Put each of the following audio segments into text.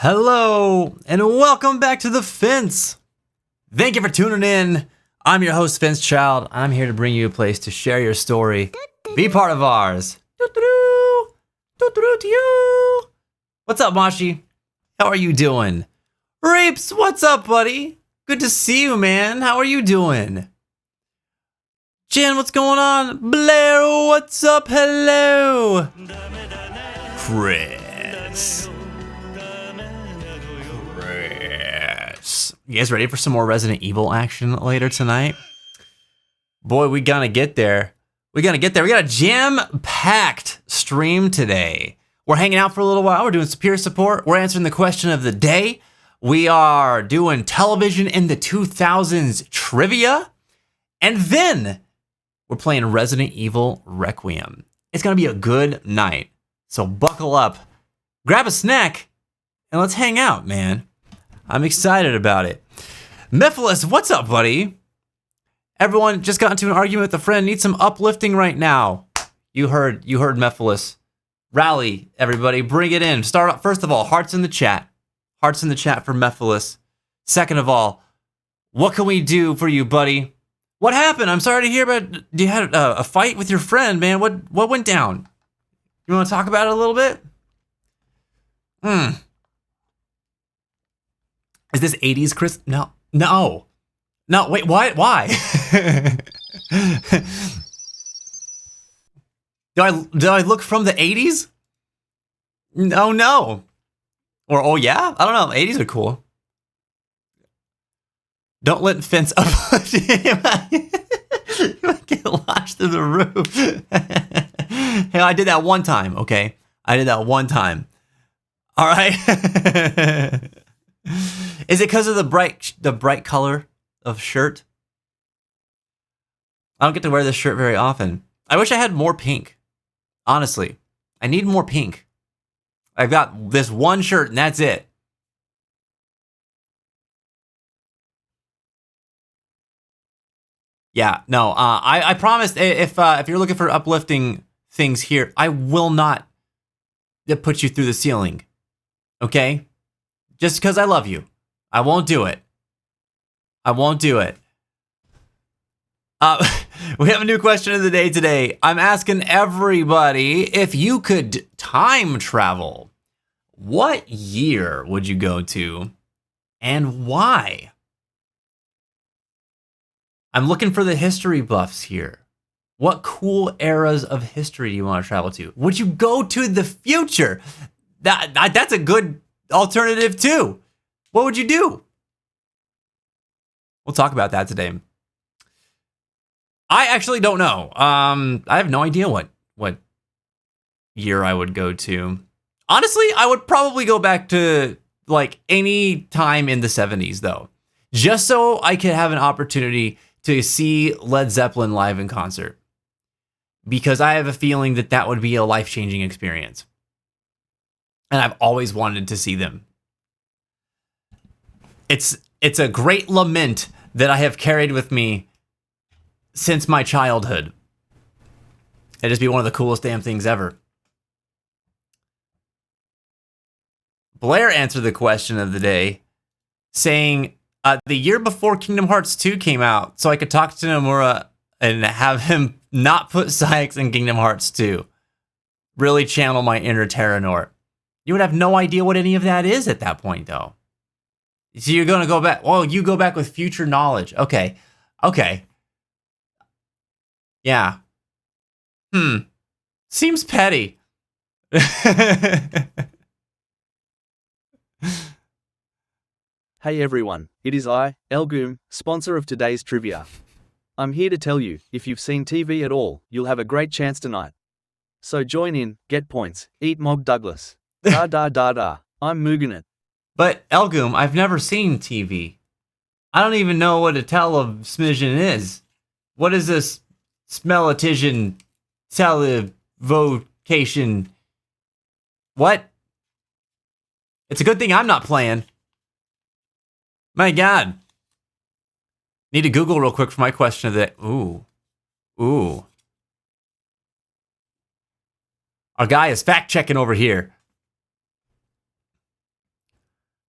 Hello, and welcome back to The Fence. Thank you for tuning in. I'm your host, Fence Child. I'm here to bring you a place to share your story. Be part of ours. To you. What's up, Mashi? How are you doing? Rapes, what's up, buddy? Good to see you, man. How are you doing? Jen, what's going on? Blair, what's up? Hello. Chris. You guys ready for some more Resident Evil action later tonight? Boy, we gonna get there. We got a jam-packed stream today. We're hanging out for a little while. We're doing peer support. We're answering the question of the day. We are doing television in the 2000s trivia. And then we're playing Resident Evil Requiem. It's gonna be a good night. So buckle up, grab a snack, and let's hang out, man. I'm excited about it. Mephiles, what's up, buddy? Everyone just got into an argument with a friend. Needs some uplifting right now. You heard Mephiles. Rally, everybody. Bring it in. Start off. First of all, hearts in the chat. Hearts in the chat for Mephiles. Second of all, what can we do for you, buddy? What happened? I'm sorry to hear about. You had a fight with your friend, man. What went down? You want to talk about it a little bit? Is this 80s Chris? No. Wait, why? Do I look from the 80s? No. Or, oh yeah? I don't know. 80s are cool. Don't let Fence up. You might get launched through the roof. Hey, I did that one time, okay? I did that one time. All right. Is it because of the bright color of shirt? I don't get to wear this shirt very often. I wish I had more pink. Honestly, I need more pink. I've got this one shirt and that's it. Yeah, no. I promised if you're looking for uplifting things here, I will not put you through the ceiling. Okay? Just because I love you. I won't do it. We have a new question of the day today. I'm asking everybody, if you could time travel, what year would you go to and why? I'm looking for the history buffs here. What cool eras of history do you want to travel to? Would you go to the future? That's a good alternative too. What would you do? We'll talk about that today. I actually don't know. I have no idea what year I would go to. Honestly, I would probably go back to like any time in the 70s though. Just so I could have an opportunity to see Led Zeppelin live in concert. Because I have a feeling that would be a life-changing experience. And I've always wanted to see them. It's a great lament that I have carried with me since my childhood. It'd just be one of the coolest damn things ever. Blair answered the question of the day, saying the year before Kingdom Hearts 2 came out, so I could talk to Nomura and have him not put Sykes in Kingdom Hearts 2. Really channel my inner Terranort. You would have no idea what any of that is at that point, though. So you're going to go back. Well, you go back with future knowledge. Okay. Yeah. Seems petty. Hey everyone, it is I, Elgoom, sponsor of today's trivia. I'm here to tell you, if you've seen TV at all, you'll have a great chance tonight. So join in, get points, eat Mog Douglas. Da. I'm Mugging it. But Elgoom, I've never seen TV. I don't even know what a television is. What is this smellitision televocation? What? It's a good thing I'm not playing. My God. Need to Google real quick for my question of the day. Ooh. Our guy is fact checking over here.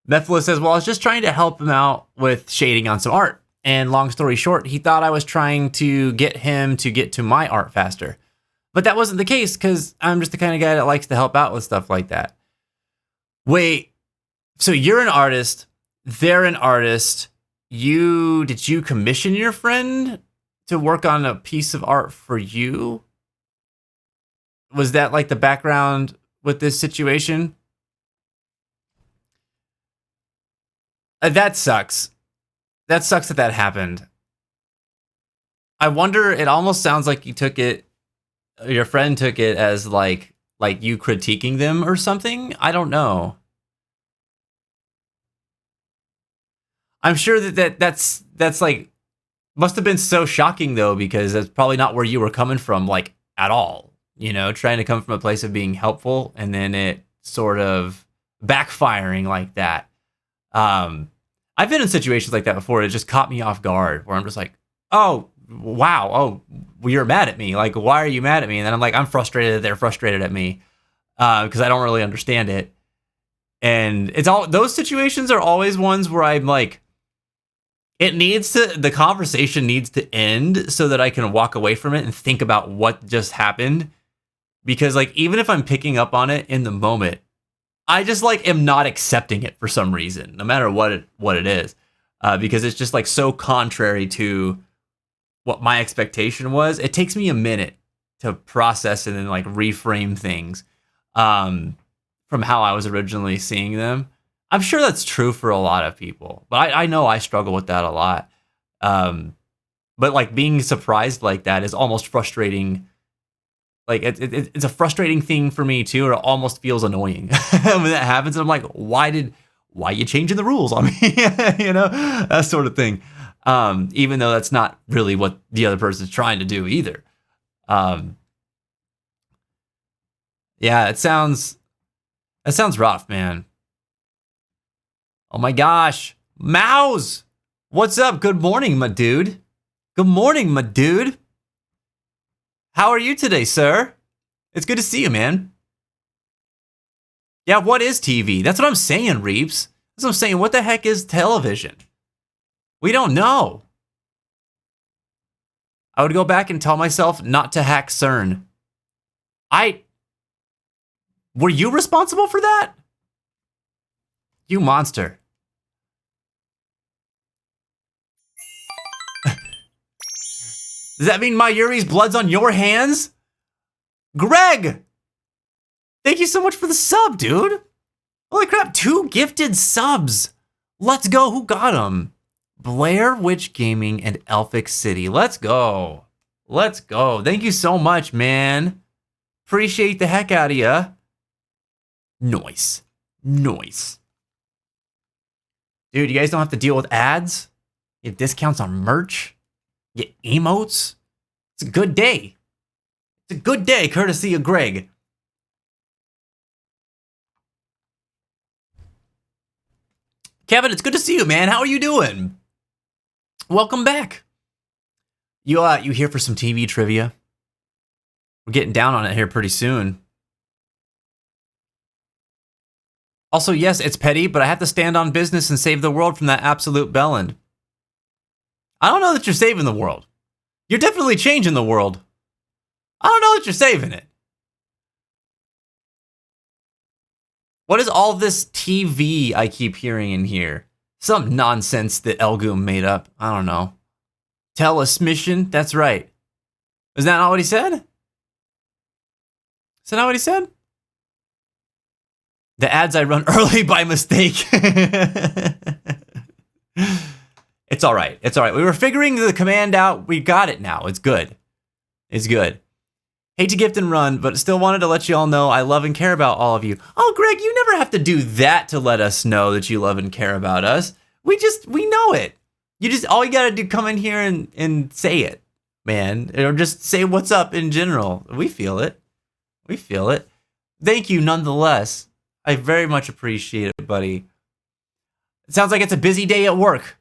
Nephila says, well, I was just trying to help him out with shading on some art. And long story short, he thought I was trying to get him to get to my art faster. But that wasn't the case because I'm just the kind of guy that likes to help out with stuff like that. Wait, so you're an artist, they're an artist. Did you commission your friend to work on a piece of art for you? Was that like the background with this situation? That sucks. That sucks that happened. I wonder, it almost sounds like your friend took it as like you critiquing them or something. I don't know. I'm sure that's like, must have been so shocking though, because that's probably not where you were coming from, like at all, trying to come from a place of being helpful and then it sort of backfiring like that. I've been in situations like that before. It just caught me off guard where I'm just like, oh, wow. Oh, well, you're mad at me. Like, why are you mad at me? And then I'm like, I'm frustrated that they're frustrated at me because I don't really understand it. And those situations are always ones where I'm like, the conversation needs to end so that I can walk away from it and think about what just happened. Because like, even if I'm picking up on it in the moment, I just like am not accepting it for some reason, no matter what it is, because it's just like so contrary to what my expectation was. It takes me a minute to process and then like reframe things from how I was originally seeing them. I'm sure that's true for a lot of people, but I know I struggle with that a lot. But like being surprised like that is almost frustrating. Like it's a frustrating thing for me too, or it almost feels annoying when that happens. I'm like, why you changing the rules on me? That sort of thing. Even though that's not really what the other person's trying to do either. Yeah, that sounds rough, man. Oh my gosh, Mouse, what's up? Good morning, my dude. Good morning, my dude. How are you today, sir? It's good to see you, man. Yeah, what is TV? That's what I'm saying, Reeps. That's what I'm saying. What the heck is television? We don't know. I would go back and tell myself not to hack CERN. Were you responsible for that? You monster. Does that mean my Yuri's blood's on your hands? Greg! Thank you so much for the sub, dude. Holy crap, 2 gifted subs. Let's go. Who got them? Blair Witch Gaming and Elphic City. Let's go. Let's go. Thank you so much, man. Appreciate the heck out of ya. Nice. Nice. Dude, you guys don't have to deal with ads. You have discounts on merch. You get emotes. It's a good day. It's a good day, courtesy of Greg. Kevin, it's good to see you, man. How are you doing? Welcome back. You here for some TV trivia? We're getting down on it here pretty soon. Also, yes, it's petty, but I have to stand on business and save the world from that absolute bellend. I don't know that you're saving the world. You're definitely changing the world. I don't know that you're saving it. What is all this TV I keep hearing in here? Some nonsense that Elgoom made up. I don't know. Telesmission? That's right. Is that not what he said? Is that not what he said? The ads I run early by mistake. It's all right. It's all right. We were figuring the command out. We got it now. It's good. It's good. Hate to gift and run, but still wanted to let you all know I love and care about all of you. Oh, Greg, you never have to do that to let us know that you love and care about us. We know it. All you got to do, come in here and say it, man. Or just say what's up in general. We feel it. We feel it. Thank you nonetheless. I very much appreciate it, buddy. It sounds like it's a busy day at work.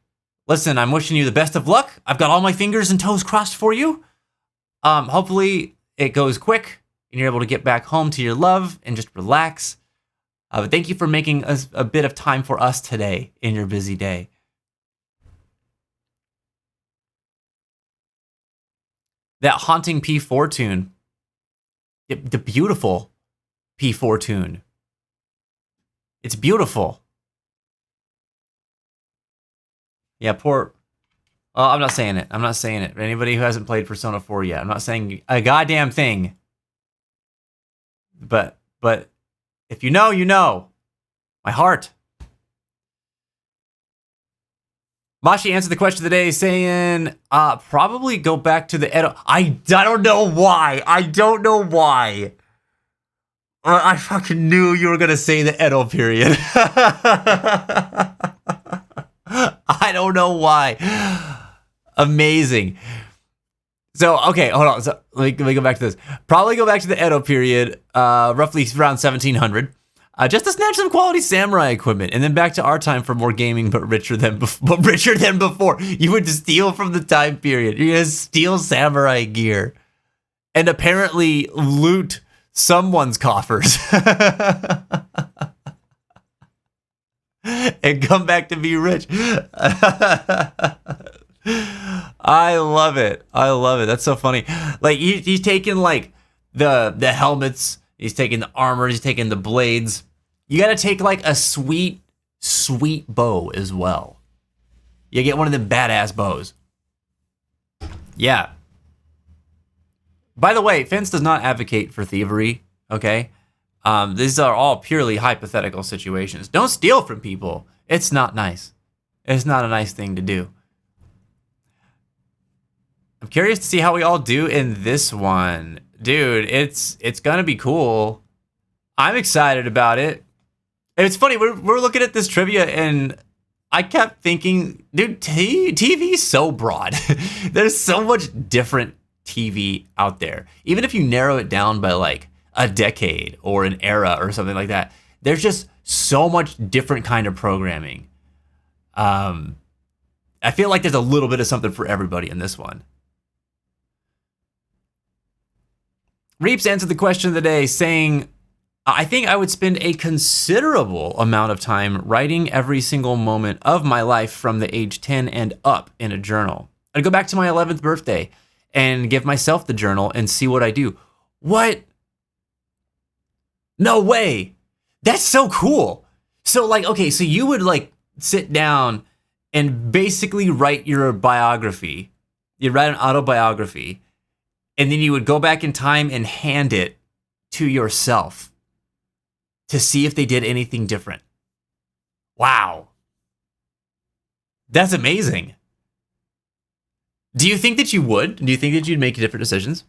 Listen, I'm wishing you the best of luck. I've got all my fingers and toes crossed for you. Hopefully it goes quick and you're able to get back home to your love and just relax. But thank you for making a bit of time for us today in your busy day. That haunting P4 tune. The beautiful P4 tune. It's beautiful. Yeah, poor... I'm not saying it. I'm not saying it. Anybody who hasn't played Persona 4 yet, I'm not saying a goddamn thing. But if you know, you know. My heart. Mashi answered the question of the day saying, probably go back to the Edo. I don't know why. I don't know why. I fucking knew you were going to say the Edo period. I don't know why. Amazing. So, okay, hold on. So, let me go back to this. Probably go back to the Edo period, roughly around 1700. Just to snatch some quality samurai equipment, and then back to our time for more gaming, but richer than before. You would steal from the time period. You're gonna steal samurai gear, and apparently loot someone's coffers, and come back to be rich. I love it. I love it. That's so funny. Like he's taking like the helmets. He's taking the armor. He's taking the blades. You got to take like a sweet bow as well. You get one of them badass bows. Yeah. By the way, Fence does not advocate for thievery, okay? These are all purely hypothetical situations. Don't steal from people. It's not nice. It's not a nice thing to do. I'm curious to see how we all do in this one. Dude, it's gonna be cool. I'm excited about it. And it's funny, we're looking at this trivia and I kept thinking, dude, TV is so broad. There's so much different TV out there. Even if you narrow it down by like a decade or an era or something like that, there's just so much different kind of programming. I feel like there's a little bit of something for everybody in this one. Reeps answered the question of the day saying, I think I would spend a considerable amount of time writing every single moment of my life from the age 10 and up in a journal. I'd go back to my 11th birthday and give myself the journal and see what I do. What? No way. That's so cool. So like, okay, so you would like sit down and basically write your biography. You'd write an autobiography. And then you would go back in time and hand it to yourself to see if they did anything different. Wow. That's amazing. Do you think that you would? Do you think that you'd make different decisions?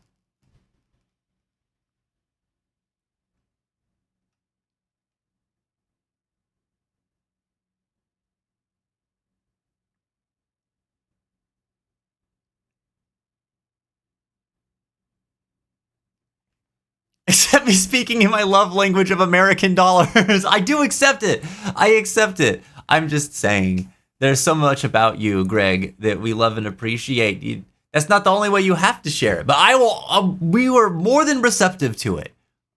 Accept me speaking in my love language of American dollars. I do accept it. I accept it. I'm just saying, there's so much about you, Greg, that we love and appreciate. That's not the only way you have to share it, but I will. We were more than receptive to it.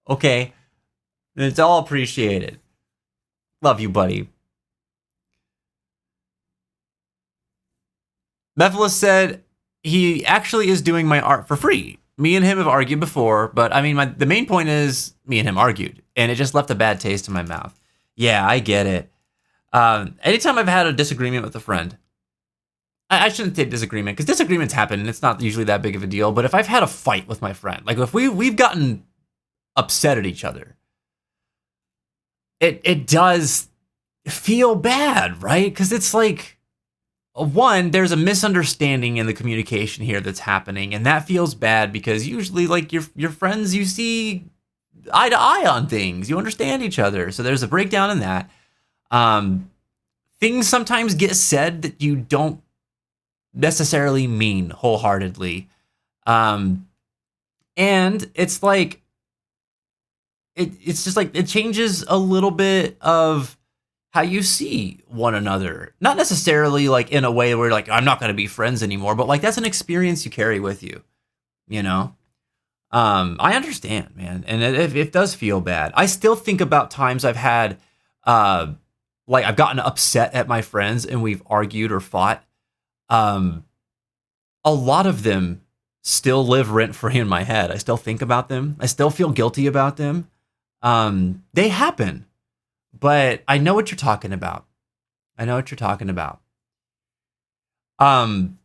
Okay, it's all appreciated. Love you, buddy. Mephiles said he actually is doing my art for free. Me and him have argued before, but I mean, the main point is me and him argued, and it just left a bad taste in my mouth. Yeah, I get it. Anytime I've had a disagreement with a friend, I shouldn't say disagreement, because disagreements happen, and it's not usually that big of a deal, but if I've had a fight with my friend, like if we've gotten upset at each other, it does feel bad, right? Because it's like, one, there's a misunderstanding in the communication here that's happening, and that feels bad because usually, like, your friends, you see eye to eye on things. You understand each other. So there's a breakdown in that. Things sometimes get said that you don't necessarily mean wholeheartedly. And it's like, it's just like, it changes a little bit of how you see one another. Not necessarily like in a way where like, I'm not going to be friends anymore, but like that's an experience you carry with you, you know? I understand, man, and it does feel bad. I still think about times I've had, uh, like I've gotten upset at my friends and we've argued or fought. Um, a lot of them still live rent free in my head. I still think about them. I still feel guilty about them. They happen, but I know what you're talking about. I know what you're talking about. Um,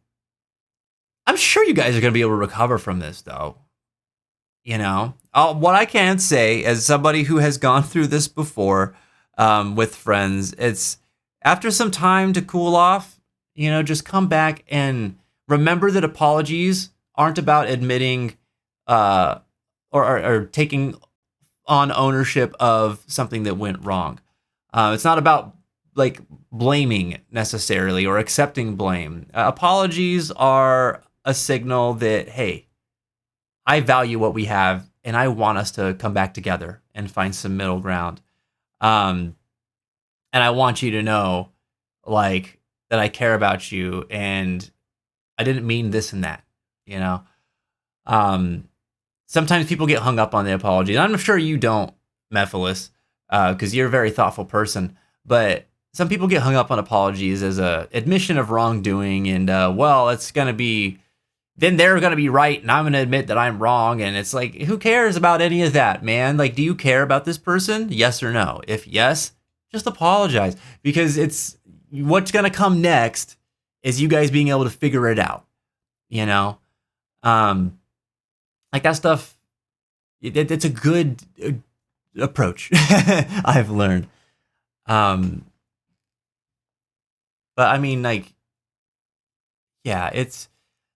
I'm sure you guys are going to be able to recover from this, though. You know, what I can say as somebody who has gone through this before, with friends, it's after some time to cool off, just come back and remember that apologies aren't about admitting, uh, or taking on ownership of something that went wrong. It's not about like blaming necessarily or accepting blame. Apologies are a signal that, hey, I value what we have and I want us to come back together and find some middle ground. Um, and I want you to know, like, that I care about you and I didn't mean this and that, you know? Um, Sometimes people get hung up on the apology. And I'm sure you don't, Mephiles, because you're a very thoughtful person. But some people get hung up on apologies as a admission of wrongdoing, and well, it's gonna be then they're gonna be right, and I'm gonna admit that I'm wrong. And it's like, who cares about any of that, man? Like, do you care about this person? Yes or no? If yes, just apologize, because it's what's gonna come next is you guys being able to figure it out. You know, um, like that stuff. It's a good approach. I've learned. Um, but I mean, like, yeah,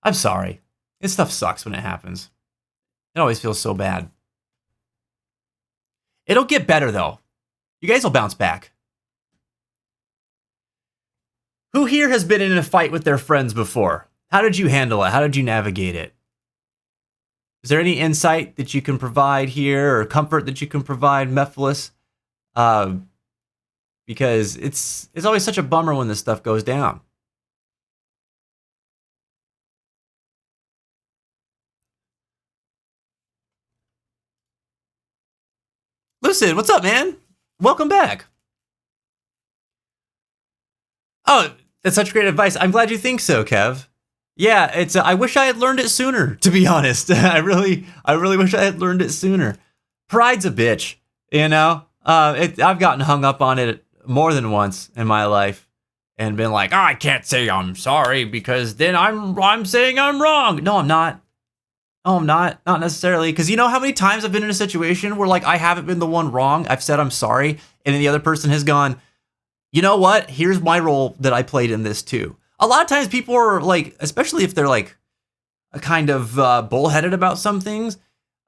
I'm sorry. This stuff sucks when it happens. It always feels so bad. It'll get better, though. You guys will bounce back. Who here has been in a fight with their friends before? How did you handle it? How did you navigate it? Is there any insight that you can provide here or comfort that you can provide, Mephiles? Because it's always such a bummer when this stuff goes down. Lucid, what's up, man? Welcome back. Oh, that's such great advice. I'm glad you think so, Kev. Yeah, it's. I wish I had learned it sooner. To be honest, I really wish I had learned it sooner. Pride's a bitch, you know. I've gotten hung up on it more than once in my life, and been like, oh, I can't say I'm sorry because then I'm saying I'm wrong. No, I'm not. No, I'm not. Not necessarily. Because you know how many times I've been in a situation where, like, I haven't been the one wrong. I've said I'm sorry, and then the other person has gone, you know what? Here's my role that I played in this too. A lot of times people are like, especially if they're like a kind of bullheaded about some things,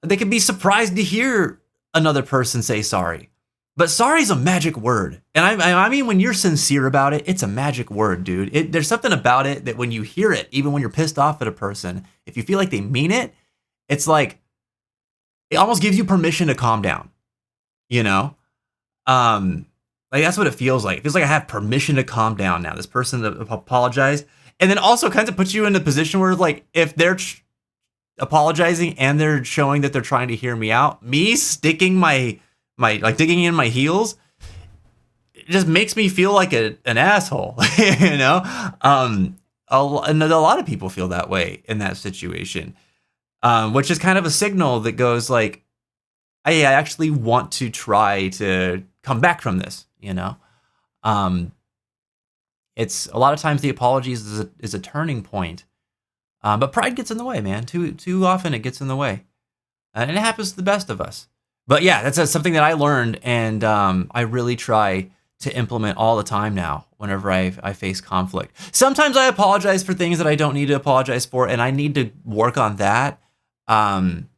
they can be surprised to hear another person say sorry. But sorry is a magic word. And I mean, when you're sincere about it, it's a magic word, dude. There's something about it that when you hear it, even when you're pissed off at a person, if you feel like they mean it, it's like, it almost gives you permission to calm down, you know? Like, that's what it feels like. It feels like I have permission to calm down now. This person to apologize. And then also kind of puts you in a position where, like, if they're apologizing and they're showing that they're trying to hear me out, me sticking my like digging in my heels, it just makes me feel like an asshole, you know? And a lot of people feel that way in that situation, which is kind of a signal that goes like, I actually want to try to come back from this, you know? It's a lot of times the apologies is a turning point. But pride gets in the way, man. Too often it gets in the way. And it happens to the best of us. But yeah, that's something that I learned, and I really try to implement all the time now whenever I face conflict. Sometimes I apologize for things that I don't need to apologize for, and I need to work on that,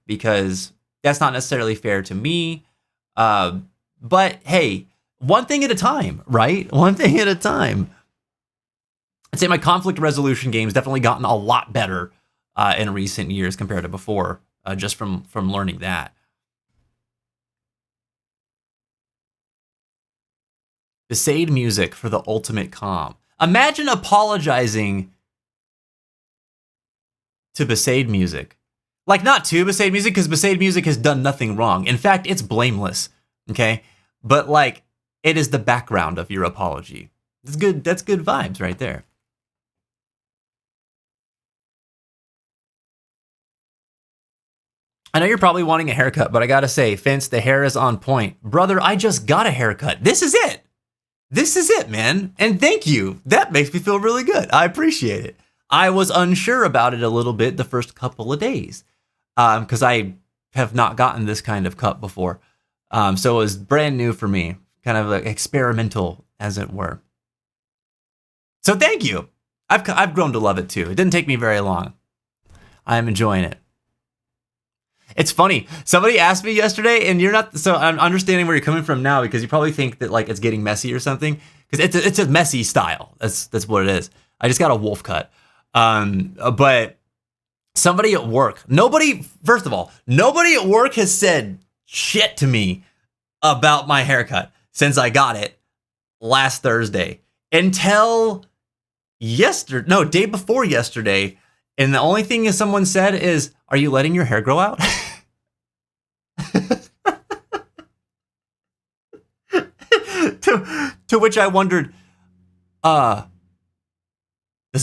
because that's not necessarily fair to me. But hey, one thing at a time, right? One thing at a time. I'd say my conflict resolution game's definitely gotten a lot better in recent years compared to before, just from learning that. Besaid music for the ultimate calm. Imagine apologizing to Besaid music. Like, not to Besaid Music, because Besaid Music has done nothing wrong. In fact, it's blameless, okay? But, like, it is the background of your apology. That's good vibes right there. I know you're probably wanting a haircut, but I gotta say, Vince, the hair is on point. Brother, I just got a haircut. This is it. This is it, man. And thank you. That makes me feel really good. I appreciate it. I was unsure about it a little bit the first couple of days because I have not gotten this kind of cut before. So it was brand new for me, kind of like experimental, as it were. So thank you. I've grown to love it too. It didn't take me very long. I'm enjoying it. It's funny. Somebody asked me yesterday, and you're not. So I'm understanding where you're coming from now because you probably think that like it's getting messy or something. Because it's a messy style. That's what it is. I just got a wolf cut. But somebody at work. First of all, nobody at work has said shit to me about my haircut since I got it last Thursday until day before yesterday. And the only thing someone said is, "Are you letting your hair grow out?" to which I wondered, does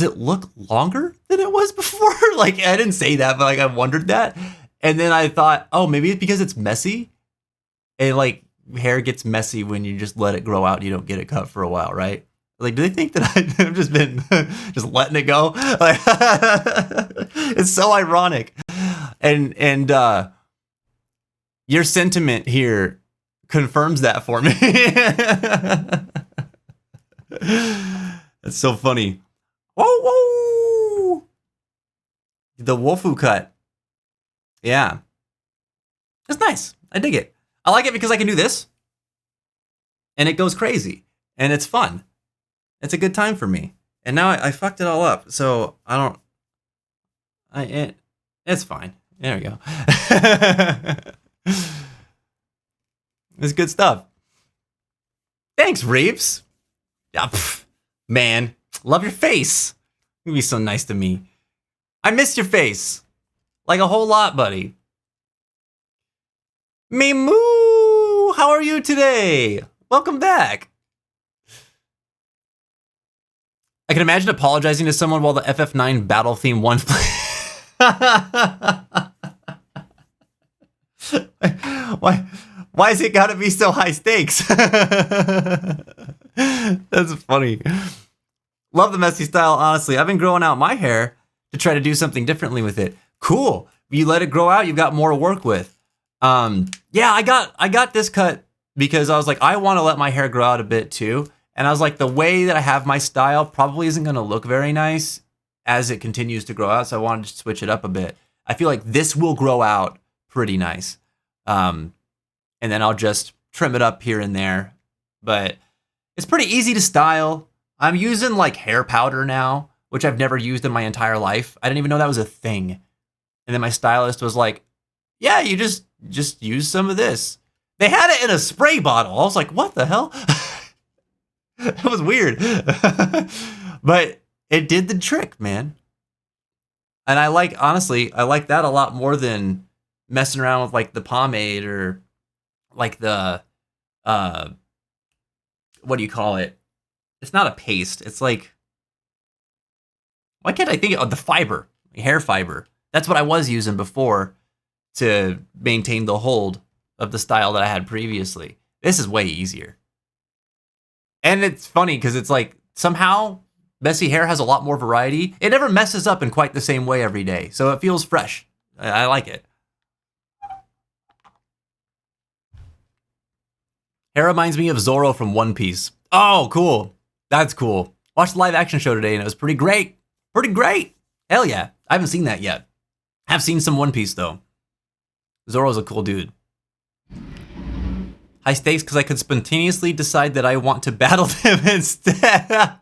it look longer than it was before? Like, I didn't say that, but like I wondered that. And then I thought, oh, maybe it's because it's messy. And like hair gets messy when you just let it grow out and you don't get it cut for a while, right? Like, do they think that I've just been just letting it go? Like, it's so ironic. And your sentiment here confirms that for me. That's so funny. Whoa. The Wolfu cut. Yeah. It's nice. I dig it. I like it because I can do this. And it goes crazy. And it's fun. It's a good time for me. And now I fucked it all up. So it's fine. There we go. It's good stuff. Thanks, Reeves. Yeah, man, love your face. You'd be so nice to me. I miss your face. Like a whole lot, buddy. Mimoo, how are you today? Welcome back. I can imagine apologizing to someone while the FF9 battle theme 1 Why is it gotta be so high stakes? That's funny. Love the messy style, honestly. I've been growing out my hair to try to do something differently with it. Cool. You let it grow out, you've got more to work with. Yeah, I got this cut because I was like, I want to let my hair grow out a bit too. And I was like, the way that I have my style probably isn't going to look very nice as it continues to grow out. So I wanted to switch it up a bit. I feel like this will grow out pretty nice. And then I'll just trim it up here and there. But it's pretty easy to style. I'm using like hair powder now, which I've never used in my entire life. I didn't even know that was a thing. And then my stylist was like, yeah, you just use some of this. They had it in a spray bottle. I was like, what the hell? That was weird. But it did the trick, man. And honestly, I like that a lot more than messing around with like the pomade or like the, what do you call it? It's not a paste. It's like, why can't I think of the fiber, hair fiber? That's what I was using before to maintain the hold of the style that I had previously. This is way easier. And it's funny because it's like somehow messy hair has a lot more variety. It never messes up in quite the same way every day. So it feels fresh. I like it. Hair reminds me of Zoro from One Piece. Oh, cool. That's cool. Watched the live action show today and it was pretty great. Pretty great. Hell yeah. I haven't seen that yet. I've seen some One Piece though. Zoro's a cool dude. High stakes because I could spontaneously decide that I want to battle them instead.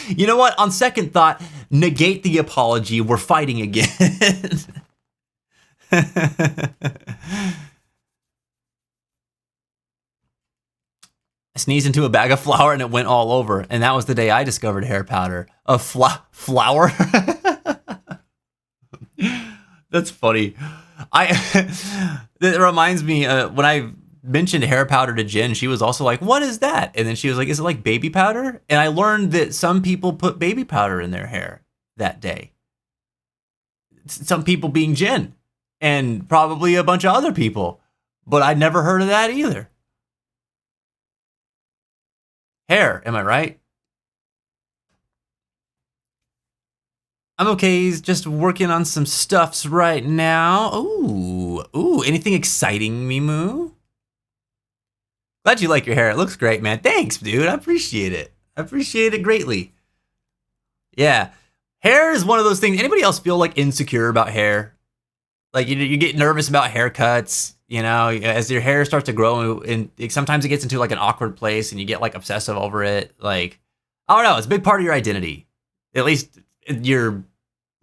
You know what? On second thought, negate the apology. We're fighting again. I sneezed into a bag of flour and it went all over. And that was the day I discovered hair powder. Flour? That's funny. It reminds me when I mentioned hair powder to Jen, she was also like, "What is that?" And then she was like, "Is it like baby powder?" And I learned that some people put baby powder in their hair that day. Some people being Jen, and probably a bunch of other people, but I'd never heard of that either. Hair, am I right? I'm okay. He's just working on some stuffs right now. Ooh, anything exciting, Mimu? Glad you like your hair. It looks great, man. Thanks, dude. I appreciate it. I appreciate it greatly. Yeah. Hair is one of those things. Anybody else feel like insecure about hair? Like you get nervous about haircuts, as your hair starts to grow, and sometimes it gets into like an awkward place and you get like obsessive over it. Like, I don't know. It's a big part of your identity. At least your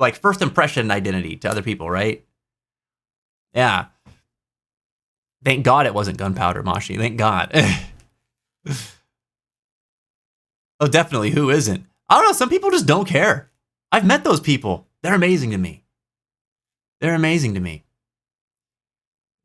like first impression identity to other people, right? Yeah. Thank God it wasn't gunpowder, Mashi. Thank God. Oh, definitely. Who isn't? I don't know. Some people just don't care. I've met those people. They're amazing to me. They're amazing to me.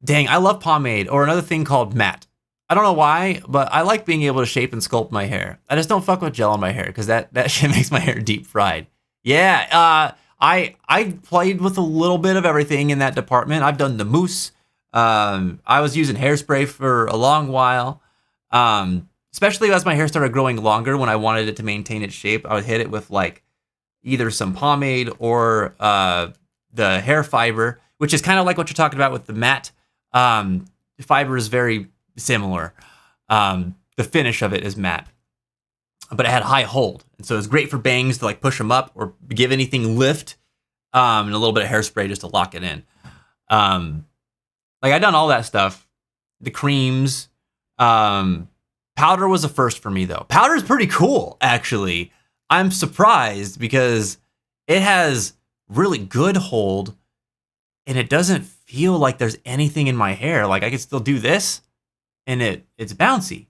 Dang, I love pomade or another thing called matte. I don't know why, but I like being able to shape and sculpt my hair. I just don't fuck with gel on my hair because that shit makes my hair deep fried. Yeah, I played with a little bit of everything in that department. I've done the mousse. I was using hairspray for a long while. Especially as my hair started growing longer when I wanted it to maintain its shape, I would hit it with like either some pomade or the hair fiber, which is kind of like what you're talking about with the matte. The fiber is very similar. The finish of it is matte, but it had high hold, and so it's great for bangs to like push them up or give anything lift, and a little bit of hairspray just to lock it in. Like I done all that stuff, the creams. Powder was a first for me though. Powder is pretty cool, actually. I'm surprised because it has really good hold, and it doesn't feel like there's anything in my hair. Like I can still do this, and it's bouncy.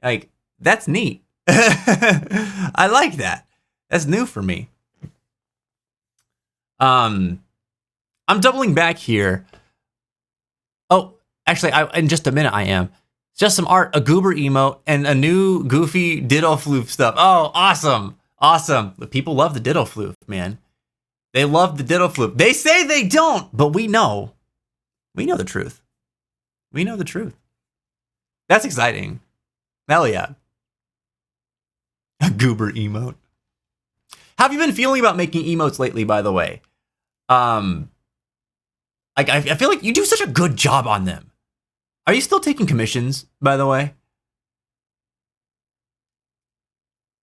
Like that's neat. I like that. That's new for me. I'm doubling back here. Oh, actually, in just a minute I am. Just some art, a goober emote, and a new goofy ditto floof stuff. Oh, awesome. Awesome. The people love the ditto floof, man. They love the ditto floof. They say they don't, but we know. We know the truth. We know the truth. That's exciting. Hell yeah. A goober emote. How have you been feeling about making emotes lately, by the way? I feel like you do such a good job on them. Are you still taking commissions, by the way?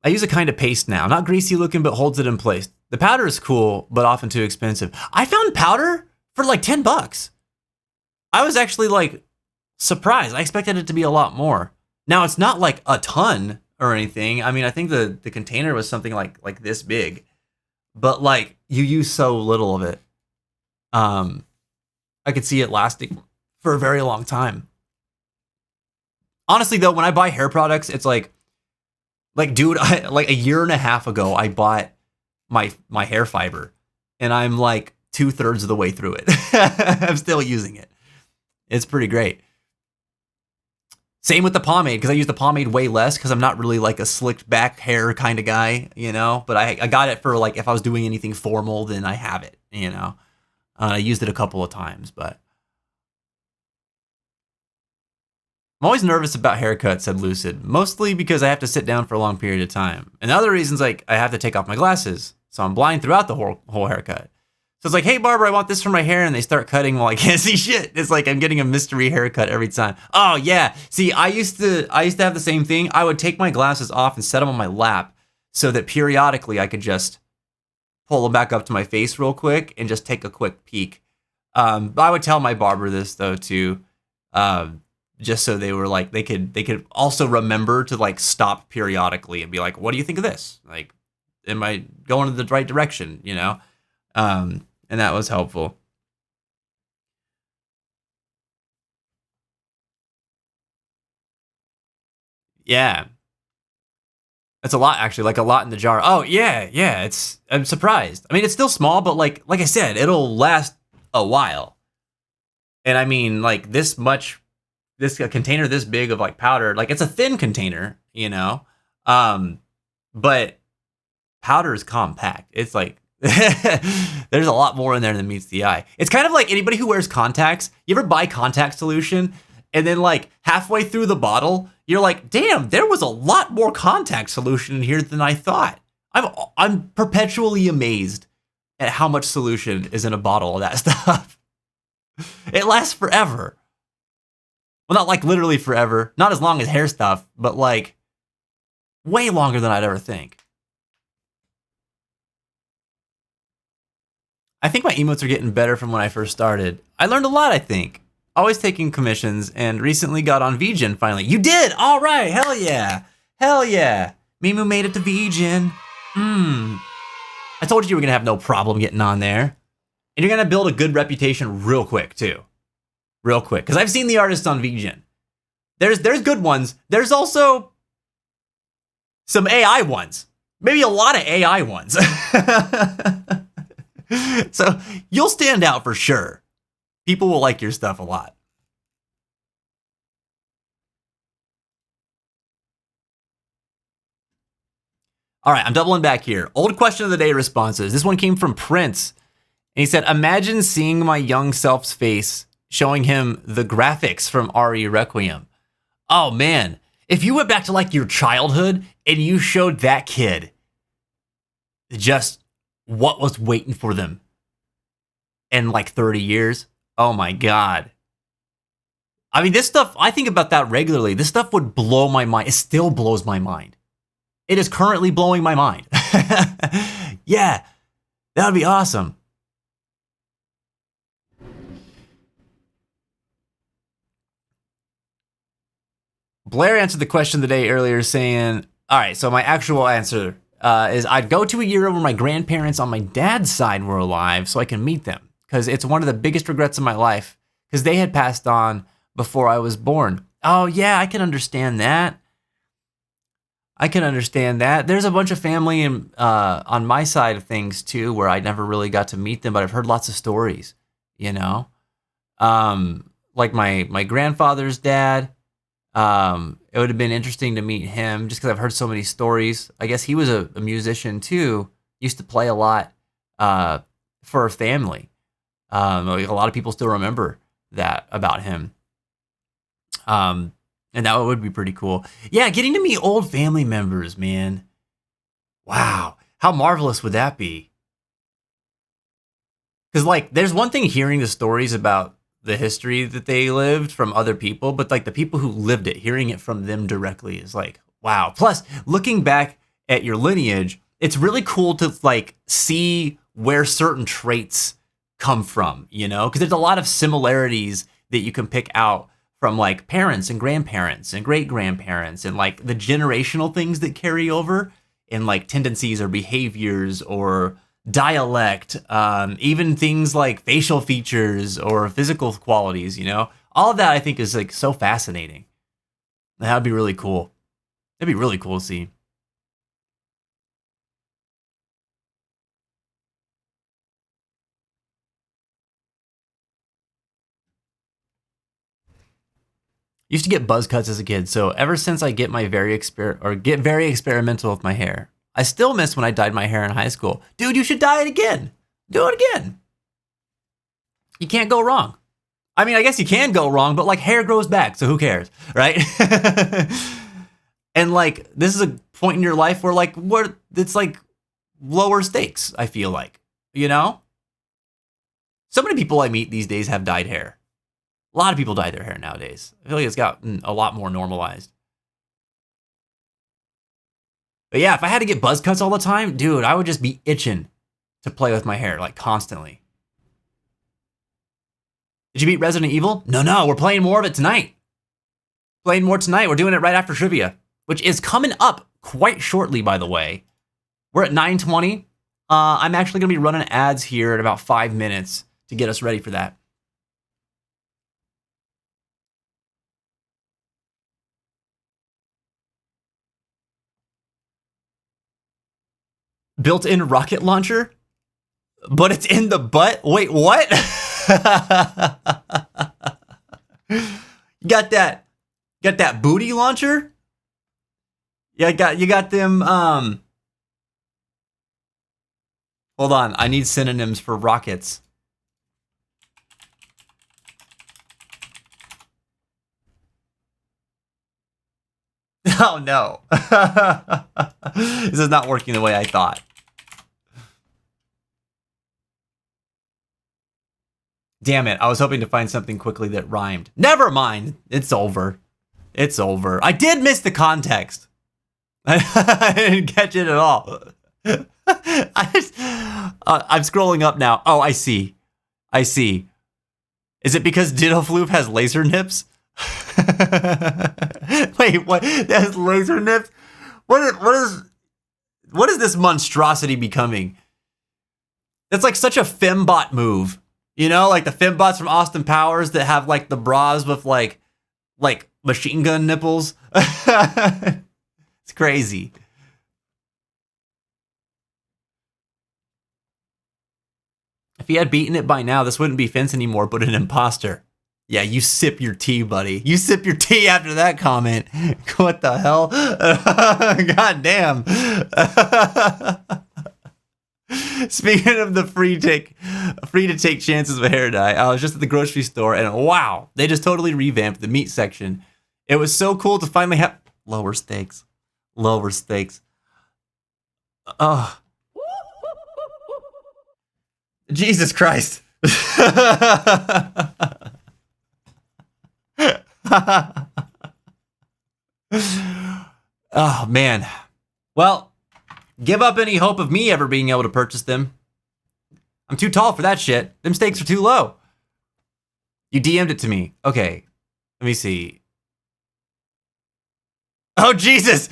I use a kind of paste now. Not greasy looking, but holds it in place. The powder is cool, but often too expensive. I found powder for like $10. I was actually like surprised. I expected it to be a lot more. Now it's not like a ton or anything. I mean, I think the container was something like this big, but like you use so little of it. I could see it lasting for a very long time. Honestly though, when I buy hair products, it's like dude, like a year and a half ago, I bought my hair fiber, and I'm like 2/3 of the way through it. I'm still using it. It's pretty great. Same with the pomade, because I use the pomade way less because I'm not really like a slicked back hair kind of guy, But I got it for like if I was doing anything formal, then I have it, I used it a couple of times, but I'm always nervous about haircuts, said Lucid, mostly because I have to sit down for a long period of time. And the other reason's like I have to take off my glasses, so I'm blind throughout the whole haircut. So it's like, hey, barber, I want this for my hair, and they start cutting while I can't see shit. It's like I'm getting a mystery haircut every time. Oh yeah, see, I used to have the same thing. I would take my glasses off and set them on my lap so that periodically I could just pull them back up to my face real quick and just take a quick peek. But I would tell my barber this though too. Just so they were like they could also remember to like stop periodically and be like, what do you think of this? Like, am I going in the right direction? And that was helpful. Yeah, that's a lot actually, like a lot in the jar. Oh yeah, I'm surprised. I mean, it's still small, but like I said, it'll last a while. And I mean, like this much, this a container this big of like powder, like it's a thin container, you know, but powder is compact. It's like there's a lot more in there than meets the eye. It's kind of like anybody who wears contacts. You ever buy contact solution and then like halfway through the bottle, you're like, damn, there was a lot more contact solution in here than I thought. I'm perpetually amazed at how much solution is in a bottle of that stuff. It lasts forever. Well, not like literally forever, not as long as hair stuff, but like way longer than I'd ever think. I think my emotes are getting better from when I first started. I learned a lot, I think. Always taking commissions and recently got on VGen finally. You did? All right. Hell yeah. Hell yeah. Mimu made it to VGen. I told you were going to have no problem getting on there. And you're going to build a good reputation real quick, too. Real quick. Because I've seen the artists on VGen. There's good ones. There's also some AI ones. Maybe a lot of AI ones. So you'll stand out for sure. People will like your stuff a lot. All right, I'm doubling back here. Old question of the day responses. This one came from Prince. And he said, imagine seeing my young self's face showing him the graphics from RE Requiem. Oh man, if you went back to like your childhood and you showed that kid just what was waiting for them in like 30 years, oh my God. I mean, this stuff, I think about that regularly. This stuff would blow my mind. It still blows my mind. It is currently blowing my mind. Yeah, that would be awesome. Blair answered the question of the day earlier saying, all right, so my actual answer is I'd go to a year where my grandparents on my dad's side were alive so I can meet them, because it's one of the biggest regrets of my life because they had passed on before I was born. Oh, yeah, I can understand that. I can understand that. There's a bunch of family on my side of things, too, where I never really got to meet them, but I've heard lots of stories, you know? Like my grandfather's dad. It would have been interesting to meet him just because I've heard so many stories. I guess he was a musician too. Used to play a lot for a family. Like a lot of people still remember that about him. And that would be pretty cool. Yeah, getting to meet old family members, man. Wow, how marvelous would that be? Because like, there's one thing hearing the stories about the history that they lived from other people, but like the people who lived it, hearing it from them directly is like, wow. Plus, looking back at your lineage, it's really cool to like see where certain traits come from, you know, because there's a lot of similarities that you can pick out from like parents and grandparents and great grandparents and like the generational things that carry over in like tendencies or behaviors or dialect, even things like facial features or physical qualities, you know, all of that I think is like so fascinating. That would be really cool. That'd be really cool to see. Used to get buzz cuts as a kid, so ever since I get very experimental with my hair. I still miss when I dyed my hair in high school. Dude, you should dye it again. Do it again. You can't go wrong. I mean, I guess you can go wrong, but like hair grows back, so who cares, right? And like this is a point in your life where like it's like lower stakes, I feel like, you know? So many people I meet these days have dyed hair. A lot of people dye their hair nowadays. I feel like it's gotten a lot more normalized. But yeah, if I had to get buzz cuts all the time, dude, I would just be itching to play with my hair, like constantly. Did you beat Resident Evil? No, we're playing more of it tonight. Playing more tonight. We're doing it right after trivia, which is coming up quite shortly, by the way. We're at 9:20. I'm actually going to be running ads here in about 5 minutes to get us ready for that. Built-in rocket launcher? But it's in the butt? Wait, what? You got that booty launcher? Yeah, you got them. Hold on, I need synonyms for rockets. Oh no. This is not working the way I thought. Damn it, I was hoping to find something quickly that rhymed. Never mind, it's over. It's over. I did miss the context. I didn't catch it at all. I'm scrolling up now. Oh, I see. Is it because Ditto Floop has laser nips? Wait, what? That has laser nips? What is this monstrosity becoming? That's like such a fembot move. You know, like the fembots from Austin Powers that have like the bras with like machine gun nipples. It's crazy. If he had beaten it by now, this wouldn't be Fence anymore, but an imposter. Yeah, you sip your tea, buddy. You sip your tea after that comment. What the hell? God damn. Speaking of the free to take chances with hair dye, I was just at the grocery store and wow, they just totally revamped the meat section. It was so cool to finally have lower stakes. Oh, Jesus Christ. Oh man. Well, give up any hope of me ever being able to purchase them. I'm too tall for that shit. Them stakes are too low. You DM'd it to me. Okay. Let me see. Oh, Jesus.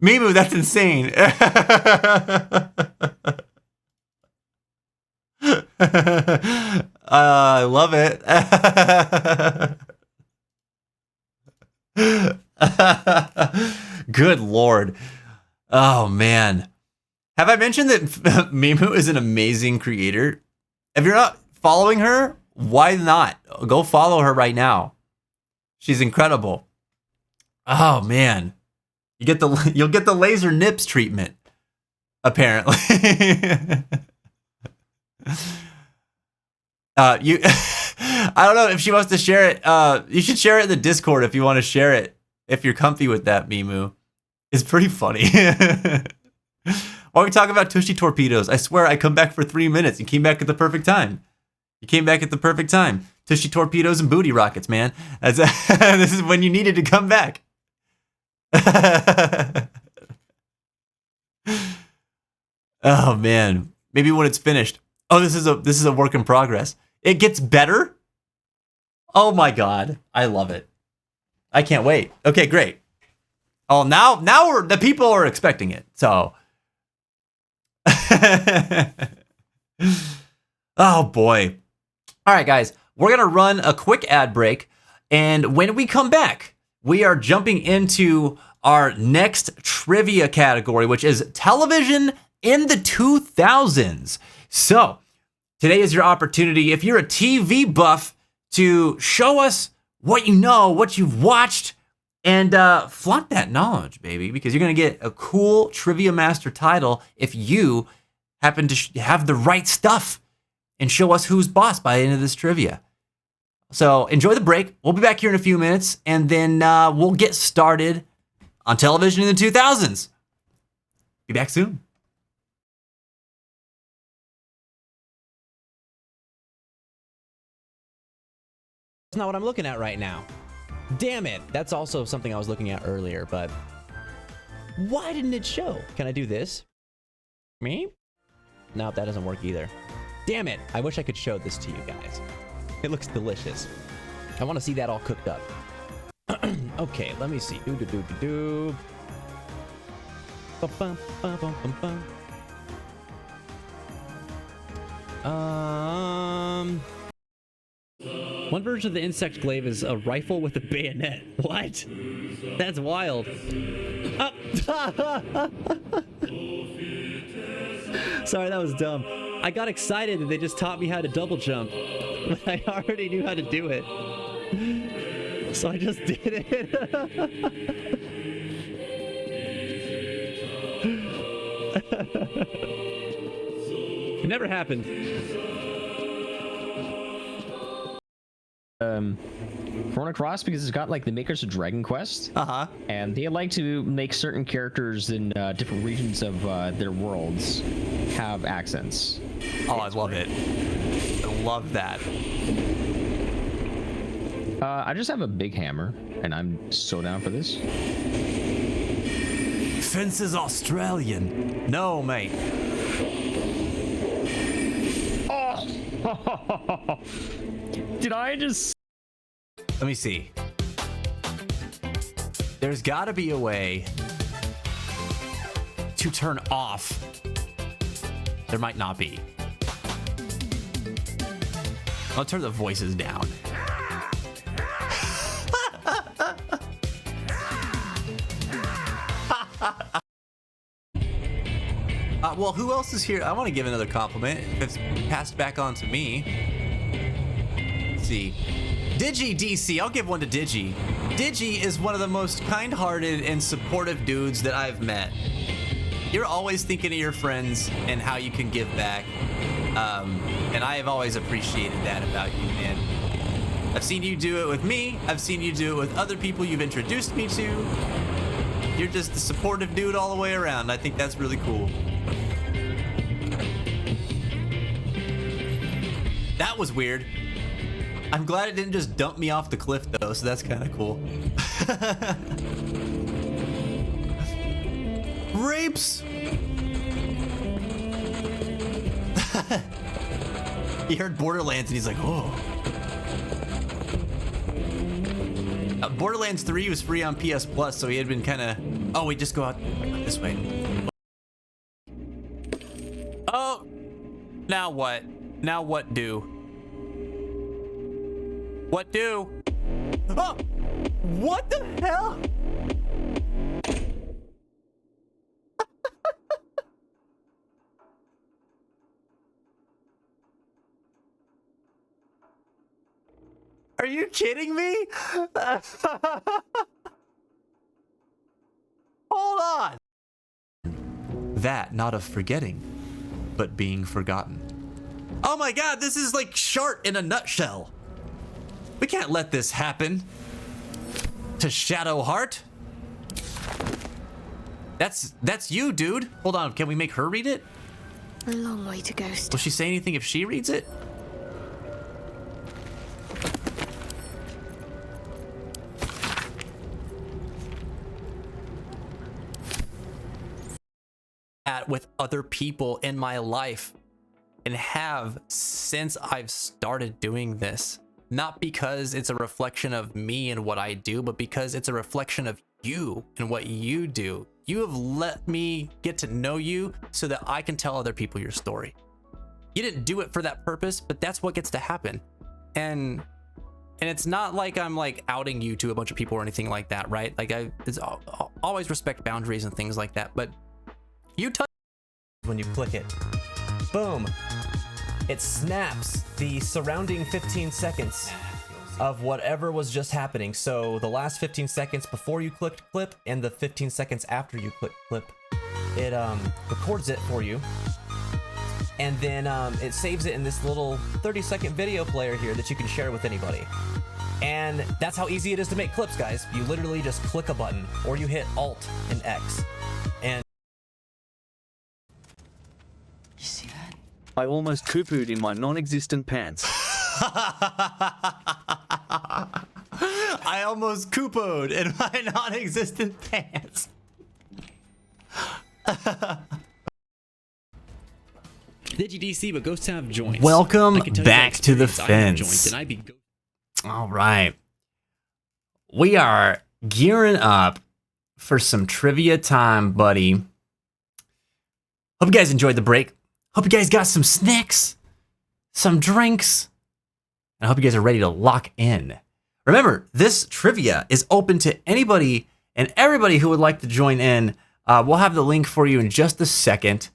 Mimu, that's insane. I love it. Good Lord. Oh, man. Have I mentioned that Mimu is an amazing creator? If you're not following her, why not? Go follow her right now. She's incredible. Oh, man. You'll get the laser nips treatment, apparently. I don't know if she wants to share it. You should share it in the Discord if you want to share it. If you're comfy with that, Mimu. It's pretty funny. While we talk about Tushy torpedoes, I swear I come back for 3 minutes. You came back at the perfect time. Tushy torpedoes and booty rockets, man. This is when you needed to come back. Oh man, maybe when it's finished. Oh, this is a work in progress. It gets better. Oh my god, I love it. I can't wait. Okay, great. Oh, now the people are expecting it. So, oh boy. All right, guys, we're gonna run a quick ad break, and when we come back, we are jumping into our next trivia category, which is television in the 2000s. So, today is your opportunity, if you're a TV buff, to show us what you know, what you've watched, and flaunt that knowledge, baby, because you're going to get a cool Trivia Master title if you happen to have the right stuff and show us who's boss by the end of this trivia. So enjoy the break. We'll be back here in a few minutes, and then we'll get started on television in the 2000s. Be back soon. That's not what I'm looking at right now. Damn it. That's also something I was looking at earlier, but why didn't it show? Can I do this? Me? No, that doesn't work either. Damn it. I wish I could show this to you guys. It looks delicious. I want to see that all cooked up. Okay, let me see. One version of the insect glaive is a rifle with a bayonet. What? That's wild. Sorry, that was dumb. I got excited that they just taught me how to double jump, but I already knew how to do it. So I just did it. It never happened. Run across because it's got like the makers of Dragon Quest, and they like to make certain characters in different regions of their worlds have accents. Oh, I love it. I love that. I just have a big hammer, and I'm so down for this. Fence is Australian. No, mate. Oh! Did I just... Let me see. There's got to be a way to turn off. There might not be. I'll turn the voices down. Well, who else is here? I want to give another compliment. It's passed back on to me. Let's see. Digi DC. I'll give one to Digi. Digi is one of the most kind-hearted and supportive dudes that I've met. You're always thinking of your friends and how you can give back. And I have always appreciated that about you, man. I've seen you do it with me. I've seen you do it with other people you've introduced me to. You're just a supportive dude all the way around. I think that's really cool. That was weird. I'm glad it didn't just dump me off the cliff though, so that's kind of cool. Rapes! He heard Borderlands and he's like, oh. Borderlands 3 was free on PS Plus, so he had been kind of... Oh, we just go out this way. Oh! Now what? Now what do? What do? Oh! What the hell? Are you kidding me? Hold on. That not of forgetting, but being forgotten. Oh my god, this is like Shart in a nutshell. We can't let this happen to Shadowheart. That's you, dude. Hold on, can we make her read it? A long way to go still. Will she say anything if she reads it? With other people in my life and have since I've started doing this. Not because it's a reflection of me and what I do, but because it's a reflection of you and what you do. You have let me get to know you so that I can tell other people your story. You didn't do it for that purpose, but that's what gets to happen. And it's not like I'm like outing you to a bunch of people or anything like that, right? Like I always respect boundaries and things like that, but you touch When you click it, boom, it snaps the surrounding 15 seconds of whatever was just happening. So the last 15 seconds before you clicked clip and the 15 seconds after you click clip, it records it for you. And then it saves it in this little 30-second video player here that you can share with anybody. And that's how easy it is to make clips, guys. You literally just click a button or you hit Alt and X. And You see that? I almost poo-pooed in my non-existent pants. I almost Koopoed in my non-existent pants. DigiDC, but ghosts have joints. Welcome I can tell you back by to the experience, I have fence. joints, and I be All right. We are gearing up for some trivia time, buddy. Hope you guys enjoyed the break. Hope you guys got some snacks, some drinks, and I hope you guys are ready to lock in. Remember, this trivia is open to anybody and everybody who would like to join in. We'll have the link for you in just a second.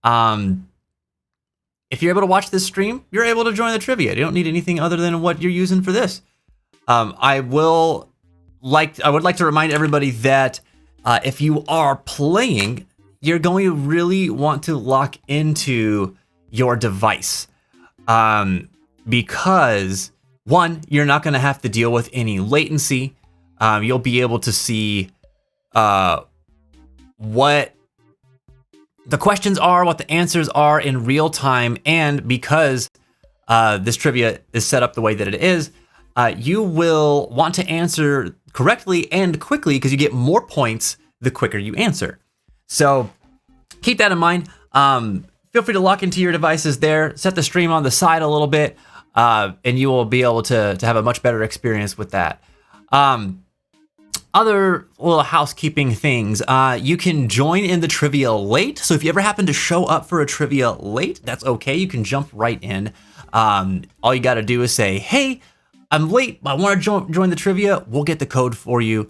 If you're able to watch this stream, you're able to join the trivia. You don't need anything other than what you're using for this. I would like to remind everybody that if you are playing, you're going to really want to lock into your device. Because one, you're not going to have to deal with any latency. You'll be able to see what the questions are, what the answers are in real time, and because this trivia is set up the way that it is, you will want to answer correctly and quickly because you get more points the quicker you answer. So keep that in mind. Feel free to lock into your devices there, set the stream on the side a little bit, and you will be able to have a much better experience with that. Other little housekeeping things, you can join in the trivia late. So if you ever happen to show up for a trivia late, that's okay. You can jump right in. All you got to do is say, hey, I'm late, I want to join the trivia. We'll get the code for you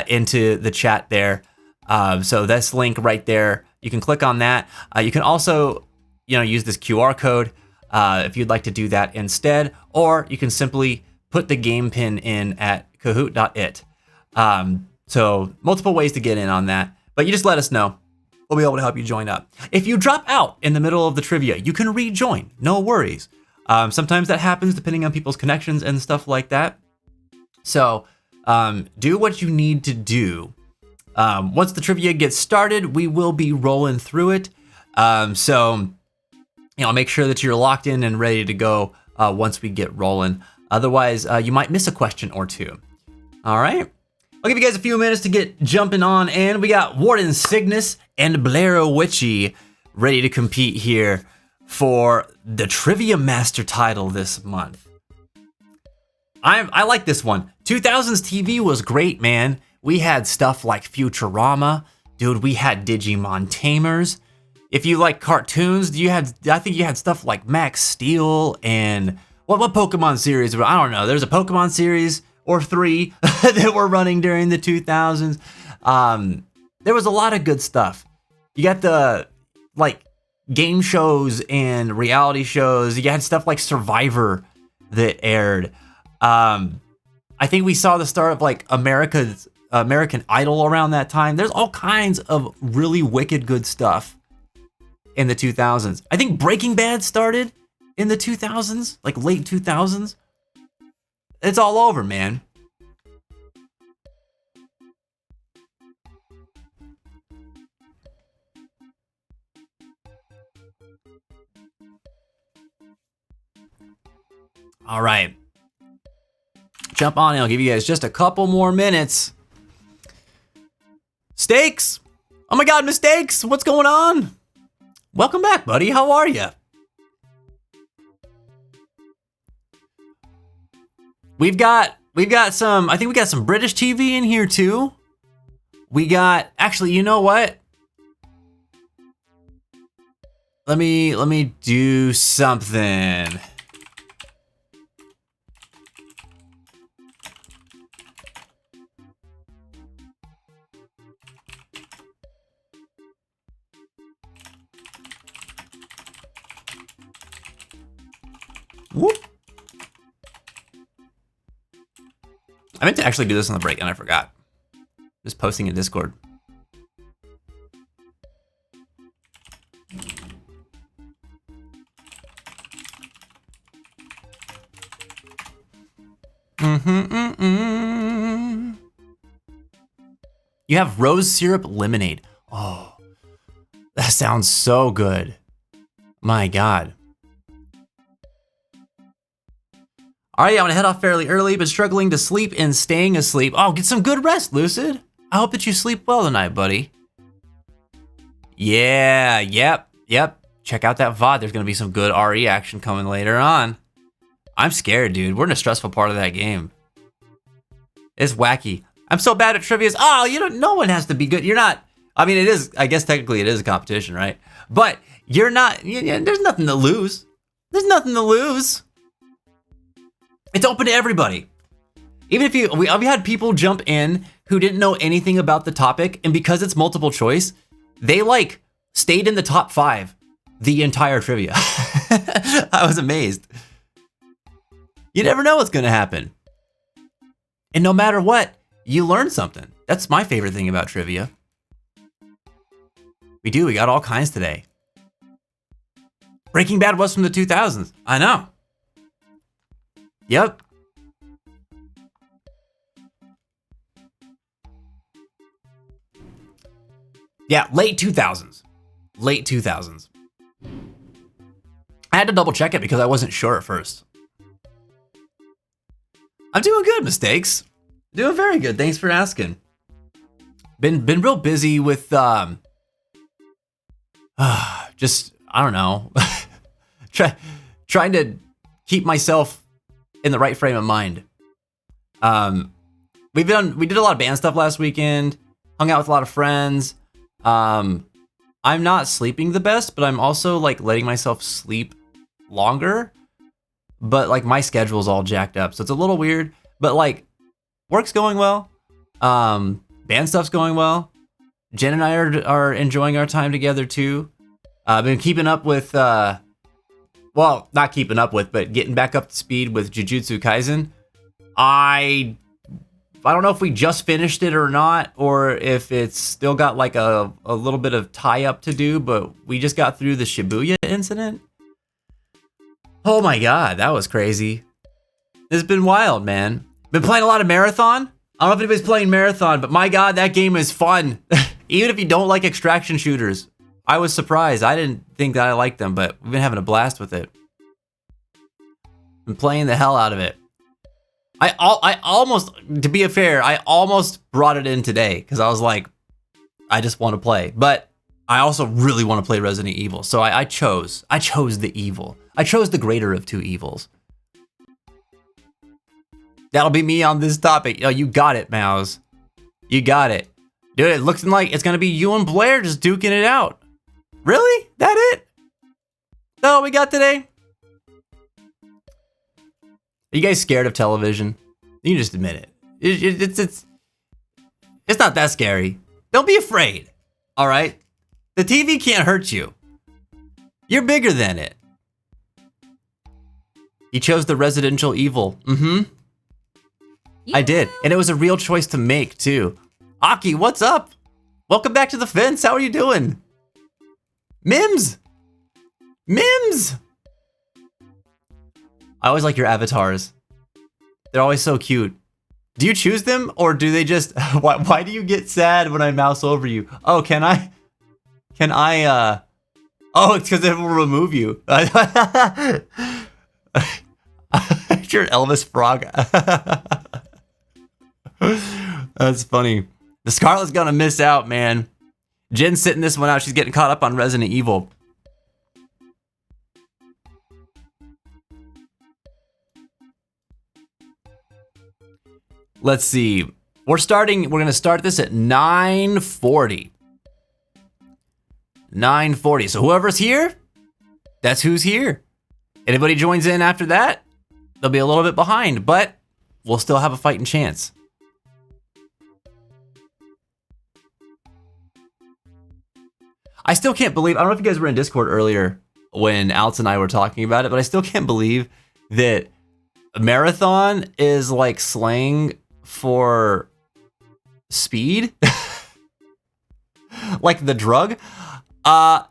into the chat there. So that's link right there. You can click on that. You can also, use this QR code if you'd like to do that instead, or you can simply put the game pin in at kahoot.it. So multiple ways to get in on that, but you just let us know. We'll be able to help you join up. If you drop out in the middle of the trivia, you can rejoin, no worries. Sometimes that happens depending on people's connections and stuff like that. So do what you need to do. Once the trivia gets started, we will be rolling through it. So make sure that you're locked in and ready to go once we get rolling. Otherwise, you might miss a question or two. All right. I'll give you guys a few minutes to get jumping on, and we got Warden Cygnus and Blair Witchy ready to compete here for the Trivia Master title this month. I like this one. 2000's TV was great, man. We had stuff like Futurama. Dude, we had Digimon Tamers. If you like cartoons, I think you had stuff like Max Steel and what Pokemon series? I don't know. There's a Pokemon series or 3 that were running during the 2000s. There was a lot of good stuff. You got the game shows and reality shows. You had stuff like Survivor that aired. I think we saw the start of American Idol around that time. There's all kinds of really wicked good stuff in the 2000s. I think Breaking Bad started in the 2000s, late 2000s. It's all over, man. All right. Jump on in. I'll give you guys just a couple more minutes. Stakes! Oh my God, Mistakes! What's going on? Welcome back, buddy. How are you? We've got some, I think we got some British TV in here too. Actually, you know what? Let me do something. Whoop. I meant to actually do this on the break and I forgot. Just posting in Discord. You have rose syrup lemonade. Oh, that sounds so good. My God. All right, I'm gonna head off fairly early, but struggling to sleep and staying asleep. Oh, get some good rest, Lucid. I hope that you sleep well tonight, buddy. Yeah, yep. Check out that VOD. There's gonna be some good RE action coming later on. I'm scared, dude. We're in a stressful part of that game. It's wacky. I'm so bad at trivias. Oh, no one has to be good. You're not, I mean, it is, I guess technically it is a competition, right? But you're not, there's nothing to lose. There's nothing to lose. It's open to everybody. Even if we had people jump in who didn't know anything about the topic, and because it's multiple choice, they stayed in the top 5 the entire trivia. I was amazed. You never know what's going to happen. And no matter what, you learn something. That's my favorite thing about trivia. We got all kinds today. Breaking Bad was from the 2000s. I know. Yep. Yeah, late 2000s. Late 2000s. I had to double check it because I wasn't sure at first. I'm doing good, Mistakes. Doing very good. Thanks for asking. Been real busy with just, I don't know. Trying to keep myself in the right frame of mind. We did a lot of band stuff last weekend. Hung out with a lot of friends. I'm not sleeping the best, but I'm also like letting myself sleep longer. But like my schedule's all jacked up, so it's a little weird. But like work's going well. Band stuff's going well. Jen and I are enjoying our time together too. I've been keeping up with, well, not keeping up with, but getting back up to speed with Jujutsu Kaisen. I don't know if we just finished it or not, or if it's still got like a little bit of tie-up to do, but we just got through the Shibuya incident. Oh my god, that was crazy. It's been wild, man. Been playing a lot of Marathon. I don't know if anybody's playing Marathon, but my god, that game is fun. Even if you don't like extraction shooters. I was surprised. I didn't think that I liked them, but we've been having a blast with it. Been playing the hell out of it. I almost, to be fair, I almost brought it in today because I was like, I just want to play. But I also really want to play Resident Evil. So I chose the evil. I chose the greater of two evils. That'll be me on this topic. Oh, you got it, Mouse. You got it. Dude, it looks like it's going to be you and Blair just duking it out. Really? That it? That's all we got today? Are you guys scared of television? You can just admit it. It's not that scary. Don't be afraid. All right? The TV can't hurt you. You're bigger than it. You chose the residential evil. Mm-hmm. Yeah. I did. And it was a real choice to make, too. Aki, what's up? Welcome back to the fence. How are you doing? Mims! Mims! I always like your avatars. They're always so cute. Do you choose them or do they just... Why do you get sad when I mouse over you? Oh, can I... Oh, it's because it will remove you. You're an Elvis frog. That's funny. The Scarlet's gonna miss out, man. Jen's sitting this one out. She's getting caught up on Resident Evil. Let's see. We're gonna start this at 9:40. 9:40. So whoever's here, that's who's here. Anybody joins in after that, they'll be a little bit behind, but we'll still have a fighting chance. I still can't believe, I don't know if you guys were in Discord earlier when Alex and I were talking about it, but I still can't believe that marathon is like slang for speed. Like the drug. That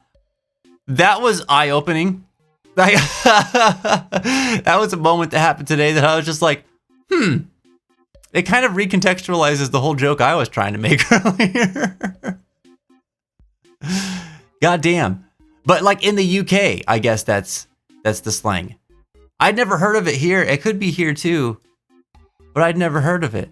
was eye-opening. That was a moment that happened today that I was just like, It kind of recontextualizes the whole joke I was trying to make earlier. God damn. But like in the UK, I guess that's the slang. I'd never heard of it here. It could be here too, but I'd never heard of it.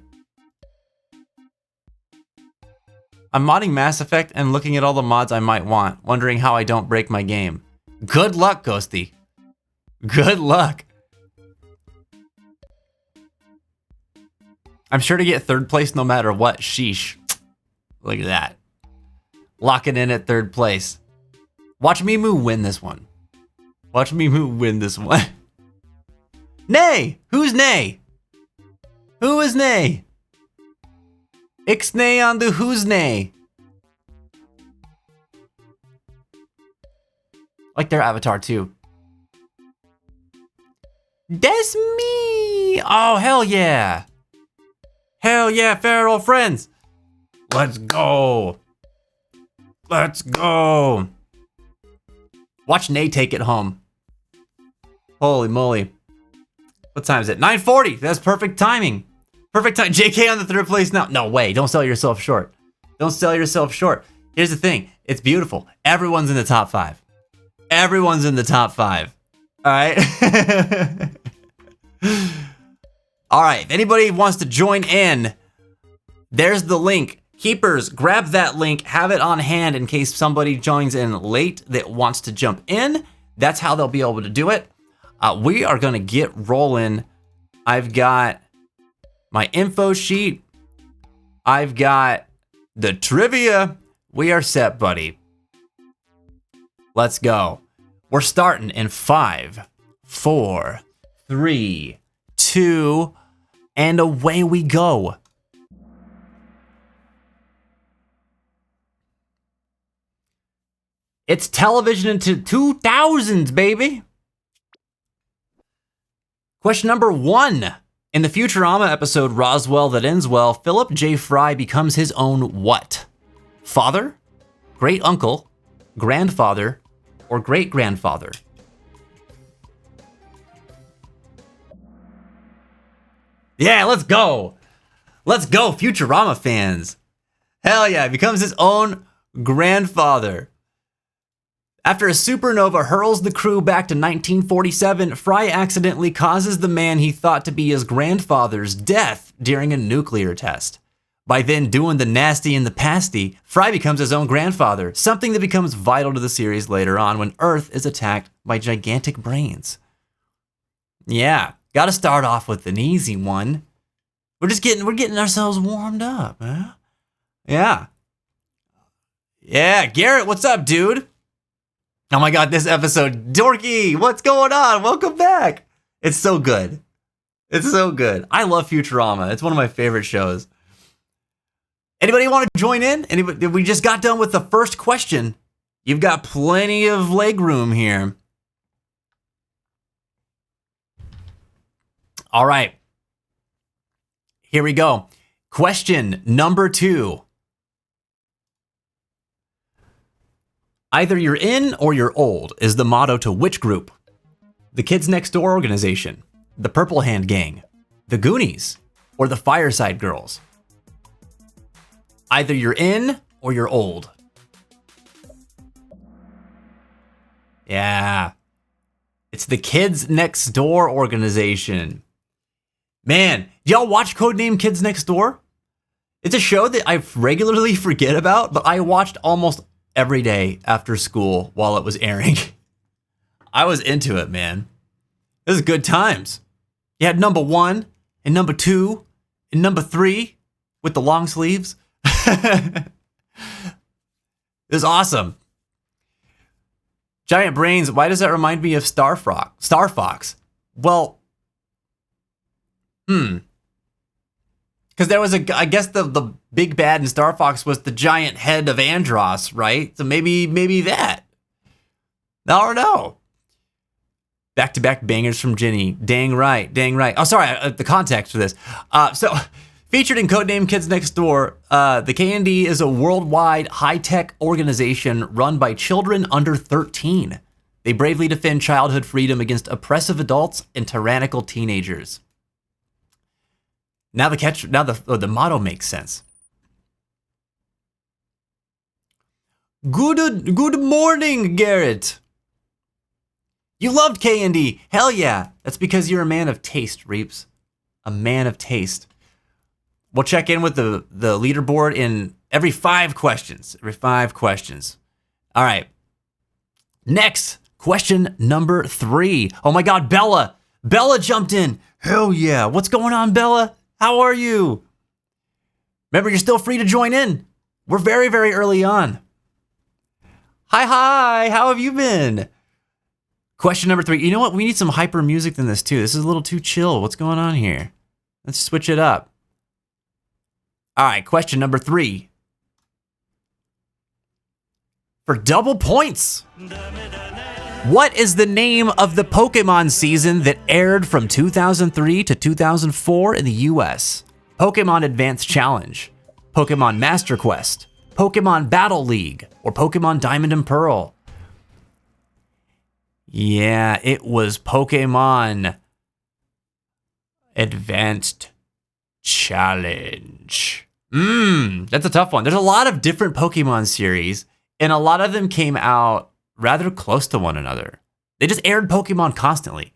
I'm modding Mass Effect and looking at all the mods I might want, wondering how I don't break my game. Good luck, Ghosty. Good luck. I'm sure to get third place no matter what. Sheesh. Look at that. Locking in at third place. Watch Mimu win this one. Watch Mimu win this one. Nay! Who's Nay? Who is Nay? Ixnay on the who's Nay. Like their avatar too. That's me! Oh, hell yeah! Hell yeah, feral friends! Let's go! Let's go! Watch Nate take it home. Holy moly. What time is it? 9:40! That's perfect timing. Perfect time. JK on the third place now. No way. Don't sell yourself short. Don't sell yourself short. Here's the thing. It's beautiful. Everyone's in the top 5. Everyone's in the top 5. All right? All right. If anybody wants to join in, there's the link. Keepers, grab that link. Have it on hand in case somebody joins in late that wants to jump in. That's how they'll be able to do it. We are going to get rolling. I've got my info sheet. I've got the trivia. We are set, buddy. Let's go. We're starting in 5, 4, 3, 2, and away we go. It's television into 2000's, baby. Question number 1. In the Futurama episode Roswell That Ends Well, Philip J. Fry becomes his own what? Father, great uncle, grandfather, or great grandfather? Yeah, let's go. Let's go, Futurama fans. Hell yeah, becomes his own grandfather. After a supernova hurls the crew back to 1947, Fry accidentally causes the man he thought to be his grandfather's death during a nuclear test. By then doing the nasty and the pasty, Fry becomes his own grandfather, something that becomes vital to the series later on when Earth is attacked by gigantic brains. Yeah, gotta start off with an easy one. We're getting ourselves warmed up, huh? Yeah. Yeah, Garrett, what's up, dude? Oh my god, this episode, Dorky, what's going on? Welcome back. It's so good. It's so good. I love Futurama. It's one of my favorite shows. Anybody want to join in? Anybody? We just got done with the first question. You've got plenty of leg room here. All right. Here we go. Question number 2. Either you're in or you're old is the motto to which group? The Kids Next Door organization, the Purple Hand Gang, the Goonies, or the Fireside Girls? Either you're in or you're old. Yeah. It's the Kids Next Door organization. Man, y'all watch Codename Kids Next Door? It's a show that I regularly forget about, but I watched almost every day after school while it was airing. I was into it, man. This is good times. You had number 1 and number 2 and number 3 with the long sleeves. It was awesome. Giant brains. Why does that remind me of Star Fox? Well, because there was I guess the big bad in Star Fox was the giant head of Andros, right? So maybe that. I don't know. Back-to-back bangers from Ginny. Dang right. Oh, sorry, the context for this. So, featured in Codename Kids Next Door, the KND is a worldwide high-tech organization run by children under 13. They bravely defend childhood freedom against oppressive adults and tyrannical teenagers. Now the motto makes sense. Good morning, Garrett. You loved K&D. Hell yeah. That's because you're a man of taste, Reeps. A man of taste. We'll check in with the leaderboard in every 5 questions. All right. Next, question number 3. Oh my God, Bella. Bella jumped in. Hell yeah. What's going on, Bella? How are you? Remember, you're still free to join in. We're very, very early on. Hi. How have you been? Question number 3. You know what? We need some hyper music than this too. This is a little too chill. What's going on here? Let's switch it up. All right, question number 3. For double points. What is the name of the Pokemon season that aired from 2003 to 2004 in the US? Pokemon Advance Challenge, Pokemon Master Quest, Pokemon Battle League, or Pokemon Diamond and Pearl? Yeah, it was Pokemon Advanced Challenge. That's a tough one. There's a lot of different Pokemon series, and a lot of them came out rather close to one another. They just aired Pokemon constantly.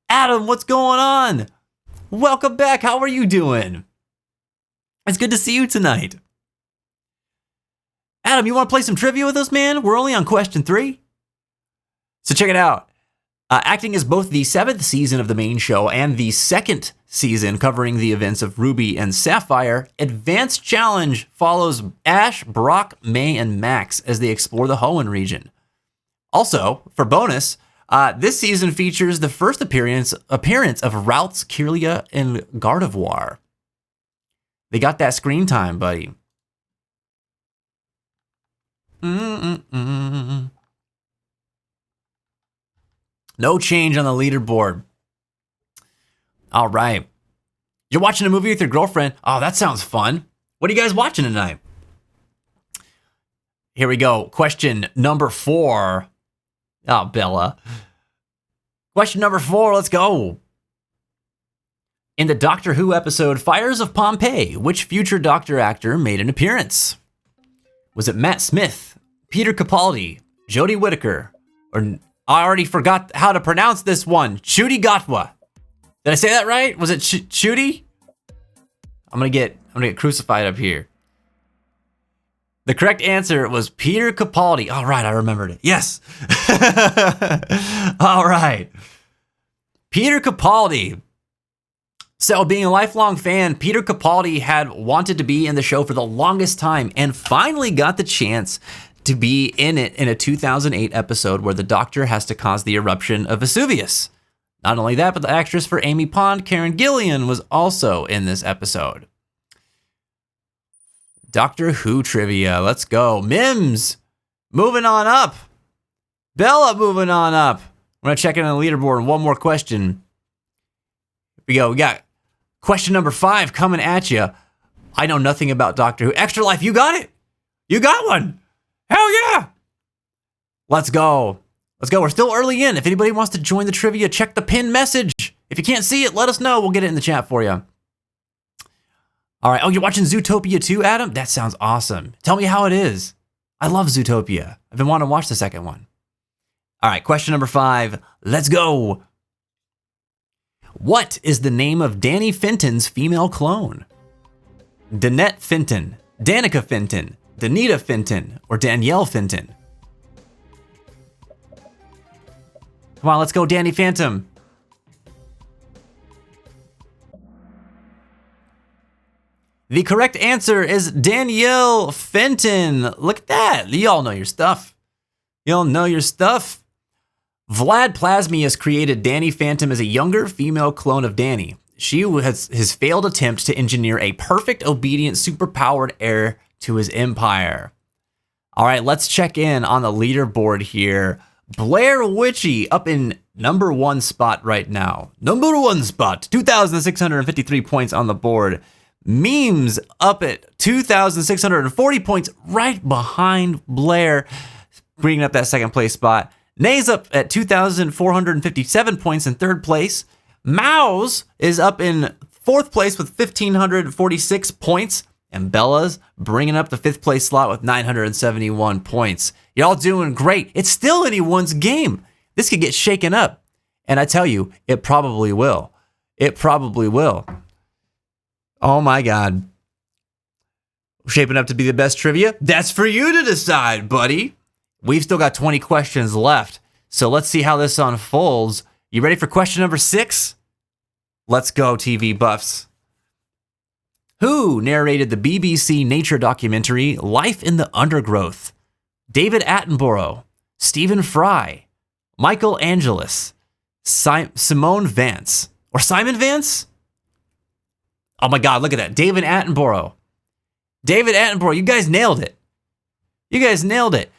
Adam, what's going on? Welcome back. How are you doing? It's good to see you tonight. Adam, you want to play some trivia with us, man? We're only on question 3. So check it out. Acting as both the 7th season of the main show and the 2nd season covering the events of Ruby and Sapphire, Advanced Challenge follows Ash, Brock, May, and Max as they explore the Hoenn region. Also, for bonus, this season features the first appearance of Routes, Kirlia, and Gardevoir. They got that screen time, buddy. No change on the leaderboard. All right. You're watching a movie with your girlfriend. Oh, that sounds fun. What are you guys watching tonight? Here we go. Question number 4. Oh, Bella. Question number 4. Let's go. In the Doctor Who episode Fires of Pompeii, which future Doctor actor made an appearance? Was it Matt Smith, Peter Capaldi, Jodie Whittaker, or I already forgot how to pronounce this one, Ncuti Gatwa? Did I say that right? Was it Ncuti? I'm gonna get crucified up here. The correct answer was Peter Capaldi. All right, I remembered it. Yes. All right. Peter Capaldi. So, being a lifelong fan, Peter Capaldi had wanted to be in the show for the longest time and finally got the chance to be in it in a 2008 episode where the Doctor has to cause the eruption of Vesuvius. Not only that, but the actress for Amy Pond, Karen Gillian, was also in this episode. Doctor Who trivia, let's go. Mims, moving on up. Bella, moving on up. I'm gonna check in on the leaderboard. One more question. Here we go. We got question number 5 coming at you. I know nothing about Doctor Who. Extra Life, you got it? You got one? Hell yeah! Let's go. Let's go. We're still early in. If anybody wants to join the trivia, check the pinned message. If you can't see it, let us know. We'll get it in the chat for you. All right. Oh, you're watching Zootopia too, Adam? That sounds awesome. Tell me how it is. I love Zootopia. I've been wanting to watch the second one. All right. Question number 5. Let's go. What is the name of Danny Fenton's female clone? Danette Fenton, Danica Fenton, Danita Fenton, or Danielle Fenton? Come on, let's go, Danny Phantom. The correct answer is Danielle Fenton. Look at that. You all know your stuff. You all know your stuff. Vlad Plasmius created Danny Phantom as a younger female clone of Danny. She has his failed attempt to engineer a perfect, obedient, superpowered heir to his empire. All right, let's check in on the leaderboard here. Blair Witchy up in number 1 spot right now. Number 1 spot, 2,653 points on the board. Memes up at 2,640 points, right behind Blair, bringing up that second place spot. Nay's up at 2,457 points in third place. Mouse is up in fourth place with 1,546 points. And Bella's bringing up the 5th place slot with 971 points. Y'all doing great. It's still anyone's game. This could get shaken up. And I tell you, it probably will. It probably will. Oh my God. Shaping up to be the best trivia? That's for you to decide, buddy. We've still got 20 questions left. So let's see how this unfolds. You ready for question number 6? Let's go, TV buffs. Who narrated the BBC nature documentary Life in the Undergrowth? David Attenborough, Stephen Fry, Michael Angelis, Simone Vance, or Simon Vance? Oh my God, look at that. David Attenborough. David Attenborough, you guys nailed it. You guys nailed it.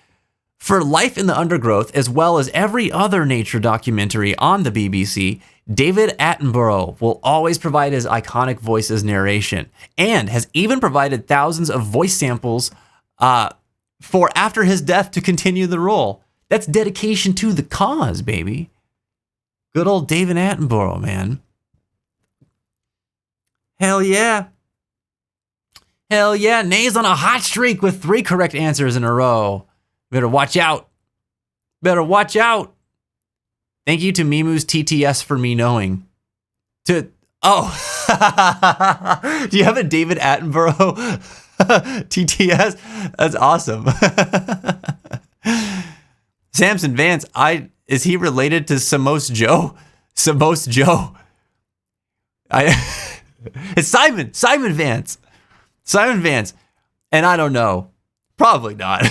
For Life in the Undergrowth, as well as every other nature documentary on the BBC, David Attenborough will always provide his iconic voice as narration, and has even provided thousands of voice samples for after his death to continue the role. That's dedication to the cause, baby. Good old David Attenborough, man. Hell yeah. Hell yeah. Nay's on a hot streak with 3 correct answers in a row. Better watch out. Better watch out. Thank you to Mimu's TTS for me knowing. Do you have a David Attenborough TTS? That's awesome. Samson Vance, is he related to Samos Joe? Samos Joe. It's Simon Vance. Simon Vance. And I don't know. Probably not.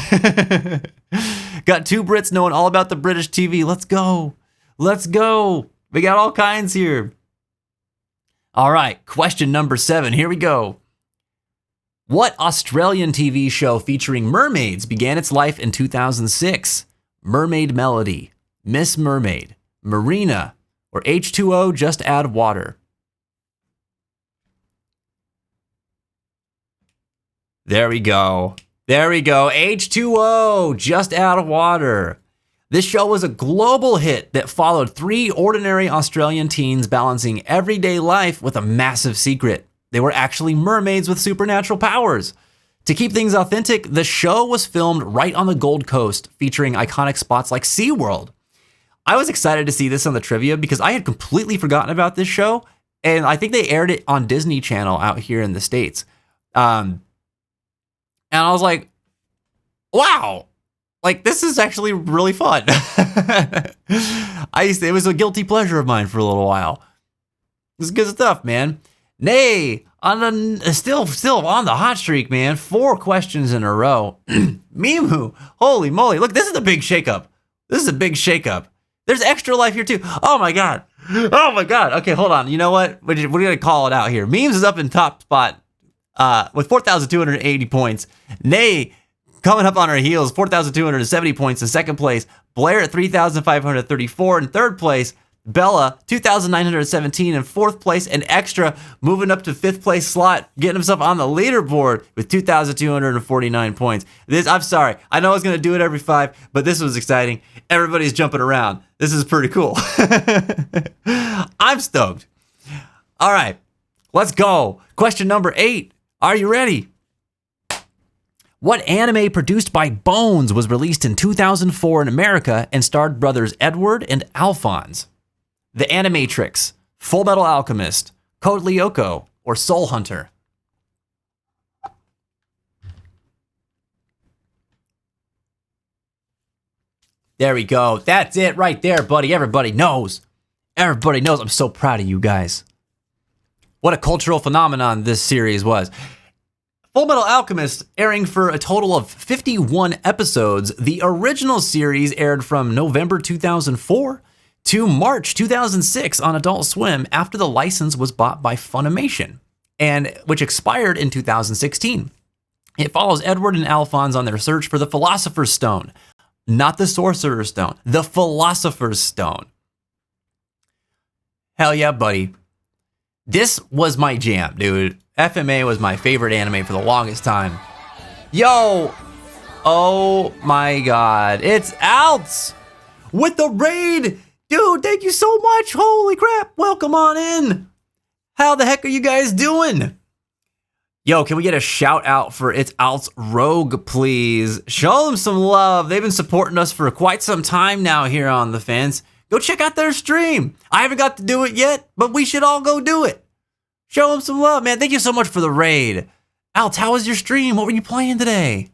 Got 2 Brits knowing all about the British TV. Let's go. Let's go. We got all kinds here. All right. Question number 7. Here we go. What Australian TV show featuring mermaids began its life in 2006? Mermaid Melody, Miss Mermaid, Marina, or H2O, Just Add Water? There we go. There we go. H2O, Just Add Water. This show was a global hit that followed 3 ordinary Australian teens balancing everyday life with a massive secret. They were actually mermaids with supernatural powers. To keep things authentic, the show was filmed right on the Gold Coast, featuring iconic spots like SeaWorld. I was excited to see this on the trivia because I had completely forgotten about this show, and I think they aired it on Disney Channel out here in the States. And I was like, wow, like this is actually really fun. It was a guilty pleasure of mine for a little while. This is good stuff, man. Nay, still on the hot streak, man. 4 questions in a row. Mimu, holy moly. Look, this is a big shakeup. This is a big shakeup. There's extra life here too. Oh my God. Oh my God. Okay, hold on. You know what? We're going to call it out here. Memes is up in top spot with 4,280 points. Nay, coming up on our heels, 4,270 points in second place. Blair at 3,534 in third place. Bella, 2,917 in fourth place, and Extra moving up to fifth place slot, getting himself on the leaderboard with 2,249 points. I'm sorry, I know I was going to do it every 5, but this was exciting. Everybody's jumping around. This is pretty cool. I'm stoked. All right, let's go. Question number 8. Are you ready? What anime produced by Bones was released in 2004 in America and starred brothers Edward and Alphonse? The Animatrix, Full Metal Alchemist, Code Lyoko, or Soul Hunter? There we go. That's it right there, buddy. Everybody knows. Everybody knows. I'm so proud of you guys. What a cultural phenomenon this series was. Full Metal Alchemist airing for a total of 51 episodes. The original series aired from November 2004 to March 2006 on Adult Swim after the license was bought by Funimation, and which expired in 2016. It follows Edward and Alphonse on their search for the Philosopher's Stone, not the Sorcerer's Stone, the Philosopher's Stone. Hell yeah, buddy. This was my jam, dude. FMA was my favorite anime for the longest time. Yo! Oh my God. It's Alts with the raid! Dude, thank you so much. Holy crap. Welcome on in. How the heck are you guys doing? Yo, can we get a shout out for It's Alts Rogue, please? Show them some love. They've been supporting us for quite some time now here on The Fence. Go check out their stream. I haven't got to do it yet, but we should all go do it. Show them some love, man. Thank you so much for the raid. Alts, how was your stream? What were you playing today?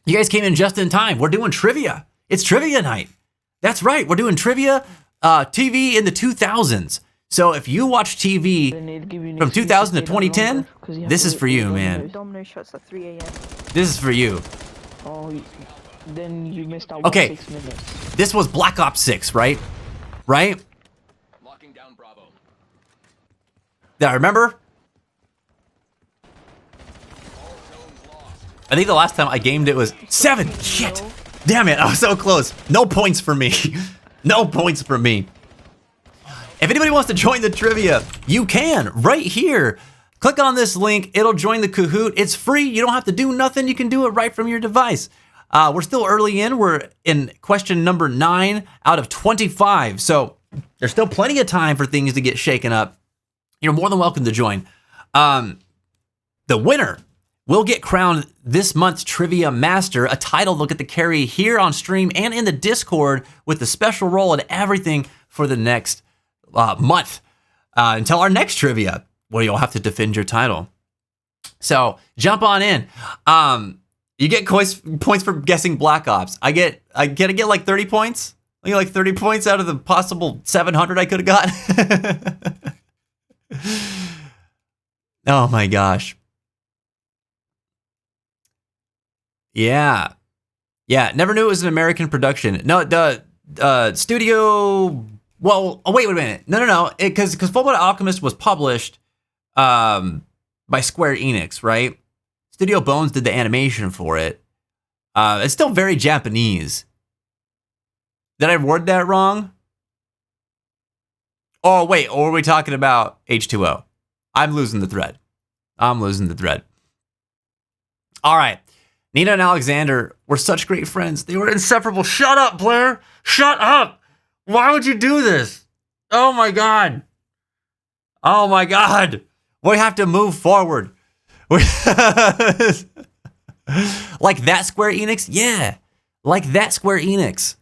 You guys came in just in time. We're doing trivia. It's trivia night. That's right. We're doing trivia TV in the 2000s. So if you watch TV from 2000 to 2010, this is for you, man. This is for you. Then you missed out. Okay. 6 minutes. This was Black Ops 6, right? Right? Locking down Bravo. Yeah, remember? All zones lost. I think the last time I gamed it was 7. Shit. Damn it, I was so close. No points for me. No points for me. If anybody wants to join the trivia, you can right here. Click on this link. It'll join the Kahoot. It's free. You don't have to do nothing. You can do it right from your device. We're still early in. We're in question number 9 out of 25. So there's still plenty of time for things to get shaken up. You're more than welcome to join. The winner will get crowned this month's Trivia Master, a title they'll get to carry here on stream and in the Discord with the special role and everything for the next month until our next trivia, where you'll have to defend your title. So jump on in. You get points for guessing Black Ops. I get like 30 points. I get like 30 points out of the possible 700 I could have got. Oh my gosh. Yeah. Never knew it was an American production. No, the studio. Well, oh, wait a minute. No. Because Fullmetal Alchemist was published by Square Enix, right? Studio Bones did the animation for it. It's still very Japanese. Did I word that wrong? Oh, wait. Or are we talking about H2O? I'm losing the thread. All right. Nina and Alexander were such great friends. They were inseparable. Shut up, Blair. Shut up. Why would you do this? Oh my God. We have to move forward. Like that Square Enix? Yeah. Like that Square Enix.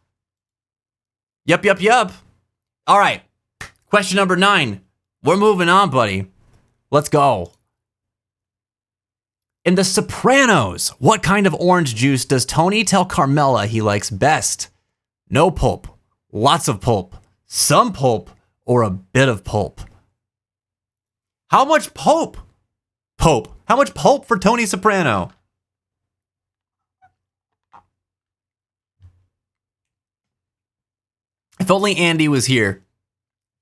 Yup. All right. Question number 9. We're moving on, buddy. Let's go. In The Sopranos, what kind of orange juice does Tony tell Carmela he likes best? No pulp, lots of pulp, some pulp, or a bit of pulp? How much pulp? How much pulp for Tony Soprano? If only Andy was here.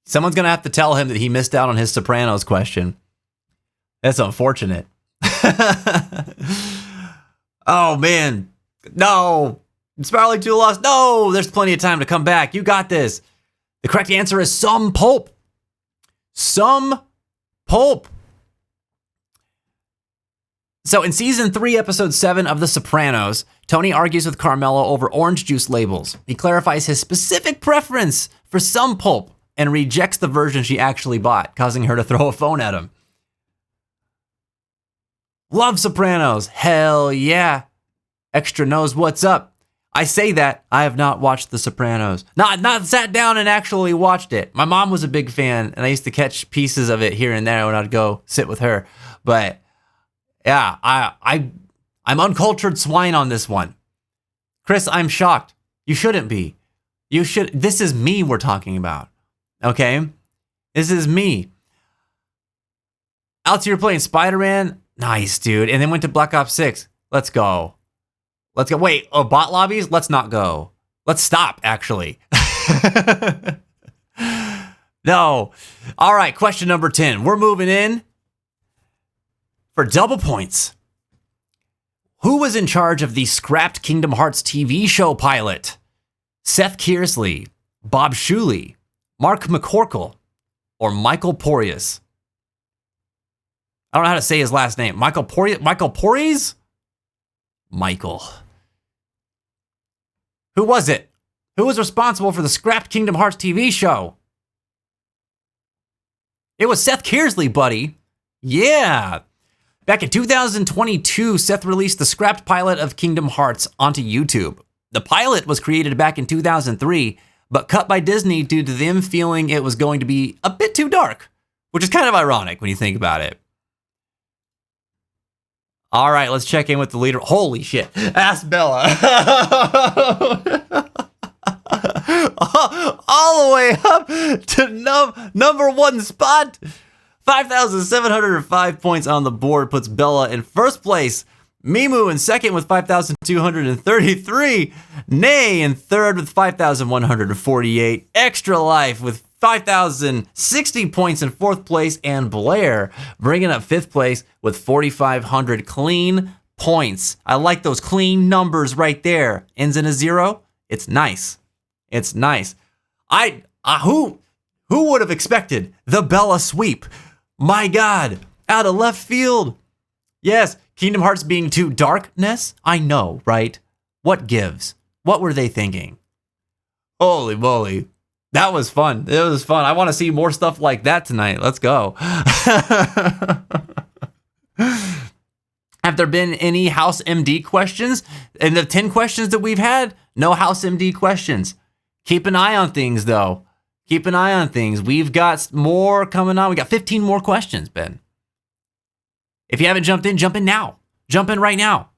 Someone's going to have to tell him that he missed out on his Sopranos question. That's unfortunate. Oh, man. No. Spiraling to a loss. No, there's plenty of time to come back. You got this. The correct answer is some pulp. Some pulp. So in season 3, episode 7 of The Sopranos, Tony argues with Carmela over orange juice labels. He clarifies his specific preference for some pulp and rejects the version she actually bought, causing her to throw a phone at him. Love Sopranos. Hell yeah. Extra knows what's up. I say that. I have not watched The Sopranos. Not sat down and actually watched it. My mom was a big fan, and I used to catch pieces of it here and there when I'd go sit with her. But yeah, I'm uncultured swine on this one. Chris, I'm shocked. You shouldn't be. This is me we're talking about. Okay? This is me. Out here playing Spider-Man. Nice, dude. And then went to Black Ops 6. Let's go. Wait, bot lobbies? Let's not go. Let's stop, actually. No. All right, question number 10. We're moving in for double points. Who was in charge of the scrapped Kingdom Hearts TV show pilot? Seth Kearsley, Bob Shuley, Mark McCorkle, or Michael Porteous? I don't know how to say his last name. Michael Porteous? Michael. Who was it? Who was responsible for the scrapped Kingdom Hearts TV show? It was Seth Kearsley, buddy. Yeah. Back in 2022, Seth released the scrapped pilot of Kingdom Hearts onto YouTube. The pilot was created back in 2003, but cut by Disney due to them feeling it was going to be a bit too dark, which is kind of ironic when you think about it. All right, let's check in with the leader. Holy shit. Ask Bella. All the way up to number 1 spot. 5,705 points on the board puts Bella in first place. Mimu in second with 5,233. Nay in third with 5,148. Extra Life with 5,060 points in fourth place. And Blair bringing up fifth place with 4,500 clean points. I like those clean numbers right there. Ends in a 0. It's nice. It's nice. Who would have expected the Bella sweep? My God, out of left field. Yes, Kingdom Hearts being too darkness. I know, right? What gives? What were they thinking? Holy moly. That was fun. It was fun. I want to see more stuff like that tonight. Let's go. Have there been any House MD questions? In the 10 questions that we've had, no House MD questions. Keep an eye on things, though. Keep an eye on things. We've got more coming on. We got 15 more questions, Ben. If you haven't jumped in, jump in now. Jump in right now.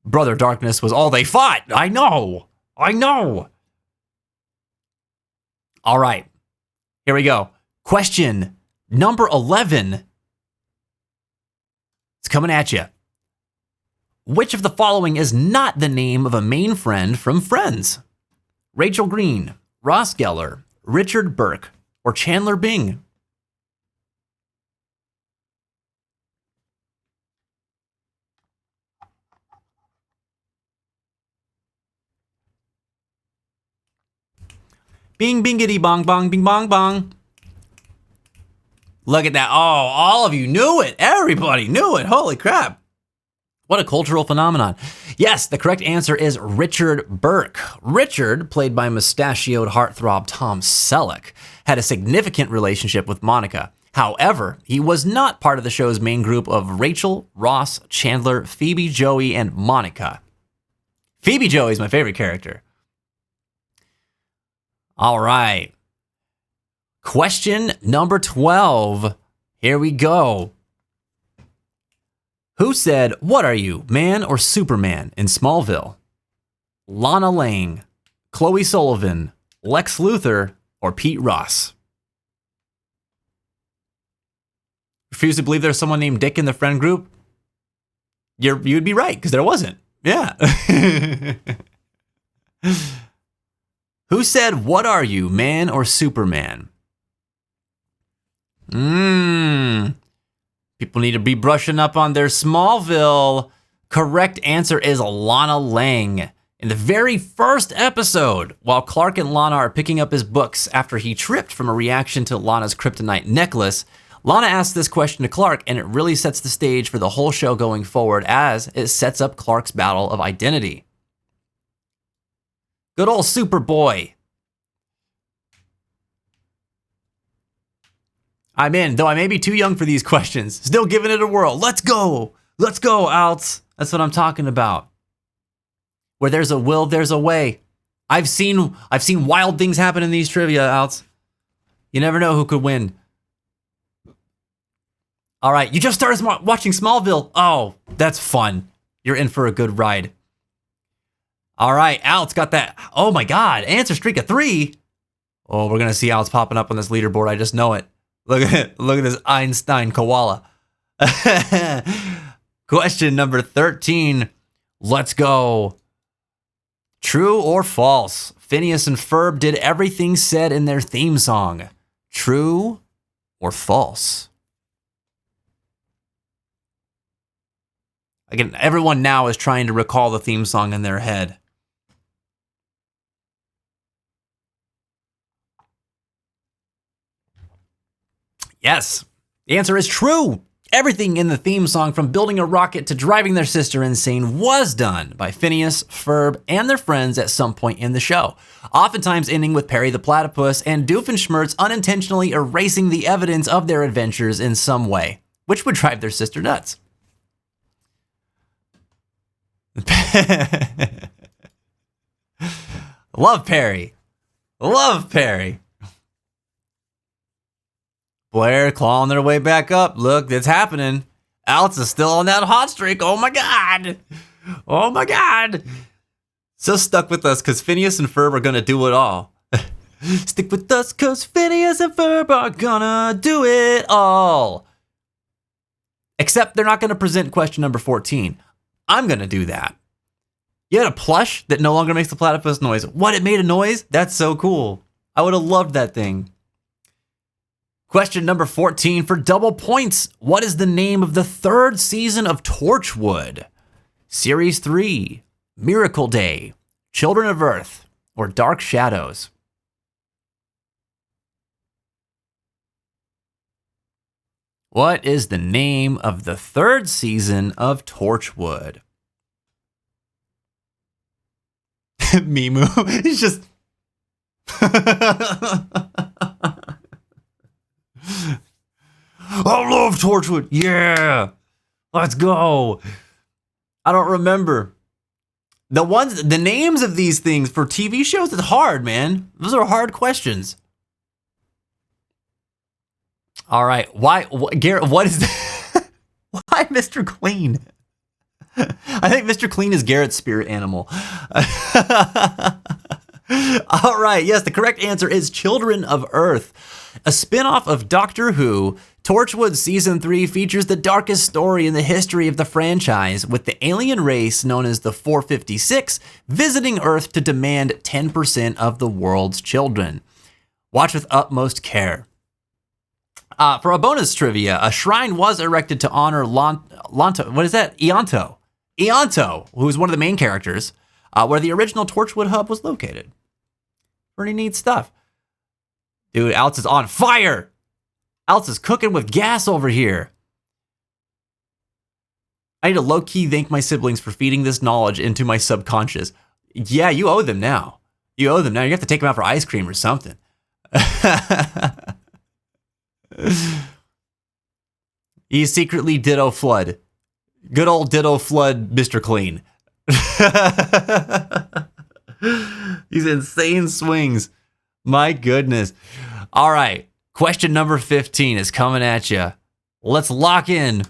Brother Darkness was all they fought. I know. All right. Here we go. Question number 11. It's coming at you. Which of the following is not the name of a main friend from Friends? Rachel Green, Ross Geller, Richard Burke, or Chandler Bing? Bing, bingity, bong, bong, bing, bong, bong. Look at that. Oh, all of you knew it. Everybody knew it. Holy crap. What a cultural phenomenon. Yes, the correct answer is Richard Burke. Richard, played by mustachioed heartthrob Tom Selleck, had a significant relationship with Monica. However, he was not part of the show's main group of Rachel, Ross, Chandler, Phoebe, Joey, and Monica. Phoebe Joey is my favorite character. All right. Question number 12. Here we go. Who said, "What are you, man or Superman?" in Smallville? Lana Lang, Chloe Sullivan, Lex Luthor, or Pete Ross? Refuse to believe there's someone named Dick in the friend group? You'd be right, because there wasn't. Yeah. Who said, "What are you, man or Superman?" People need to be brushing up on their Smallville. Correct answer is Lana Lang. In the very first episode, while Clark and Lana are picking up his books after he tripped from a reaction to Lana's kryptonite necklace, Lana asks this question to Clark, and it really sets the stage for the whole show going forward as it sets up Clark's battle of identity. Good old Superboy. I'm in, though I may be too young for these questions. Still giving it a whirl. Let's go. Let's go, Alts. That's what I'm talking about. Where there's a will, there's a way. I've seen wild things happen in these trivia, Alts. You never know who could win. All right, you just started watching Smallville. Oh, that's fun. You're in for a good ride. All right, Alts got that. Oh my God, answer streak of 3. Oh, we're gonna see Alts popping up on this leaderboard. I just know it. Look at this Einstein koala. Question number 13. Let's go. True or false? Phineas and Ferb did everything said in their theme song. True or false? Again, everyone now is trying to recall the theme song in their head. Yes, the answer is true. Everything in the theme song, from building a rocket to driving their sister insane, was done by Phineas, Ferb, and their friends at some point in the show, oftentimes ending with Perry the Platypus and Doofenshmirtz unintentionally erasing the evidence of their adventures in some way, which would drive their sister nuts. Love Perry. Love Perry. Blair clawing their way back up. Look, it's happening. Alex is still on that hot streak. Oh my God. Oh my God. So stuck with us because Phineas and Ferb are going to do it all. Stick with us because Phineas and Ferb are going to do it all. Except they're not going to present question number 14. I'm going to do that. You had a plush that no longer makes the platypus noise. What, it made a noise? That's so cool. I would have loved that thing. Question number 14 for double points. What is the name of the third season of Torchwood? Series 3, Miracle Day, Children of Earth, or Dark Shadows? What is the name of the third season of Torchwood? Mimu, he's just... I love Torchwood. Yeah. Let's go. I don't remember. The names of these things for TV shows is hard, man. Those are hard questions. All right. Garrett, what is why Mr. Clean? I think Mr. Clean is Garrett's spirit animal. All right. Yes, the correct answer is Children of Earth. A spin-off of Doctor Who, Torchwood Season 3 features the darkest story in the history of the franchise, with the alien race known as the 456 visiting Earth to demand 10% of the world's children. Watch with utmost care. For a bonus trivia, a shrine was erected to honor Lanto. What is that? Eonto, who is one of the main characters, where the original Torchwood hub was located. Pretty neat stuff. Dude, Alex is on fire. Alex is cooking with gas over here. I need to low-key thank my siblings for feeding this knowledge into my subconscious. Yeah, you owe them now. You have to take them out for ice cream or something. He's secretly Ditto Flood. Good old Ditto Flood, Mr. Clean. These insane swings. My goodness. All right. Question number 15 is coming at you. Let's lock in.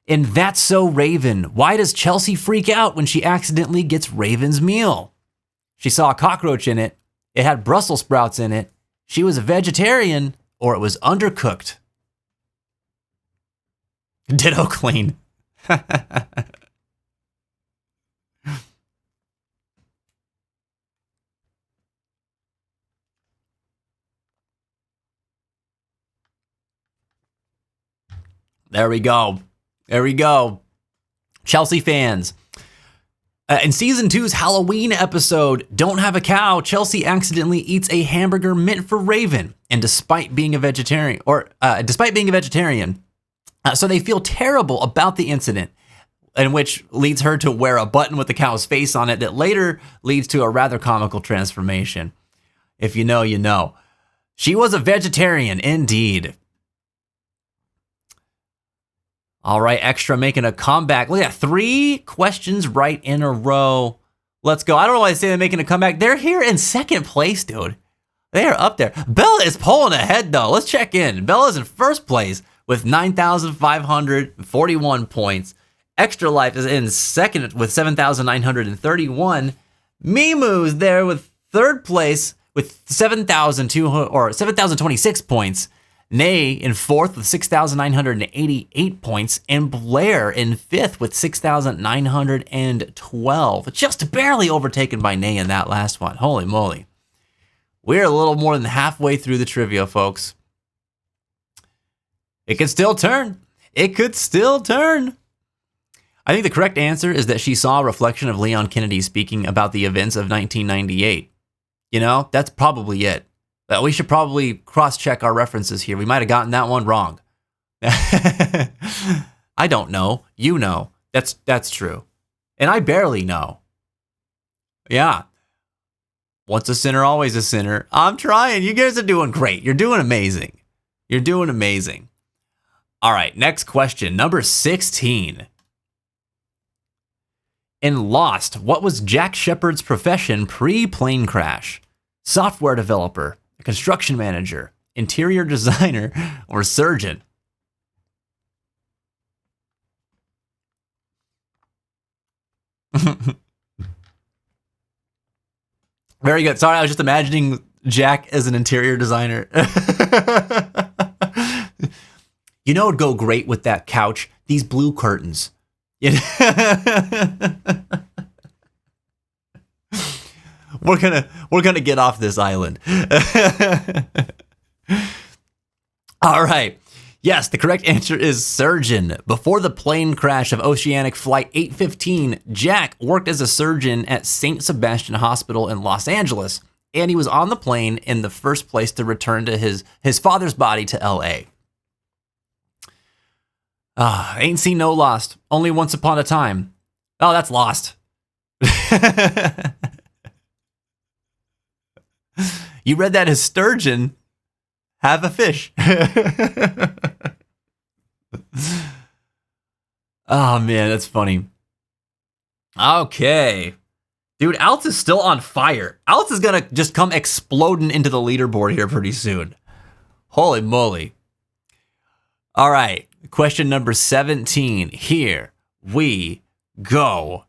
In That's So Raven, why does Chelsea freak out when she accidentally gets Raven's meal? She saw a cockroach in it. It had Brussels sprouts in it. She was a vegetarian, or it was undercooked. Ditto Clean. There we go. Chelsea fans. In season 2's Halloween episode, Don't Have a Cow, Chelsea accidentally eats a hamburger meant for Raven, and despite being a vegetarian, so they feel terrible about the incident, in which leads her to wear a button with the cow's face on it that later leads to a rather comical transformation. If you know, you know. She was a vegetarian, indeed. All right, Extra making a comeback. Look at that, 3 questions right in a row. Let's go. I don't know why I say they're making a comeback. They're here in second place, dude. They are up there. Bella is pulling ahead, though. Let's check in. Bella's in first place with 9,541 points. Extra Life is in second with 7,931. Mimu's there with third place with 7,026 points. Nay in fourth with 6,988 points, and Blair in fifth with 6,912. Just barely overtaken by Nay in that last one. Holy moly. We're a little more than halfway through the trivia, folks. It could still turn. I think the correct answer is that she saw a reflection of Leon Kennedy speaking about the events of 1998. You know, that's probably it. We should probably cross-check our references here. We might have gotten that one wrong. I don't know. You know. That's true. And I barely know. Yeah. Once a sinner, always a sinner. I'm trying. You guys are doing great. You're doing amazing. All right, next question. Number 16. In Lost, what was Jack Shepard's profession pre-plane crash? Software developer, construction manager, interior designer, or surgeon? Very good. Sorry, I was just imagining Jack as an interior designer. You know, it'd go great with that couch. These blue curtains. We're gonna get off this island. All right. Yes, the correct answer is surgeon. Before the plane crash of Oceanic Flight 815, Jack worked as a surgeon at St. Sebastian Hospital in Los Angeles, and he was on the plane in the first place to return to his father's body to LA. Ain't seen no Lost. Only Once Upon a Time. Oh, that's Lost. You read that as sturgeon. Have a fish. Oh, man, that's funny. Okay. Dude, Alts is still on fire. Alts is going to just come exploding into the leaderboard here pretty soon. Holy moly. All right. Question number 17. Here we go.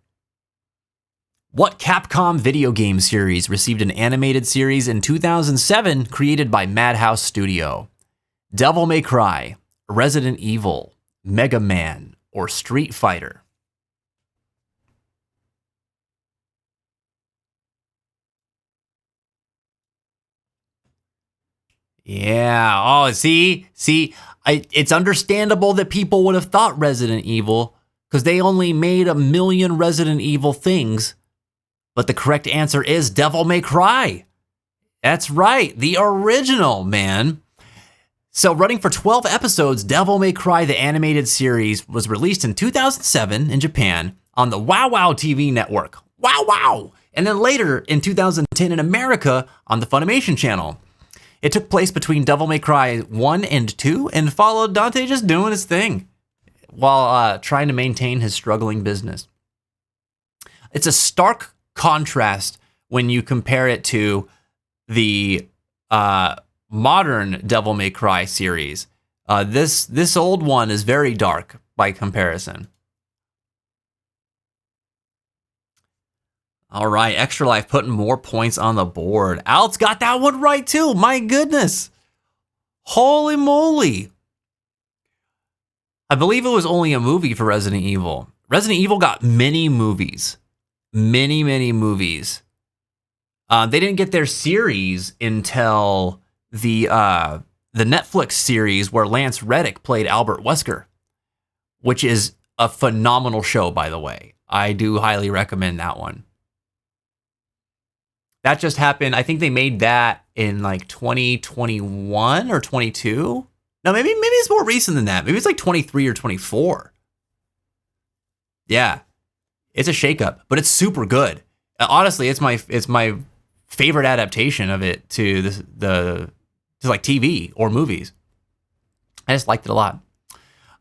What Capcom video game series received an animated series in 2007 created by Madhouse Studio? Devil May Cry, Resident Evil, Mega Man, or Street Fighter? Yeah. Oh, see, it's understandable that people would have thought Resident Evil because they only made 1 million Resident Evil things. But the correct answer is Devil May Cry. That's right, the original, man. So running for 12 episodes, Devil May Cry, the animated series, was released in 2007 in Japan on the WoW WoW TV network. Wow, wow. And then later in 2010 in America on the Funimation channel. It took place between Devil May Cry 1 and 2 and followed Dante just doing his thing while trying to maintain his struggling business. It's a stark contrast when you compare it to the modern Devil May Cry series. This old one is very dark by comparison. All right, Extra Life putting more points on the board. Alts got that one right too. My goodness. Holy moly. I believe it was only a movie for Resident Evil. Resident Evil got many movies. Many movies. They didn't get their series until the Netflix series where Lance Reddick played Albert Wesker, which is a phenomenal show, by the way. I do highly recommend that one. That just happened. I think they made that in like 2021 or 22. No, maybe it's more recent than that. Maybe it's like 23 or 24. Yeah. It's a shakeup, but it's super good. Honestly, it's my favorite adaptation of it to to like TV or movies. I just liked it a lot.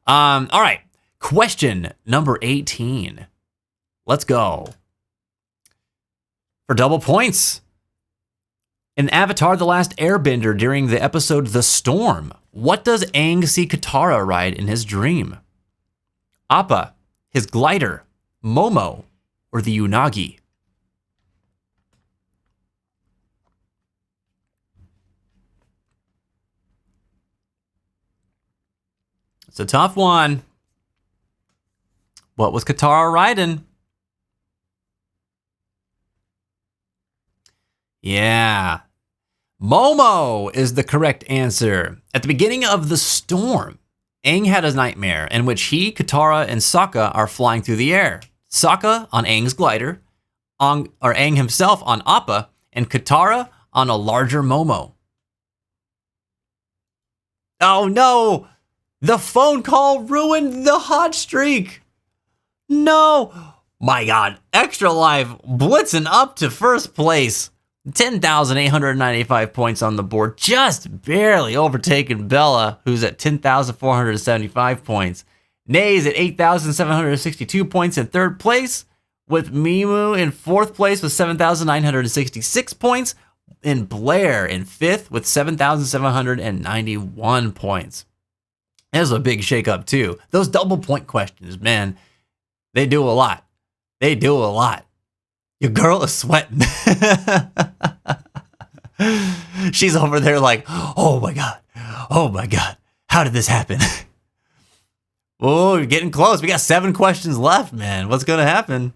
All right, question number 18. Let's go for double points. In Avatar: The Last Airbender, during the episode The Storm, what does Aang see Katara ride in his dream? Appa, his glider, Momo, or the Unagi? It's a tough one. What was Katara riding? Yeah. Momo is the correct answer. At the beginning of The Storm, Aang had a nightmare in which he, Katara, and Sokka are flying through the air. Sokka on Aang's glider, or Aang himself on Appa, and Katara on a larger Momo. Oh no! The phone call ruined the hot streak! No! My God, Extra Life blitzing up to first place. 10,895 points on the board, just barely overtaking Bella, who's at 10,475 points. Nays at 8,762 points in third place, with Mimu in fourth place with 7,966 points, and Blair in fifth with 7,791 points. That was a big shakeup too. Those double point questions, man, they do a lot. They do a lot. Your girl is sweating. She's over there like, oh my God. Oh my God. How did this happen? Oh, you're getting close. We got 7 questions left, man. What's going to happen?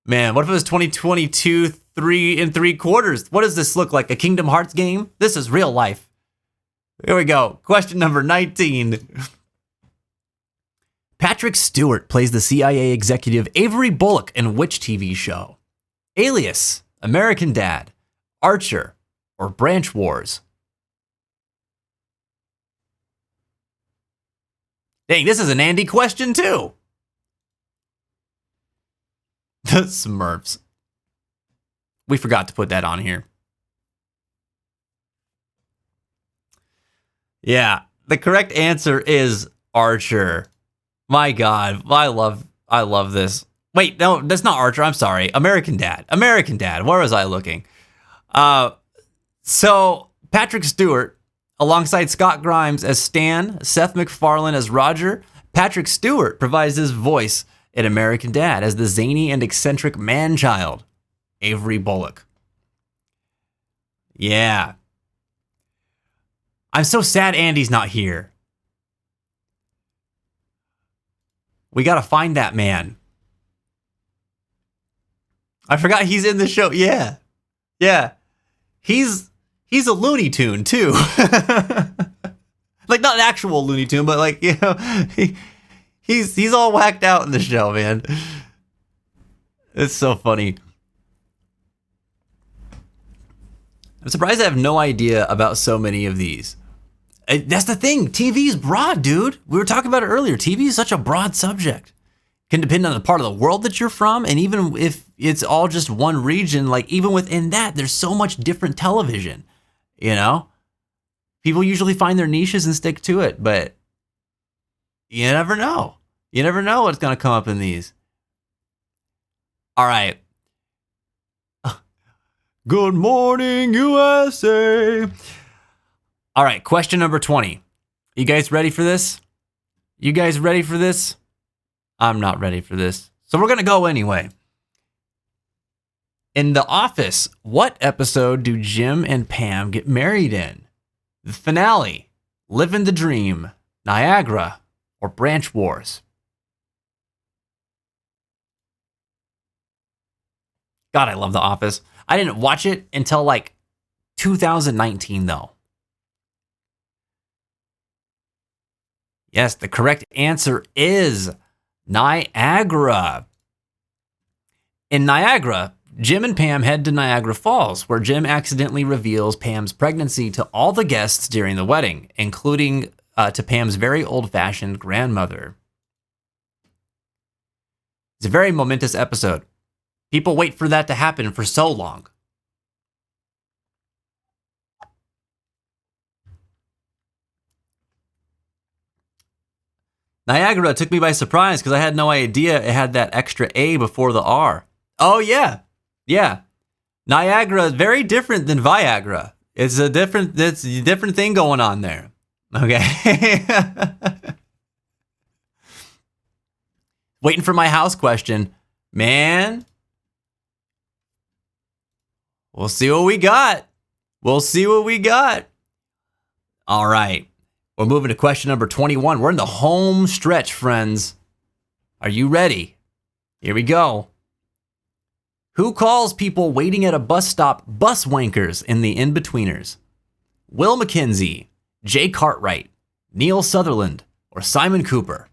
Man, what if it was 2022, 3 3/4? What does this look like? A Kingdom Hearts game? This is real life. Here we go. Question number 19. Patrick Stewart plays the CIA executive Avery Bullock in which TV show? Alias, American Dad, Archer, or Branch Wars? Dang, this is an Andy question too. The Smurfs. We forgot to put that on here. Yeah, the correct answer is Archer. My God, I love this. Wait, no, that's not Archer. I'm sorry. American Dad. American Dad. Where was I looking? So Patrick Stewart, alongside Scott Grimes as Stan, Seth MacFarlane as Roger, Patrick Stewart provides his voice in American Dad as the zany and eccentric man-child, Avery Bullock. Yeah. I'm so sad Andy's not here. We gotta find that man. I forgot he's in the show. Yeah. Yeah. He's a Looney Tune too. Like not an actual Looney Tune, but like, you know, he's all whacked out in the show, man. It's so funny. I'm surprised I have no idea about so many of these. That's the thing. TV's broad, dude. We were talking about it earlier. TV is such a broad subject. Can depend on the part of the world that you're from, and even if it's all just one region, like even within that, there's so much different television, you know? People usually find their niches and stick to it, but you never know. You never know what's going to come up in these. All right. Good morning, USA. All right, question number 20. You guys ready for this? You guys ready for this? I'm not ready for this. So we're going to go anyway. In The Office, what episode do Jim and Pam get married in? The finale, Living the Dream, Niagara, or Branch Wars? God, I love The Office. I didn't watch it until like 2019 though. Yes, the correct answer is Niagara. In Niagara, Jim and Pam head to Niagara Falls, where Jim accidentally reveals Pam's pregnancy to all the guests during the wedding, including to Pam's very old-fashioned grandmother. It's a very momentous episode. People wait for that to happen for so long. Niagara took me by surprise because I had no idea it had that extra A before the R. Oh, yeah. Yeah. Niagara is very different than Viagra. It's a different thing going on there. Okay. Waiting for my house question. Man. We'll see what we got. We'll see what we got. All right. We're moving to question number 21. We're in the home stretch, friends. Are you ready? Here we go. Who calls people waiting at a bus stop bus wankers in The In-Betweeners? Will McKenzie, Jay Cartwright, Neil Sutherland, or Simon Cooper?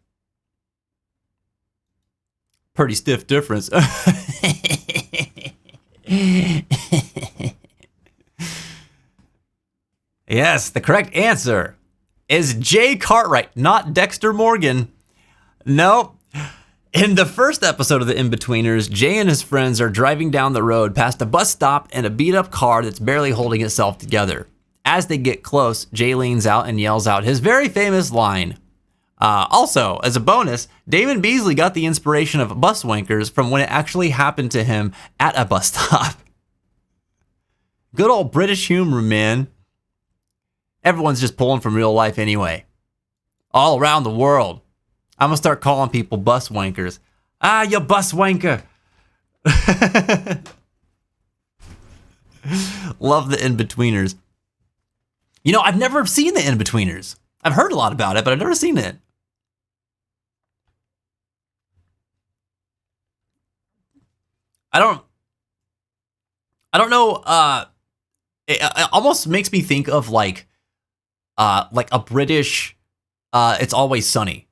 Pretty stiff difference. Yes, the correct answer is Jay Cartwright, not Dexter Morgan. Nope. In the first episode of The In-Betweeners, Jay and his friends are driving down the road past a bus stop and a beat-up car that's barely holding itself together. As they get close, Jay leans out and yells out his very famous line. Also, as a bonus, Damon Beasley got the inspiration of bus wankers from when it actually happened to him at a bus stop. Good old British humor, man. Everyone's just pulling from real life anyway. All around the world. I'm going to start calling people bus wankers. Ah, you bus wanker. Love The In-Betweeners. You know, I've never seen The In-Betweeners. I've heard a lot about it, but I've never seen it. I don't know. It almost makes me think of like a British It's Always Sunny.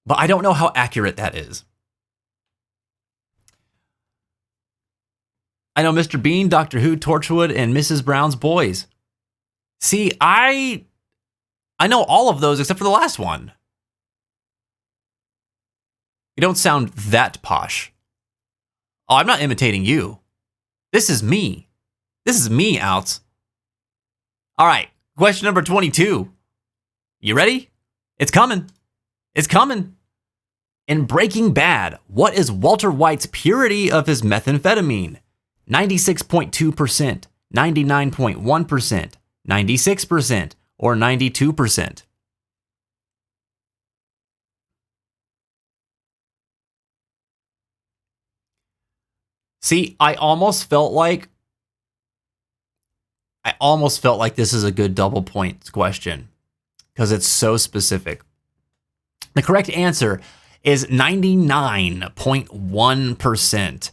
But I don't know how accurate that is. I know Mr. Bean, Doctor Who, Torchwood, and Mrs. Brown's Boys. See, I know all of those except for the last one. You don't sound that posh. Oh, I'm not imitating you. This is me. This is me, Outs. All right, question number 22. You ready? It's coming. It's coming. In Breaking Bad, what is Walter White's purity of his methamphetamine? 96.2%, 99.1%, 96%, or 92%? See, I almost felt like this is a good double points question because it's so specific. The correct answer is 99.1%.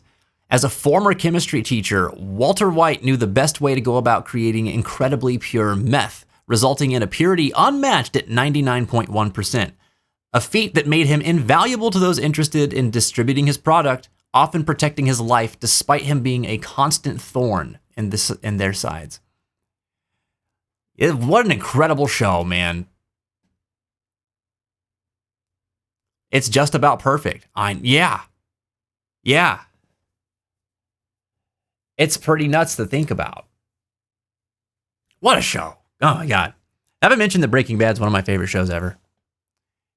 As a former chemistry teacher, Walter White knew the best way to go about creating incredibly pure meth, resulting in a purity unmatched at 99.1%. A feat that made him invaluable to those interested in distributing his product, often protecting his life despite him being a constant thorn in their sides. What an incredible show, man. It's just about perfect. Yeah. It's pretty nuts to think about. What a show. Oh my God. I haven't mentioned that Breaking Bad's one of my favorite shows ever.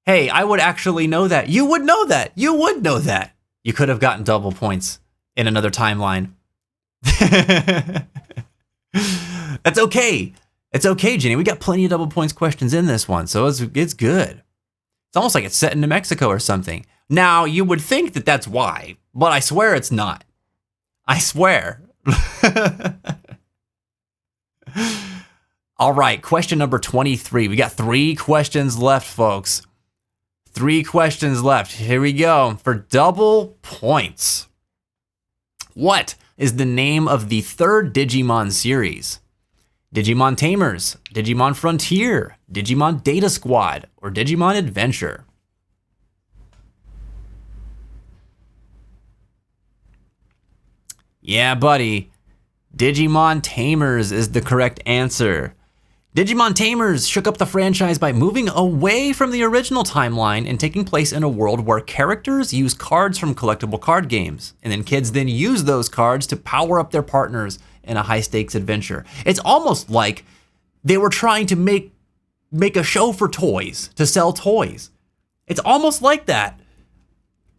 Hey, I would actually know that. You would know that. You would know that. You could have gotten double points in another timeline. That's okay. It's okay, Jenny. We got plenty of double points questions in this one, so it's good. It's almost like it's set in New Mexico or something. Now, you would think that that's why, but I swear it's not. I swear. All right, question number 23. We got 3 questions left, folks. 3 questions left. Here we go for double points. What is the name of the 3rd Digimon series? Digimon Tamers, Digimon Frontier, Digimon Data Squad, or Digimon Adventure? Yeah, buddy. Digimon Tamers is the correct answer. Digimon Tamers shook up the franchise by moving away from the original timeline and taking place in a world where characters use cards from collectible card games, and then kids then use those cards to power up their partners in a high-stakes adventure. It's almost like they were trying to make a show for toys, to sell toys. It's almost like that.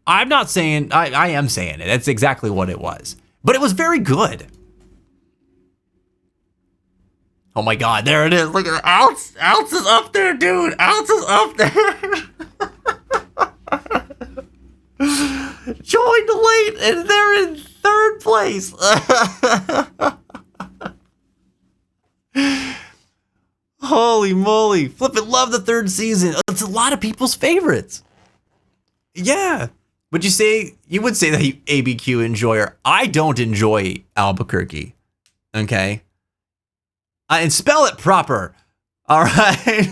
I'm not saying, I am saying it. That's exactly what it was. But it was very good. Oh my God, there it is. Look at Ounce. Ounce is up there, dude. Ounce is up there. Joined late and they're in 3rd place. Holy moly. Flippin' love the 3rd season. It's a lot of people's favorites. Yeah. Would you say, you would say that you ABQ enjoyer. I don't enjoy Albuquerque. Okay. And spell it proper. All right.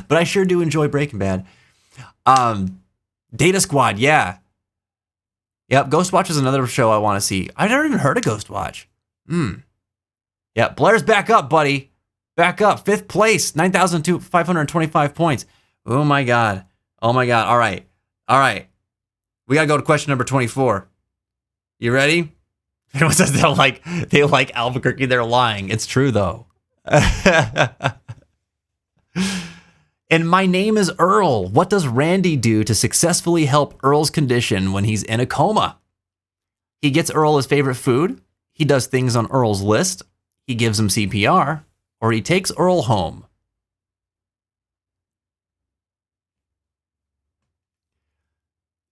But I sure do enjoy Breaking Bad. Data Squad, yeah. Yep, Ghostwatch is another show I want to see. I've never even heard of Ghostwatch. Yeah, Blair's back up, buddy. Back up. 5th place, 9,525 points. Oh my God. Oh my God. All right. All right. We got to go to question number 24. You ready? Everyone says they like Albuquerque. They're lying. It's true, though. And My Name is Earl. What does Randy do to successfully help Earl's condition when he's in a coma? He gets Earl his favorite food. He does things on Earl's list. He gives him CPR. Or he takes Earl home.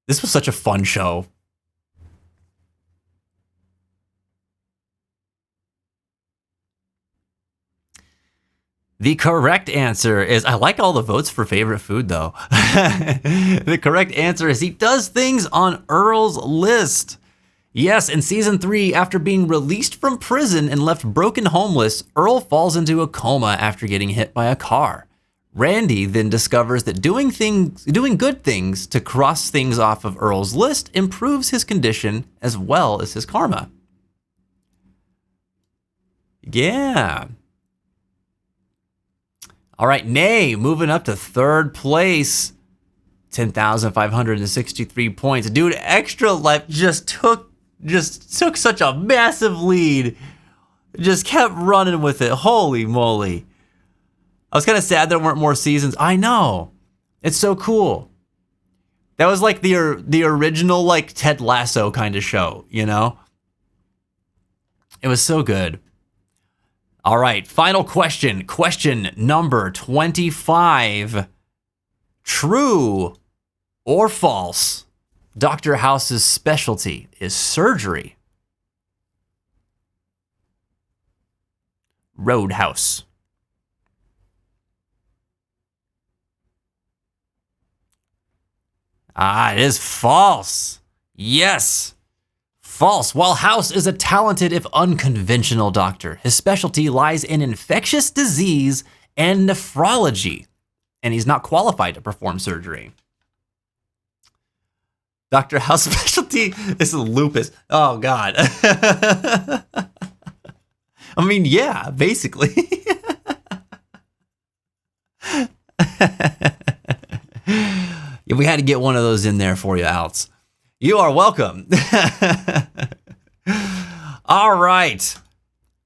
This was such a fun show. The correct answer is, I like all the votes for favorite food though. The correct answer is he does things on Earl's list. Yes, in season 3, after being released from prison and left broken homeless, Earl falls into a coma after getting hit by a car. Randy then discovers that doing good things to cross things off of Earl's list improves his condition as well as his karma. Yeah. All right, Nay moving up to 3rd place. 10,563 points. Dude, Extra Life just took such a massive lead. Just kept running with it. Holy moly. I was kind of sad there weren't more seasons. I know. It's so cool. That was like the original like Ted Lasso kind of show, you know? It was so good. All right, final question. Question number 25. True or false? Dr. House's specialty is surgery. Roadhouse. It is false. Yes. False. While House is a talented, if unconventional doctor, his specialty lies in infectious disease and nephrology, and he's not qualified to perform surgery. Dr. House specialty is lupus. Oh, God. I mean, yeah, basically. We had to get one of those in there for you, Alts. You are welcome. All right.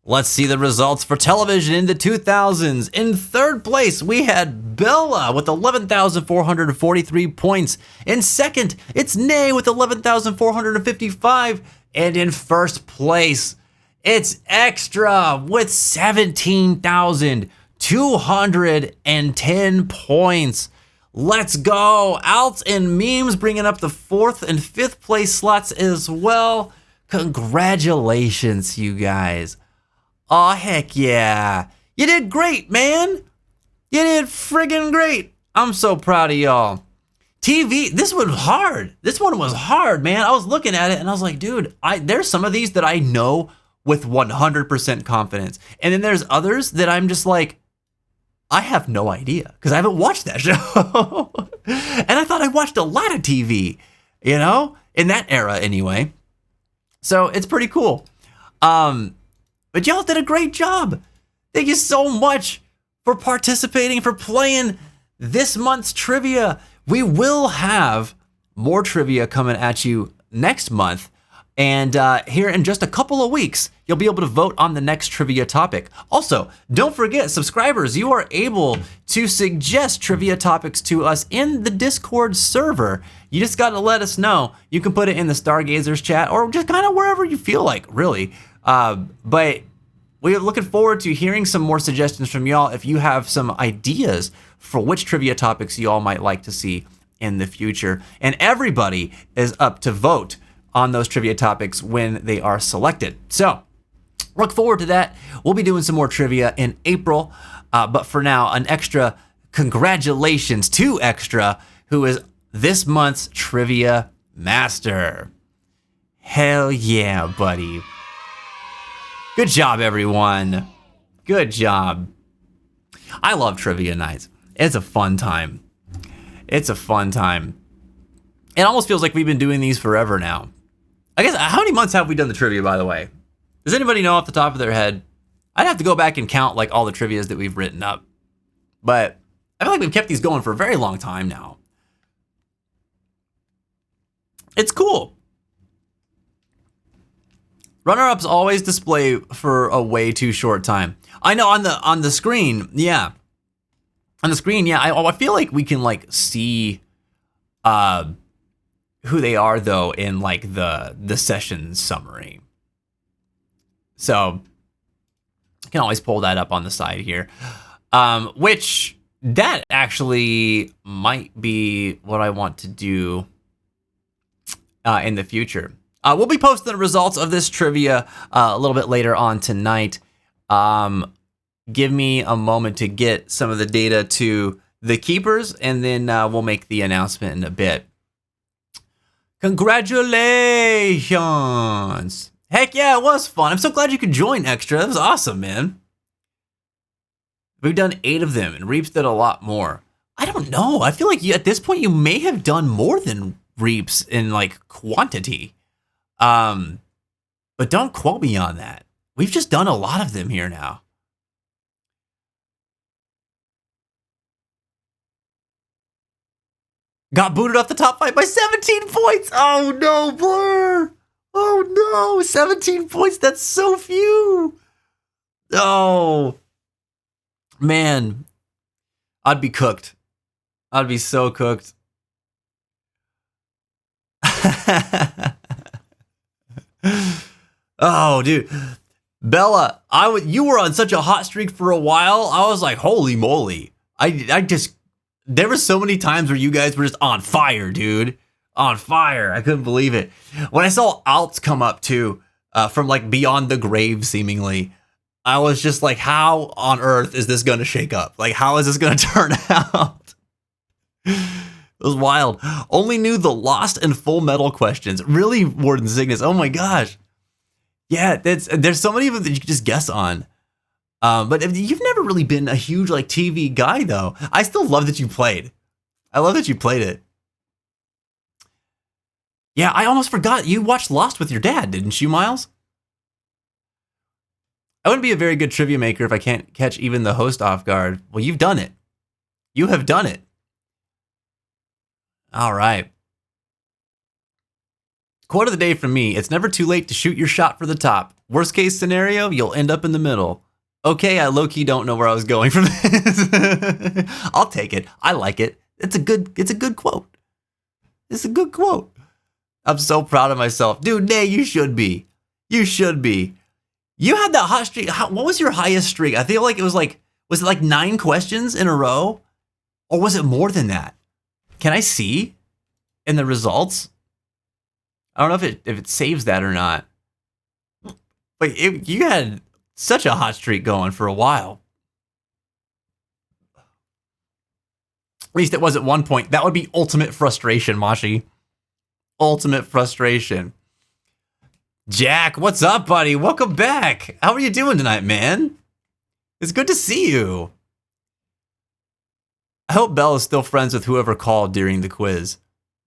Let's see the results for television in the 2000s. In 3rd place, we had Bella with 11,443 points. In 2nd, it's Nay with 11,455. And in 1st place, it's Extra with 17,210 points. Let's go. Alts and Memes bringing up the 4th and 5th place slots as well. Congratulations, you guys. Aw, heck yeah. You did great, man. You did friggin' great. I'm so proud of y'all. TV, this one was hard. This one was hard, man. I was looking at it and I was like, dude, there's some of these that I know with 100% confidence. And then there's others that I'm just like, I have no idea because I haven't watched that show. And I thought I watched a lot of TV, you know, in that era anyway. So it's pretty cool. But y'all did a great job. Thank you so much for participating, for playing this month's trivia. We will have more trivia coming at you next month. And here in just a couple of weeks, you'll be able to vote on the next trivia topic. Also, don't forget, subscribers, you are able to suggest trivia topics to us in the Discord server. You just got to let us know. You can put it in the Stargazers chat or just kind of wherever you feel like, really. But we are looking forward to hearing some more suggestions from y'all if you have some ideas for which trivia topics y'all might like to see in the future. And everybody is up to vote on those trivia topics when they are selected. So look forward to that. We'll be doing some more trivia in April. But for now, an extra congratulations to Extra, who is this month's trivia master. Hell yeah, buddy. Good job, everyone. Good job. I love trivia nights. It's a fun time. It's a fun time. It almost feels like we've been doing these forever now. I guess, how many months have we done the trivia, by the way? Does anybody know off the top of their head? I'd have to go back and count like all the trivias that we've written up. But I feel like we've kept these going for a very long time now. It's cool. Runner-ups always display for a way too short time. I know on the screen, yeah. On the screen, yeah. I feel like we can like see who they are though in like the session summary. So I can always pull that up on the side here. Which that actually might be what I want to do in the future. We'll be posting the results of this trivia a little bit later on tonight. Give me a moment to get some of the data to the keepers, and then we'll make the announcement in a bit. Congratulations. Heck yeah, it was fun. I'm so glad you could join, Extra. That was awesome, man. We've done 8 of them, and Reaps did a lot more. I don't know. I feel like at this point, you may have done more than Reaps in, like, quantity. But don't quote me on that. We've just done a lot of them here now. Got booted off the top 5 by 17 points. Oh, no, Blur. Oh, no. 17 points. That's so few. Oh, man. I'd be cooked. I'd be so cooked. Oh, dude. Bella, you were on such a hot streak for a while. I was like, holy moly. There were so many times where you guys were just on fire, dude. On fire. I couldn't believe it. When I saw Alts come up too, from like beyond the grave, seemingly, I was just like, how on earth is this going to shake up? Like, how is this going to turn out? It was wild. Only knew the Lost and Full Metal questions. Really, Warden Cygnus. Oh my gosh. Yeah, there's so many of them that you can just guess on. But you've never really been a huge like TV guy, though. I still love that you played. I love that you played it. Yeah, I almost forgot. You watched Lost with your dad, didn't you, Miles? I wouldn't be a very good trivia maker if I can't catch even the host off guard. Well, you've done it. You have done it. All right. Quote of the day from me. It's never too late to shoot your shot for the top. Worst case scenario, you'll end up in the middle. Okay, I low-key don't know where I was going from this. I'll take it. I like it. It's a good quote. It's a good quote. I'm so proud of myself. Dude, Nay, you should be. You should be. You had that hot streak. What was your highest streak? I feel like was it like 9 questions in a row? Or was it more than that? Can I see in the results? I don't know if it saves that or not. But you had such a hot streak going for a while. At least it was at one point. That would be ultimate frustration, Mashi. Ultimate frustration. Jack, what's up, buddy? Welcome back. How are you doing tonight, man? It's good to see you. I hope Belle is still friends with whoever called during the quiz.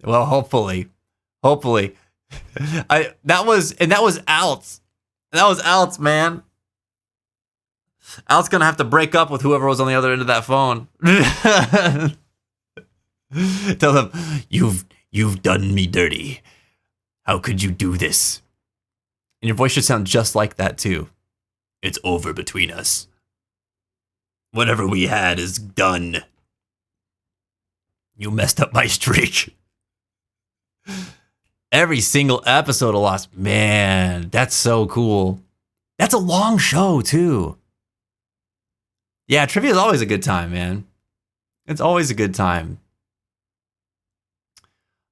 Well, hopefully. Hopefully. That was Alts. That was Alts, man. Alts gonna have to break up with whoever was on the other end of that phone. Tell them, you've done me dirty. How could you do this? And your voice should sound just like that too. It's over between us. Whatever we had is done. You messed up my streak. Every single episode of Lost. Man, that's so cool. That's a long show too. Yeah, trivia is always a good time, man. It's always a good time.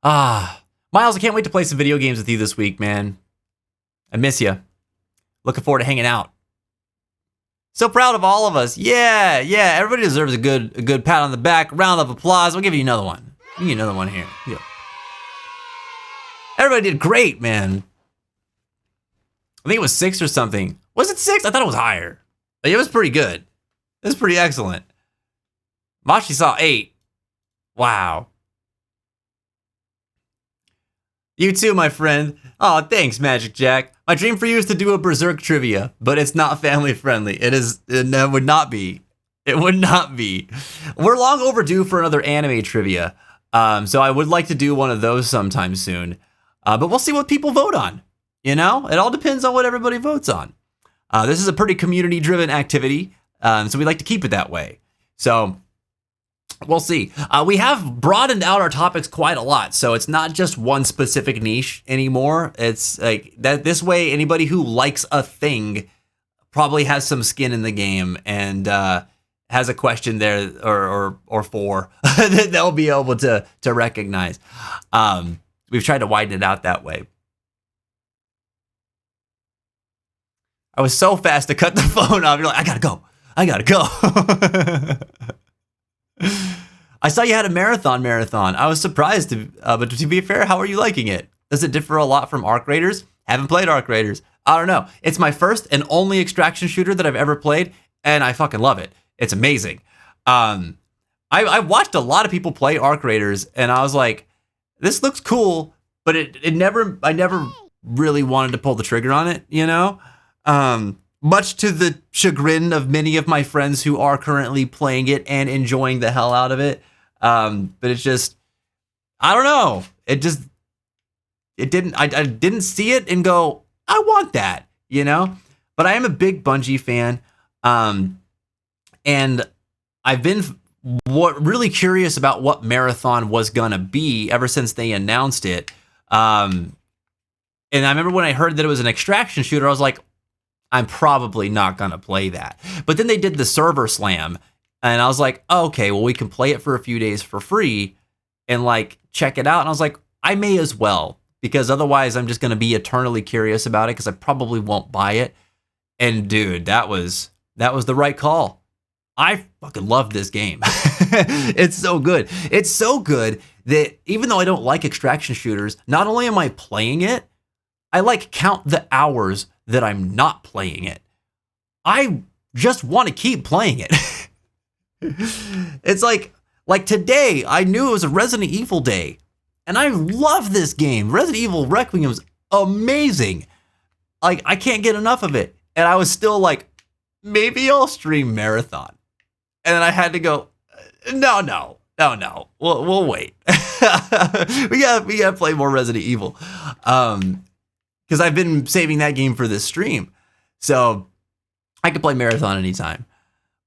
Miles, I can't wait to play some video games with you this week, man. I miss you. Looking forward to hanging out. So proud of all of us. Yeah. Everybody deserves a good pat on the back. Round of applause. I'll give you another one. Give you another one here. Yeah. Everybody did great, man. I think it was 6 or something. Was it 6? I thought it was higher. It was pretty good. It was pretty excellent. Machi saw 8. Wow. You too, my friend. Oh, thanks, Magic Jack. My dream for you is to do a Berserk trivia, but it's not family friendly. It would not be. It would not be. We're long overdue for another anime trivia. So I would like to do one of those sometime soon. But we'll see what people vote on. You know, it all depends on what everybody votes on. This is a pretty community-driven activity, so we like to keep it that way. So we'll see. We have broadened out our topics quite a lot, so it's not just one specific niche anymore. It's like that. This way, anybody who likes a thing probably has some skin in the game and has a question there or four that they'll be able to recognize. We've tried to widen it out that way. I was so fast to cut the phone off. You're like, I gotta go. I saw you had a marathon. I was surprised, but to be fair, how are you liking it? Does it differ a lot from Arc Raiders? Haven't played Arc Raiders. I don't know. It's my first and only extraction shooter that I've ever played, and I fucking love it. It's amazing. I watched a lot of people play Arc Raiders, and I was like, this looks cool, but I never really wanted to pull the trigger on it, you know? Much to the chagrin of many of my friends who are currently playing it and enjoying the hell out of it. But it's just, I don't know. I didn't see it and go, I want that, you know? But I am a big Bungie fan. And I've been really curious about what Marathon was gonna be ever since they announced it. And I remember when I heard that it was an extraction shooter, I was like, I'm probably not gonna play that. But then they did the server slam, and I was like, oh, okay, well, we can play it for a few days for free and like check it out. And I was like, I may as well, because otherwise I'm just gonna be eternally curious about it because I probably won't buy it. And dude, that was the right call. I fucking love this game. It's so good. It's so good that even though I don't like extraction shooters, not only am I playing it, I like count the hours that I'm not playing it. I just want to keep playing it. It's like today, I knew it was a Resident Evil day, and I love this game. Resident Evil Requiem was amazing. Like, I can't get enough of it. And I was still like, maybe I'll stream Marathon. And then I had to go, no. We'll wait. we gotta play more Resident Evil. Because I've been saving that game for this stream. So I could play Marathon anytime.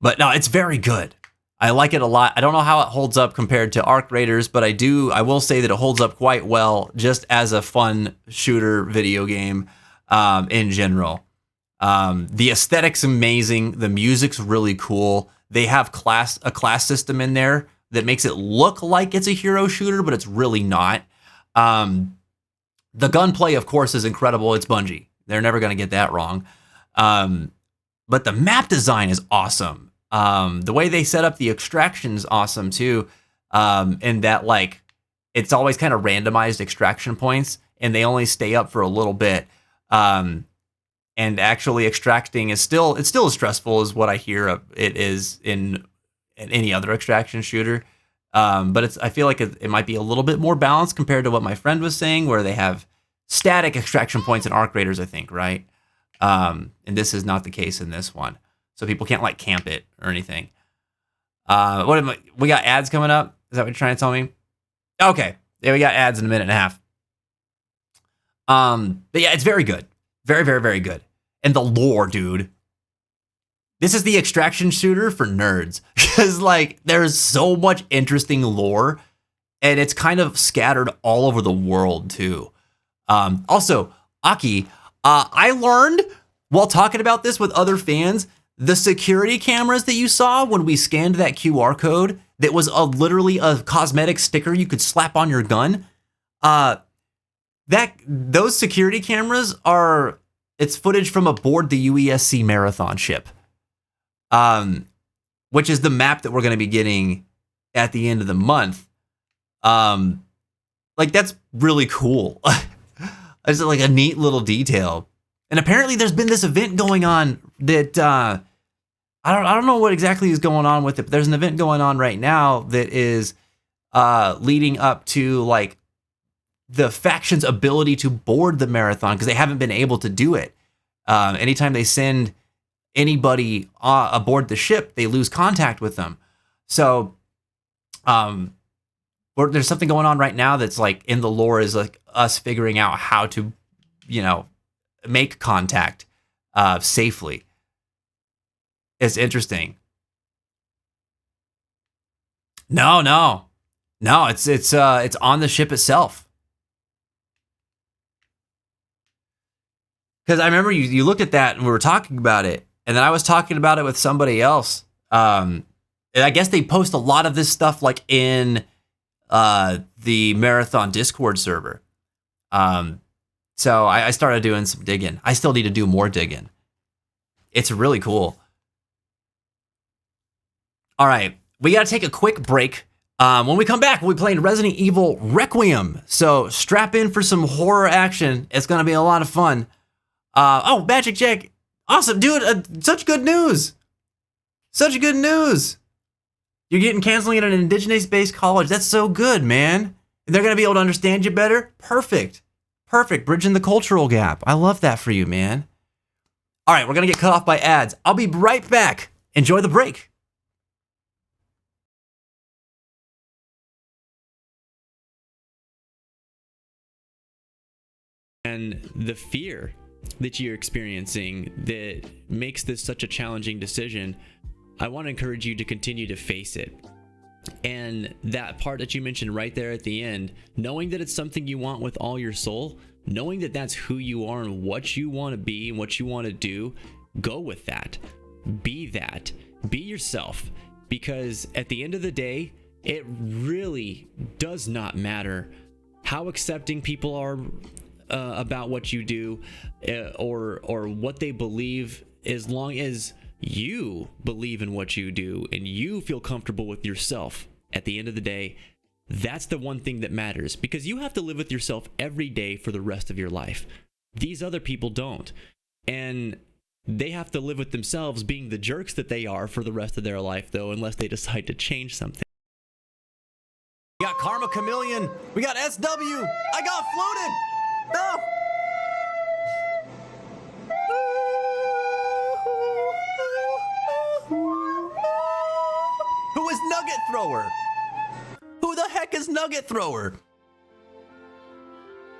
But no, it's very good. I like it a lot. I don't know how it holds up compared to Arc Raiders, but I will say that it holds up quite well just as a fun shooter video game in general. The aesthetic's amazing. The music's really cool. They have a class system in there that makes it look like it's a hero shooter, but it's really not. The gunplay, of course, is incredible. It's Bungie. They're never going to get that wrong. But the map design is awesome. The way they set up the extraction's awesome too. In that, like, it's always kind of randomized extraction points, and they only stay up for a little bit. And actually extracting is still as stressful as what I hear it is in any other extraction shooter. But I feel like it might be a little bit more balanced compared to what my friend was saying, where they have static extraction points in Arc Raiders, I think, right? And this is not the case in this one. So people can't like camp it or anything. We got ads coming up? Is that what you're trying to tell me? Okay. Yeah, we got ads in a minute and a half. But yeah, it's very good. Very, very, very good. And the lore, dude. This is the extraction shooter for nerds. Because, like, there's so much interesting lore. And it's kind of scattered all over the world, too. Also, Aki, I learned while talking about this with other fans, the security cameras that you saw when we scanned that QR code that was literally a cosmetic sticker you could slap on your gun. Those security cameras it's footage from aboard the UESC Marathon ship, which is the map that we're going to be getting at the end of the month. Like, that's really cool. It's like a neat little detail. And apparently there's been this event going on that, I don't know what exactly is going on with it, but there's an event going on right now that is leading up to, like, the faction's ability to board the Marathon, because they haven't been able to do it. Anytime they send anybody aboard the ship, they lose contact with them. So there's something going on right now that's like in the lore is like us figuring out how to, make contact safely. It's interesting. No, it's on the ship itself. Because I remember you looked at that and we were talking about it, and then I was talking about it with somebody else. And I guess they post a lot of this stuff like in the Marathon Discord server. So I started doing some digging. I still need to do more digging. It's really cool. All right, we got to take a quick break. When we come back, we'll be playing Resident Evil Requiem. So strap in for some horror action. It's going to be a lot of fun. Oh, Magic Jack. Awesome, dude. Such good news. Such good news. You're getting counseling at an indigenous-based college. That's so good, man. They're going to be able to understand you better. Perfect. Perfect. Bridging the cultural gap. I love that for you, man. All right, we're going to get cut off by ads. I'll be right back. Enjoy the break. And the fear that you're experiencing that makes this such a challenging decision, I want to encourage you to continue to face it. And that part that you mentioned right there at the end, knowing that it's something you want with all your soul, knowing that that's who you are and what you want to be and what you want to do, go with that. Be that. Be yourself. Because at the end of the day, it really does not matter how accepting people are about what you do or what they believe, as long as you believe in what you do and you feel comfortable with yourself. At the end of the day, that's the one thing that matters, because you have to live with yourself every day for the rest of your life. These other people don't, and they have to live with themselves being the jerks that they are for the rest of their life, though, unless they decide to change something. We got Karma Chameleon. We got SW. I got floated. No. Who is Nugget Thrower? Who the heck is Nugget Thrower?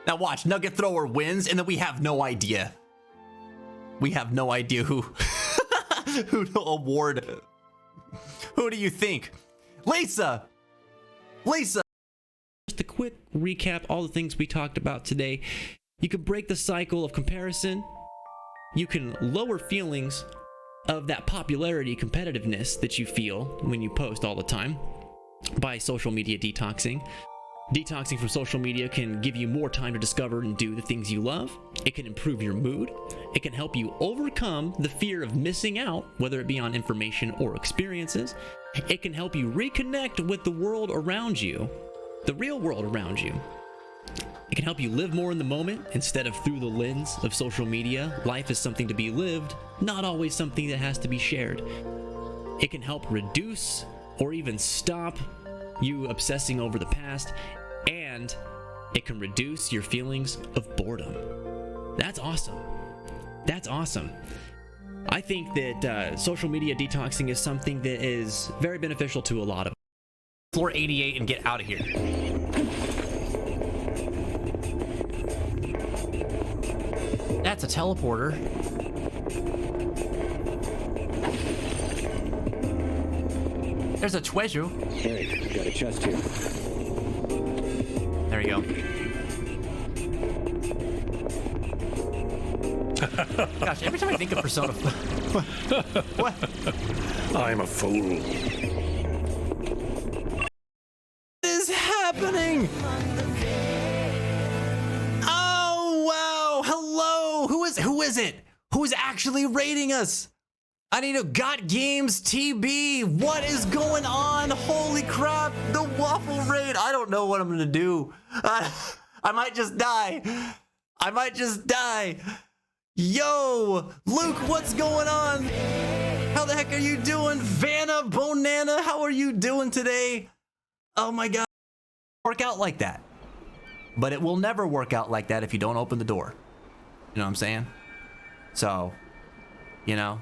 Now watch, Nugget Thrower wins, and then we have no idea. We have no idea who who to award. Who do you think? Lisa! Lisa! Just a quick recap, all the things we talked about today. You can break the cycle of comparison. You can lower feelings of that popularity, competitiveness that you feel when you post all the time by social media detoxing. Detoxing from social media can give you more time to discover and do the things you love. It can improve your mood. It can help you overcome the fear of missing out, whether it be on information or experiences. It can help you reconnect with the world around you, the real world around you. It can help you live more in the moment instead of through the lens of social media. Life is something to be lived, not always something that has to be shared. It can help reduce or even stop you obsessing over the past, and it can reduce your feelings of boredom. That's awesome. That's awesome. I think that social media detoxing is something that is very beneficial to a lot of us. Floor 88 and get out of here. That's a teleporter. There's a treasure. Hey, got a chest here. There we go. Gosh, every time I think of Persona 5. What? I'm a fool. What is happening? Oh, wow. Hello. Who is it? Who is actually rating us? I need a Got Games TB. What is going on? Holy crap. The waffle raid. I don't know what I'm going to do. I might just die. I might just die. Yo, Luke, what's going on? How the heck are you doing? Vanna, Bonana, how are you doing today? Oh my God. Work out like that. But it will never work out like that if you don't open the door. You know what I'm saying? So, you know,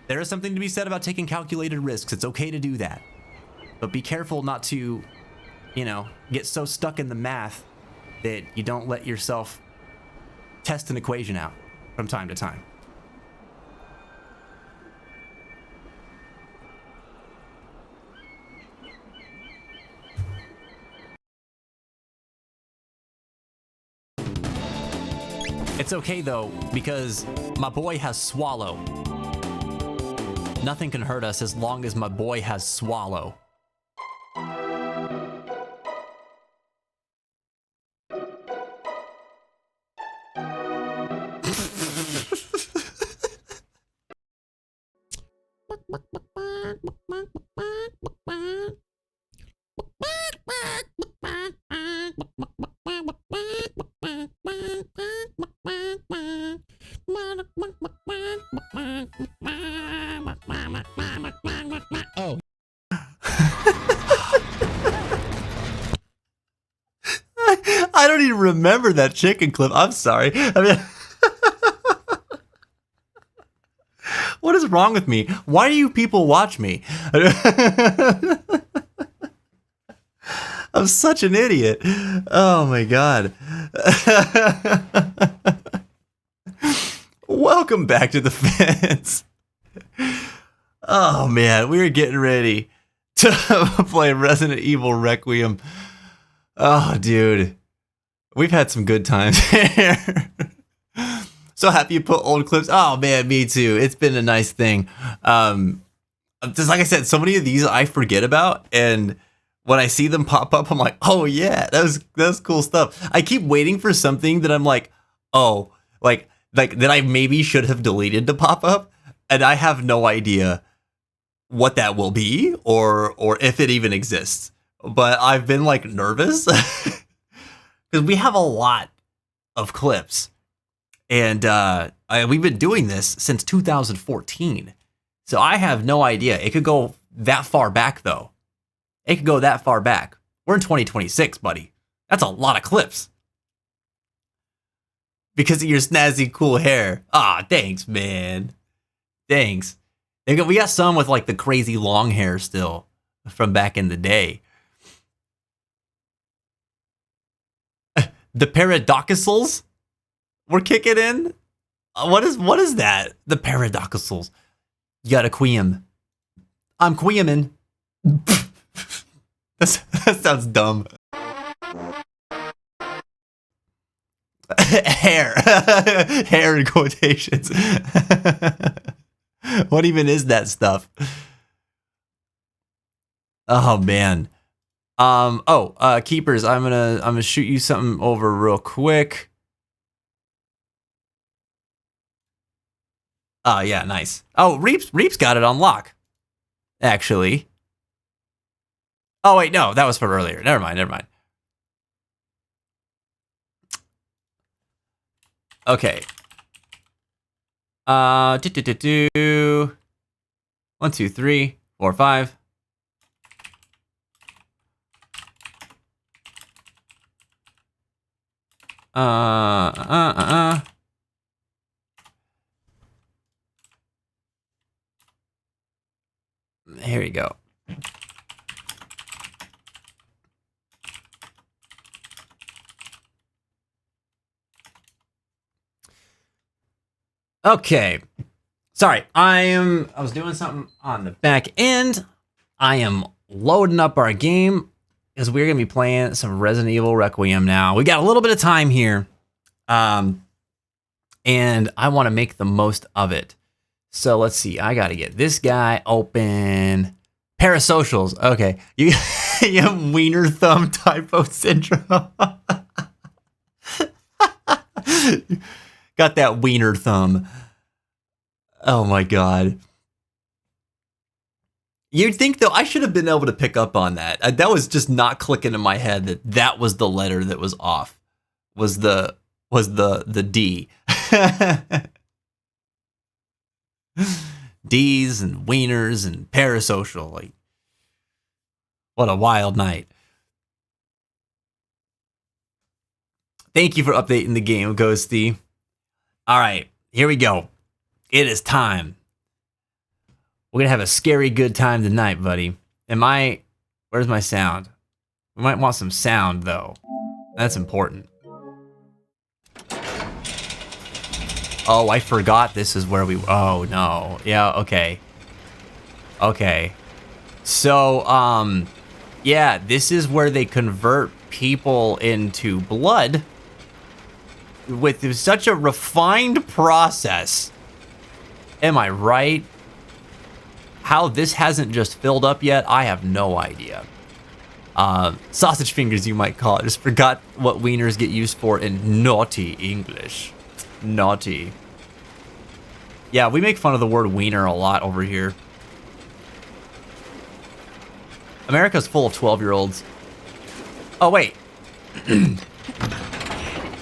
there is something to be said about taking calculated risks. It's okay to do that. But be careful not to, you know, get so stuck in the math that you don't let yourself test an equation out from time to time. It's okay though, because my boy has Swallow. Nothing can hurt us as long as my boy has Swallow. don't even remember that chicken clip. I'm sorry. I mean, what is wrong with me? Why do you people watch me? I'm such an idiot. Oh my god. Welcome back to the fence. Oh man, we are getting ready to play Resident Evil Requiem. Oh dude, we've had some good times here. So happy you put old clips. Oh man, me too. It's been a nice thing. Just like I said, so many of these I forget about, and when I see them pop up, I'm like, oh yeah, that's cool stuff. I keep waiting for something that I'm like, oh, like that I maybe should have deleted to pop up, and I have no idea what that will be or if it even exists. But I've been like nervous because we have a lot of clips, and we've been doing this since 2014. So I have no idea. It could go that far back though. It could go that far back. We're in 2026, buddy. That's a lot of clips. Because of your snazzy, cool hair. Ah, thanks, man. Thanks. We got some with like the crazy long hair still from back in the day. The paradoxals we're kicking in. What is that? The paradoxals. You gotta queem. I'm queeming. That sounds dumb. Hair. Hair in quotations. What even is that stuff? Oh man. Keepers, I'm gonna shoot you something over real quick. Oh yeah, nice. Oh, Reap's got it on lock. Actually. Oh wait, no, that was from earlier. Never mind. Okay. 1, 2, 3, 4, 5. Here we go. Okay. Sorry, I was doing something on the back end. I am loading up our game because we're gonna be playing some Resident Evil Requiem now. We got a little bit of time here. And I want to make the most of it. So let's see. I gotta get this guy open. Parasocials. Okay. You have wiener thumb typo syndrome. Got that wiener thumb. Oh my god. You'd think though I should have been able to pick up on that. That was just not clicking in my head that was the letter that was off. Was the D. D's and wieners and parasocial. Like, what a wild night. Thank you for updating the game, Ghosty. All right, here we go. It is time. We're going to have a scary good time tonight, buddy. Where's my sound? We might want some sound, though. That's important. Oh, I forgot this is where oh, no. Yeah, okay. Okay. So, yeah, this is where they convert people into blood with such a refined process. Am I right? How this hasn't just filled up yet, I have no idea. Sausage fingers, you might call it. Just forgot what wieners get used for in naughty English. Naughty. Yeah, we make fun of the word wiener a lot over here. America's full of 12-year-olds. Oh, wait.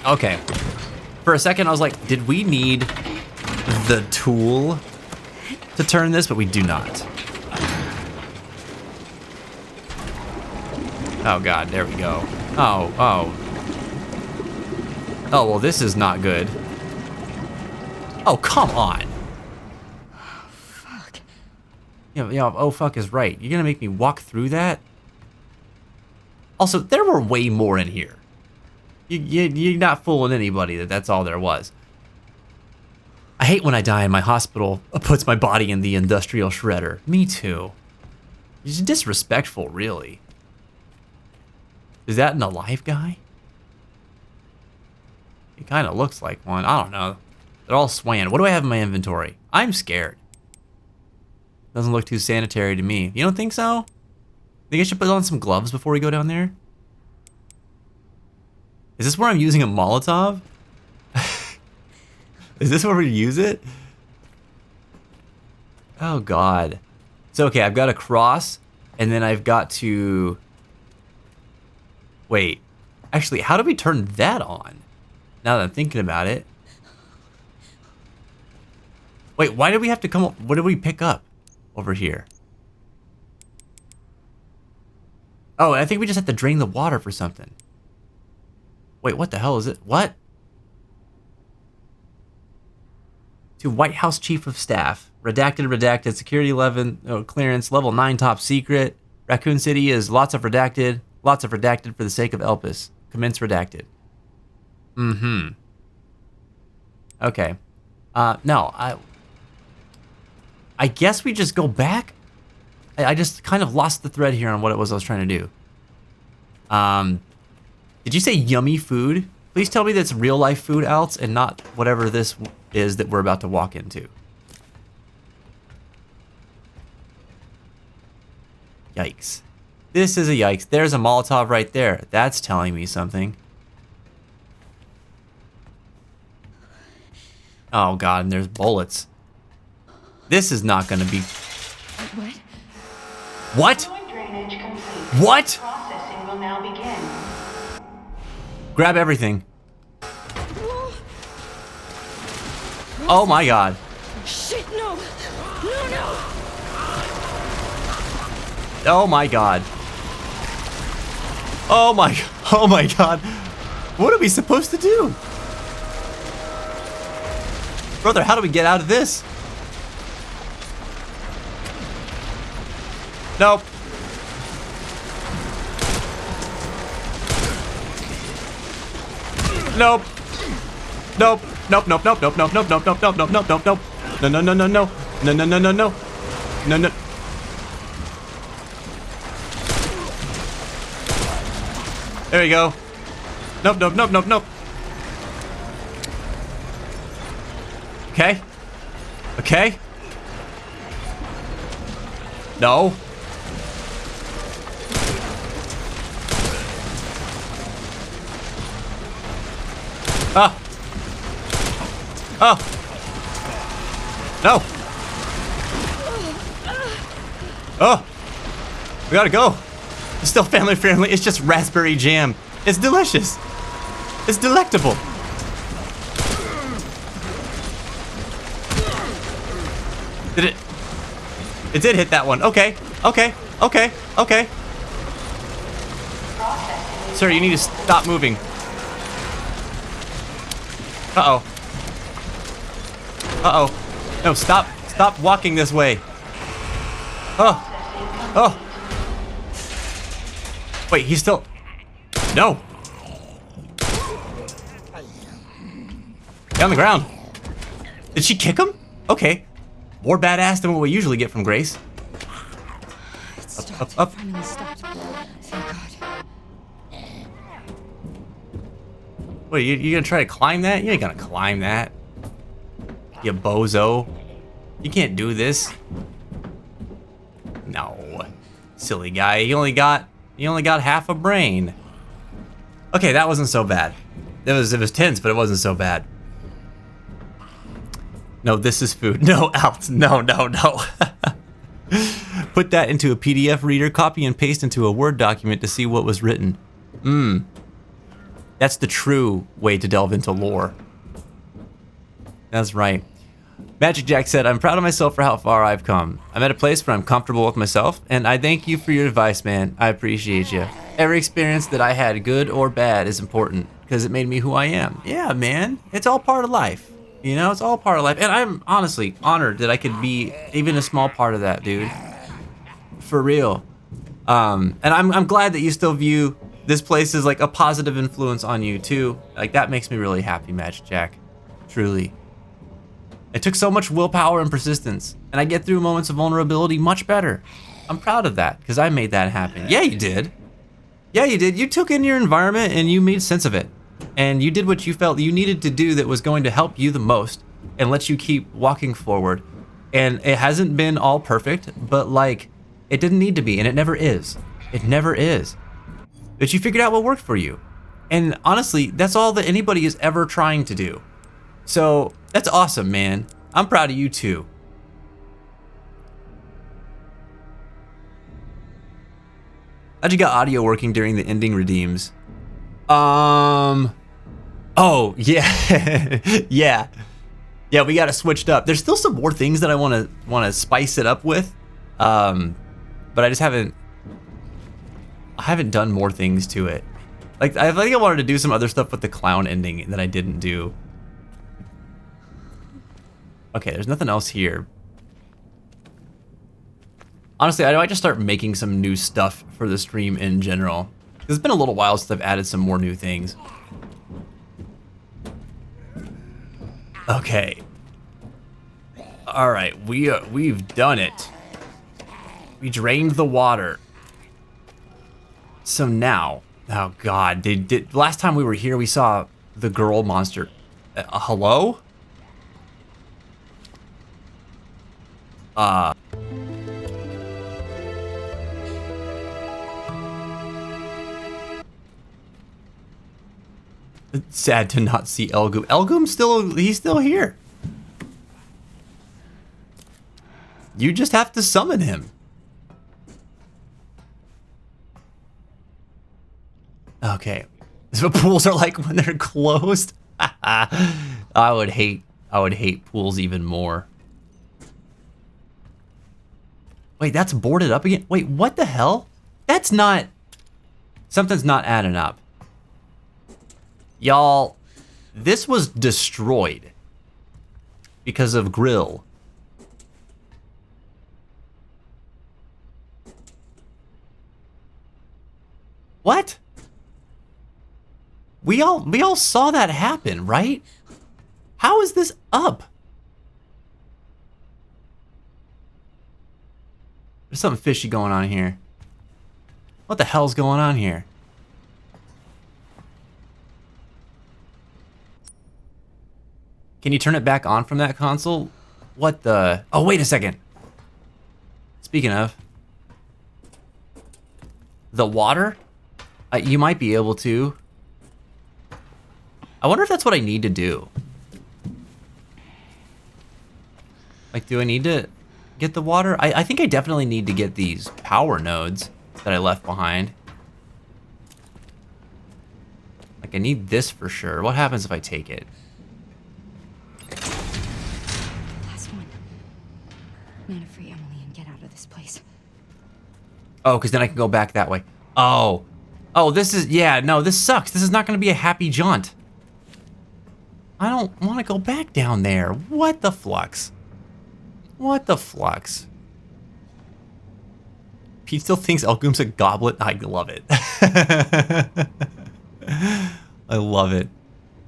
Okay. For a second, I was like, did we need the tool to turn this? But we do not. Oh, God. There we go. Oh. Oh, well, this is not good. Oh, come on. Fuck. Yeah, oh, fuck is right. You're gonna make me walk through that? Also, there were way more in here. You're not fooling anybody that that's all there was. I hate when I die and my hospital puts my body in the industrial shredder. Me too. It's disrespectful, really. Is that an alive guy? It kind of looks like one. I don't know. They're all swaying. What do I have in my inventory? I'm scared. Doesn't look too sanitary to me. You don't think so? Think I should put on some gloves before we go down there? Is this where I'm using a Molotov? Is this where we use it? Oh, God. So, okay, I've got a cross, and then I've got to... Wait. Actually, how do we turn that on? Now that I'm thinking about it. Wait, why did we have to come up? What did we pick up over here? Oh, I think we just have to drain the water for something. Wait, what the hell is it? What? To White House Chief of Staff. Redacted, security 11, clearance, level 9 top secret. Raccoon City is lots of redacted for the sake of Elpis. Commence redacted. Mm-hmm. Okay. No, I guess we just go back? I just kind of lost the thread here on what it was I was trying to do. Did you say yummy food? Please tell me that's real life food, Alts, and not whatever this is that we're about to walk into. Yikes. This is a yikes. There's a Molotov right there. That's telling me something. Oh god, and there's bullets. This is not gonna be... What? What? What? Processing will now begin. Grab everything. Oh my god. Shit, no! No, no! Oh my god. Oh my god. What are we supposed to do? Brother, how do we get out of this? Nope. Nope. Nope. Nope. Nope. Nope. Nope. Nope. Nope. Nope. Nope. Nope. Nope. Nope. Nope. Nope. No. No. No. No. No. No. No. No. No. No. No. No. There we go. Nope. Nope. Nope. Nope. Nope. Okay. Okay. No. Ah. Oh. No. Oh. We gotta go. It's still family friendly. It's just raspberry jam. It's delicious. It's delectable. Did it? It did hit that one. Okay. Okay. Okay. Okay. Sir, you need to stop moving. Uh-oh. Uh-oh. No, stop. Stop walking this way. Oh. Oh. Wait, he's still... No. Get on the ground. Did she kick him? Okay. More badass than what we usually get from Grace. Up, up, up. Finally stopped. Thank God. Wait, you gonna try to climb that? You ain't gonna climb that. You bozo. You can't do this. No. Silly guy. You only got half a brain. Okay, that wasn't so bad. It was tense, but it wasn't so bad. No, this is food. No, Alex. No, no, no. Put that into a PDF reader, copy and paste into a Word document to see what was written. That's the true way to delve into lore. That's right. Magic Jack said, I'm proud of myself for how far I've come. I'm at a place where I'm comfortable with myself, and I thank you for your advice, man. I appreciate you. Every experience that I had, good or bad, is important, because it made me who I am. Yeah, man, it's all part of life. You know, it's all part of life. And I'm honestly honored that I could be even a small part of that, dude. For real. And I'm glad that you still view this place as like a positive influence on you too. Like that makes me really happy, Magic Jack. Truly. It took so much willpower and persistence, and I get through moments of vulnerability much better. I'm proud of that because I made that happen. Yeah, you did. Yeah, you did. You took in your environment and you made sense of it. And you did what you felt you needed to do that was going to help you the most and let you keep walking forward. And it hasn't been all perfect, but like, it didn't need to be, and it never is. It never is. But you figured out what worked for you. And honestly, that's all that anybody is ever trying to do. So, that's awesome, man. I'm proud of you too. How'd you got audio working during the ending redeems? Oh, yeah. Yeah. Yeah, we got it switched up. There's still some more things that I want to spice it up with. But I just haven't done more things to it. Like, I think I wanted to do some other stuff with the clown ending that I didn't do. Okay, there's nothing else here. Honestly, I might just start making some new stuff for the stream in general. It's been a little while since I've added some more new things. Okay. All right, we've done it. We drained the water. So now, oh God, last time we were here, we saw the girl monster. Hello? It's sad to not see Elgoom. He's still here. You just have to summon him. Okay. So pools are like when they're closed. I would hate pools even more. Wait, that's boarded up again? Wait, what the hell? That's not... Something's not adding up. Y'all, this was destroyed because of Grill. What? We all saw that happen, right? How is this up? There's something fishy going on here. What the hell's going on here? Can you turn it back on from that console? What the... Oh, wait a second. Speaking of... The water? You might be able to. I wonder if that's what I need to do. Like, do I need to get the water? I think I definitely need to get these power nodes that I left behind. Like, I need this for sure. What happens if I take it? Last one. Mana free Emily and get out of this place. Oh, because then I can go back that way. Oh. Oh, this is... Yeah, no, this sucks. This is not going to be a happy jaunt. I don't want to go back down there. What the flux? What the flux? Pete still thinks Elgoom's a goblet. I love it. I love it.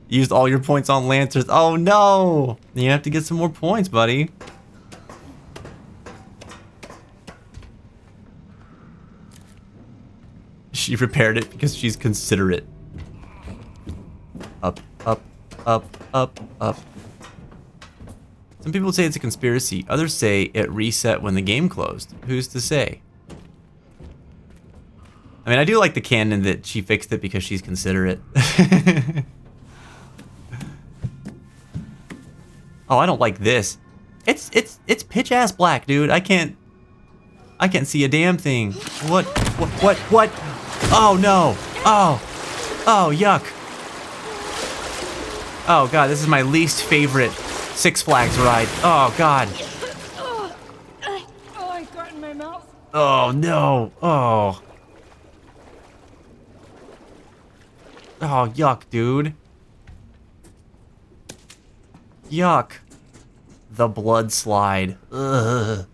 Used all your points on Lancers. Oh no! You have to get some more points, buddy. She repaired it because she's considerate. Up, up, up, up, up. Some people say it's a conspiracy. Others say it reset when the game closed. Who's to say? I mean, I do like the canon that she fixed it because she's considerate. Oh, I don't like this. It's pitch ass black, dude. I can't see a damn thing. What? Oh no. Oh, yuck. Oh god, this is my least favorite Six Flags ride. Oh god. Oh, I got in my mouth. Oh no. Oh. Oh, yuck, dude. Yuck. The blood slide. Ugh.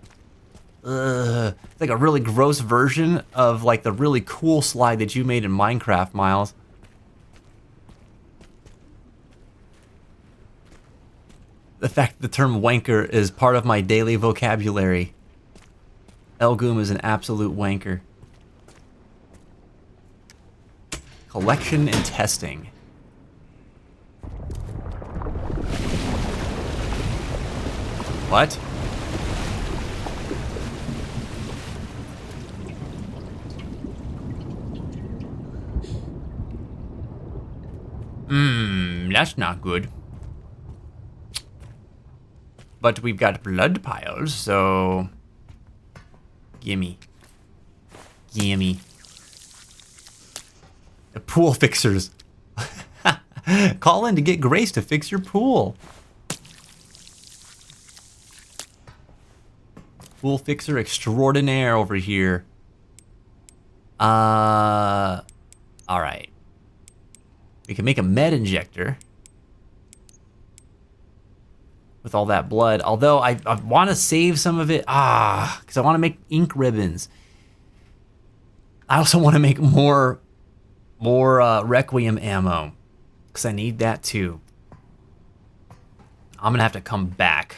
Ugh. It's like a really gross version of like the really cool slide that you made in Minecraft, Miles. The fact that the term wanker is part of my daily vocabulary. Elgoom is an absolute wanker. Collection and testing. What? That's not good. But we've got blood piles, so... Gimme. Gimme. The pool fixers. Call in to get Grace to fix your pool. Pool fixer extraordinaire over here. Alright. We can make a med injector. With all that blood. Although I want to save some of it. Because I want to make ink ribbons. I also want to make more Requiem ammo. Because I need that too. I'm going to have to come back.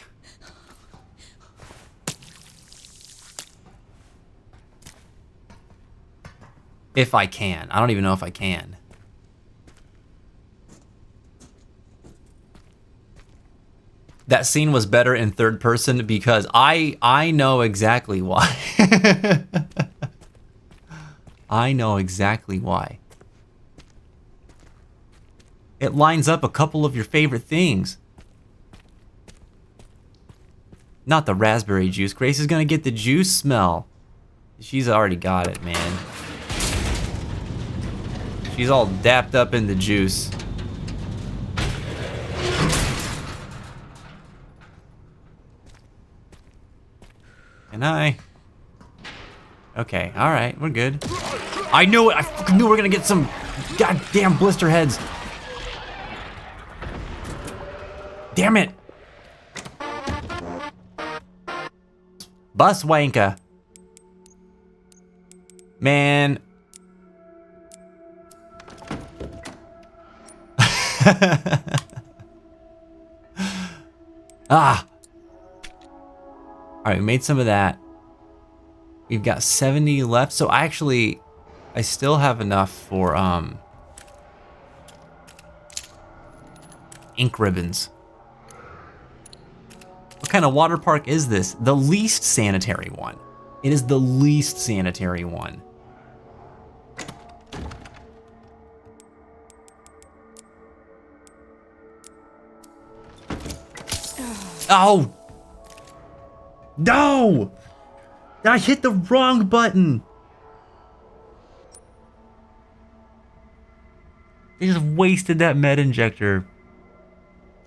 If I can. I don't even know if I can. That scene was better in third person because I know exactly why. I know exactly why. It lines up a couple of your favorite things. Not the raspberry juice. Grace is gonna get the juice smell. She's already got it, man. She's all dapped up in the juice. Can I? Okay, alright, we're good. I knew it! I fucking knew we were gonna get some goddamn blister heads. Damn it! Bus wanker. Man. Ah! Alright, we made some of that. We've got 70 left, so I still have enough for, ink ribbons. What kind of water park is this? The least sanitary one. It is the least sanitary one. Oh! No! I hit the wrong button! I just wasted that med injector.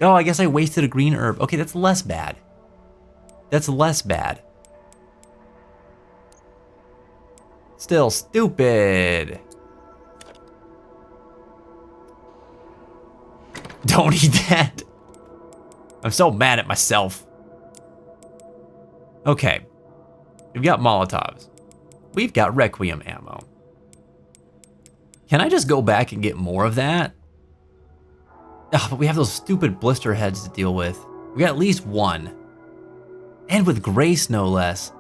Oh, I guess I wasted a green herb. Okay, that's less bad. That's less bad. Still stupid. Don't eat that. I'm so mad at myself. Okay. We've got Molotovs. We've got Requiem ammo. Can I just go back and get more of that? Ugh, but we have those stupid blister heads to deal with. We got at least one. And with Grace, no less.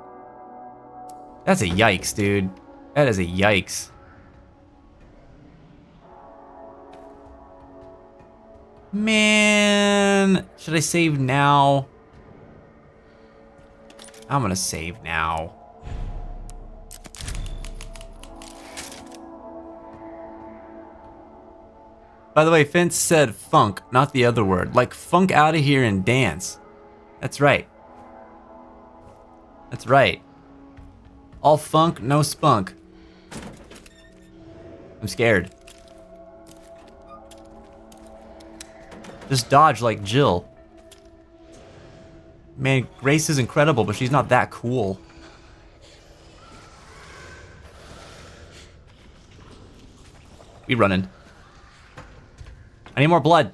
That's a yikes, dude. That is a yikes. Man, should I save now? I'm gonna save now. By the way, Fence said funk, not the other word. Like funk out of here and dance. That's right. That's right. All funk, no spunk. I'm scared. Just dodge like Jill. Man, Grace is incredible, but she's not that cool. We running. I need more blood.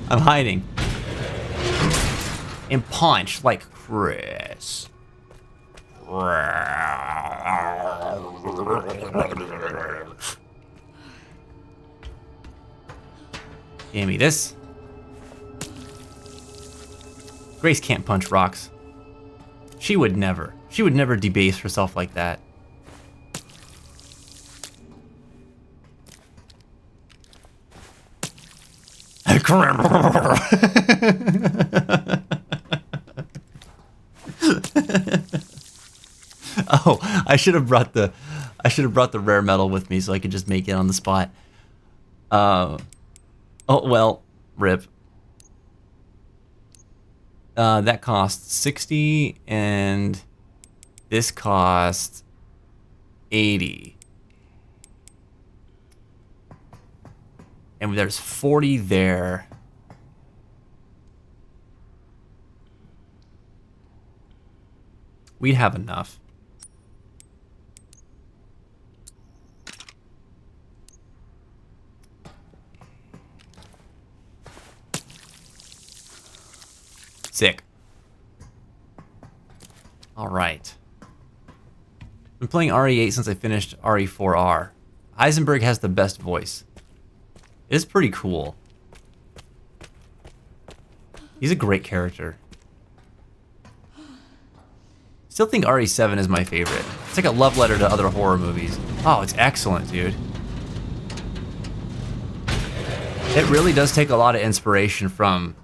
I'm hiding. And punch like Chris. Give me this. Grace can't punch rocks. She would never. She would never debase herself like that. Oh, I should have brought the rare metal with me so I could just make it on the spot. Oh well, rip. That costs 60 and this costs 80. And there's 40 there. We'd have enough. Sick. All right. Been playing RE8 since I finished RE4R. Heisenberg has the best voice. It's pretty cool. He's a great character. Still think RE7 is my favorite. It's like a love letter to other horror movies. Oh, it's excellent, dude. It really does take a lot of inspiration from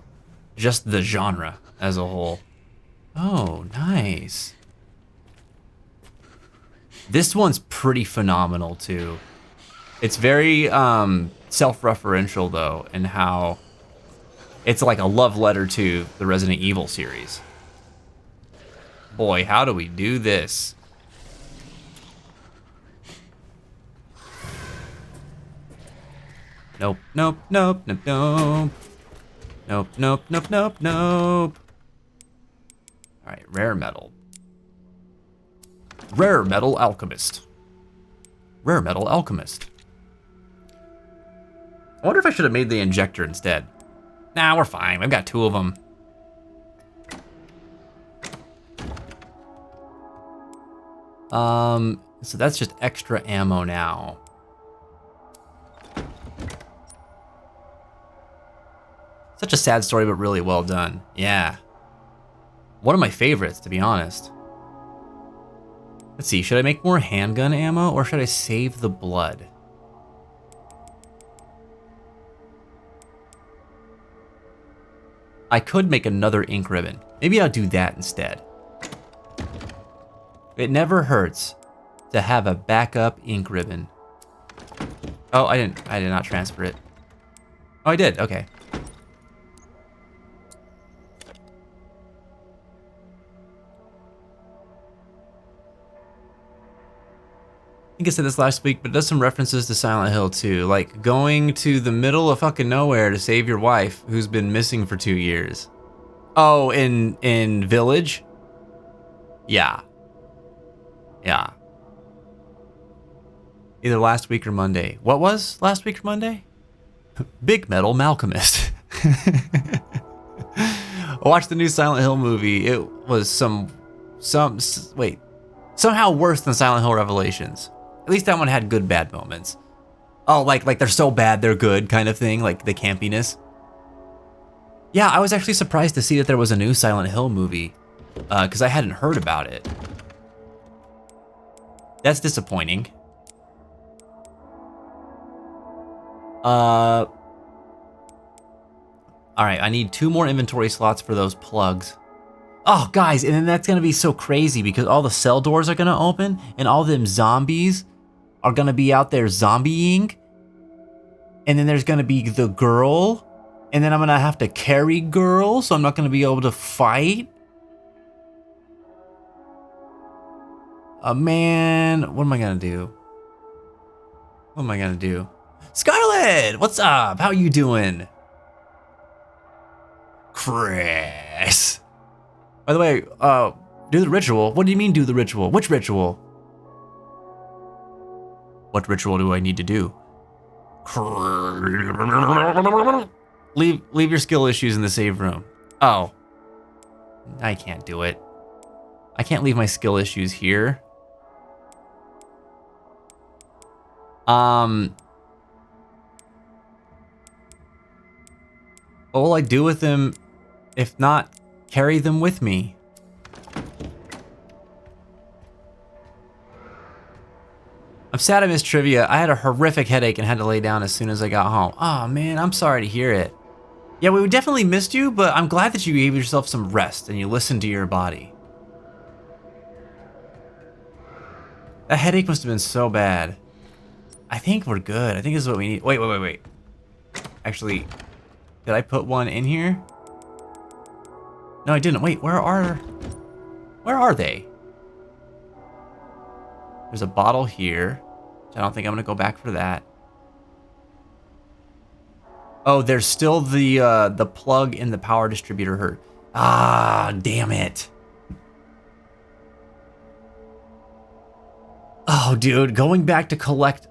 just the genre as a whole. Oh, nice. This one's pretty phenomenal too. It's very self-referential though, in how it's like a love letter to the Resident Evil series. Boy, how do we do this? Nope, nope, nope, nope, nope. Nope, nope, nope, nope, nope. Alright, rare metal. Rare metal alchemist. Rare metal alchemist. I wonder if I should have made the injector instead. Nah, we're fine. I've got 2 of them. So that's just extra ammo now. Such a sad story, but really well done. Yeah. One of my favorites, to be honest. Let's see, should I make more handgun ammo or should I save the blood? I could make another ink ribbon. Maybe I'll do that instead. It never hurts to have a backup ink ribbon. Oh, I did not transfer it. Oh, I did, okay. I think I said this last week, but it does some references to Silent Hill 2, like going to the middle of fucking nowhere to save your wife who's been missing for 2 years. Oh, in Village? Yeah. Yeah. Either last week or Monday. What was last week or Monday? Big Metal Malcolmist. I watched the new Silent Hill movie. It was somehow worse than Silent Hill Revelations. At least that one had good bad moments. Oh, like they're so bad they're good kind of thing, like the campiness. Yeah, I was actually surprised to see that there was a new Silent Hill movie, because I hadn't heard about it. That's disappointing. All right, I need 2 more inventory slots for those plugs. Oh, guys, and then that's gonna be so crazy because all the cell doors are gonna open and all them zombies are gonna be out there zombieing. And then there's gonna be the girl. And then I'm gonna have to carry girl, so I'm not gonna be able to fight. Man, what am I gonna do? What am I gonna do? Scarlet, what's up? How you doing? Chris. By the way, Do the ritual? What do you mean do the ritual? Which ritual? What ritual do I need to do? Leave your skill issues in the save room. Oh. I can't do it. I can't leave my skill issues here. What will I do with them if not carry them with me? I'm sad I missed trivia. I had a horrific headache and had to lay down as soon as I got home. Oh man, I'm sorry to hear it. Yeah, we definitely missed you, but I'm glad that you gave yourself some rest and you listened to your body. That headache must have been so bad. I think we're good. I think this is what we need. Wait. Actually, did I put one in here? No, I didn't. Wait, where are they? There's a bottle here. I don't think I'm gonna go back for that. Oh, there's still the plug in the power distributor hurt. Ah, damn it. Oh, dude, going back to collect.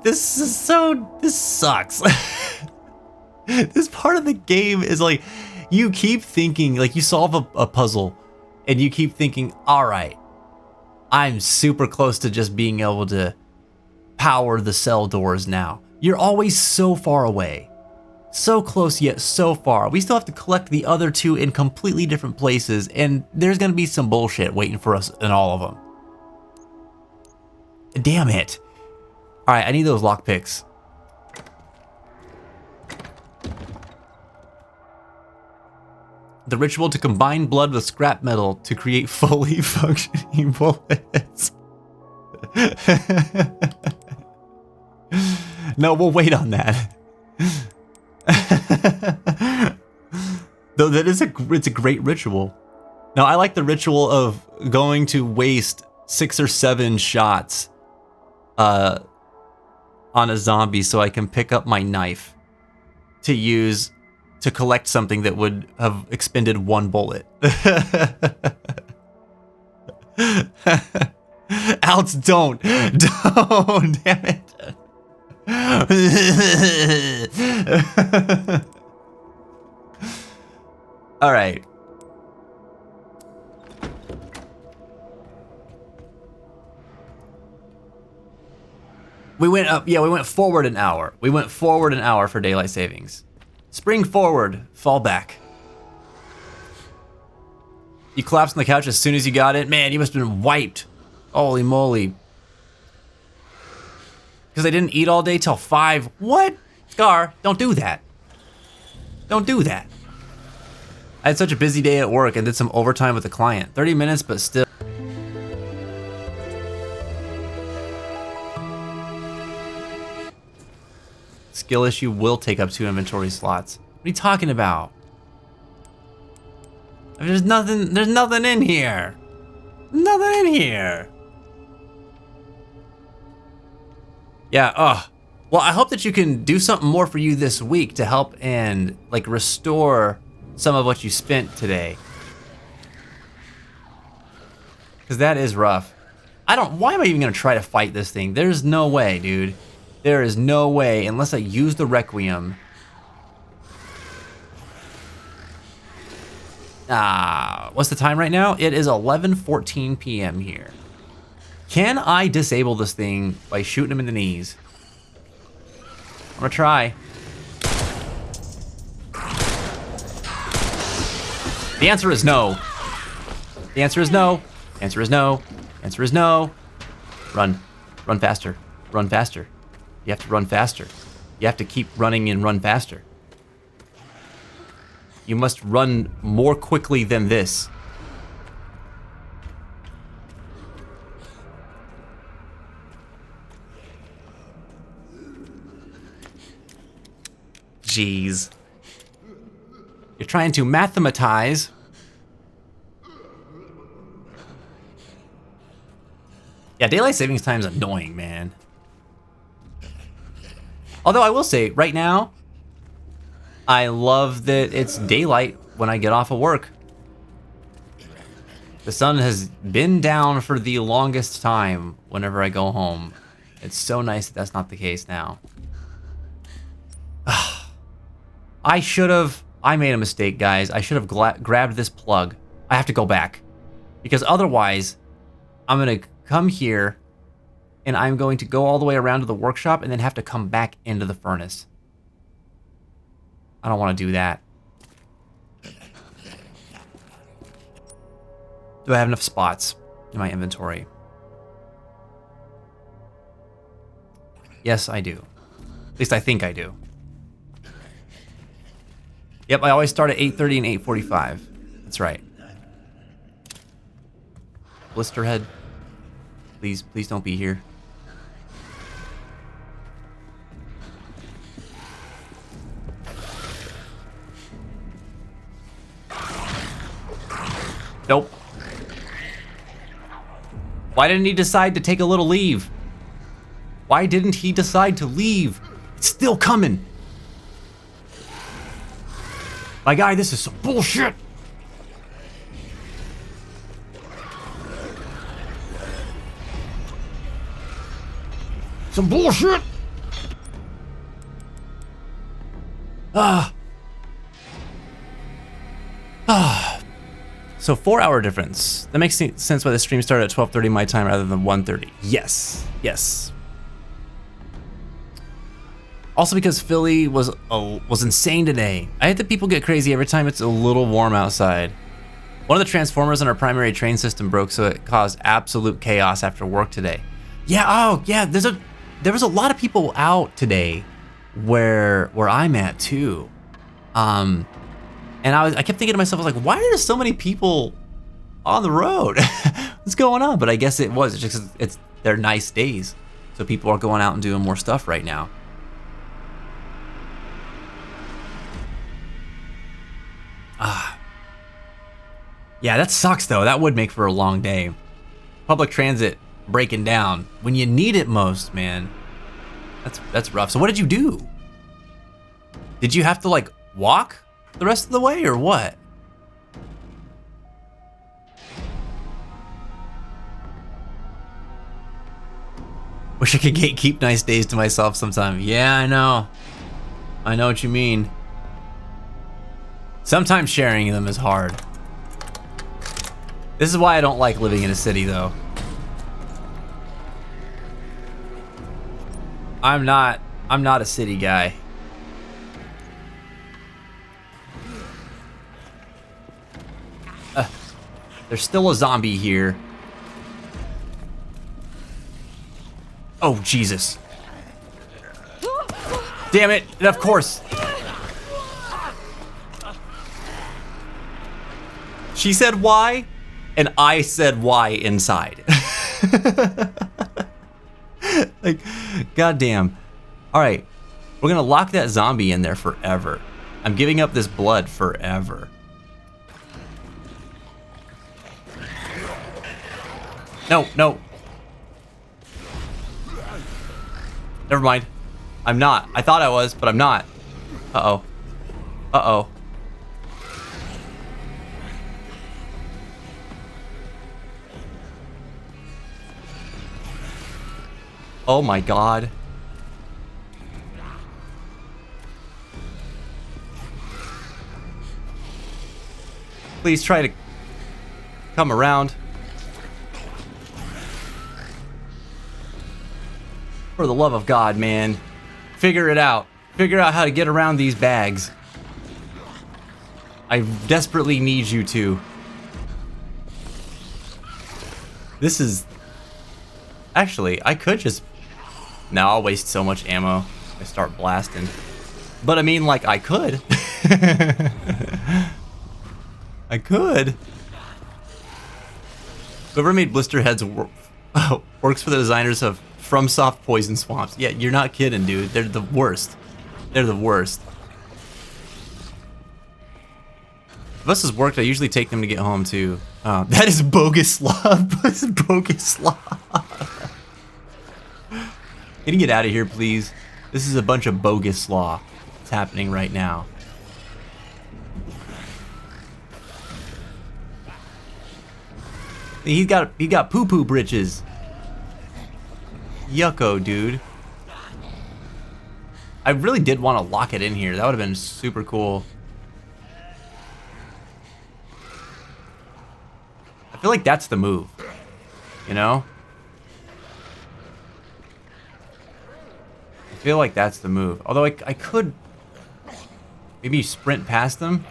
This sucks. This part of the game is like, you keep thinking, like you solve a puzzle and you keep thinking, all right, I'm super close to just being able to power the cell doors now. You're always so far away. So close yet so far. We still have to collect the other two in completely different places, and there's gonna be some bullshit waiting for us in all of them. Damn it. Alright, I need those lockpicks. The ritual to combine blood with scrap metal to create fully functioning bullets. No, we'll wait on that. Though it's a great ritual. Now, I like the ritual of going to waste 6 or 7 shots on a zombie so I can pick up my knife to use to collect something that would have expended 1 bullet. Alex, don't, damn it. All right. We went up, yeah, we went forward an hour. We went forward an hour for daylight savings. Spring forward, fall back. You collapsed on the couch as soon as you got it? Man, you must have been wiped. Holy moly. Because I didn't eat all day till 5. What? Scar, don't do that. Don't do that. I had such a busy day at work and did some overtime with a client. 30 minutes, but still. Skill issue will take up 2 inventory slots. What are you talking about? I mean, there's nothing in here. Nothing in here. Yeah, well, I hope that you can do something more for you this week to help and like restore some of what you spent today. Because that is rough. Why am I even gonna try to fight this thing? There's no way, dude. There is no way unless I use the Requiem. What's the time right now? It is 11:14 p.m. here. Can I disable this thing by shooting him in the knees? I'm gonna try. The answer is no. The answer is no. The answer is no. The answer is no. Run. Run faster. Run faster. You have to run faster. You have to keep running and run faster. You must run more quickly than this. Jeez. You're trying to mathematize. Yeah, daylight savings time is annoying, man. Although I will say, right now, I love that it's daylight when I get off of work. The sun has been down for the longest time whenever I go home. It's so nice that that's not the case now. I made a mistake, guys. I should have grabbed this plug. I have to go back. Because otherwise, I'm going to come here and I'm going to go all the way around to the workshop and then have to come back into the furnace. I don't want to do that. Do I have enough spots in my inventory? Yes, I do. At least I think I do. Yep, I always start at 8:30 and 8:45. That's right. Blisterhead. Please don't be here. Nope. Why didn't he decide to take a little leave? Why didn't he decide to leave? It's still coming. My guy, this is some bullshit. Some bullshit. So 4-hour difference. That makes sense why the stream started at 12:30 my time rather than 1:30. Yes, yes. Also because Philly was insane today. I hate that people get crazy every time it's a little warm outside. One of the transformers in our primary train system broke, so it caused absolute chaos after work today. Yeah, oh yeah, there was a lot of people out today where I'm at too. And I kept thinking to myself, I was like, why are there so many people on the road? What's going on? But I guess it's just they're nice days. So people are going out and doing more stuff right now. Yeah, that sucks though. That would make for a long day. Public transit breaking down when you need it most, man. That's rough. So what did you do? Did you have to like walk the rest of the way or what? Wish I could keep nice days to myself sometime. Yeah, I know. I know what you mean. Sometimes sharing them is hard. This is why I don't like living in a city though. I'm not a city guy. There's still a zombie here. Oh, Jesus. Damn it, and of course. She said why, and I said why inside. Like, goddamn. All right, we're gonna lock that zombie in there forever. I'm giving up this blood forever. No, no. Never mind. I'm not. I thought I was, but I'm not. Uh-oh. Uh-oh. Oh my God. Please try to come around. For the love of God, man. Figure it out. Figure out how to get around these bags. I desperately need you to. This is... Actually, I could just... Now I'll waste so much ammo. I start blasting. But I mean, like, I could. I could. Whoever made blister heads works for the designers of FromSoft Poison Swamps. Yeah, you're not kidding, dude. They're the worst. They're the worst. If buses worked, I usually take them to get home too. That is bogus slop. This is bogus slop. Can you get out of here, please? This is a bunch of bogus slaw that's happening right now. He got poo-poo britches. Yucko, dude. I really did want to lock it in here. That would have been super cool. I feel like that's the move. You know? I feel like that's the move. Although I could maybe sprint past them.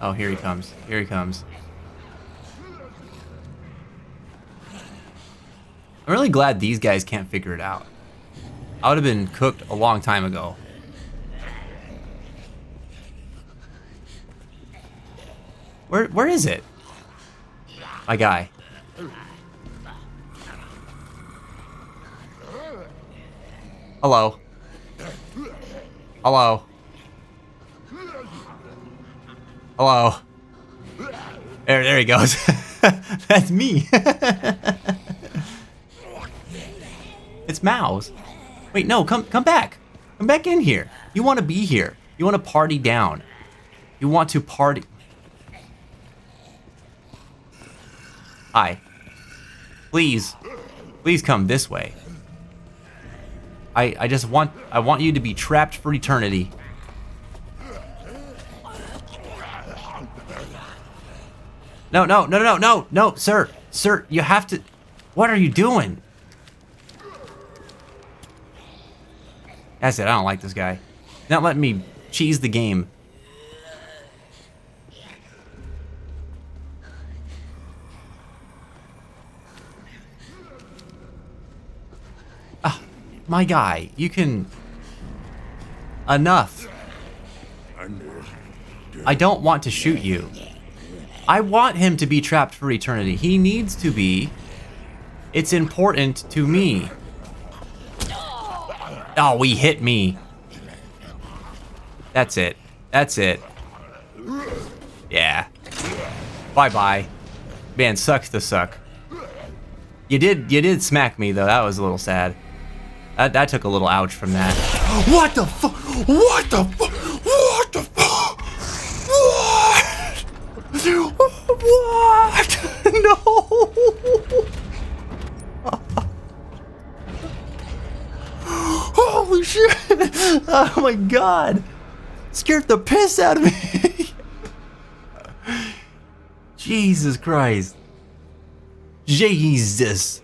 Oh, here he comes. Here he comes. I'm really glad these guys can't figure it out. I would have been cooked a long time ago. Where is it? My guy. Hello. Hello. Hello. There he goes. That's me. It's Mouse. Wait, no, come back. Come back in here. You want to be here. You want to party down. You want to party. Hi. Please. Please come this way. I just want you to be trapped for eternity. No, sir. Sir, you have to. What are you doing? That's it. I don't like this guy. Not letting me cheese the game. Ah, my guy, you can. Enough. I don't want to shoot you. I want him to be trapped for eternity. He needs to be. It's important to me. Oh, he hit me. That's it. That's it. Yeah. Bye-bye. Man, sucks to suck. You did smack me, though. That was a little sad. That took a little ouch from that. What the fuck? What the fuck? What the fuck? What? What? No. Holy shit! Oh my god! Scared the piss out of me! Jesus Christ. Jesus.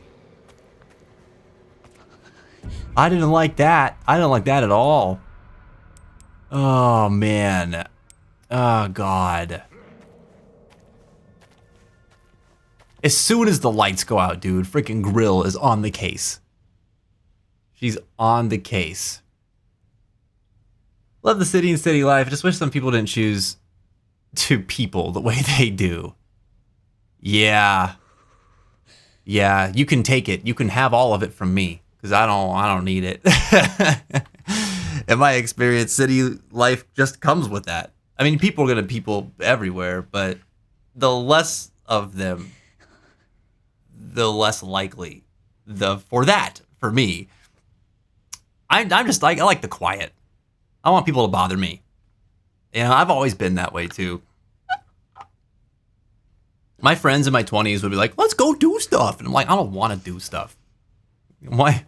I didn't like that. I didn't like that at all. Oh man. Oh god. As soon as the lights go out, dude, freaking Grill is on the case. She's on the case. Love the city and city life. I just wish some people didn't choose to people the way they do. Yeah. Yeah, you can take it. You can have all of it from me. Because I don't need it. In my experience, city life just comes with that. I mean, people are gonna people everywhere, but the less of them, the less likely for me. I'm just like, I like the quiet. I want people to bother me. You know, I've always been that way too. My friends in my 20s would be like, let's go do stuff. And I'm like, I don't want to do stuff. Why?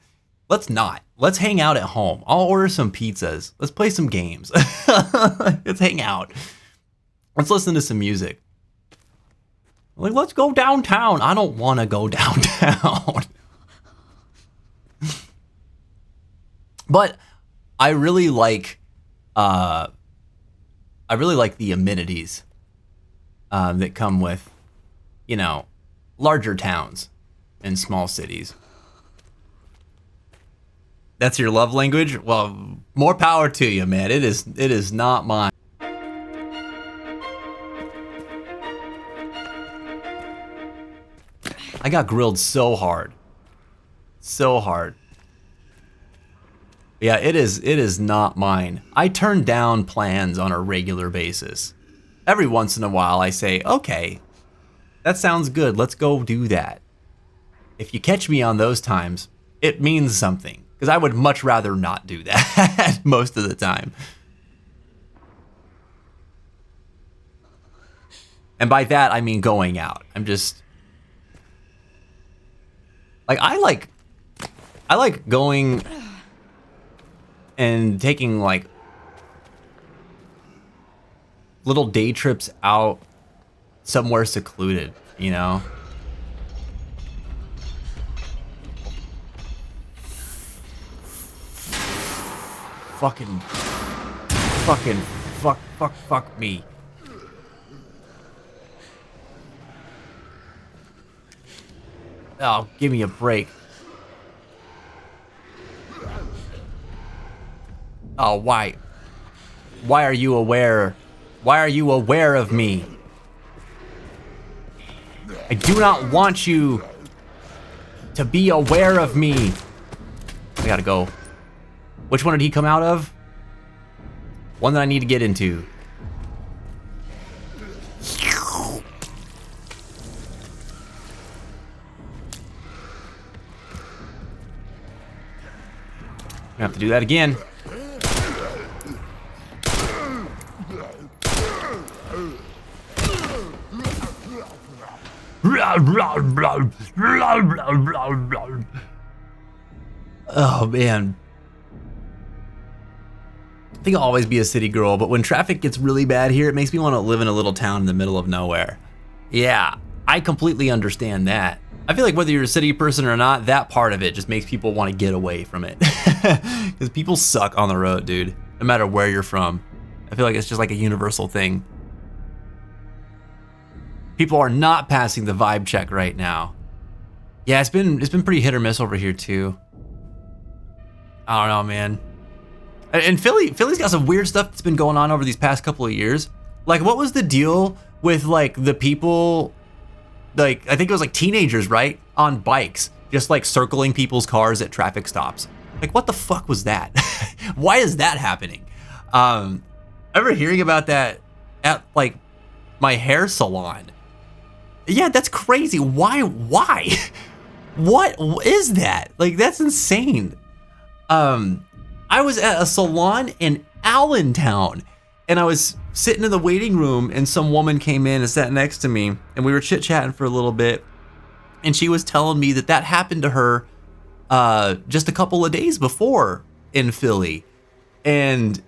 Let's not. Let's hang out at home. I'll order some pizzas. Let's play some games. Let's hang out. Let's listen to some music. Like, let's go downtown. I don't want to go downtown. But I really like the amenities that come with, you know, larger towns and small cities. That's your love language? Well, more power to you, man. It is not mine. I got grilled so hard. So hard. Yeah, it is not mine. I turn down plans on a regular basis. Every once in a while I say, okay, that sounds good, let's go do that. If you catch me on those times, it means something. Because I would much rather not do that most of the time. And by that, I mean going out. I'm just... Like, I like going and taking, like, little day trips out somewhere secluded, you know? Fuck me. Oh, give me a break. Oh, why? Why are you aware? Why are you aware of me? I do not want you to be aware of me. I gotta go. Which one did he come out of? One that I need to get into. I have to do that again. Oh man. I think I'll always be a city girl, but when traffic gets really bad here, it makes me want to live in a little town in the middle of nowhere. Yeah, I completely understand that. I feel like whether you're a city person or not, that part of it just makes people want to get away from it. Because people suck on the road, dude. No matter where you're from. I feel like it's just like a universal thing. People are not passing the vibe check right now. Yeah, it's been pretty hit or miss over here too. I don't know, man. And Philly's got some weird stuff that's been going on over these past couple of years. Like, what was the deal with like the people, like I think it was like teenagers, right, on bikes, just like circling people's cars at traffic stops? Like, what the fuck was that? Why is that happening? Ever hearing about that at like my hair salon? Yeah, that's crazy. Why? What is that? Like, that's insane. I was at a salon in Allentown, and I was sitting in the waiting room, and some woman came in and sat next to me, and we were chit-chatting for a little bit, and she was telling me that that happened to her just a couple of days before in Philly, and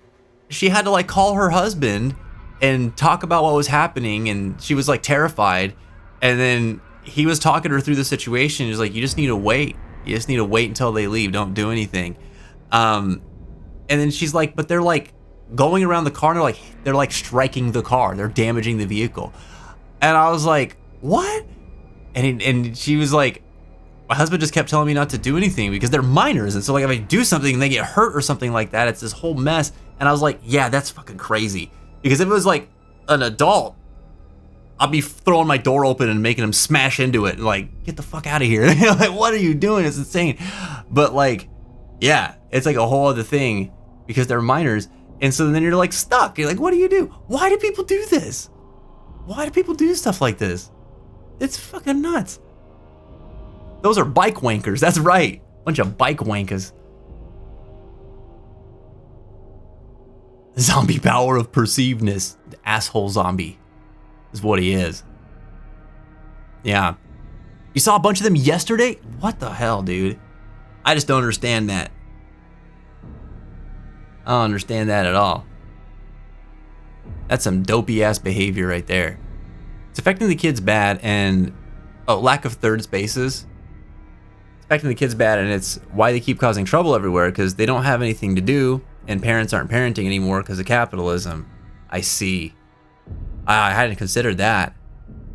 she had to like call her husband and talk about what was happening, and she was like terrified, and then he was talking to her through the situation. He was like, you just need to wait. You just need to wait until they leave. Don't do anything. And then she's like, but they're like going around the car and they're like striking the car. They're damaging the vehicle. And I was like, what? And she was like, my husband just kept telling me not to do anything because they're minors. And so like if I do something and they get hurt or something like that, it's this whole mess. And I was like, yeah, that's fucking crazy. Because if it was like an adult, I'll be throwing my door open and making them smash into it and like, get the fuck out of here. Like, what are you doing? It's insane. But like, yeah, it's like a whole other thing because they're minors. And so then you're like stuck. You're like, what do you do? Why do people do this? Why do people do stuff like this? It's fucking nuts. Those are bike wankers. That's right. Bunch of bike wankers. Zombie power of perceivedness. The asshole zombie is what he is. Yeah. You saw a bunch of them yesterday? What the hell, dude? I just don't understand that. I don't understand that at all. That's some dopey ass behavior right there. It's affecting the kids bad, and lack of third spaces. It's affecting the kids bad, and it's why they keep causing trouble everywhere, because they don't have anything to do, and parents aren't parenting anymore because of capitalism. I see. I hadn't considered that.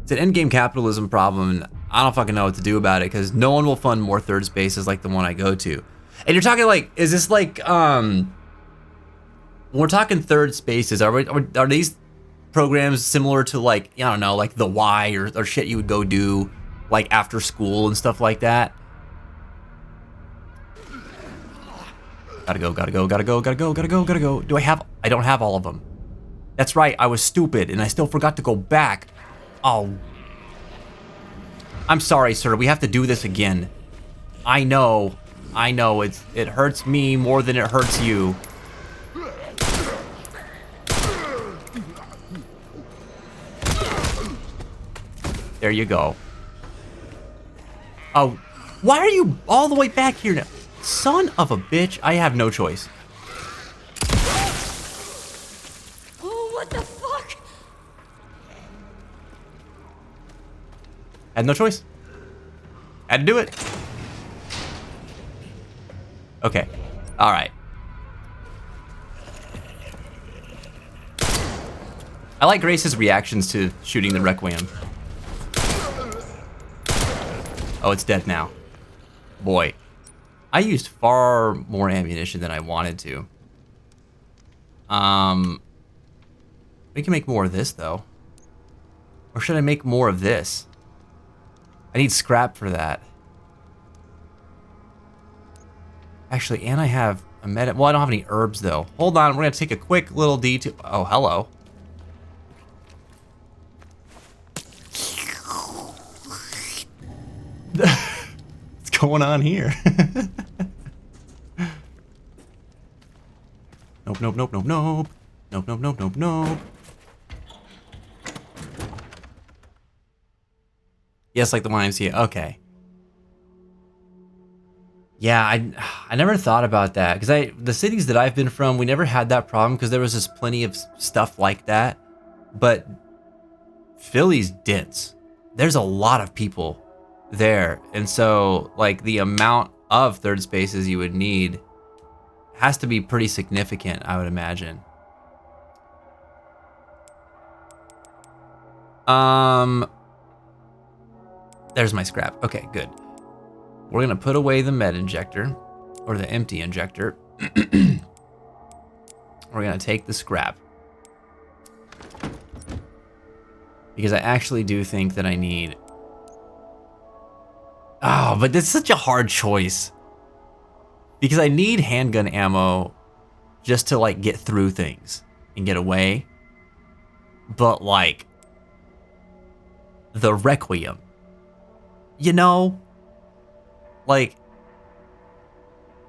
It's an endgame capitalism problem, and I don't fucking know what to do about it because no one will fund more third spaces like the one I go to. And you're talking like, is this like, when we're talking third spaces, are these programs similar to like, I don't know, like the Y or shit you would go do like after school and stuff like that? Gotta go. Do I don't have all of them. That's right, I was stupid and I still forgot to go back. Oh. I'm sorry, sir, we have to do this again. I know, it hurts me more than it hurts you. There you go. Oh, why are you all the way back here now? Son of a bitch, I have no choice. Oh, what the fuck? Had no choice. Had to do it. Okay. All right. I like Grace's reactions to shooting the Requiem. Oh, it's dead now. Boy. I used far more ammunition than I wanted to. We can make more of this, though. Or should I make more of this? I need scrap for that. Actually, and I have a well, I don't have any herbs, though. Hold on, we're gonna take a quick little detour. Oh, hello. What's going on here? Nope, nope, nope, nope, nope. Nope, nope, nope, nope, nope. Yes, like the YMCA. Okay. Yeah, I never thought about that because the cities that I've been from, we never had that problem because there was just plenty of stuff like that. But Philly's dense. There's a lot of people there, and so like the amount of third spaces you would need has to be pretty significant, I would imagine. There's my scrap. Okay, good. We're gonna put away the med injector, or the empty injector. We're gonna take the scrap. Because I actually do think that I need... Oh, but it's such a hard choice. Because I need handgun ammo just to like get through things and get away. But like, the Requiem, you know? Like,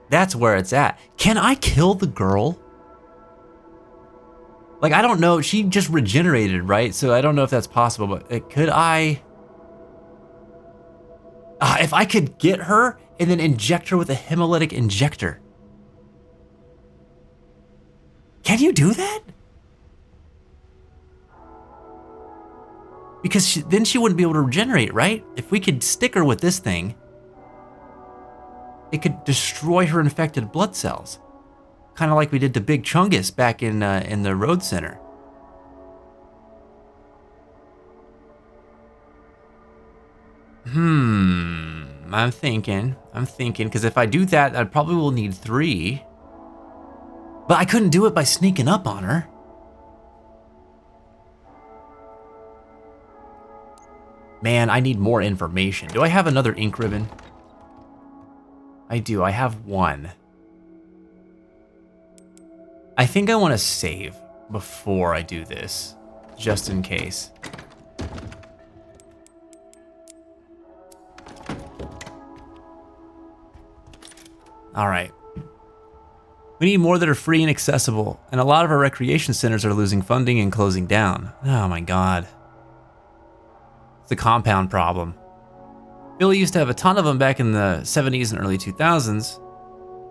that's where it's at. Can I kill the girl? Like, I don't know. She just regenerated, right? So I don't know if that's possible, but could I? If I could get her and then inject her with a hemolytic injector. Can you do that? Because then she wouldn't be able to regenerate, right? If we could stick her with this thing, it could destroy her infected blood cells. Kind of like we did to Big Chungus back in the Road Center. I'm thinking, because if I do that, I probably will need 3. But I couldn't do it by sneaking up on her. Man, I need more information. Do I have another ink ribbon? I do, I have 1. I think I want to save before I do this, just in case. All right. We need more that are free and accessible, and a lot of our recreation centers are losing funding and closing down. Oh my God. It's a compound problem. Philly used to have a ton of them back in the 70s and early 2000s.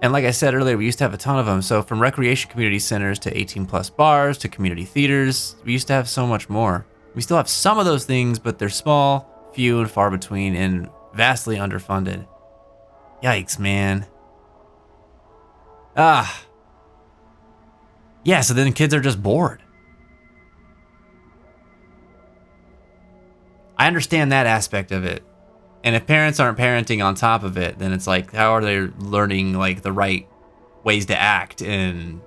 And like I said earlier, we used to have a ton of them. So from recreation community centers to 18+ bars to community theaters, we used to have so much more. We still have some of those things, but they're small, few and far between, and vastly underfunded. Yikes, man. Yeah, so then kids are just bored. I understand that aspect of it. And if parents aren't parenting on top of it, then it's like, how are they learning like the right ways to act and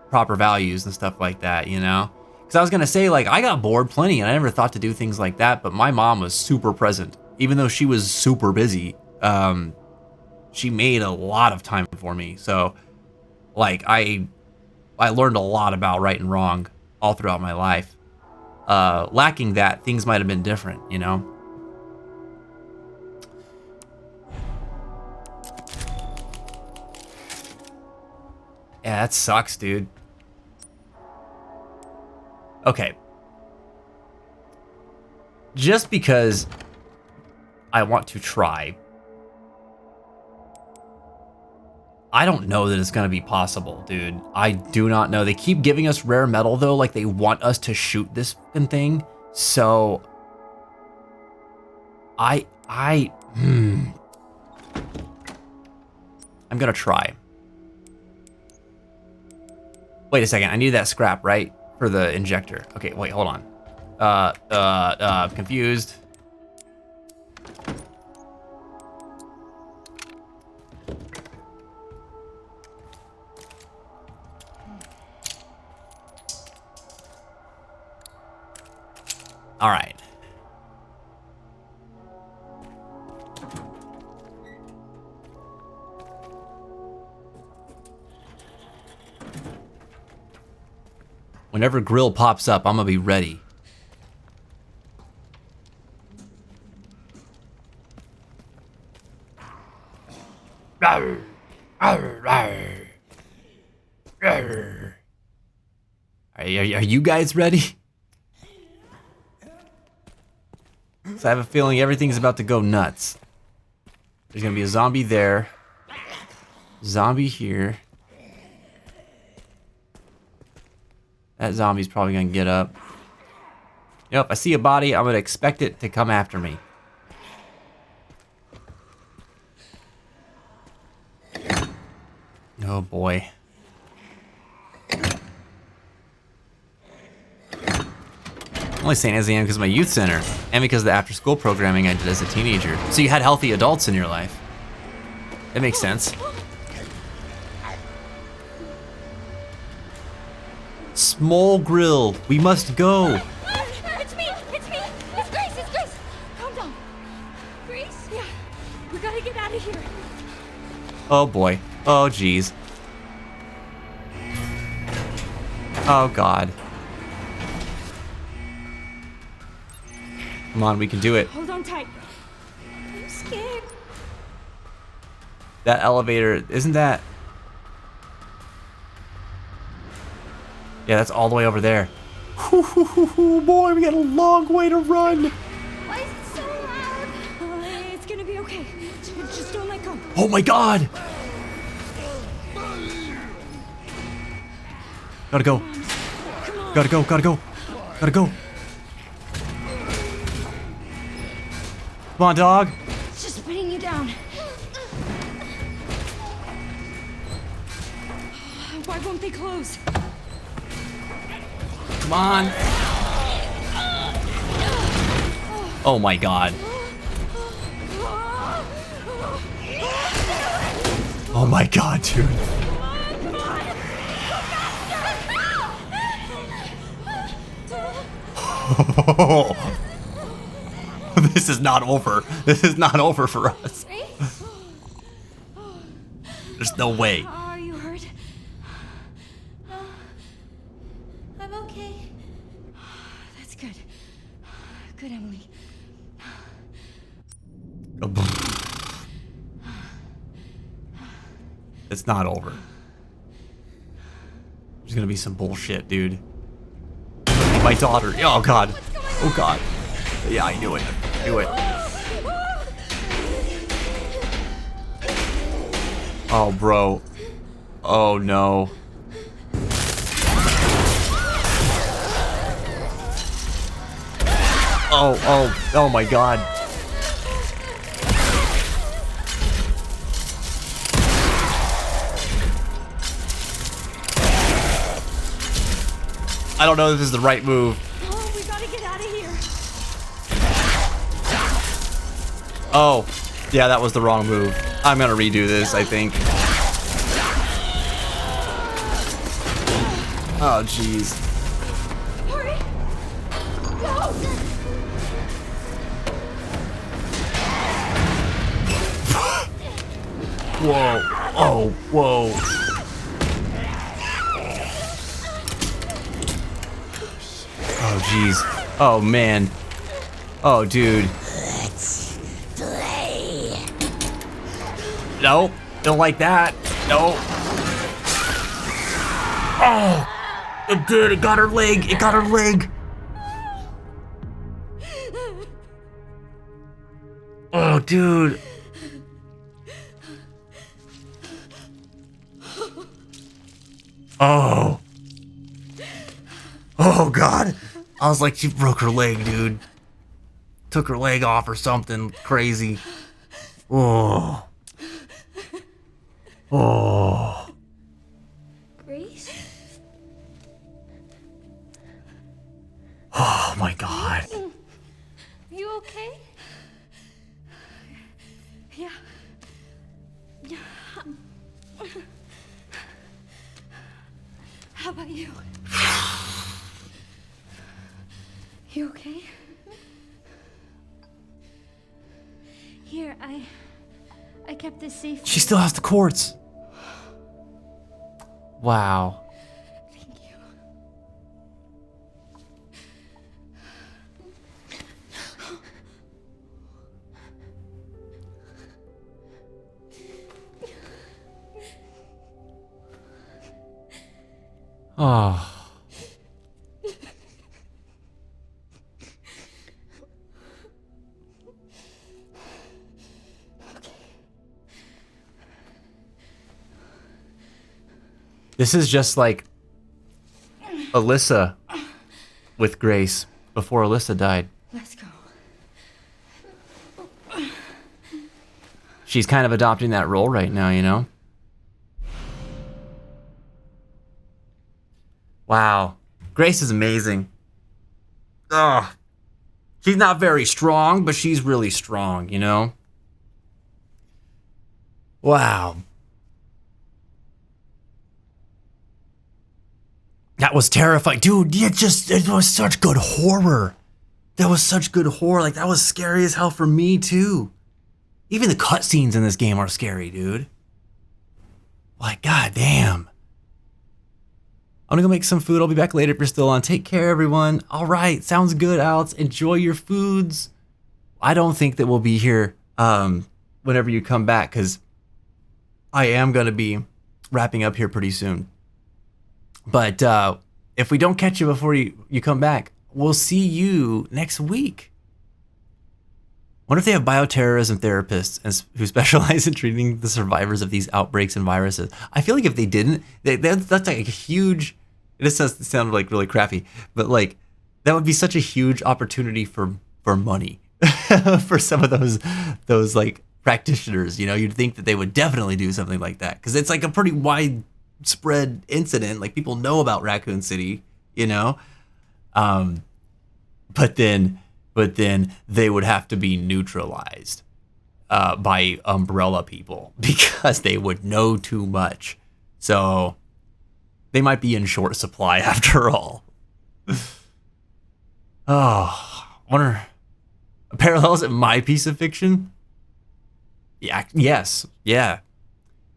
proper values and stuff like that, you know? Because I was going to say, like, I got bored plenty and I never thought to do things like that, but my mom was super present. Even though she was super busy, she made a lot of time for me. So, like, I learned a lot about right and wrong all throughout my life. Lacking that, things might have been different, you know? Yeah, that sucks, dude. Okay. just because I want to try. I don't know that it's gonna be possible, dude. I do not know. They keep giving us rare metal though, like they want us to shoot this fucking thing. So I'm gonna try. Wait a second, I need that scrap, right? For the injector. Okay, wait, hold on. Confused. All right. Whenever grill pops up, I'm gonna be ready. Are you guys ready? So I have a feeling everything's about to go nuts. There's gonna be a zombie there. Zombie here. That zombie's probably gonna get up. Yep, I see a body, I'm gonna expect it to come after me. Oh boy. I'm only saying as I am because of my youth center, and because of the after school programming I did as a teenager. So you had healthy adults in your life. It makes sense. Small grill, we must go. It's me! It's me! It's Grace! It's Grace! Calm down. Grace? Yeah. We gotta get out of here. Oh boy. Oh geez. Oh god. Come on, we can do it. Hold on tight. I'm scared. That elevator, isn't that? Yeah, that's all the way over there. Boy, we got a long way to run. Why is it so loud? It's gonna be okay. Just don't let go. Oh my god. Gotta go. Gotta go, gotta go. Gotta go. Come on, dog. It's just putting you down. Why won't they close? Come on. Oh my god. Oh my god, dude. This is not over. This is not over for us. There's no way. Are you hurt? No. I'm okay. That's good. Good, Emily. It's not over. There's gonna be some bullshit, dude. My daughter. Oh god. Oh god. Yeah, I knew it. I knew it. Oh, bro. Oh no. Oh my god. I don't know if this is the right move. Oh, we gotta get out of here. Oh, yeah, that was the wrong move. I'm gonna redo this, I think. Oh, jeez. Hurry. Go. Whoa. Oh, whoa. Oh, jeez. Oh, man. Oh, dude. Let's play. No, don't like that. No. Oh, it did. It got her leg. It got her leg. Oh, dude. Oh. Oh, God. I was like, she broke her leg, dude. Took her leg off or something crazy. Oh. Oh. Grace? Oh, my God. You okay? Yeah. Yeah. How about you? You okay? Here, I kept this safe. She still has the quartz. Wow. Thank you. Oh. This is just like Alyssa with Grace before Alyssa died. Let's go. She's kind of adopting that role right now, you know? Wow. Grace is amazing. Ugh. She's not very strong, but she's really strong, you know? Wow. That was terrifying. Dude, it was such good horror. That was such good horror. Like, that was scary as hell for me, too. Even the cutscenes in this game are scary, dude. Like, goddamn. I'm gonna go make some food. I'll be back later if you're still on. Take care, everyone. All right, sounds good, Alex. Enjoy your foods. I don't think that we'll be here whenever you come back, because I am gonna be wrapping up here pretty soon. But if we don't catch you before you come back, we'll see you next week. Wonder if they have bioterrorism therapists who specialize in treating the survivors of these outbreaks and viruses. I feel like if they didn't, that's like a huge. It just sounded like really crappy, but like that would be such a huge opportunity for money for some of those like practitioners. You know, you'd think that they would definitely do something like that because it's like a pretty widespread incident. Like people know about Raccoon City, you know, but then they would have to be neutralized by umbrella people because they would know too much. So they might be in short supply after all. Oh, wonder parallels at my piece of fiction? Yeah, yes, yeah.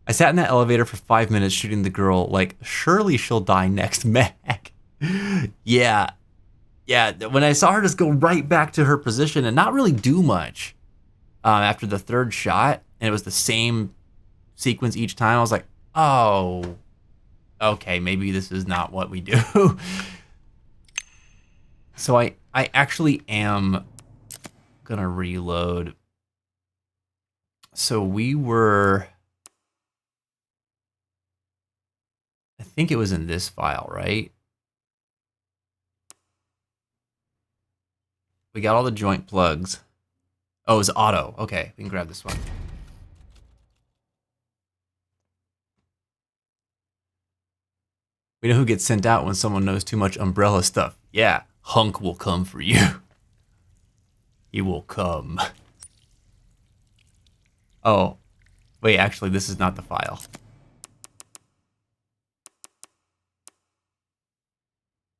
I sat in that elevator for 5 minutes shooting the girl like, surely she'll die next, Mac. Yeah. Yeah, when I saw her just go right back to her position and not really do much after the third shot, and it was the same sequence each time, I was like, oh, okay, maybe this is not what we do. So I actually am gonna reload. So we were, I think it was in this file, right? We got all the joint plugs. Oh, it was auto. Okay, we can grab this one. We know who gets sent out when someone knows too much Umbrella stuff. Yeah, Hunk will come for you. He will come. Oh, wait, actually, this is not the file.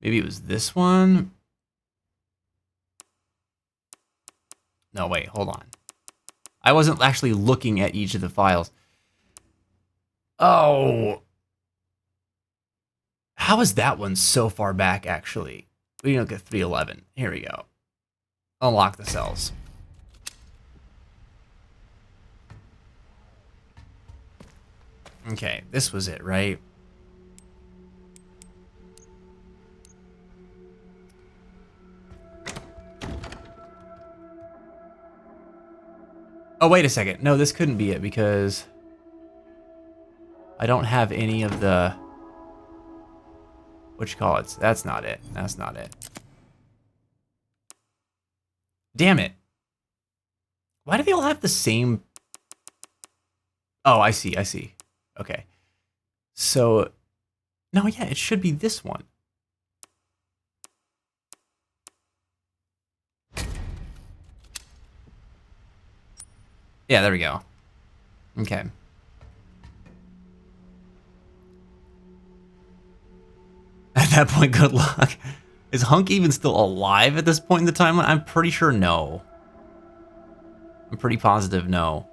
Maybe it was this one? No, wait, hold on. I wasn't actually looking at each of the files. Oh. How is that one so far back, actually? We look at 311. Here we go. Unlock the cells. Okay, this was it, right? Oh, wait a second. No, this couldn't be it because I don't have any of the... What you call it? That's not it. That's not it. Damn it. Why do they all have the same... Oh, I see. I see. Okay. So... No, yeah, it should be this one. Yeah, there we go. Okay. At that point, good luck. Is Hunk even still alive at this point in the timeline? I'm pretty sure no. I'm pretty positive no.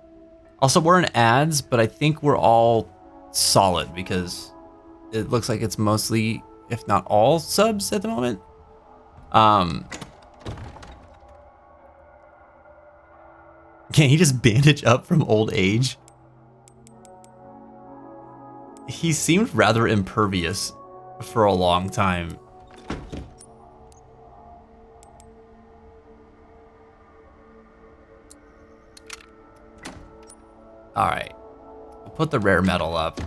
Also, we're in ads, but I think we're all solid because it looks like it's mostly, if not all, subs at the moment. Can he just bandage up from old age? He seemed rather impervious for a long time. All right, we'll put the rare metal up.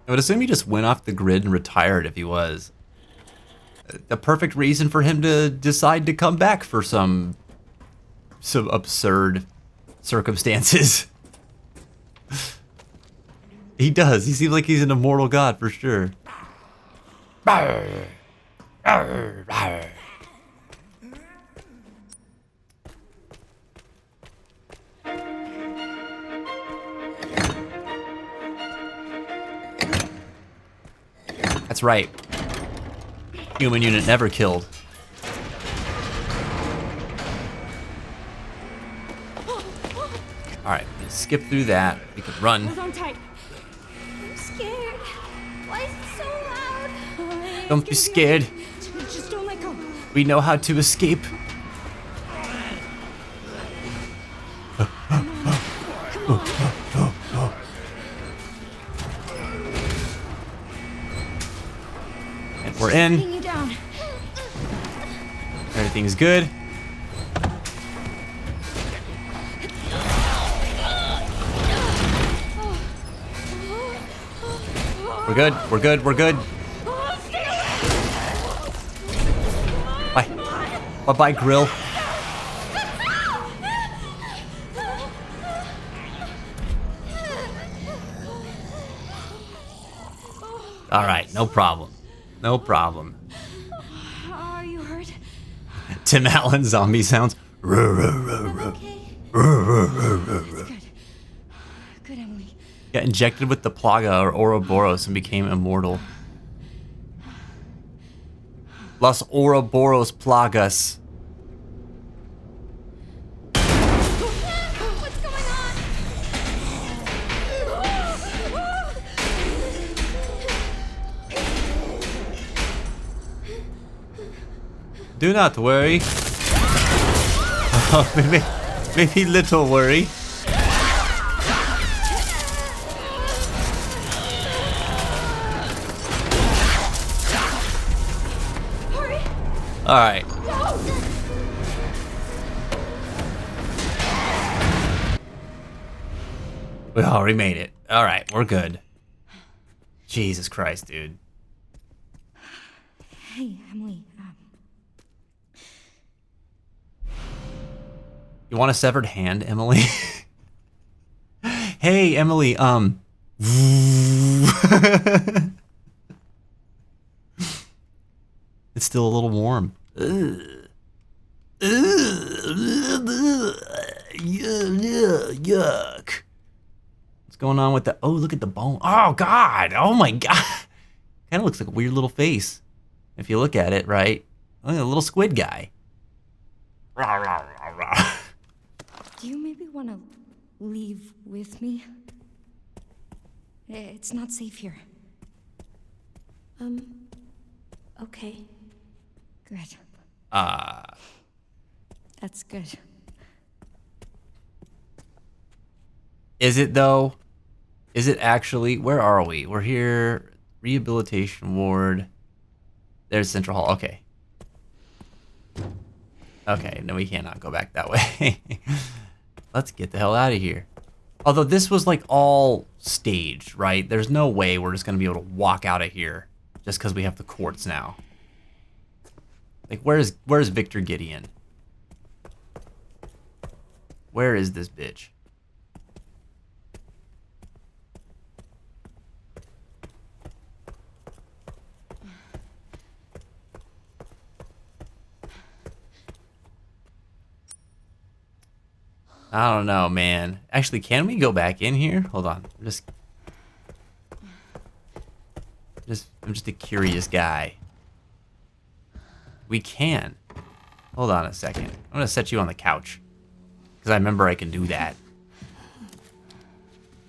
I would assume he just went off the grid and retired if he was. The perfect reason for him to decide to come back for some absurd circumstances. He does. He seems like he's an immortal god for sure. That's right. Human unit never killed. Alright, let's skip through that. We can run. Hold on tight. I'm scared. Why is it so loud? Don't be scared. Just don't let go. We know how to escape. And we're in. Pin you down. Everything's good. We're good. We're good. We're good. Bye. Bye-bye, Grill. All right, no problem. No problem. Are you hurt? Tim Allen zombie sounds. I'm okay. That's good. Good, Emily. Got injected with the Plaga or Ouroboros and became immortal. Los Ouroboros Plagas. What's going on? Do not worry. Maybe little worry. Hurry. All right. We already made it. All right, we're good. Jesus Christ, dude. Hey, Emily. You want a severed hand, Emily? Hey, Emily, it's still a little warm. Yuck. What's going on with the... Oh, look at the bone. Oh, God. Oh, my God. Kind of looks like a weird little face. If you look at it, right? Oh, a little squid guy. Do you maybe want to leave with me? It's not safe here. Okay. Good. That's good. Is it though? Is it actually? Where are we? We're here. Rehabilitation ward. There's Central Hall. Okay. Okay, no, we cannot go back that way. Let's get the hell out of here. Although this was like all staged, right? There's no way we're just gonna be able to walk out of here just because we have the courts now. Like, where's Victor Gideon? Where is this bitch? I don't know, man. Actually, can we go back in here? Hold on. I'm just a curious guy. We can. Hold on a second. I'm gonna set you on the couch. Because I remember I can do that.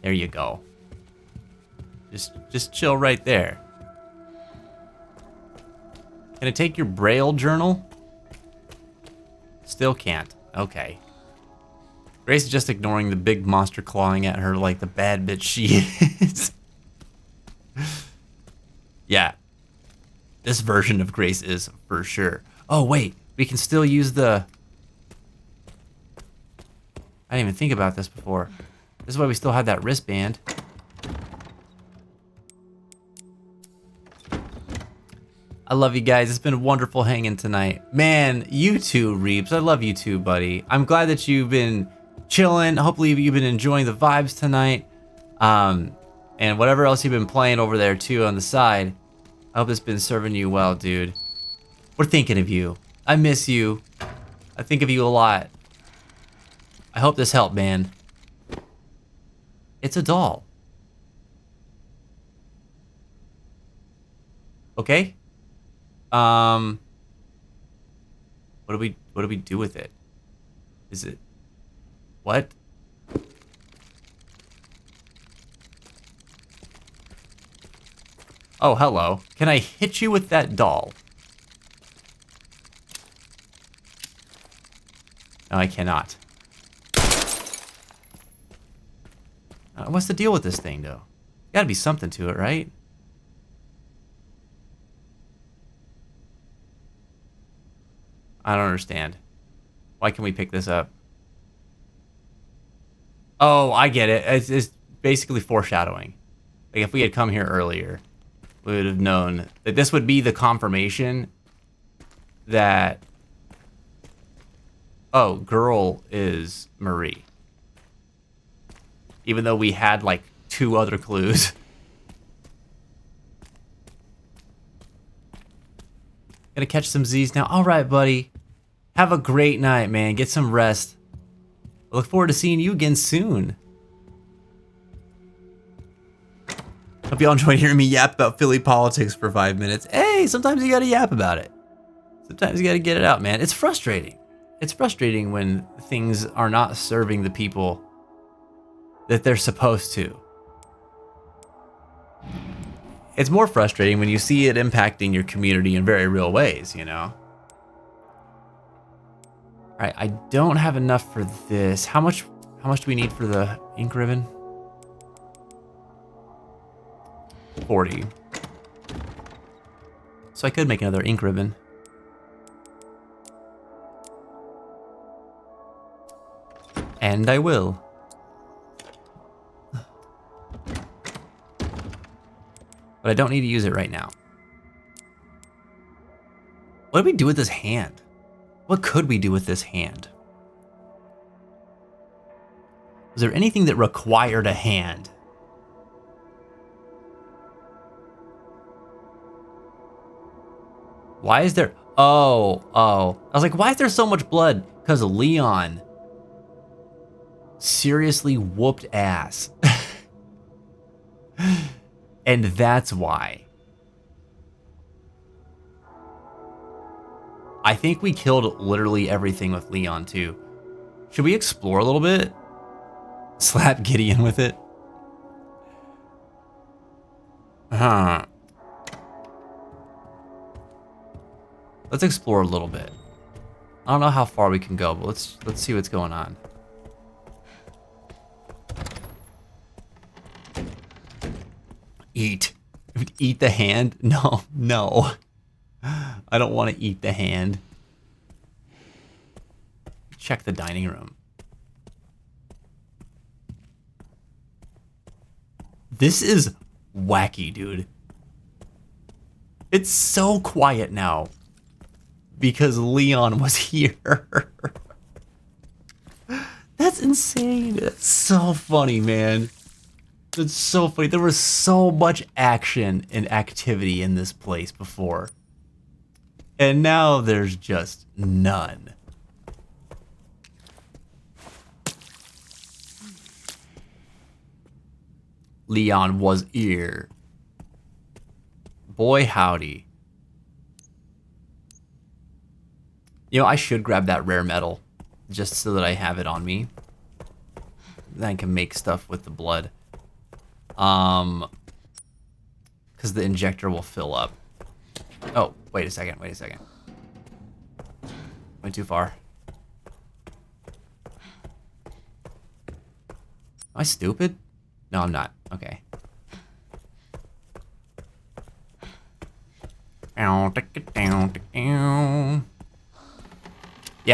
There you go. Just chill right there. Can I take your Braille journal? Still can't. Okay. Grace is just ignoring the big monster clawing at her like the bad bitch she is. Yeah. This version of Grace is for sure. Oh, wait. We can still use the... I didn't even think about this before. This is why we still have that wristband. I love you guys. It's been wonderful hanging tonight. Man, you too, Reeps. I love you too, buddy. I'm glad that you've been chilling. Hopefully you've been enjoying the vibes tonight. And whatever else you've been playing over there too on the side. I hope it's been serving you well, dude. We're thinking of you. I miss you. I think of you a lot. I hope this helped, man. It's a doll. Okay. What do we do with it? Is it what? Oh, hello. Can I hit you with that doll? No, I cannot. What's the deal with this thing, though? Gotta be something to it, right? I don't understand. Why can we pick this up? Oh, I get it. It's basically foreshadowing. Like, if we had come here earlier, we would have known that this would be the confirmation that... Oh, girl is Marie. Even though we had, like, 2 other clues. Gonna catch some Z's now. All right, buddy. Have a great night, man. Get some rest. I look forward to seeing you again soon. Hope y'all enjoyed hearing me yap about Philly politics for 5 minutes. Hey, sometimes you gotta yap about it. Sometimes you gotta get it out, man. It's frustrating. It's frustrating when things are not serving the people that they're supposed to. It's more frustrating when you see it impacting your community in very real ways, you know? All right, I don't have enough for this. How much do we need for the ink ribbon? 40. So I could make another ink ribbon. And I will. But I don't need to use it right now. What do we do with this hand? What could we do with this hand? Was there anything that required a hand? Why is there... Oh. I was like, why is there so much blood? Because Leon seriously whooped ass. And that's why. I think we killed literally everything with Leon too. Should we explore a little bit? Slap Gideon with it? Huh. Let's explore a little bit. I don't know how far we can go, but let's see what's going on. Eat. Eat the hand? No, no. I don't want to eat the hand. Check the dining room. This is wacky, dude. It's so quiet now because Leon was here. That's insane. That's so funny, man. That's so funny. There was so much action and activity in this place before. And now there's just none. Leon was here. Boy, howdy. You know, I should grab that rare metal just so that I have it on me. Then I can make stuff with the blood. Because the injector will fill up. Oh, wait a second, wait a second. Went too far. Am I stupid? No, I'm not. Okay. Yeah,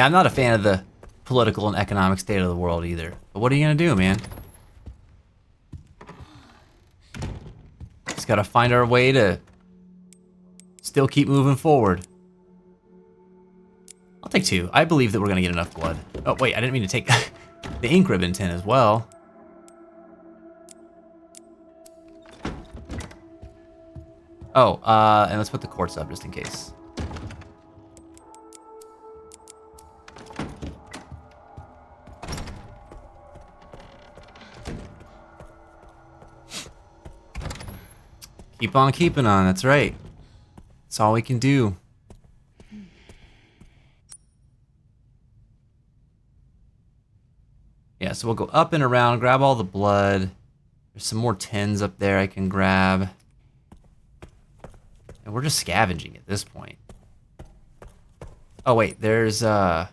I'm not a fan of the political and economic state of the world either. But what are you gonna do, man? Just gotta find our way to still keep moving forward. I'll take 2. I believe that we're gonna get enough blood. Oh, wait, I didn't mean to take the ink ribbon tin as well. Oh, and let's put the quartz up just in case. Keep on keeping on, that's right. That's all we can do. Yeah, so we'll go up and around, grab all the blood. There's some more tins up there I can grab. And we're just scavenging at this point. Oh wait, there's the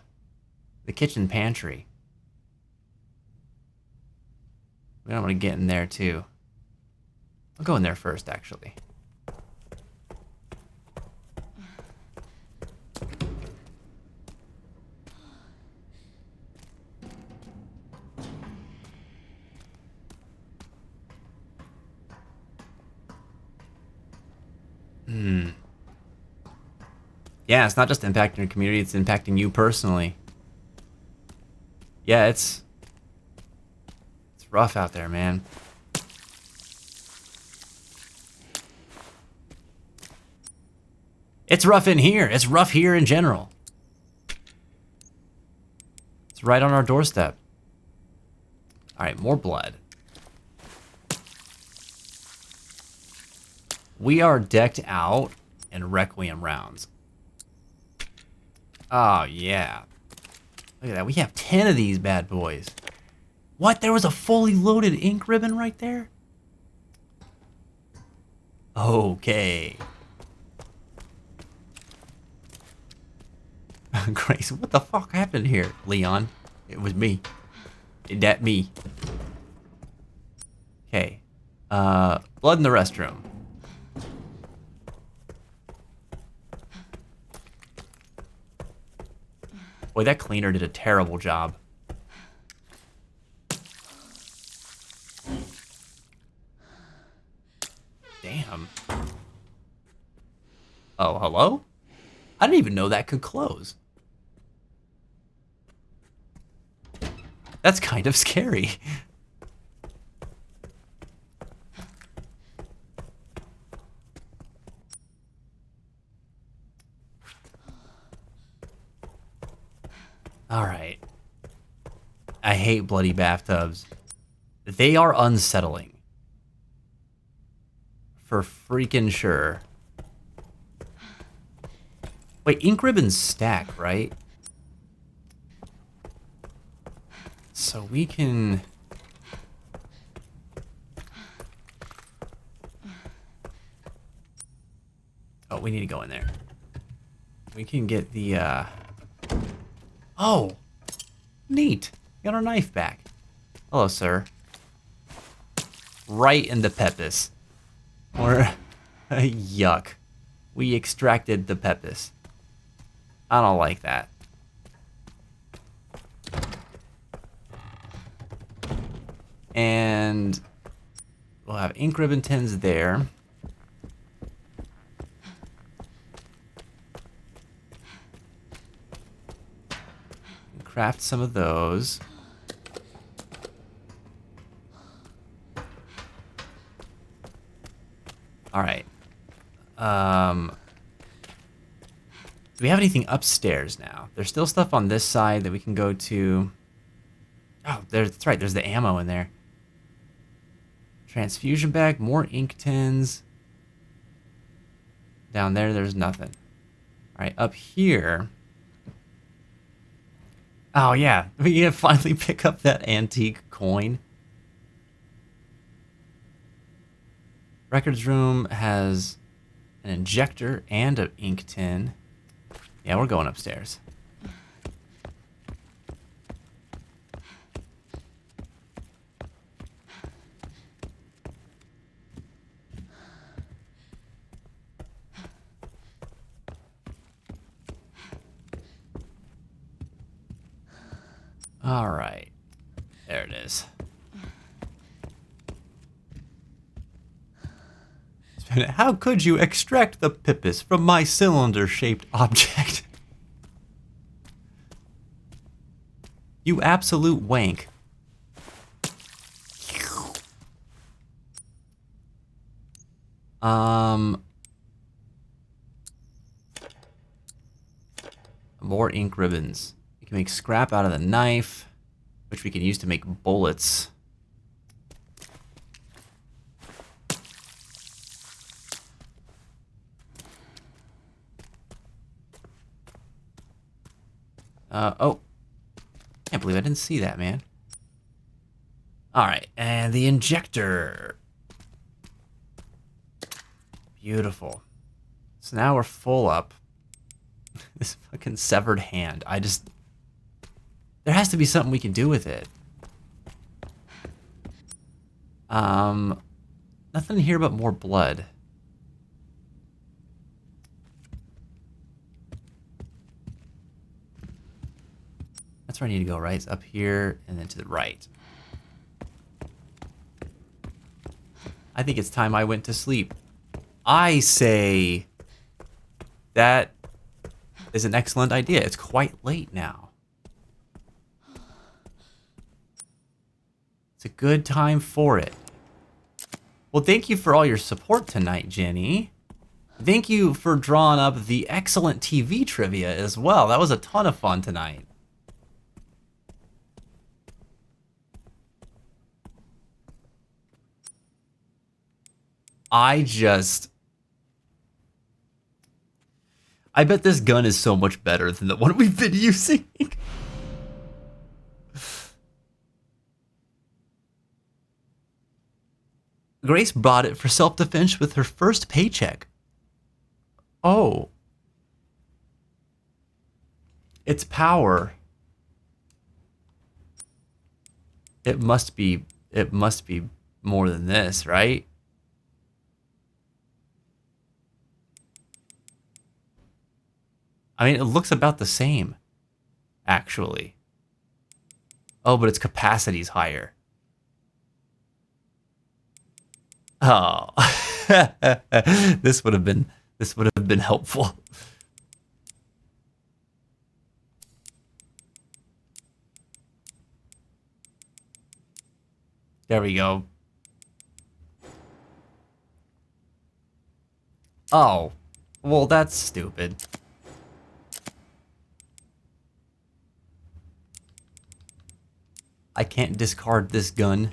kitchen pantry. We don't want to get in there too. I'll go in there first, actually. Yeah, it's not just impacting your community, it's impacting you personally. Yeah, it's rough out there, man. It's rough in here. It's rough here in general. It's right on our doorstep. All right, more blood. We are decked out in Requiem rounds. Oh, yeah. Look at that. We have 10 of these bad boys. What? There was a fully loaded ink ribbon right there? Okay. Grace, what the fuck happened here, Leon? It was me. That me. Okay. Blood in the restroom. Boy, that cleaner did a terrible job. Damn. Oh, hello? I didn't even know that could close. That's kind of scary. All right. I hate bloody bathtubs. They are unsettling. For freaking sure. Wait, ink ribbons stack, right? So we can... Oh, we need to go in there. We can get the, Oh! Neat. Got our knife back. Hello, sir. Right in the pepis. Or yuck. We extracted the Pepis. I don't like that. And we'll have ink ribbon tins there. Craft some of those. All right. Do we have anything upstairs now? There's still stuff on this side that we can go to. Oh, that's right. There's the ammo in there. Transfusion bag, more ink tins. Down there, there's nothing. All right, up here. Oh, yeah. We can finally pick up that antique coin. Records room has an injector and an ink tin. Yeah, we're going upstairs. All right. There it is. How could you extract the Pipis from my cylinder-shaped object? You absolute wank. More ink ribbons. We can make scrap out of the knife, which we can use to make bullets. Oh. Can't believe I didn't see that, man. Alright, and the injector. Beautiful. So now we're full up. This fucking severed hand. There has to be something we can do with it. Nothing here but more blood. That's where I need to go, right? It's up here and then to the right. I think it's time I went to sleep. I say that is an excellent idea. It's quite late now. It's a good time for it. Well, thank you for all your support tonight, Jenny. Thank you for drawing up the excellent TV trivia as well. That was a ton of fun tonight. I bet this gun is so much better than the one we've been using. Grace bought it for self-defense with her first paycheck. Oh. Its power. It must be more than this, right? I mean, it looks about the same, actually. Oh, but its capacity is higher. Oh, this would have been helpful. There we go. Oh, well, that's stupid. I can't discard this gun.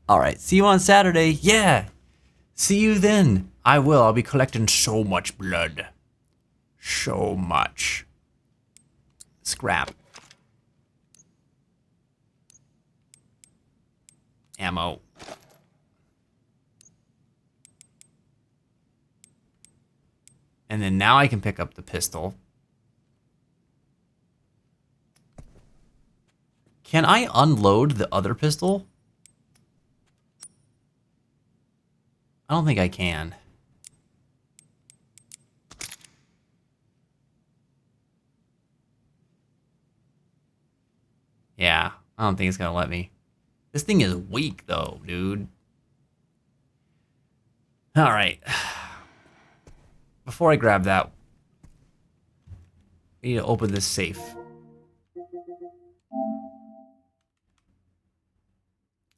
Alright, see you on Saturday. Yeah! See you then. I will. I'll be collecting so much blood. So much. Scrap. Ammo. And then now I can pick up the pistol. Can I unload the other pistol? I don't think I can. Yeah, I don't think it's gonna let me. This thing is weak though, dude. All right. Before I grab that, we need to open this safe.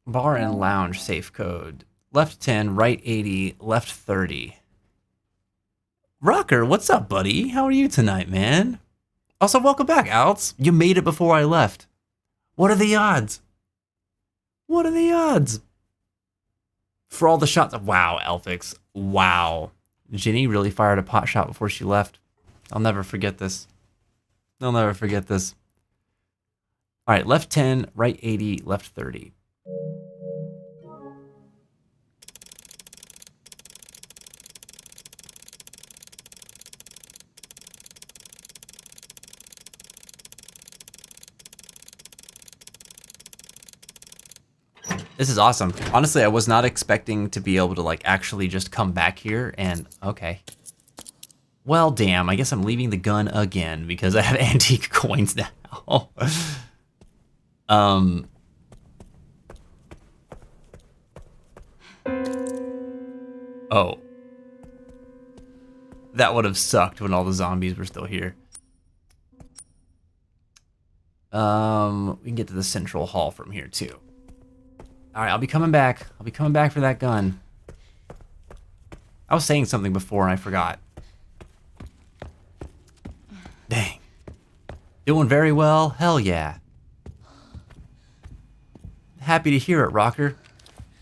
Bar and lounge safe code. Left 10, right 80, left 30. Rocker, what's up, buddy? How are you tonight, man? Also, welcome back, Alts. You made it before I left. What are the odds? What are the odds? For all the shots. Wow, Elphix. Wow. Ginny really fired a pot shot before she left. I'll never forget this. I'll never forget this. All right, left 10, right 80, left 30. This is awesome. Honestly, I was not expecting to be able to like actually just come back here and okay. Well, damn, I guess I'm leaving the gun again because I have antique coins now. Oh. That would have sucked when all the zombies were still here. We can get to the central hall from here too. All right, I'll be coming back. I'll be coming back for that gun. I was saying something before and I forgot. Dang. Doing very well? Hell yeah. Happy to hear it, Rocker.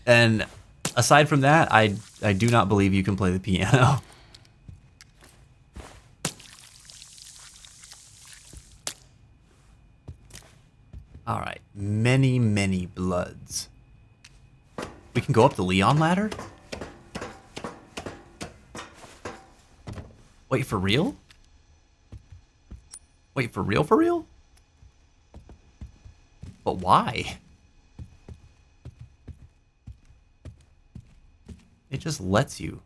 And aside from that, I do not believe you can play the piano. All right, many, many bloods. We can go up the Leon ladder? Wait, for real? Wait, for real, for real? But why? It just lets you.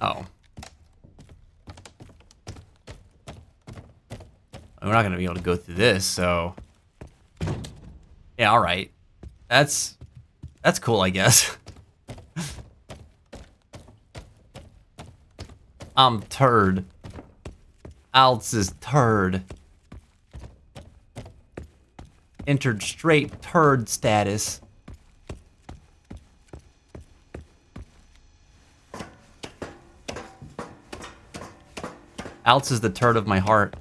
Oh. We're not gonna be able to go through this, so yeah, all right. That's cool, I guess. I'm turd. Alts is turd. Entered straight turd status. Alts is the turd of my heart.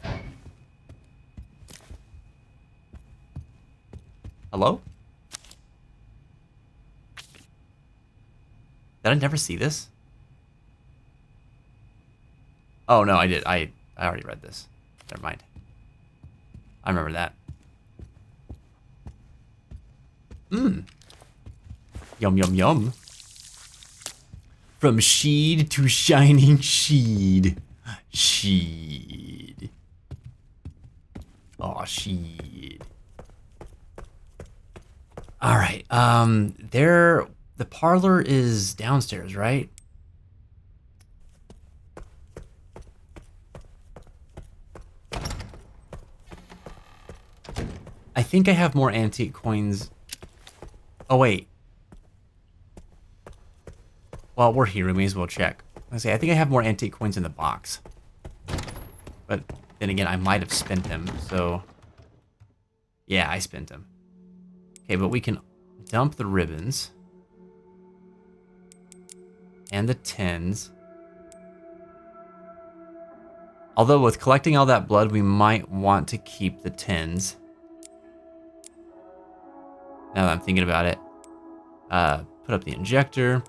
Hello? Did I never see this? Oh no, I did. I already read this. Never mind. I remember that. Mmm. Yum yum yum. From sheed to shining sheed. Sheed. Aw, sheed. All right. The parlor is downstairs, right? I think I have more antique coins. Oh, wait. Well, we're here. We may as well check. Let's see. I think I have more antique coins in the box. But then again, I might have spent them. So, yeah, I spent them. Okay, but we can dump the ribbons. And the tins. Although with collecting all that blood, we might want to keep the tins. Now that I'm thinking about it. Put up the injector.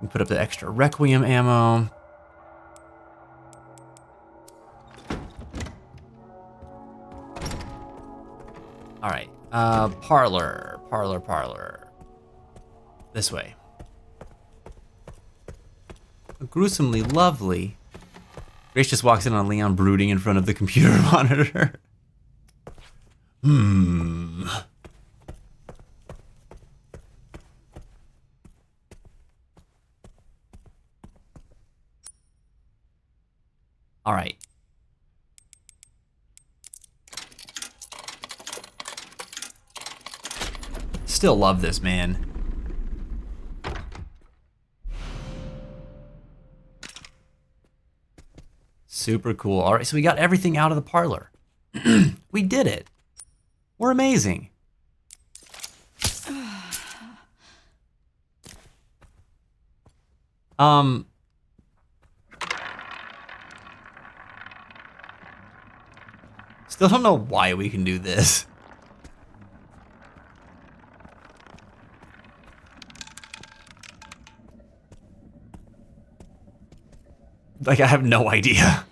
Put up the extra Requiem ammo. All right. Parlor. This way. Gruesomely lovely. Grace just walks in on Leon brooding in front of the computer monitor. All right. Still love this, man. Super cool. All right, so we got everything out of the parlor. We did it. We're amazing. Still don't know why we can do this. Like, I have no idea.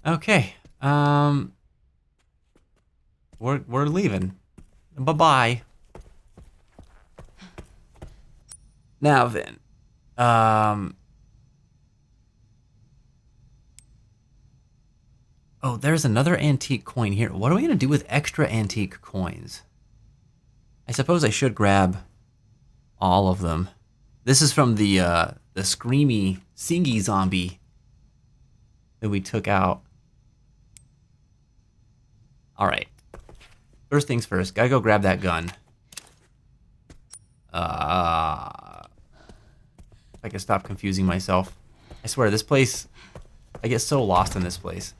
Okay. We're leaving. Bye-bye. Now then. Oh, there's another antique coin here. What are we gonna do with extra antique coins? I suppose I should grab all of them. This is from the screamy, singy zombie that we took out. All right. First things first, gotta go grab that gun. If I can stop confusing myself. I swear, this place, I get so lost in this place.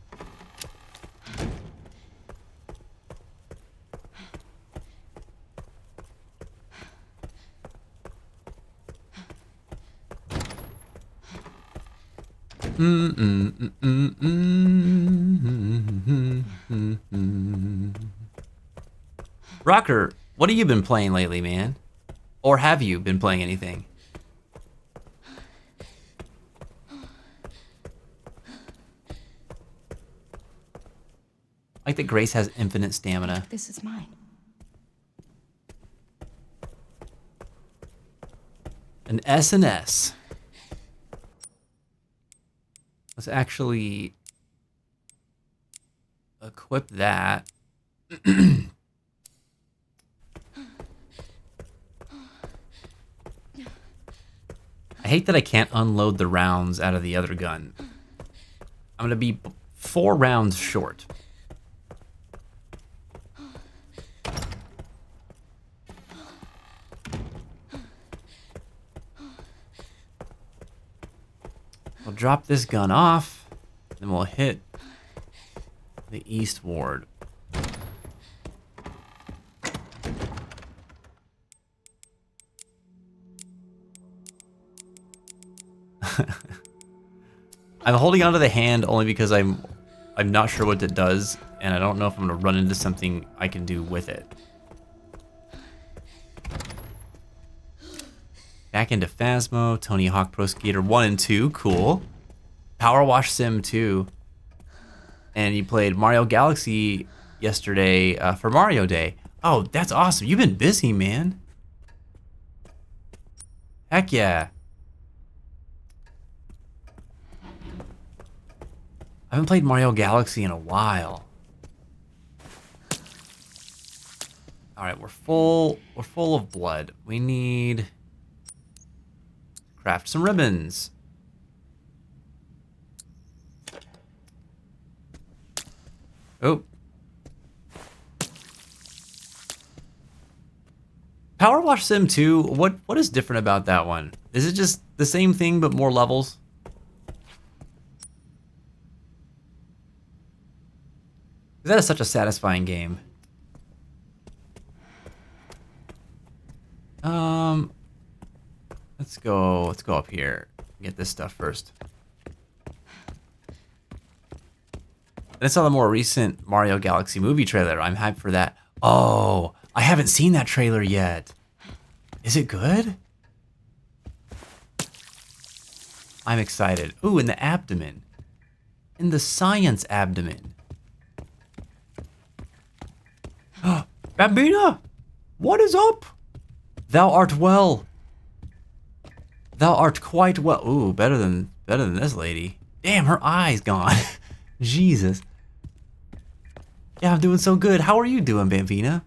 Rocker, what have you been playing lately, man? Or have you been playing anything? Like that Grace has infinite stamina. This is mine. An S&S. Let's actually equip that. I hate that I can't unload the rounds out of the other gun. I'm gonna be 4 rounds short. We'll drop this gun off, then we'll hit the east ward. I'm holding onto the hand only because I'm not sure what it does, and I don't know if I'm gonna run into something I can do with it. Back into Phasmo, Tony Hawk Pro Skater 1 and 2, cool. Power Wash Sim 2. And you played Mario Galaxy yesterday for Mario Day. Oh, that's awesome. You've been busy, man. Heck yeah. I haven't played Mario Galaxy in a while. All right, we're full of blood. We need craft some ribbons. Oh. Power Wash Sim 2, what is different about that one? Is it just the same thing but more levels? That is such a satisfying game. Let's go up here. Get this stuff first. I saw the more recent Mario Galaxy movie trailer. I'm hyped for that. Oh, I haven't seen that trailer yet. Is it good? I'm excited. Ooh, in the abdomen. In the science abdomen. Bambina, what is up? Thou art well. Thou art quite well. Ooh, better than this lady. Damn, her eye's gone. Jesus. Yeah, I'm doing so good. How are you doing, Bambina?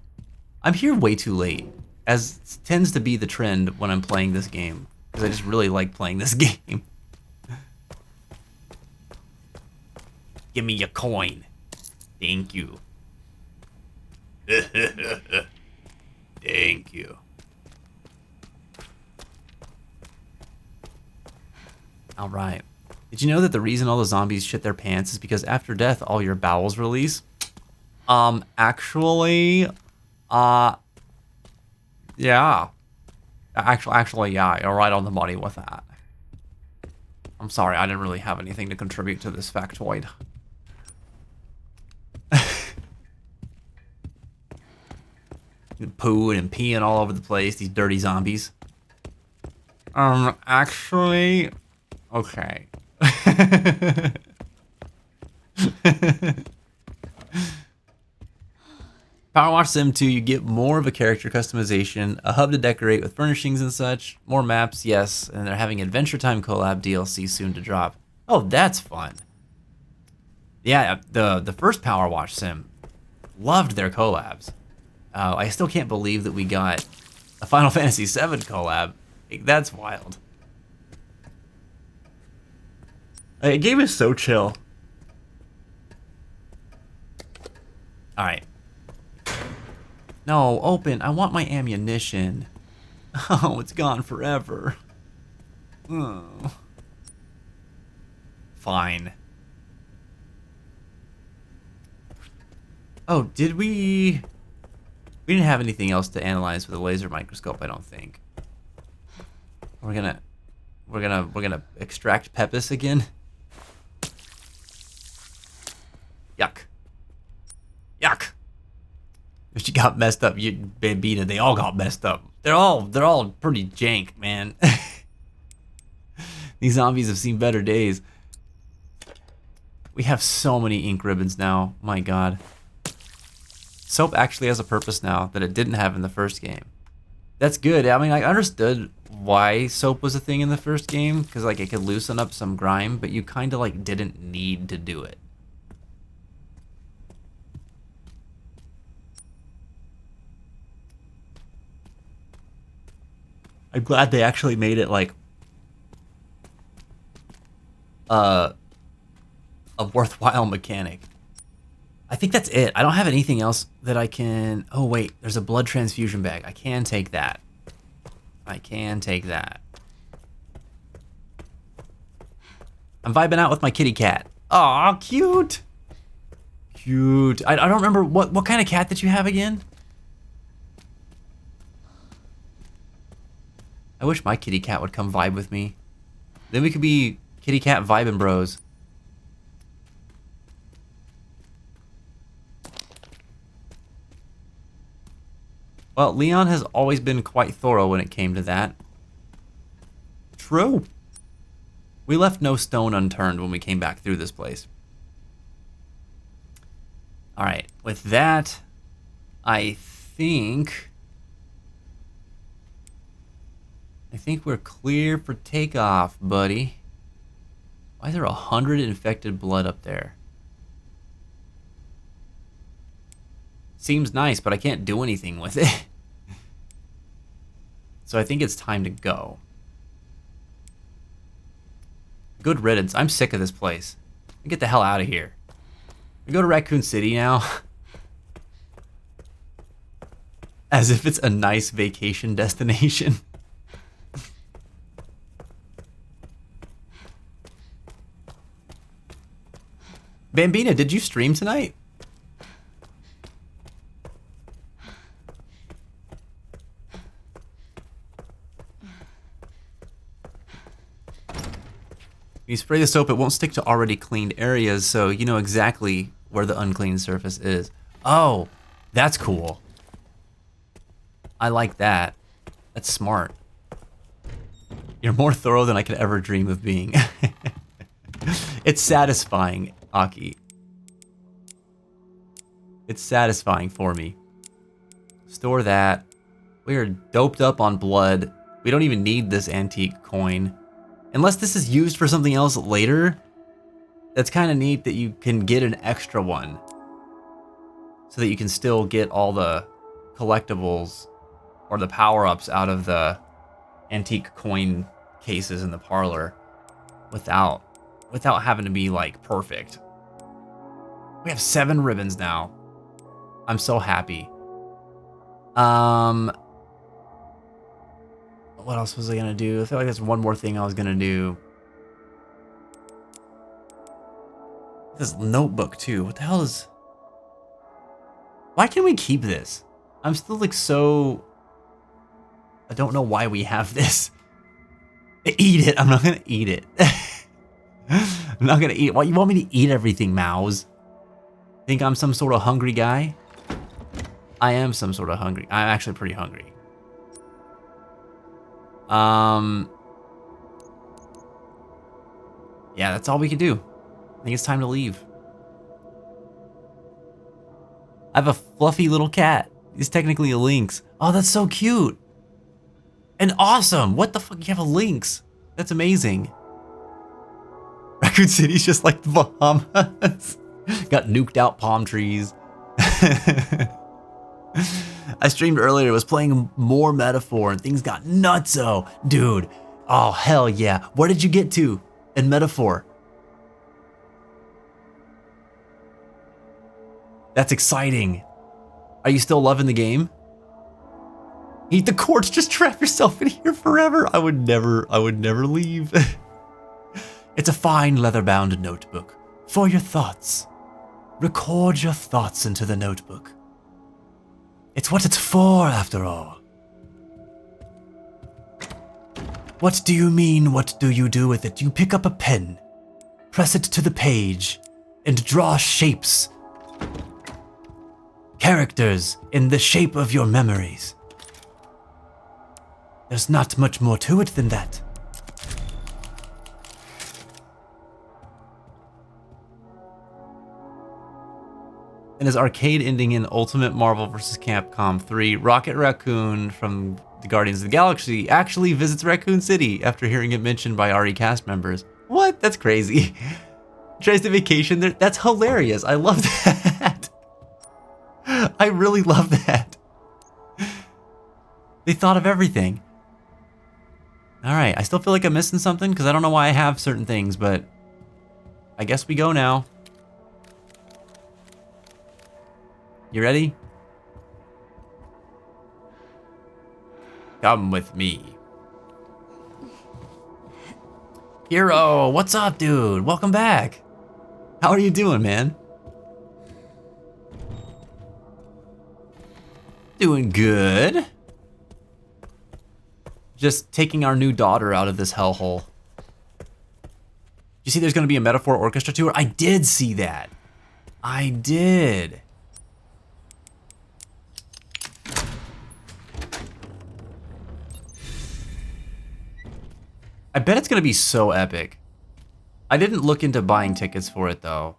I'm here way too late, as tends to be the trend when I'm playing this game, because I just really like playing this game. Give me your coin. Thank you. Thank you. All right. Did you know that the reason all the zombies shit their pants is because after death, all your bowels release? Actually, yeah. Actually, yeah, you're right on the money with that. I'm sorry, I didn't really have anything to contribute to this factoid. Pooing and peeing all over the place, these dirty zombies. Actually, okay. Power Wash Sim 2, you get more of a character customization, a hub to decorate with furnishings and such, more maps, yes, and they're having Adventure Time collab DLC soon to drop. Oh, that's fun. Yeah, the first Power Wash Sim, loved their collabs. I still can't believe that we got a Final Fantasy VII collab. Like, that's wild. The game is so chill. Alright. No, open. I want my ammunition. Oh, it's gone forever. Oh. Fine. Oh, did we... We didn't have anything else to analyze with a laser microscope, I don't think. We're gonna extract Pepis again. Yuck. Yuck. She got messed up. You, Bambina, they all got messed up. They're all pretty jank, man. These zombies have seen better days. We have so many ink ribbons now. My God. Soap actually has a purpose now that it didn't have in the first game. That's good. I mean, I understood why soap was a thing in the first game, because like it could loosen up some grime, but you kind of like didn't need to do it. I'm glad they actually made it like a worthwhile mechanic. I think that's it. I don't have anything else that I can... Oh, wait. There's a blood transfusion bag. I can take that. I can take that. I'm vibing out with my kitty cat. Aw, cute. Cute. I don't remember. What kind of cat did you have again? I wish my kitty cat would come vibe with me. Then we could be kitty cat vibing bros. Well, Leon has always been quite thorough when it came to that. True. We left no stone unturned when we came back through this place. Alright, with that, I think we're clear for takeoff, buddy. Why is there 100 infected blood up there? Seems nice, but I can't do anything with it. So I think it's time to go. Good riddance. I'm sick of this place. Get the hell out of here. We go to Raccoon City now. As if it's a nice vacation destination. Bambina, did you stream tonight? When you spray the soap, it won't stick to already cleaned areas, so you know exactly where the unclean surface is. Oh, that's cool. I like that. That's smart. You're more thorough than I could ever dream of being. It's satisfying, Aki. It's satisfying for me. Store that. We are doped up on blood. We don't even need this antique coin. Unless this is used for something else later. That's kind of neat that you can get an extra one. So that you can still get all the collectibles or the power-ups out of the antique coin cases in the parlor without having to be like perfect. We have 7 ribbons now. I'm so happy. What else was I gonna do? I feel like there's one more thing I was gonna do. This notebook too. What the hell is... Why can't we keep this? I'm still like so... I don't know why we have this. Eat it. I'm not gonna eat it. I'm not gonna eat it. Why you want me to eat everything, Mouse? Think I'm some sort of hungry guy? I am some sort of hungry. I'm actually pretty hungry. Yeah, that's all we can do. I think it's time to leave. I have a fluffy little cat. He's technically a lynx. Oh, that's so cute. And awesome. What the fuck? You have a lynx. That's amazing. Raccoon City's just like the Bahamas. Got nuked out palm trees. I streamed earlier, was playing more Metaphor, and things got nutso. Dude, oh hell yeah. Where did you get to in Metaphor? That's exciting. Are you still loving the game? Eat the quartz, just trap yourself in here forever. I would never leave. It's a fine leather-bound notebook for your thoughts. Record your thoughts into the notebook. It's what it's for, after all. What do you mean, what do you do with it? You pick up a pen, press it to the page, and draw shapes. Characters in the shape of your memories. There's not much more to it than that. And his arcade ending in Ultimate Marvel vs. Capcom 3, Rocket Raccoon from the Guardians of the Galaxy actually visits Raccoon City after hearing it mentioned by RE cast members. What? That's crazy. Tries to vacation there. That's hilarious. I love that. I really love that. They thought of everything. All right, I still feel like I'm missing something because I don't know why I have certain things, but I guess we go now. You ready? Come with me. Hero, what's up, dude? Welcome back. How are you doing, man? Doing good. Just taking our new daughter out of this hellhole. You see there's going to be a Metaphor Orchestra tour? I did see that. I did. I bet it's going to be so epic. I didn't look into buying tickets for it, though.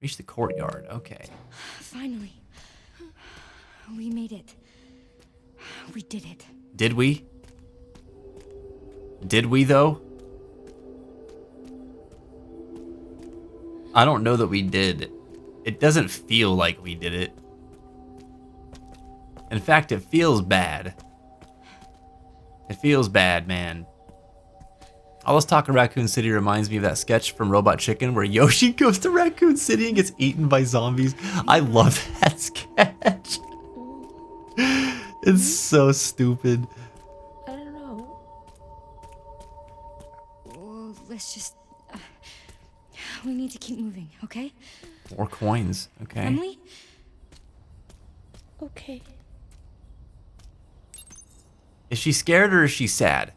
Reach the courtyard. Okay. Finally. We made it. We did it. Did we? Did we, though? I don't know that we did. It doesn't feel like we did it. In fact, it feels bad. It feels bad, man. All this talk of Raccoon City reminds me of that sketch from Robot Chicken where Yoshi goes to Raccoon City and gets eaten by zombies. I love that sketch. It's so stupid. I don't know. Well, let's just... we need to keep moving, okay? More coins, okay. Emily? Okay. Is she scared or is she sad?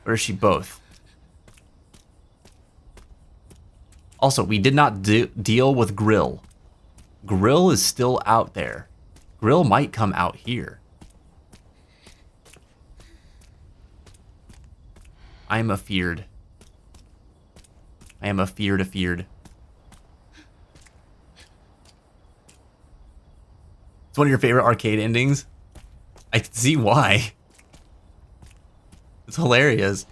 Or is she both? Also, we did not deal with Grill. Grill is still out there. Grill might come out here. I am afeared. I am afeared. It's one of your favorite arcade endings? I can see why. It's hilarious.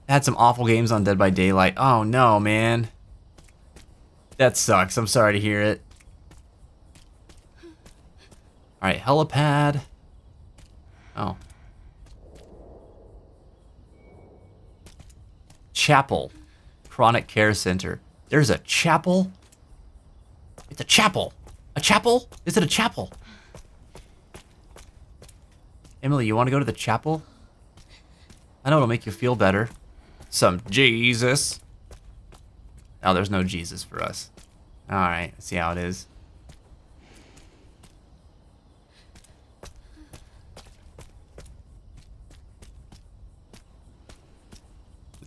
Had some awful games on Dead by Daylight. Oh no, man. That sucks. I'm sorry to hear it. Alright, helipad. Oh. Chapel. Chronic Care Center. There's a chapel? It's a chapel. A chapel? Is it a chapel? Emily, you want to go to the chapel? I know it'll make you feel better. Some Jesus. Oh, there's no Jesus for us. Alright, let's see how it is.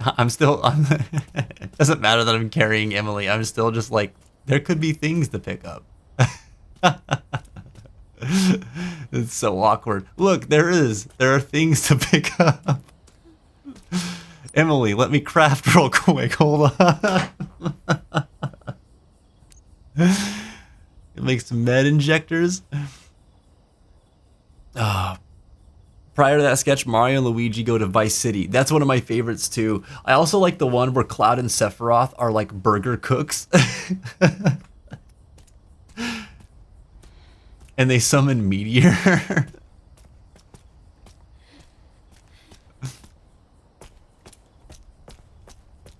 It doesn't matter that I'm carrying Emily. I'm still just like, there could be things to pick up. It's so awkward. Look, there are things to pick up. Emily, let me craft real quick. Hold on. Make some med injectors. Prior to that sketch, Mario and Luigi go to Vice City. That's one of my favorites too. I also like the one where Cloud and Sephiroth are like burger cooks. And they summon Meteor.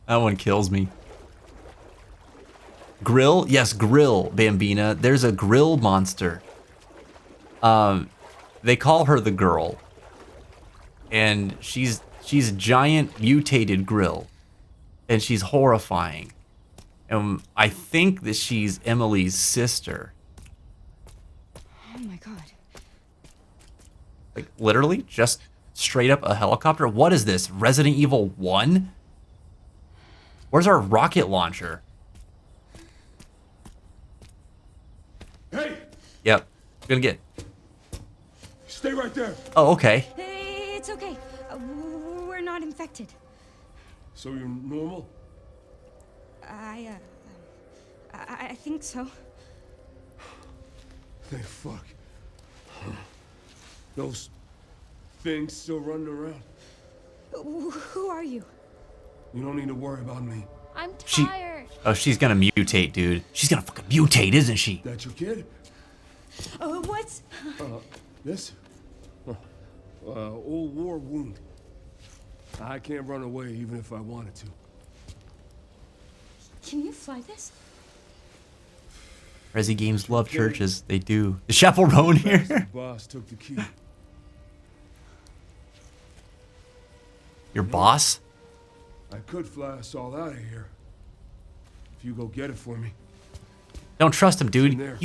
That one kills me. Grill? Yes, Grill, Bambina. There's a Grill monster. They call her the girl. And she's a giant mutated Grill. And she's horrifying. And I think that she's Emily's sister. Oh my god. Like, literally, just straight up a helicopter? What is this? Resident Evil 1? Where's our rocket launcher? Hey! Yep. Gonna get... Stay right there. Oh, okay. It's okay. We're not infected. So you're normal? I think so. Thank fuck. Those things still running around. Who are you? You don't need to worry about me. I'm She- tired. Oh, she's gonna mutate, dude. She's gonna fucking mutate, isn't she? That your kid? What's... This? Old war wound. I can't run away even if I wanted to. Can you fly this? Resi Games love churches. They do. Is Chaperone The here? boss took the key. Your boss? I could fly us all out of here. If you go get it for me. Don't trust him, dude.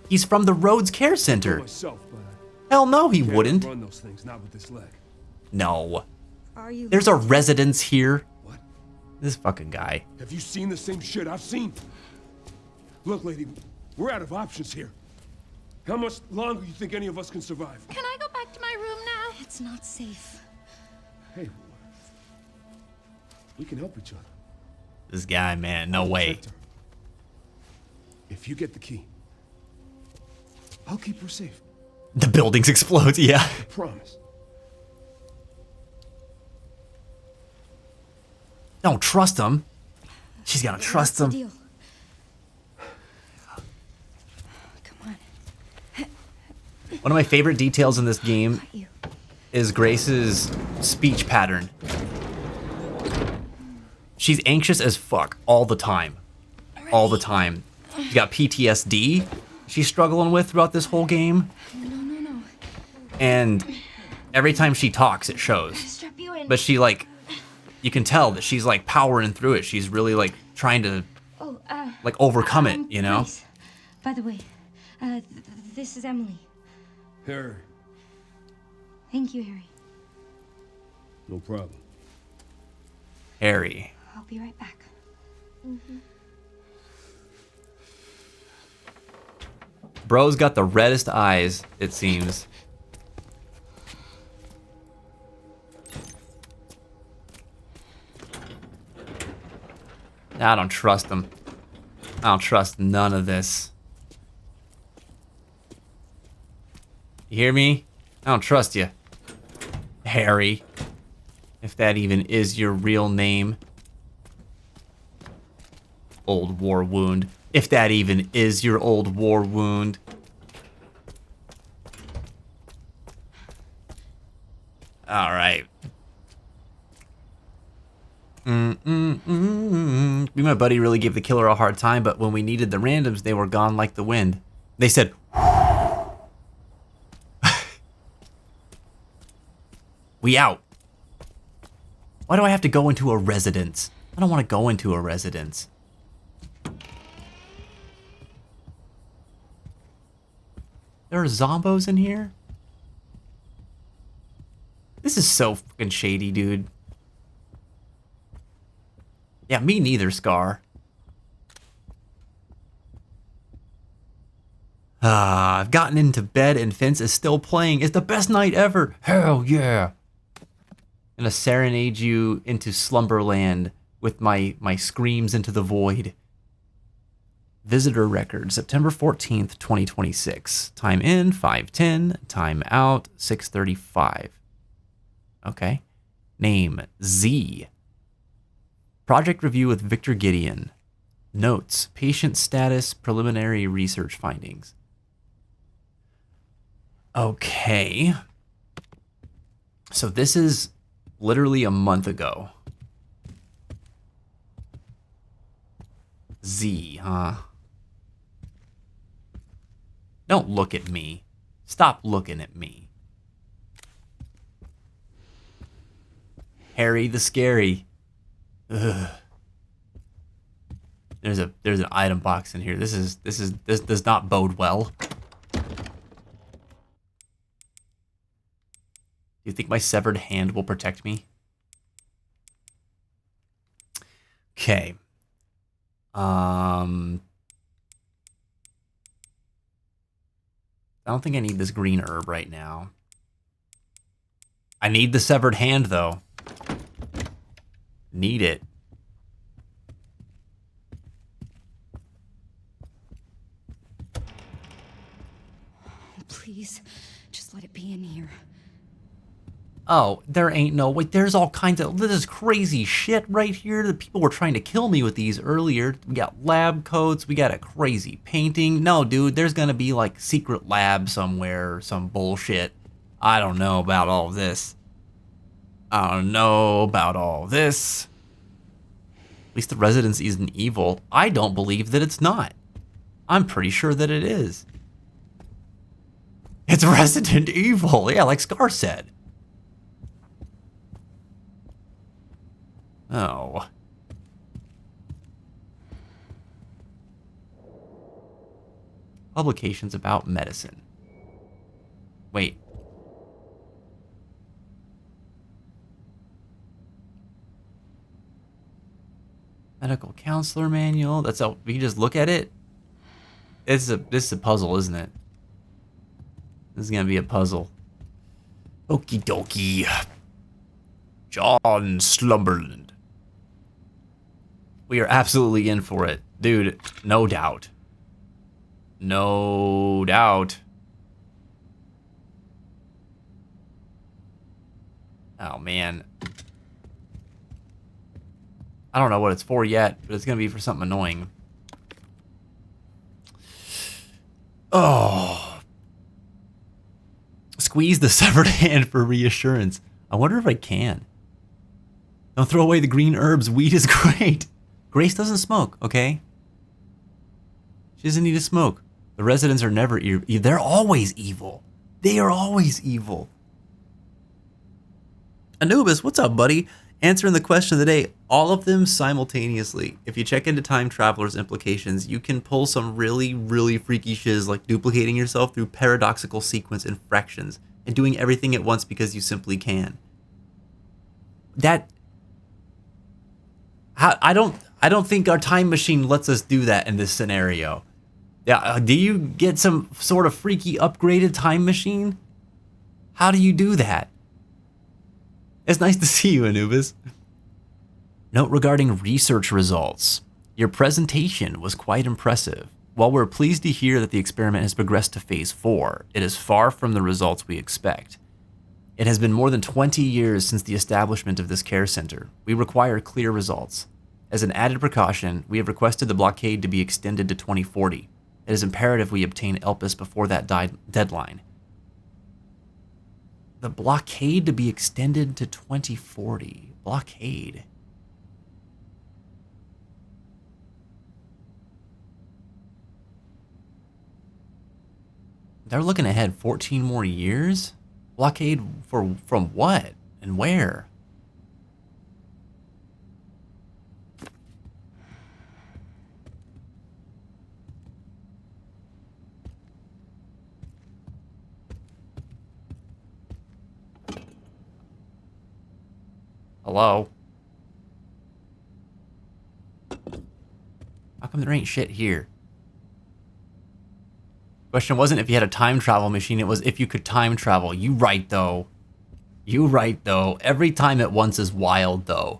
He's from the Rhodes Care For Center. myself, but Hell no, he I can't wouldn't. run those things, not with this leg. No. Are you... There's a residence here. What? This fucking guy. Have you seen the same shit I've seen? Look, lady, we're out of options here. How much longer you think any of us can survive? Can I go back to my room now? It's not safe. Hey, we can help each other. This guy, man, no way. Protect her. If you get the key, I'll keep her safe. The buildings explode, yeah. I promise. Don't trust him. She's gotta trust What's the him. deal? Come on. One of my favorite details in this game Got you. is Grace's speech pattern. She's anxious as fuck all the time. All the time. She's got PTSD she's struggling with throughout this whole game. No. And every time she talks, it shows. Strap you in. But she, like, you can tell that she's, like, powering through it. She's really, like, trying to, like, overcome it, you know? Grace. By the way, this is Emily. Harry, Thank you, Harry. no problem. Harry. I'll be right back. Bro's got the reddest eyes, it seems. I don't trust him. I don't trust none of this. You hear me? I don't trust you. Harry. If that even is your real name. Old war wound. If that even is your old war wound. Alright. Me and my buddy really gave the killer a hard time, but when we needed the randoms, they were gone like the wind. They said, we out. Why do I have to go into a residence? I don't want to go into a residence. There are zombos in here? This is so fucking shady, dude. Yeah, me neither, Scar. I've gotten into bed and Vince is still playing. It's the best night ever. Hell yeah. I'm gonna serenade you into slumberland with my screams into the void. Visitor record, September 14th, 2026. Time in, 5:10. Time out, 6:35. Okay. Name, Z. Project review with Victor Gideon. Notes, patient status, preliminary research findings. Okay. So this is literally a month ago. Z, huh? Don't look at me. Stop looking at me. Harry the Scary. Ugh. There's an item box in here. This does not bode well. Do you think my severed hand will protect me? Okay. I don't think I need this green herb right now. I need the severed hand though. Need it. Please, just let it be in here. Oh, there ain't no... Wait, there's all kinds of... This is crazy shit right here. The people were trying to kill me with these earlier. We got lab coats. We got a crazy painting. No, dude, there's gonna be like secret lab somewhere or some bullshit. I don't know about all this. I don't know about all this. At least the residence isn't evil. I don't believe that it's not. I'm pretty sure that it is. It's Resident Evil. Yeah, like Scar said. Oh. Publications about medicine. Wait. Medical counselor manual. That's all. We can just look at it. This is a puzzle, isn't it? This is gonna be a puzzle. Okie dokie. John Slumberland. We are absolutely in for it. Dude, no doubt. No doubt. Oh, man. I don't know what it's for yet, but it's going to be for something annoying. Oh. Squeeze the severed hand for reassurance. I wonder if I can. Don't throw away the green herbs. Weed is great. Grace doesn't smoke, okay? She doesn't need to smoke. The residents are never they're always evil. They are always evil. Anubis, what's up, buddy? Answering the question of the day, all of them simultaneously. If you check into time travelers implications, you can pull some really, really freaky shiz like duplicating yourself through paradoxical sequence and fractions and doing everything at once because you simply can. I don't think our time machine lets us do that in this scenario. Yeah, do you get some sort of freaky upgraded time machine? How do you do that? It's nice to see you, Anubis. Note regarding research results. Your presentation was quite impressive. while we're pleased to hear that the experiment has progressed to phase 4, it is far from the results we expect. It has been more than 20 years since the establishment of this care center. We require clear results. As an added precaution, we have requested the blockade to be extended to 2040. It is imperative we obtain Elpis before that deadline. The blockade to be extended to 2040. Blockade. They're looking ahead 14 more years? Blockade from what and where? Hello? How come there ain't shit here? Question wasn't if you had a time travel machine, it was if you could time travel. You right, though. You right, though. Every time at once is wild, though.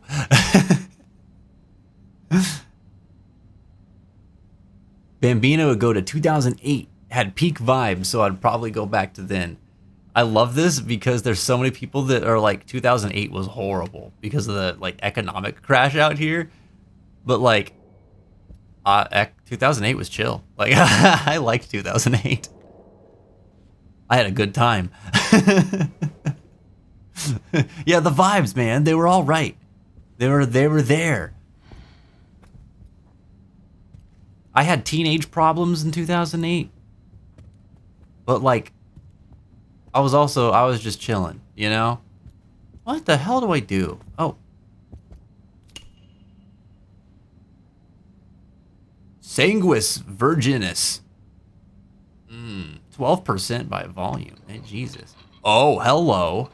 Bambino would go to 2008. Had peak vibes, so I'd probably go back to then. I love this because there's so many people that are like, 2008 was horrible because of the like economic crash out here. But like, 2008 was chill. Like, I liked 2008. I had a good time. Yeah, the vibes, man. They were all right. They were there. I had teenage problems in 2008. But like, I was just chilling, you know? What the hell do I do? Oh. Sanguis virginis. 12% by volume. Hey, Jesus. Oh, hello.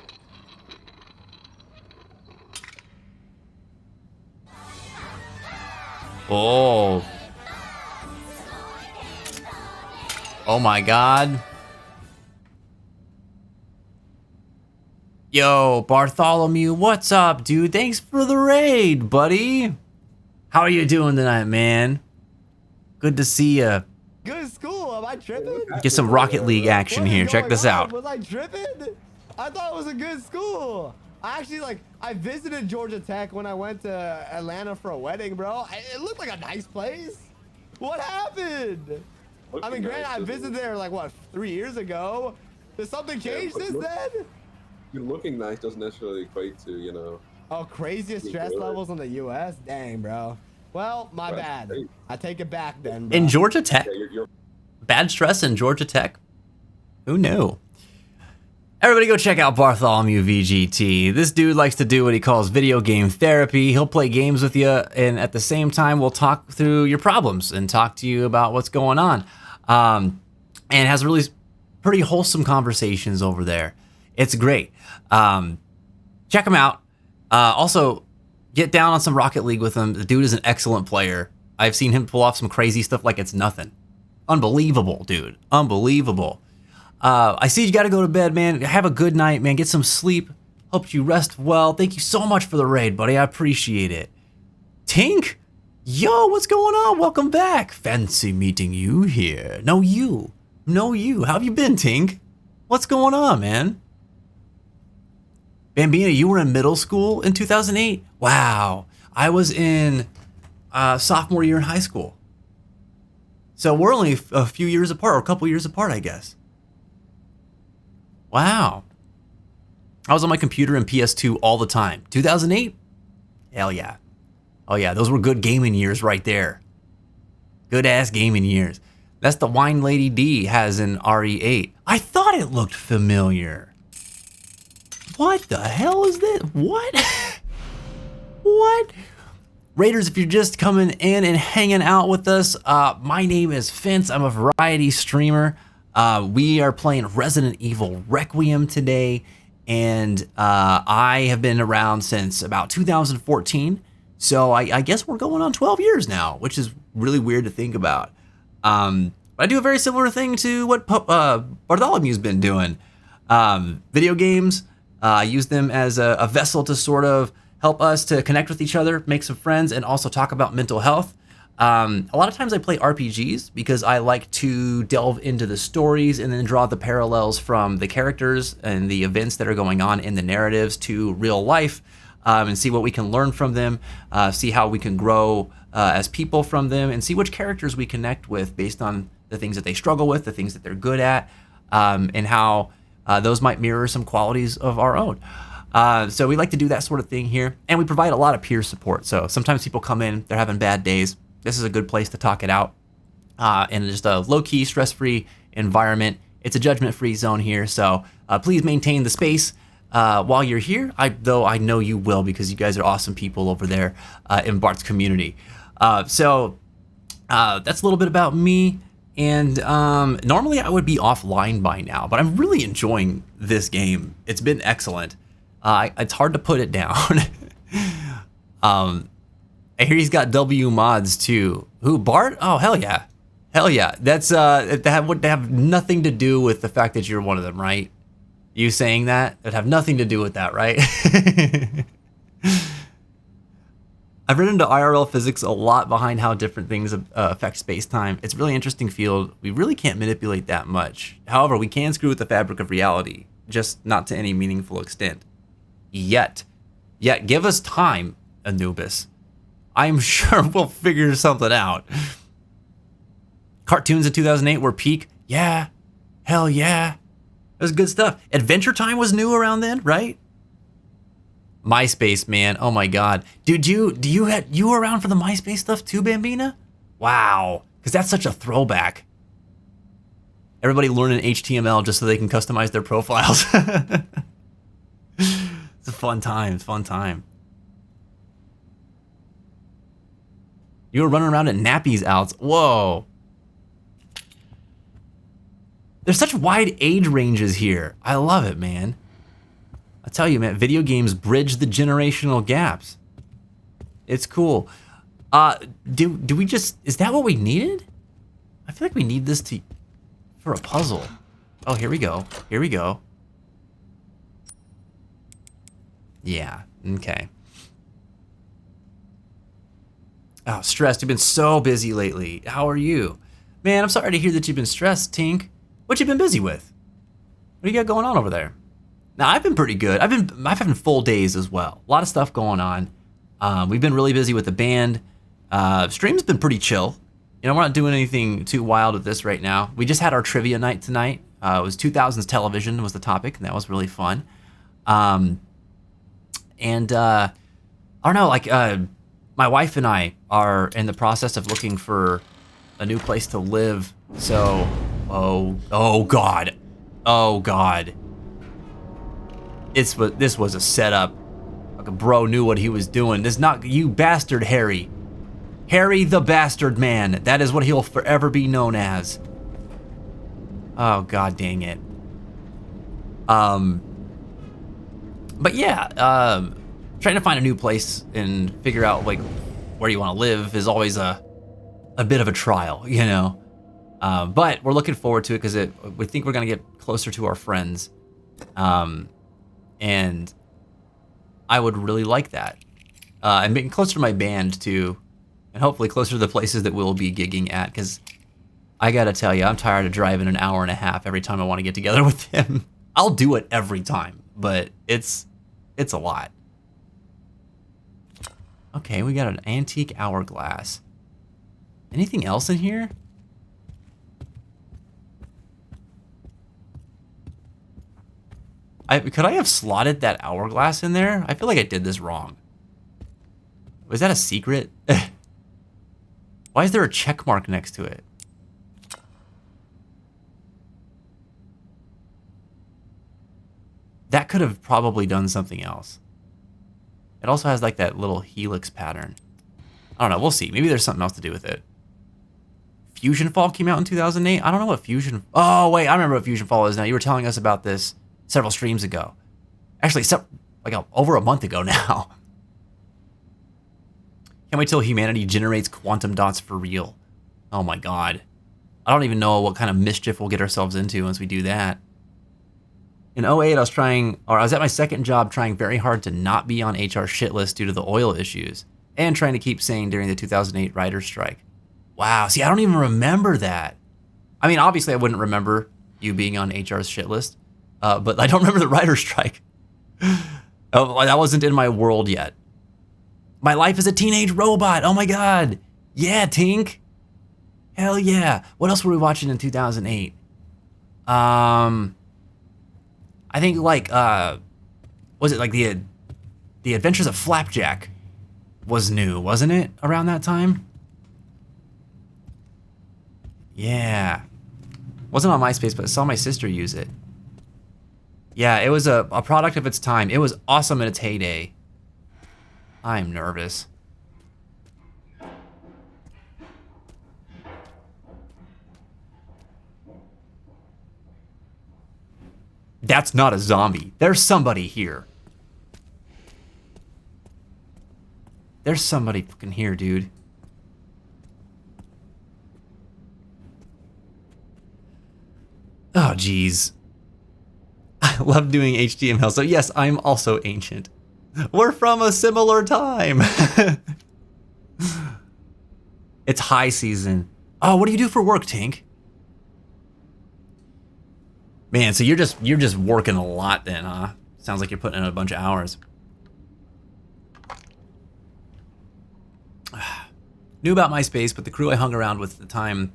Oh. Oh my God. Yo, Bartholomew, what's up, dude? Thanks for the raid, buddy. How are you doing tonight, man? Good to see ya. Good school. Am I tripping? Get some Rocket League action here. Check this out. Was I tripping? I thought it was a good school. I actually I visited Georgia Tech when I went to Atlanta for a wedding, bro. It looked like a nice place. What happened? I mean, granted, I visited there like what 3 years ago. Did something change since then? Looking nice doesn't necessarily equate to, you know. Oh, craziest stress levels in the U.S. Dang, bro. Well, my bad. I take it back then, bro. In Georgia Tech? Bad stress in Georgia Tech? Who knew? Everybody go check out Bartholomew VGT. This dude likes to do what he calls video game therapy. He'll play games with you, and at the same time, we'll talk through your problems and talk to you about what's going on. And has really pretty wholesome conversations over there. It's great. Check him out. Also, get down on some Rocket League with him. The dude is an excellent player. I've seen him pull off some crazy stuff like it's nothing. Unbelievable, dude. Unbelievable. I see you got to go to bed, man. Have a good night, man. Get some sleep. Hope you rest well. Thank you so much for the raid, buddy. I appreciate it. Tink? Yo, what's going on? Welcome back. Fancy meeting you here. No, you. No, you. How have you been, Tink? What's going on, man? Bambina, you were in middle school in 2008? Wow. I was in sophomore year in high school. So we're only a few years apart, or a couple years apart, I guess. Wow. I was on my computer and PS2 all the time. 2008? Hell yeah. Oh yeah, those were good gaming years right there. Good ass gaming years. That's the Wine Lady D has in RE8. I thought it looked familiar. What the hell is this? What? What? Raiders, if you're just coming in and hanging out with us, my name is Vince. I'm a variety streamer. We are playing Resident Evil Requiem today, and I have been around since about 2014. So I guess we're going on 12 years now, which is really weird to think about. But I do a very similar thing to what Bartholomew's been doing. Video games. I use them as a vessel to sort of help us to connect with each other, make some friends, and also talk about mental health. A lot of times I play RPGs because I like to delve into the stories and then draw the parallels from the characters and the events that are going on in the narratives to real life, and see what we can learn from them, see how we can grow as people from them, and see which characters we connect with based on the things that they struggle with, the things that they're good at, and how those might mirror some qualities of our own. So we like to do that sort of thing here, and we provide a lot of peer support. So sometimes people come in, they're having bad days. This is a good place to talk it out, in just a low-key, stress-free environment. It's a judgment-free zone here, so please maintain the space while you're here, though I know you will because you guys are awesome people over there in Bart's community. So that's a little bit about me, and normally I would be offline by now, but I'm really enjoying this game. It's been excellent. It's hard to put it down. I hear he's got W mods too. Who, Bart? Oh, hell yeah. Hell yeah. That's that would have nothing to do with the fact that you're one of them, right? You saying that? It would have nothing to do with that, right? I've run into IRL physics a lot behind how different things affect space-time. It's a really interesting field. We really can't manipulate that much. However, we can screw with the fabric of reality, just not to any meaningful extent. Yet, give us time, Anubis. I'm sure we'll figure something out. Cartoons in 2008 were peak. Yeah. Hell yeah. It was good stuff. Adventure Time was new around then, right? MySpace, man. Oh my God. Dude, you were around for the MySpace stuff too, Bambina? Wow. Because that's such a throwback. Everybody learning HTML just so they can customize their profiles. It's a fun time. It's a fun time. You were running around at nappies outs. Whoa. There's such wide age ranges here. I love it, man. I tell you, man, video games bridge the generational gaps. It's cool. Do we just, is that what we needed? I feel like we need this for a puzzle. Oh, here we go. Here we go. Yeah, okay. Oh, stressed. You've been so busy lately. How are you? Man, I'm sorry to hear that you've been stressed, Tink. What you been busy with? What do you got going on over there? Now, I've been pretty good. I've had full days as well. A lot of stuff going on. We've been really busy with the band. Stream's been pretty chill. You know, we're not doing anything too wild with this right now. We just had our trivia night tonight. It was 2000's television was the topic, and that was really fun. I don't know, like, my wife and I are in the process of looking for a new place to live. So, oh God. This was a setup. Like a bro knew what he was doing. This not you bastard Harry. Harry the bastard man. That is what he'll forever be known as. Oh God dang it. But yeah, trying to find a new place and figure out like where you want to live is always a bit of a trial, you know. But we're looking forward to it because we think we're gonna get closer to our friends, and I would really like that, and being closer to my band too, and hopefully closer to the places that we'll be gigging at. Because I gotta tell you, I'm tired of driving an hour and a half every time I want to get together with him. I'll do it every time, but it's a lot. Okay, we got an antique hourglass. Anything else in here? Could I have slotted that hourglass in there? I feel like I did this wrong. Was that a secret? Why is there a check mark next to it? That could have probably done something else. It also has like that little helix pattern. I don't know, we'll see. Maybe there's something else to do with it. Fusion Fall came out in 2008? I don't know what Fusion... Oh, wait, I remember what Fusion Fall is now. You were telling us about this several streams ago. Actually, over a month ago now. Can't wait till humanity generates quantum dots for real. Oh my God. I don't even know what kind of mischief we'll get ourselves into once we do that. In 08, I was at my second job trying very hard to not be on HR shit list due to the oil issues, and trying to keep sane during the 2008 writer's strike. Wow. See, I don't even remember that. I mean, obviously, I wouldn't remember you being on HR's shit list, but I don't remember the writer's strike. Oh, that wasn't in my world yet. My life is a teenage robot. Oh my god. Yeah, Tink. Hell yeah. What else were we watching in 2008? I think like was it like the Adventures of Flapjack was new, wasn't it? Around that time? Yeah. Wasn't on MySpace, but I saw my sister use it. Yeah, it was a product of its time. It was awesome in its heyday. I'm nervous. That's not a zombie. There's somebody here. There's somebody fucking here, dude. Oh, geez. I love doing HTML. So yes, I'm also ancient. We're from a similar time. It's high season. Oh, what do you do for work, Tink? Man, so you're just working a lot then, huh? Sounds like you're putting in a bunch of hours. Knew about MySpace, but the crew I hung around with at the time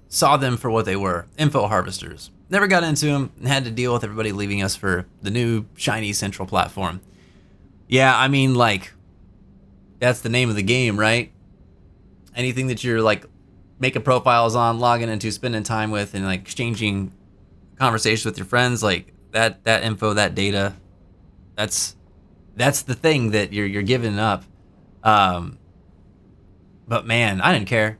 saw them for what they were, info harvesters. Never got into them and had to deal with everybody leaving us for the new shiny central platform. Yeah, I mean, like, that's the name of the game, right? Anything that you're like making profiles on, logging into, spending time with, and like exchanging conversations with your friends, like that info, that data, that's the thing that you're giving up. But man, I didn't care.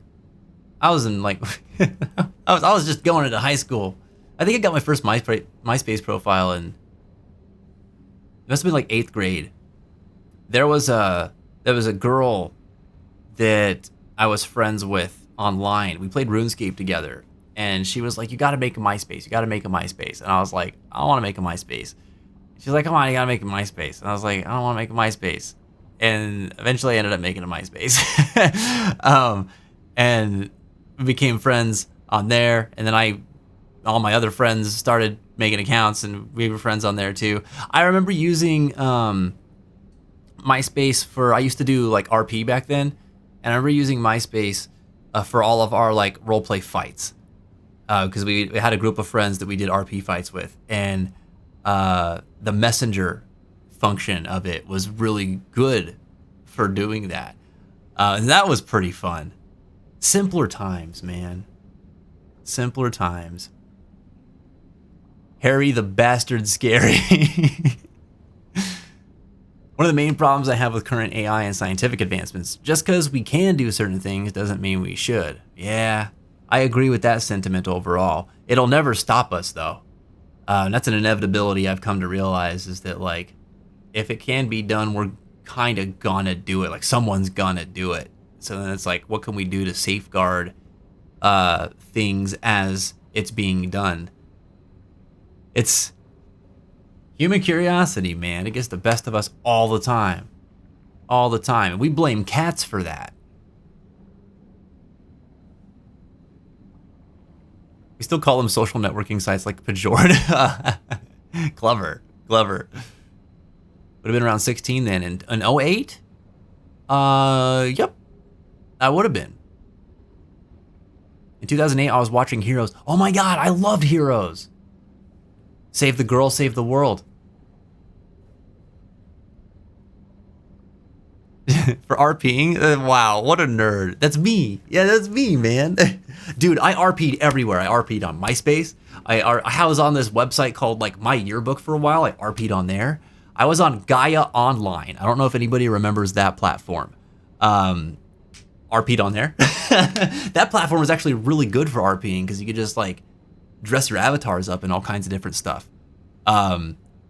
I was in like I was just going into high school. I think I got my first MySpace profile in, it must have been like 8th grade. There was a girl that I was friends with online. We played RuneScape together, and she was like, "You got to make a MySpace. You got to make a MySpace." And I was like, "I don't want to make a MySpace." She's like, "Come on, you got to make a MySpace." And I was like, "I don't want to make a MySpace." And eventually I ended up making a MySpace. And we became friends on there. And then all my other friends started making accounts, and we were friends on there too. I remember using MySpace I used to do like RP back then. And I remember using MySpace for all of our like roleplay fights. Because we had a group of friends that we did RP fights with. And the messenger function of it was really good for doing that. And that was pretty fun. Simpler times, man. Simpler times. Harry the Bastard Scary. One of the main problems I have with current AI and scientific advancements, just because we can do certain things doesn't mean we should. Yeah, I agree with that sentiment overall. It'll never stop us, though. That's an inevitability I've come to realize, is that, like, if it can be done, we're kind of gonna do it. Like, someone's gonna do it. So then it's like, what can we do to safeguard things as it's being done? It's human curiosity, man. It gets the best of us all the time. All the time. And we blame cats for that. We still call them social networking sites like pejorative. Clever. Would have been around 16 then. And in 08? Yep. I would have been. In 2008, I was watching Heroes. Oh my god, I loved Heroes. Save the girl, save the world. For RPing? Wow, what a nerd. That's me. Yeah, that's me, man. Dude, I RP'd everywhere. I RP'd on MySpace. I was on this website called like My Yearbook for a while. I RP'd on there. I was on Gaia Online. I don't know if anybody remembers that platform. RP'd on there. That platform was actually really good for RPing because you could just like dress your avatars up in all kinds of different stuff.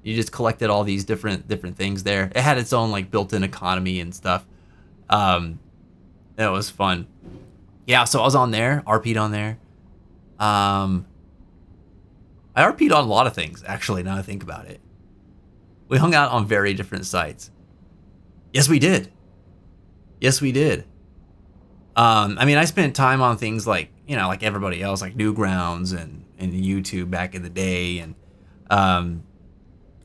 You just collected all these different things there. It had its own like built-in economy and stuff. That was fun. Yeah, so I was on there, RP'd on there. I RP'd on a lot of things, actually, now I think about it. We hung out on very different sites. Yes, we did. I mean, I spent time on things like, you know, like everybody else, like Newgrounds and YouTube back in the day. And I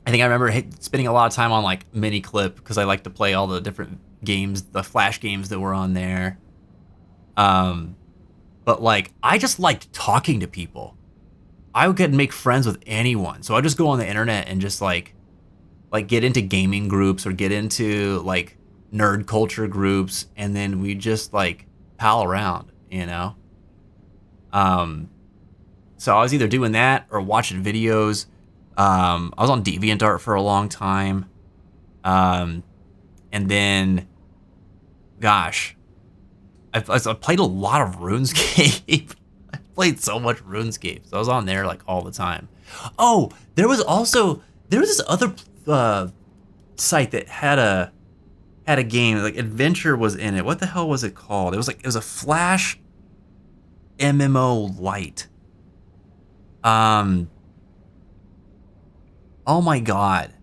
think I remember spending a lot of time on like Miniclip because I like to play all the different games, the Flash games that were on there. But like, I just liked talking to people. I could make friends with anyone. So I just go on the internet and just like get into gaming groups or get into like nerd culture groups. And then we just like pal around, you know? So I was either doing that or watching videos. I was on DeviantArt for a long time. And then, gosh, I played a lot of RuneScape. I played so much RuneScape. So I was on there like all the time. Oh, there was this other site that had a game, like Adventure was in it. What the hell was it called? It was a Flash MMO Lite. Oh my god.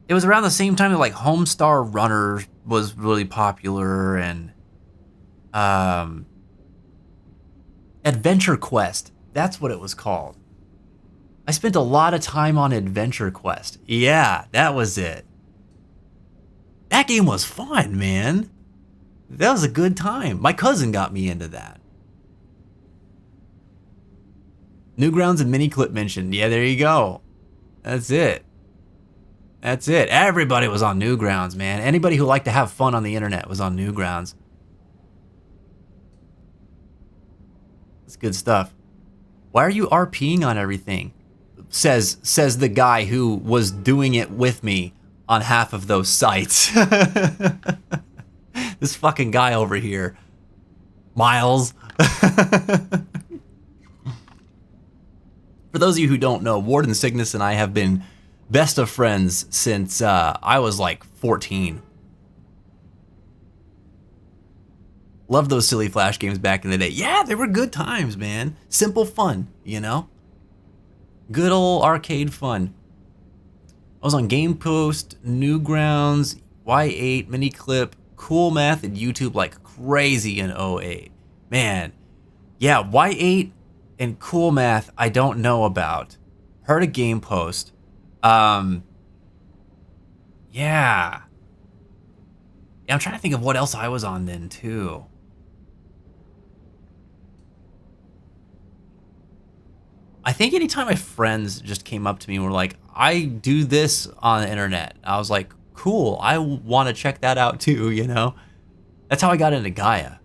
It was around the same time that like Homestar Runner was really popular, and Adventure Quest. That's what it was called. I spent a lot of time on Adventure Quest. Yeah, that was it. That game was fun, man. That was a good time. My cousin got me into that. Newgrounds and Miniclip mentioned. Yeah, there you go. That's it. That's it. Everybody was on Newgrounds, man. Anybody who liked to have fun on the internet was on Newgrounds. That's good stuff. Why are you RPing on everything? Says the guy who was doing it with me on half of those sites. This fucking guy over here. Miles. For those of you who don't know, Warden Cygnus and I have been best of friends since I was like 14. Loved those silly Flash games back in the day. Yeah, they were good times, man. Simple fun, you know? Good old arcade fun. I was on Game Post, Newgrounds, Y8, Miniclip, Cool Math, and YouTube like crazy in 08. Man, yeah, Y8 and Cool Math I don't know about. Heard of Game Post. Yeah. Yeah, I'm trying to think of what else I was on then too. I think anytime my friends just came up to me and were like, I do this on the internet, I was like, cool, I want to check that out too, you know? That's how I got into Gaia.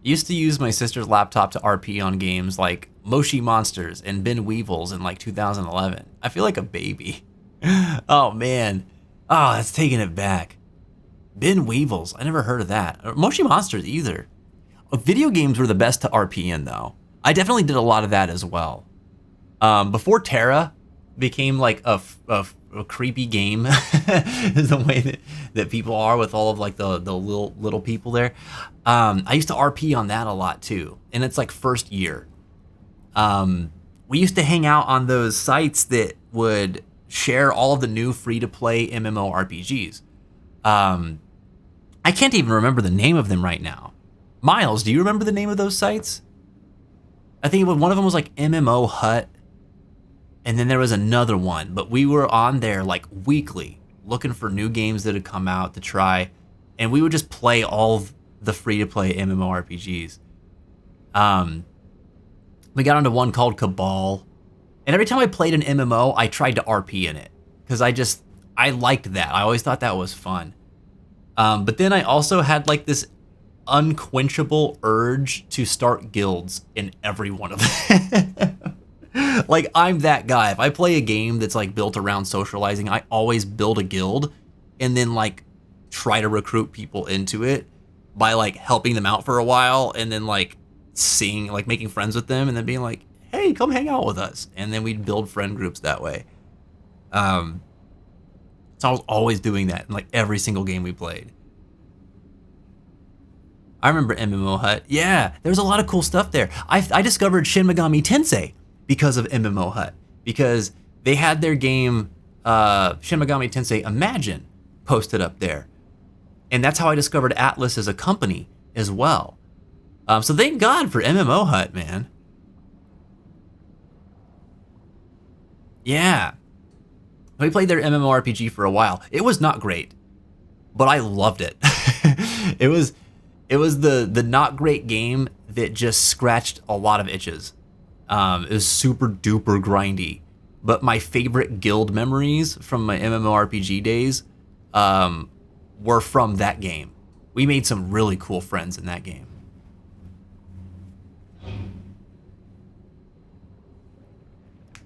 Used to use my sister's laptop to RP on games like Moshi Monsters and Ben Weevils in like 2011. I feel like a baby. Oh man. Oh, that's taking it back. Ben Weevils, I never heard of that. Or Moshi Monsters either. Video games were the best to RP in though. I definitely did a lot of that as well. Before Terra became like a creepy game, is the way that people are with all of like the little people there. I used to RP on that a lot too, and it's like first year. We used to hang out on those sites that would share all of the new free-to-play MMORPGs. I can't even remember the name of them right now. Miles, do you remember the name of those sites? I think one of them was like MMO Hut, and then there was another one, but we were on there like weekly looking for new games that had come out to try, and we would just play all of the free-to-play MMORPGs. We got onto one called Cabal, and every time I played an MMO, I tried to RP in it, because I liked that. I always thought that was fun. But then I also had like this unquenchable urge to start guilds in every one of them. Like, I'm that guy. If I play a game that's like built around socializing, I always build a guild and then like try to recruit people into it by like helping them out for a while and then like seeing, like making friends with them and then being like, hey, come hang out with us. And then we'd build friend groups that way. So I was always doing that in like every single game we played. I remember MMO Hut. Yeah, there was a lot of cool stuff there. I discovered Shin Megami Tensei because of MMO Hut, because they had their game Shin Megami Tensei Imagine posted up there. And that's how I discovered Atlas as a company as well. So thank God for MMO Hut, man. Yeah. We played their MMORPG for a while. It was not great, but I loved it. It was the not great game that just scratched a lot of itches. It was super duper grindy. But my favorite guild memories from my MMORPG days were from that game. We made some really cool friends in that game.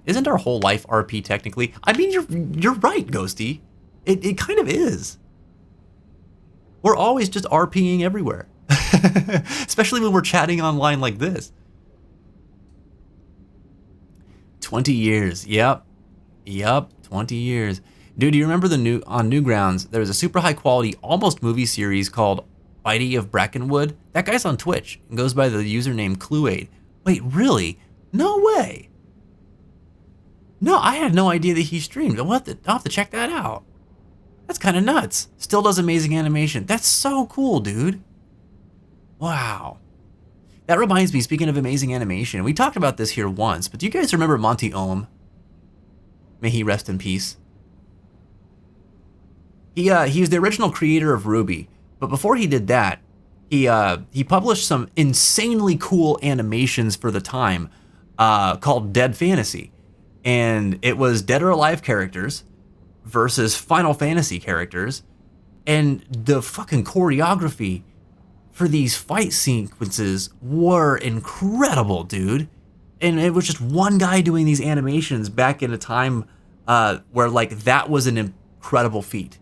Isn't our whole life RP technically? I mean, you're right, Ghosty. It kind of is. We're always just RPing everywhere. Especially when we're chatting online like this. 20 years. Yep, 20 years. Dude, do you remember on Newgrounds, there was a super high quality, almost movie series called Bitey of Brackenwood? That guy's on Twitch and goes by the username Clueaid. Wait, really? No way. No, I had no idea that he streamed. I'll have to check that out. That's kind of nuts. Still does amazing animation. That's so cool, dude. Wow. That reminds me, speaking of amazing animation, we talked about this here once, but do you guys remember Monty Ohm? May he rest in peace. He was the original creator of Ruby, but before he did that, he published some insanely cool animations for the time called Dead Fantasy. And it was Dead or Alive characters versus Final Fantasy characters. And the fucking choreography for these fight sequences were incredible, dude. And it was just one guy doing these animations back in a time where like that was an incredible feat.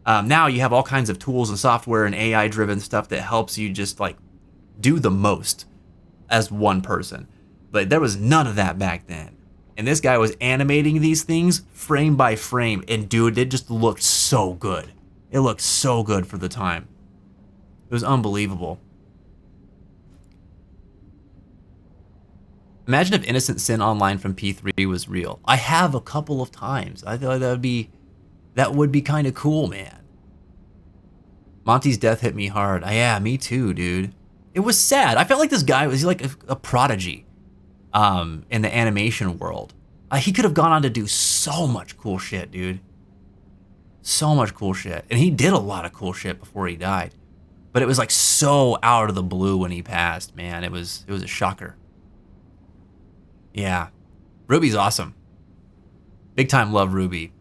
Now you have all kinds of tools and software and AI driven stuff that helps you just like do the most as one person. But there was none of that back then. And this guy was animating these things frame by frame. And dude, it just looked so good. It looked so good for the time. It was unbelievable. Imagine if Innocent Sin Online from P3 was real. I have a couple of times. I thought that would be kind of cool, man. Monty's death hit me hard. Yeah, me too, dude. It was sad. I felt like this guy was like a prodigy. In the animation world. He could have gone on to do so much cool shit, dude. So much cool shit. And he did a lot of cool shit before he died. But it was like so out of the blue when he passed, man. It was a shocker. Yeah. Ruby's awesome. Big time love Ruby.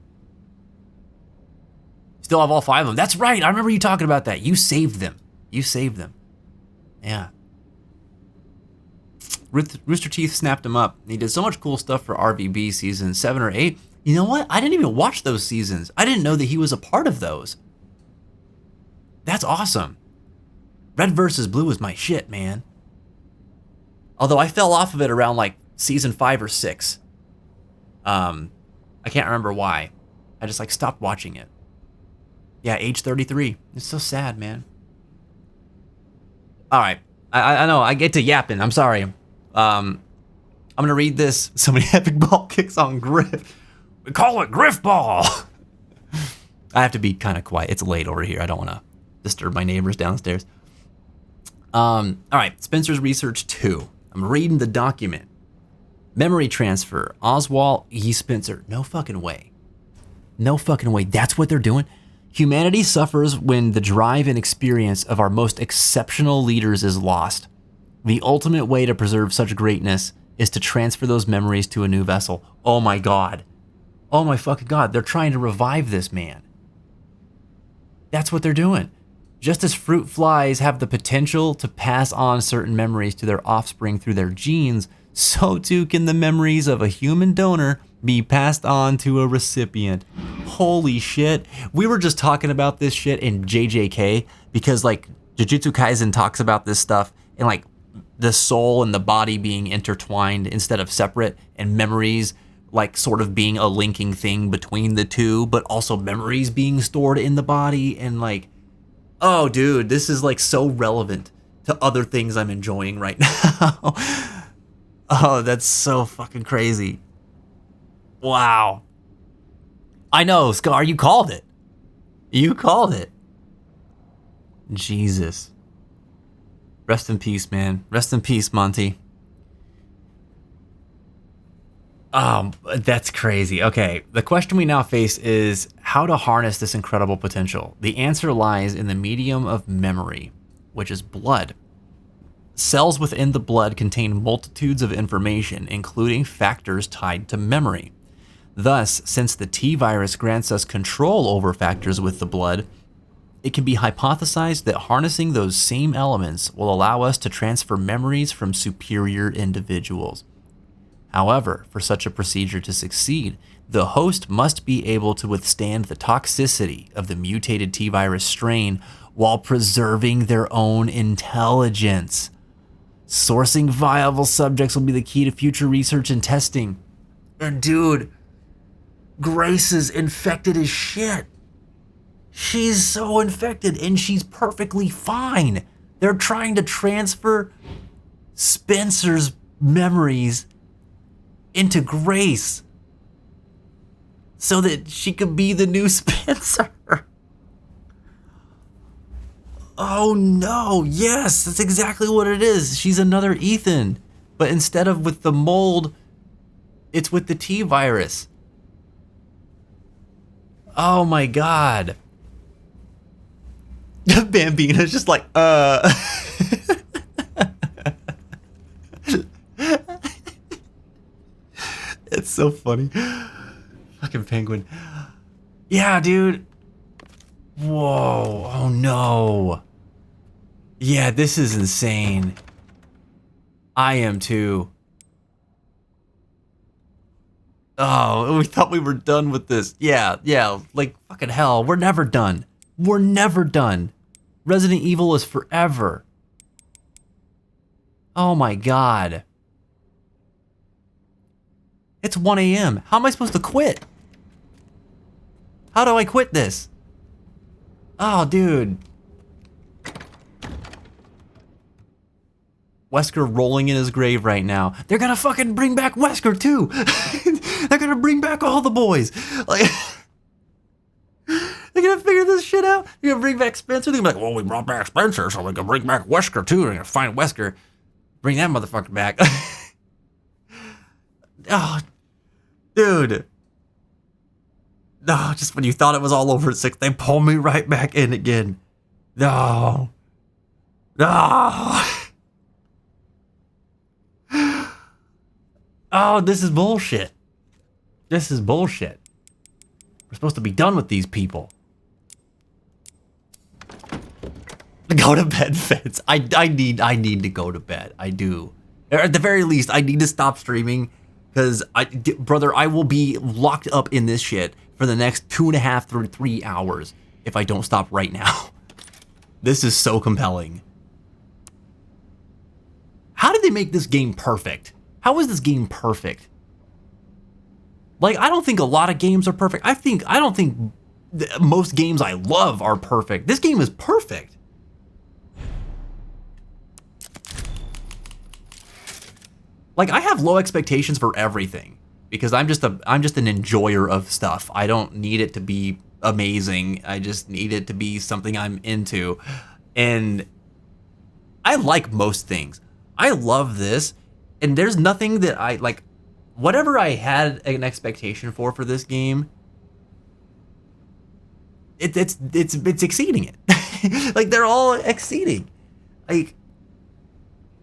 Still have all 5 of them. That's right. I remember you talking about that. You saved them. Yeah. Rooster Teeth snapped him up. He did so much cool stuff for RVB season 7 or 8. You know what? I didn't even watch those seasons. I didn't know that he was a part of those. That's awesome. Red vs. Blue was my shit, man. Although I fell off of it around like season 5 or 6. I can't remember why. I just like stopped watching it. Yeah, age 33. It's so sad, man. All right. I know. I get to yapping. I'm sorry. I'm gonna read this. Somebody epic ball kicks on Griff. We call it Griff ball. I have to be kind of quiet. It's late over here. I don't want to disturb my neighbors downstairs. All right. Spencer's Research 2. I'm reading the document. Memory transfer. Oswald E. Spencer. No fucking way. No fucking way. That's what they're doing. Humanity suffers when the drive and experience of our most exceptional leaders is lost. The ultimate way to preserve such greatness is to transfer those memories to a new vessel. Oh my God. Oh my fucking God. They're trying to revive this man. That's what they're doing. Just as fruit flies have the potential to pass on certain memories to their offspring through their genes, so too can the memories of a human donor be passed on to a recipient. Holy shit. We were just talking about this shit in JJK because like Jujutsu Kaisen talks about this stuff and like the soul and the body being intertwined instead of separate, and memories like sort of being a linking thing between the two, but also memories being stored in the body. And like, oh dude, this is like so relevant to other things I'm enjoying right now. Oh, that's so fucking crazy. Wow. I know, Scar, you called it. You called it. Jesus. Rest in peace, man. Rest in peace, Monty. That's crazy. Okay, the question we now face is how to harness this incredible potential. The answer lies in the medium of memory, which is blood. Cells within the blood contain multitudes of information, including factors tied to memory. Thus, since the T-virus grants us control over factors with the blood, it can be hypothesized that harnessing those same elements will allow us to transfer memories from superior individuals. However, for such a procedure to succeed, the host must be able to withstand the toxicity of the mutated T-virus strain while preserving their own intelligence. Sourcing viable subjects will be the key to future research and testing. And dude, Grace is infected as shit. She's so infected and she's perfectly fine. They're trying to transfer Spencer's memories into Grace so that she could be the new Spencer. Oh no, yes, that's exactly what it is. She's another Ethan, but instead of with the mold, it's with the T-virus. Oh my god. Bambina's just like, It's so funny. Fucking penguin. Yeah, dude. Whoa. Oh no. Yeah, this is insane. I am too. Oh, we thought we were done with this. Yeah, like fucking hell. We're never done. We're never done. Resident Evil is forever. Oh my god. It's 1 a.m. How am I supposed to quit? How do I quit this? Oh, dude. Wesker rolling in his grave right now. They're gonna fucking bring back Wesker too. They're gonna bring back all the boys. Like, they're gonna figure this shit out. They're gonna bring back Spencer. They're gonna be like, well, we brought back Spencer, so we can bring back Wesker too. They're gonna find Wesker. Bring that motherfucker back. Oh, dude. No, just when you thought it was all over at 6, they pull me right back in again. No. No. Oh, this is bullshit. This is bullshit. We're supposed to be done with these people. Go to bed, Feds. I need to go to bed. I do. Or at the very least, I need to stop streaming because brother, I will be locked up in this shit for the next 2.5 through 3 hours if I don't stop right now. This is so compelling. How did they make this game perfect? How is this game perfect? Like, I don't think a lot of games are perfect. I don't think most games I love are perfect. This game is perfect. Like, I have low expectations for everything because I'm just an enjoyer of stuff. I don't need it to be amazing. I just need it to be something I'm into. And I like most things. I love this. And there's nothing that I like, whatever I had an expectation for this game, it's exceeding it. Like, they're all exceeding. Like,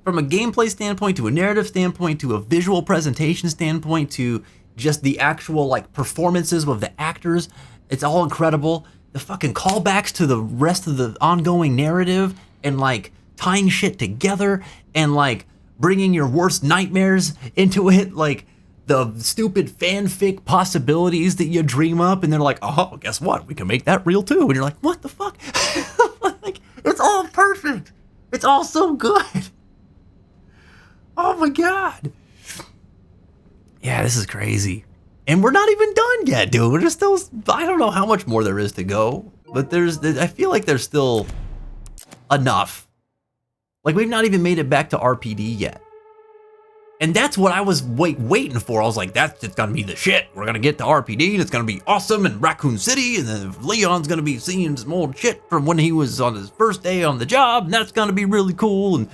from a gameplay standpoint, to a narrative standpoint, to a visual presentation standpoint, to just the actual like performances of the actors, it's all incredible. The fucking callbacks to the rest of the ongoing narrative and like tying shit together and like bringing your worst nightmares into it, like the stupid fanfic possibilities that you dream up, and they're like, oh, guess what? We can make that real too. And you're like, what the fuck? Like, it's all perfect. It's all so good. Oh my god. Yeah, this is crazy. And we're not even done yet, dude. We're just still, I don't know how much more there is to go, but I feel like there's still enough. Like, we've not even made it back to RPD yet. And that's what I was waiting for. I was like, that's just gonna be the shit. We're gonna get to RPD and it's gonna be awesome in Raccoon City, and then Leon's gonna be seeing some old shit from when he was on his first day on the job, and that's gonna be really cool. And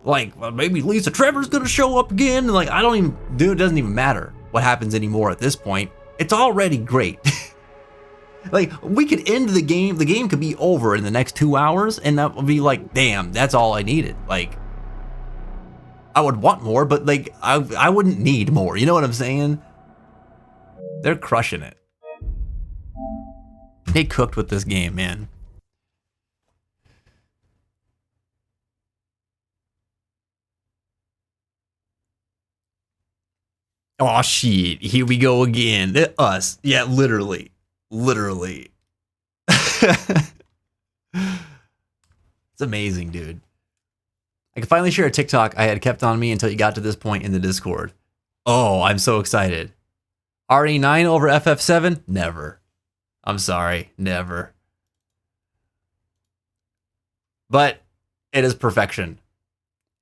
like, well, maybe Lisa Trevor's gonna show up again. And like, it doesn't even matter what happens anymore at this point. It's already great. Like, we could end the game could be over in the next 2 hours, and that would be like, damn, that's all I needed. Like, I would want more, but like, I wouldn't need more. You know what I'm saying? They're crushing it. They cooked with this game, man. Oh shit, here we go again. Us. Yeah, literally. Literally. It's amazing, dude. I can finally share a TikTok I had kept on me until you got to this point in the Discord. Oh, I'm so excited. RE9 over FF7? Never. I'm sorry, never. But it is perfection.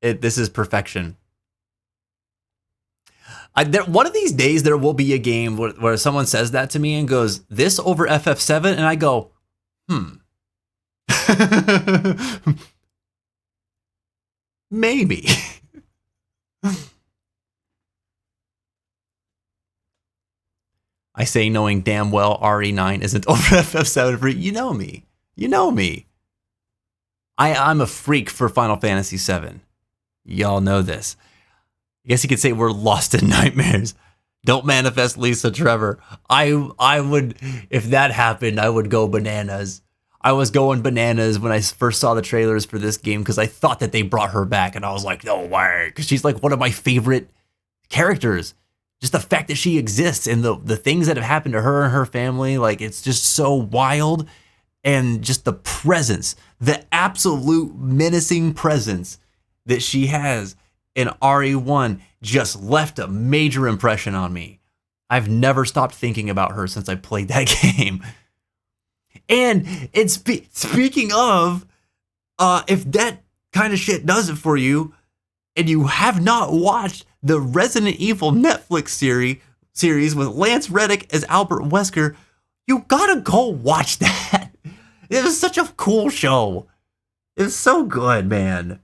This is perfection. One of these days there will be a game where someone says that to me and goes, this over FF7? And I go, maybe. I say knowing damn well RE9 isn't over FF7 for you know me. You know me. I'm a freak for Final Fantasy VII. Y'all know this. I guess you could say we're lost in nightmares. Don't manifest Lisa Trevor. I would, if that happened, I would go bananas. I was going bananas when I first saw the trailers for this game because I thought that they brought her back, and I was like, no way, because she's like one of my favorite characters. Just the fact that she exists and the things that have happened to her and her family, like, it's just so wild. And just the presence, the absolute menacing presence that she has in RE1 just left a major impression on me. I've never stopped thinking about her since I played that game. And it's speaking of, if that kind of shit does it for you, and you have not watched the Resident Evil Netflix series with Lance Reddick as Albert Wesker, you gotta go watch that. It was such a cool show. It was so good, man.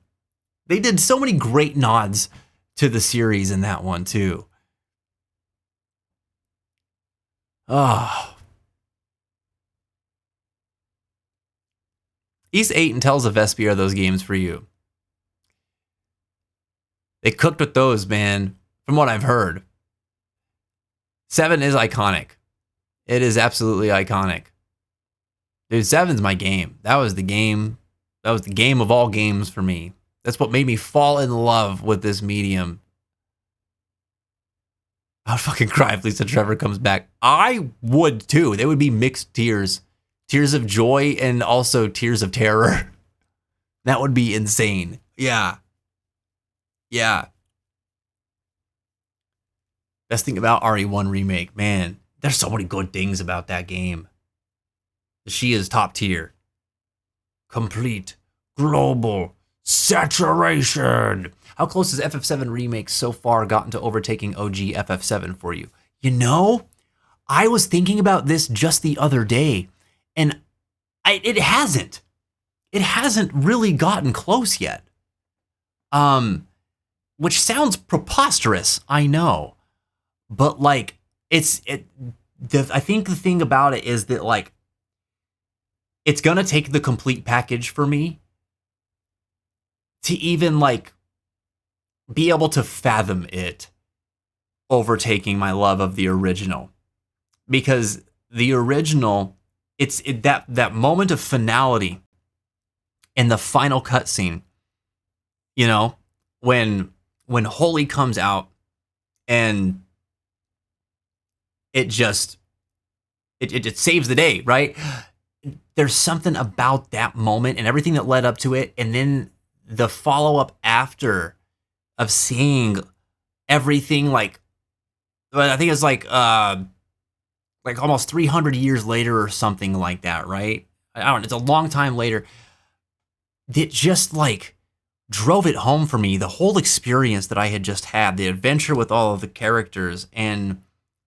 They did so many great nods to the series in that one, too. Oh. East 8 and Tales of Vesperia are those games for you. They cooked with those, man, from what I've heard. 7 is iconic. It is absolutely iconic. Dude, 7's my game. That was the game. That was the game of all games for me. That's what made me fall in love with this medium. I'll fucking cry if Lisa Trevor comes back. I would too. They would be mixed tears. Tears of joy and also tears of terror. That would be insane. Yeah. Yeah. Best thing about RE1 Remake, man, there's so many good things about that game. She is top tier. Complete. Global. Saturation. How close has FF7 Remake so far gotten to overtaking OG FF7 for you? You know, I was thinking about this just the other day, and it hasn't. It hasn't really gotten close yet. Which sounds preposterous, I know. But like, I think the thing about it is that like, it's gonna take the complete package for me to even like be able to fathom it overtaking my love of the original. Because the original, that moment of finality in the final cutscene, you know, when Holy comes out and it saves the day, right? There's something about that moment and everything that led up to it, and then the follow-up after of seeing everything like, I think it's like almost 300 years later or something like that, right? I don't know, it's a long time later. It just like drove it home for me. The whole experience that I had just had, the adventure with all of the characters and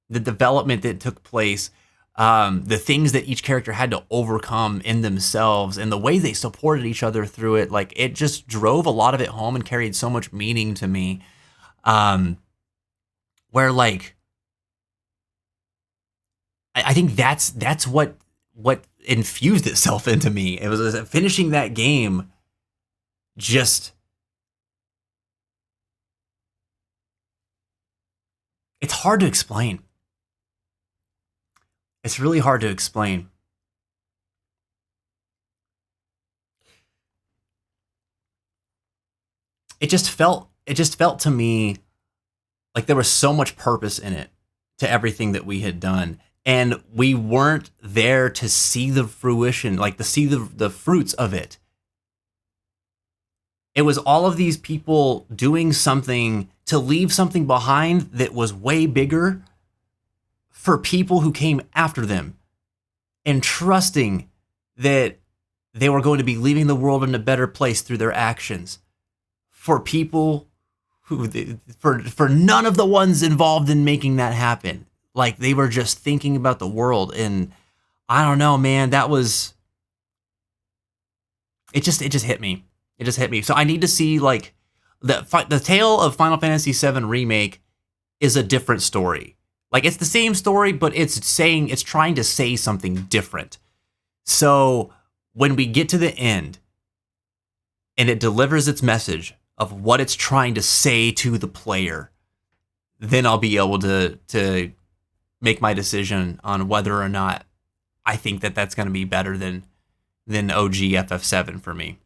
the development that took place, the things that each character had to overcome in themselves and the way they supported each other through it, like it just drove a lot of it home and carried so much meaning to me. Where like, I think that's what infused itself into me. It was finishing that game. Just, it's hard to explain. It's really hard to explain. It just felt to me like there was so much purpose in it to everything that we had done. And we weren't there to see the fruition, like to see the fruits of it. It was all of these people doing something to leave something behind that was way bigger for people who came after them, and trusting that they were going to be leaving the world in a better place through their actions. For people who, for none of the ones involved in making that happen. Like they were just thinking about the world. And I don't know, man, that was, it just hit me. It just hit me. So I need to see like the tale of Final Fantasy VII Remake is a different story. Like it's the same story, but it's trying to say something different. So when we get to the end and it delivers its message of what it's trying to say to the player, then I'll be able to make my decision on whether or not I think that that's going to be better than OG FF7 for me.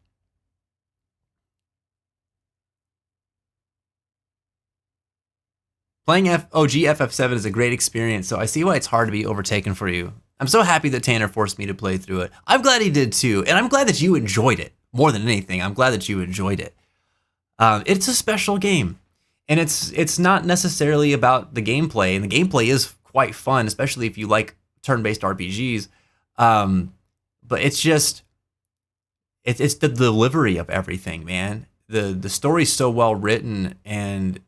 Playing OG FF7 is a great experience, so I see why it's hard to be overtaken for you. I'm so happy that Tanner forced me to play through it. I'm glad he did too, and I'm glad that you enjoyed it. More than anything, I'm glad that you enjoyed it. It's a special game, and it's not necessarily about the gameplay, and the gameplay is quite fun, especially if you like turn-based RPGs. But it's just, it's the delivery of everything, man. The story's so well written, and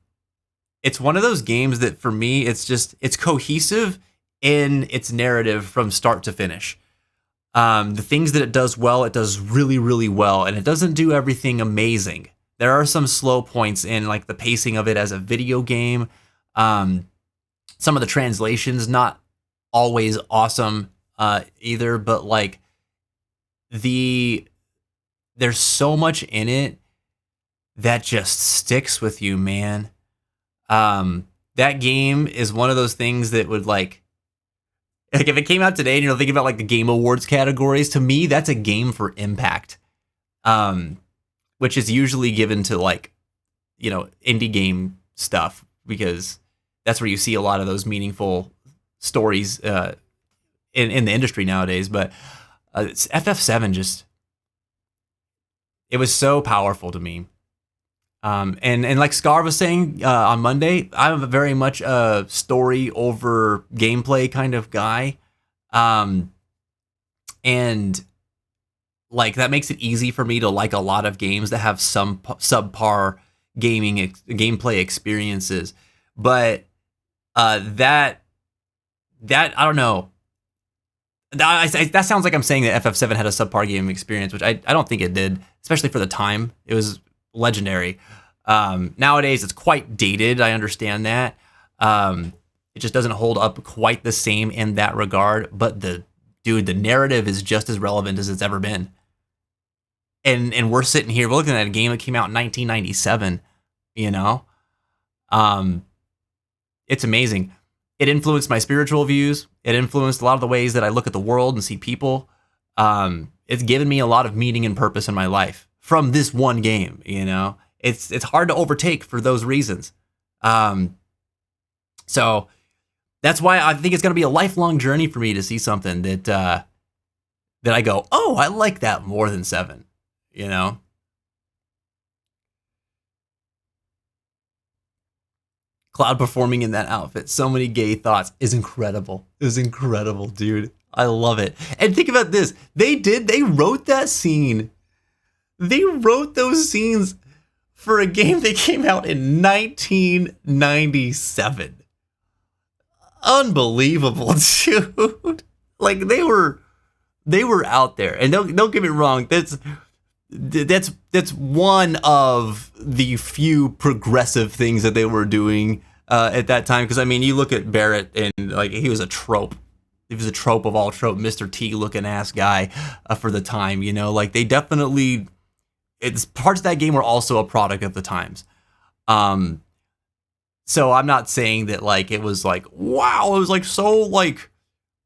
it's one of those games that for me, it's cohesive in its narrative from start to finish. The things that it does well, it does really, really well, and it doesn't do everything amazing. There are some slow points in like the pacing of it as a video game. Some of the translations not always awesome either, but like there's so much in it that just sticks with you, man. That game is one of those things that would like if it came out today and you're thinking about like the Game Awards categories, to me, that's a game for impact. Which is usually given to like, indie game stuff, because that's where you see a lot of those meaningful stories in the industry nowadays. But FF7 just, it was so powerful to me. And like Scar was saying on Monday, I'm very much a story over gameplay kind of guy. And like that makes it easy for me to like a lot of games that have some subpar gameplay experiences. But that I don't know. That sounds like I'm saying that FF7 had a subpar game experience, which I don't think it did, especially for the time. It was legendary. Nowadays, it's quite dated. I understand that. It just doesn't hold up quite the same in that regard. But the narrative is just as relevant as it's ever been. And we're sitting here, we're looking at a game that came out in 1997. It's amazing. It influenced my spiritual views. It influenced a lot of the ways that I look at the world and see people. It's given me a lot of meaning and purpose in my life from this one game. It's hard to overtake for those reasons. So that's why I think it's going to be a lifelong journey for me to see something that I go, oh, I like that more than 7. Cloud performing in that outfit, so many gay thoughts, is incredible. It was incredible, dude. I love it. And think about this. They wrote that scene. They wrote those scenes for a game that came out in 1997. Unbelievable, dude. Like they were out there. And don't get me wrong, that's one of the few progressive things that they were doing at that time. Because I mean, you look at Barrett and like he was a trope. He was a trope of all trope, Mr. T looking ass guy for the time. You know, like they definitely. It's parts of that game were also a product of the times. So I'm not saying that like it was like wow, it was like so like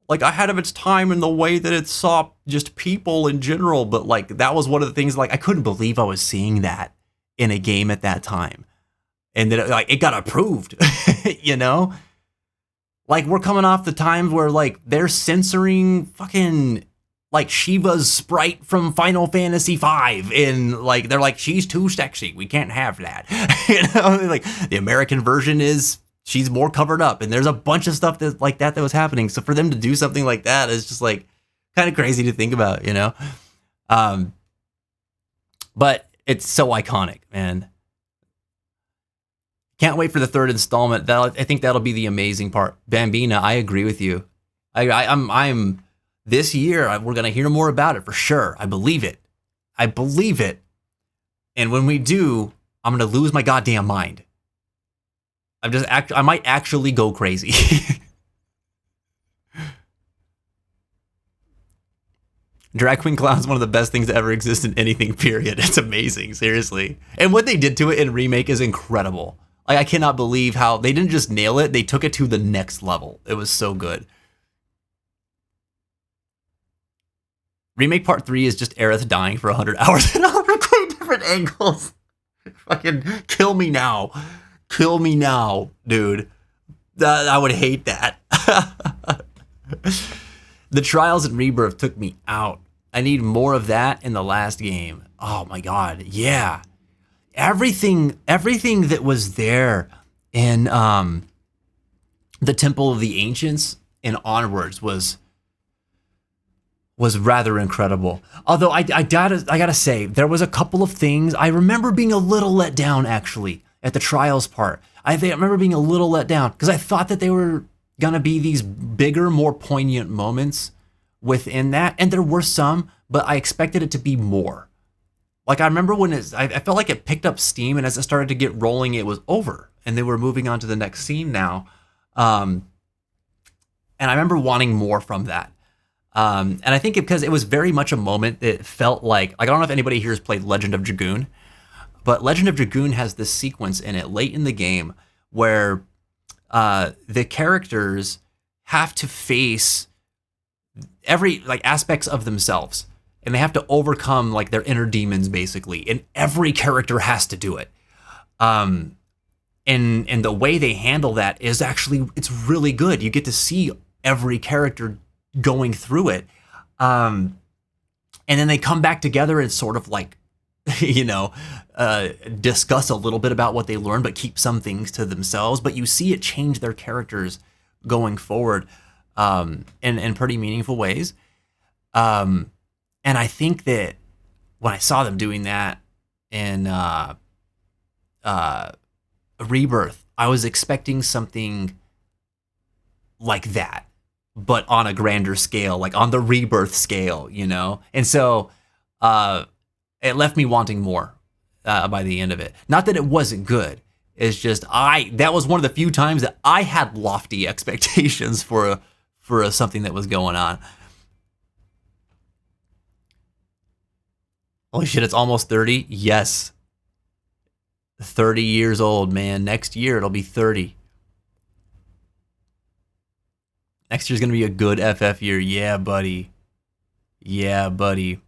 ahead of its time in the way that it saw just people in general, but like that was one of the things like I couldn't believe I was seeing that in a game at that time. And that it got approved, you know? Like we're coming off the times where like they're censoring fucking like Shiva's sprite from Final Fantasy V, and like they're like she's too sexy, we can't have that. You know, like the American version is she's more covered up, and there's a bunch of stuff that like that was happening. So for them to do something like that is just like kind of crazy to think about, you know. But it's so iconic, man. Can't wait for the third installment. I think that'll be the amazing part. Bambina, I agree with you. I'm this year we're gonna hear more about it for sure. I believe it. And when we do, I'm gonna lose my goddamn mind. I might actually go crazy. Drag Queen Clown is one of the best things to ever exist in anything, period. It's amazing, seriously. And what they did to it in Remake is incredible. Like, I cannot believe how they didn't just nail it, they took it to the next level. It was so good. Remake Part 3 is just Aerith dying for 100 hours in 100 different angles. Fucking kill me now. Kill me now, dude. I would hate that. The Trials and Rebirth took me out. I need more of that in the last game. Oh my god, yeah. Everything that was there in the Temple of the Ancients and onwards was rather incredible. Although I gotta say, there was a couple of things I remember being a little let down actually at the Trials part. I remember being a little let down because I thought that they were gonna be these bigger, more poignant moments within that, and there were some, but I expected it to be more. Like I remember when I felt like it picked up steam, and as it started to get rolling, it was over, and they were moving on to the next scene now. And I remember wanting more from that. And I think because it was very much a moment that felt like I don't know if anybody here has played Legend of Dragoon, but Legend of Dragoon has this sequence in it late in the game where the characters have to face every like aspects of themselves, and they have to overcome like their inner demons basically, and every character has to do it. And the way they handle that is actually, it's really good. You get to see every character going through it. And then they come back together and sort of like, discuss a little bit about what they learned, but keep some things to themselves. But you see it change their characters going forward in pretty meaningful ways. And I think that when I saw them doing that in Rebirth, I was expecting something like that, but on a grander scale, like on the Rebirth scale, you know? And so it left me wanting more by the end of it. Not that it wasn't good. It's just that was one of the few times that I had lofty expectations for something that was going on. Holy shit, it's almost 30? Yes. 30 years old, man. Next year, it'll be 30. Next year's going to be a good FF year. Yeah, buddy. Yeah, buddy.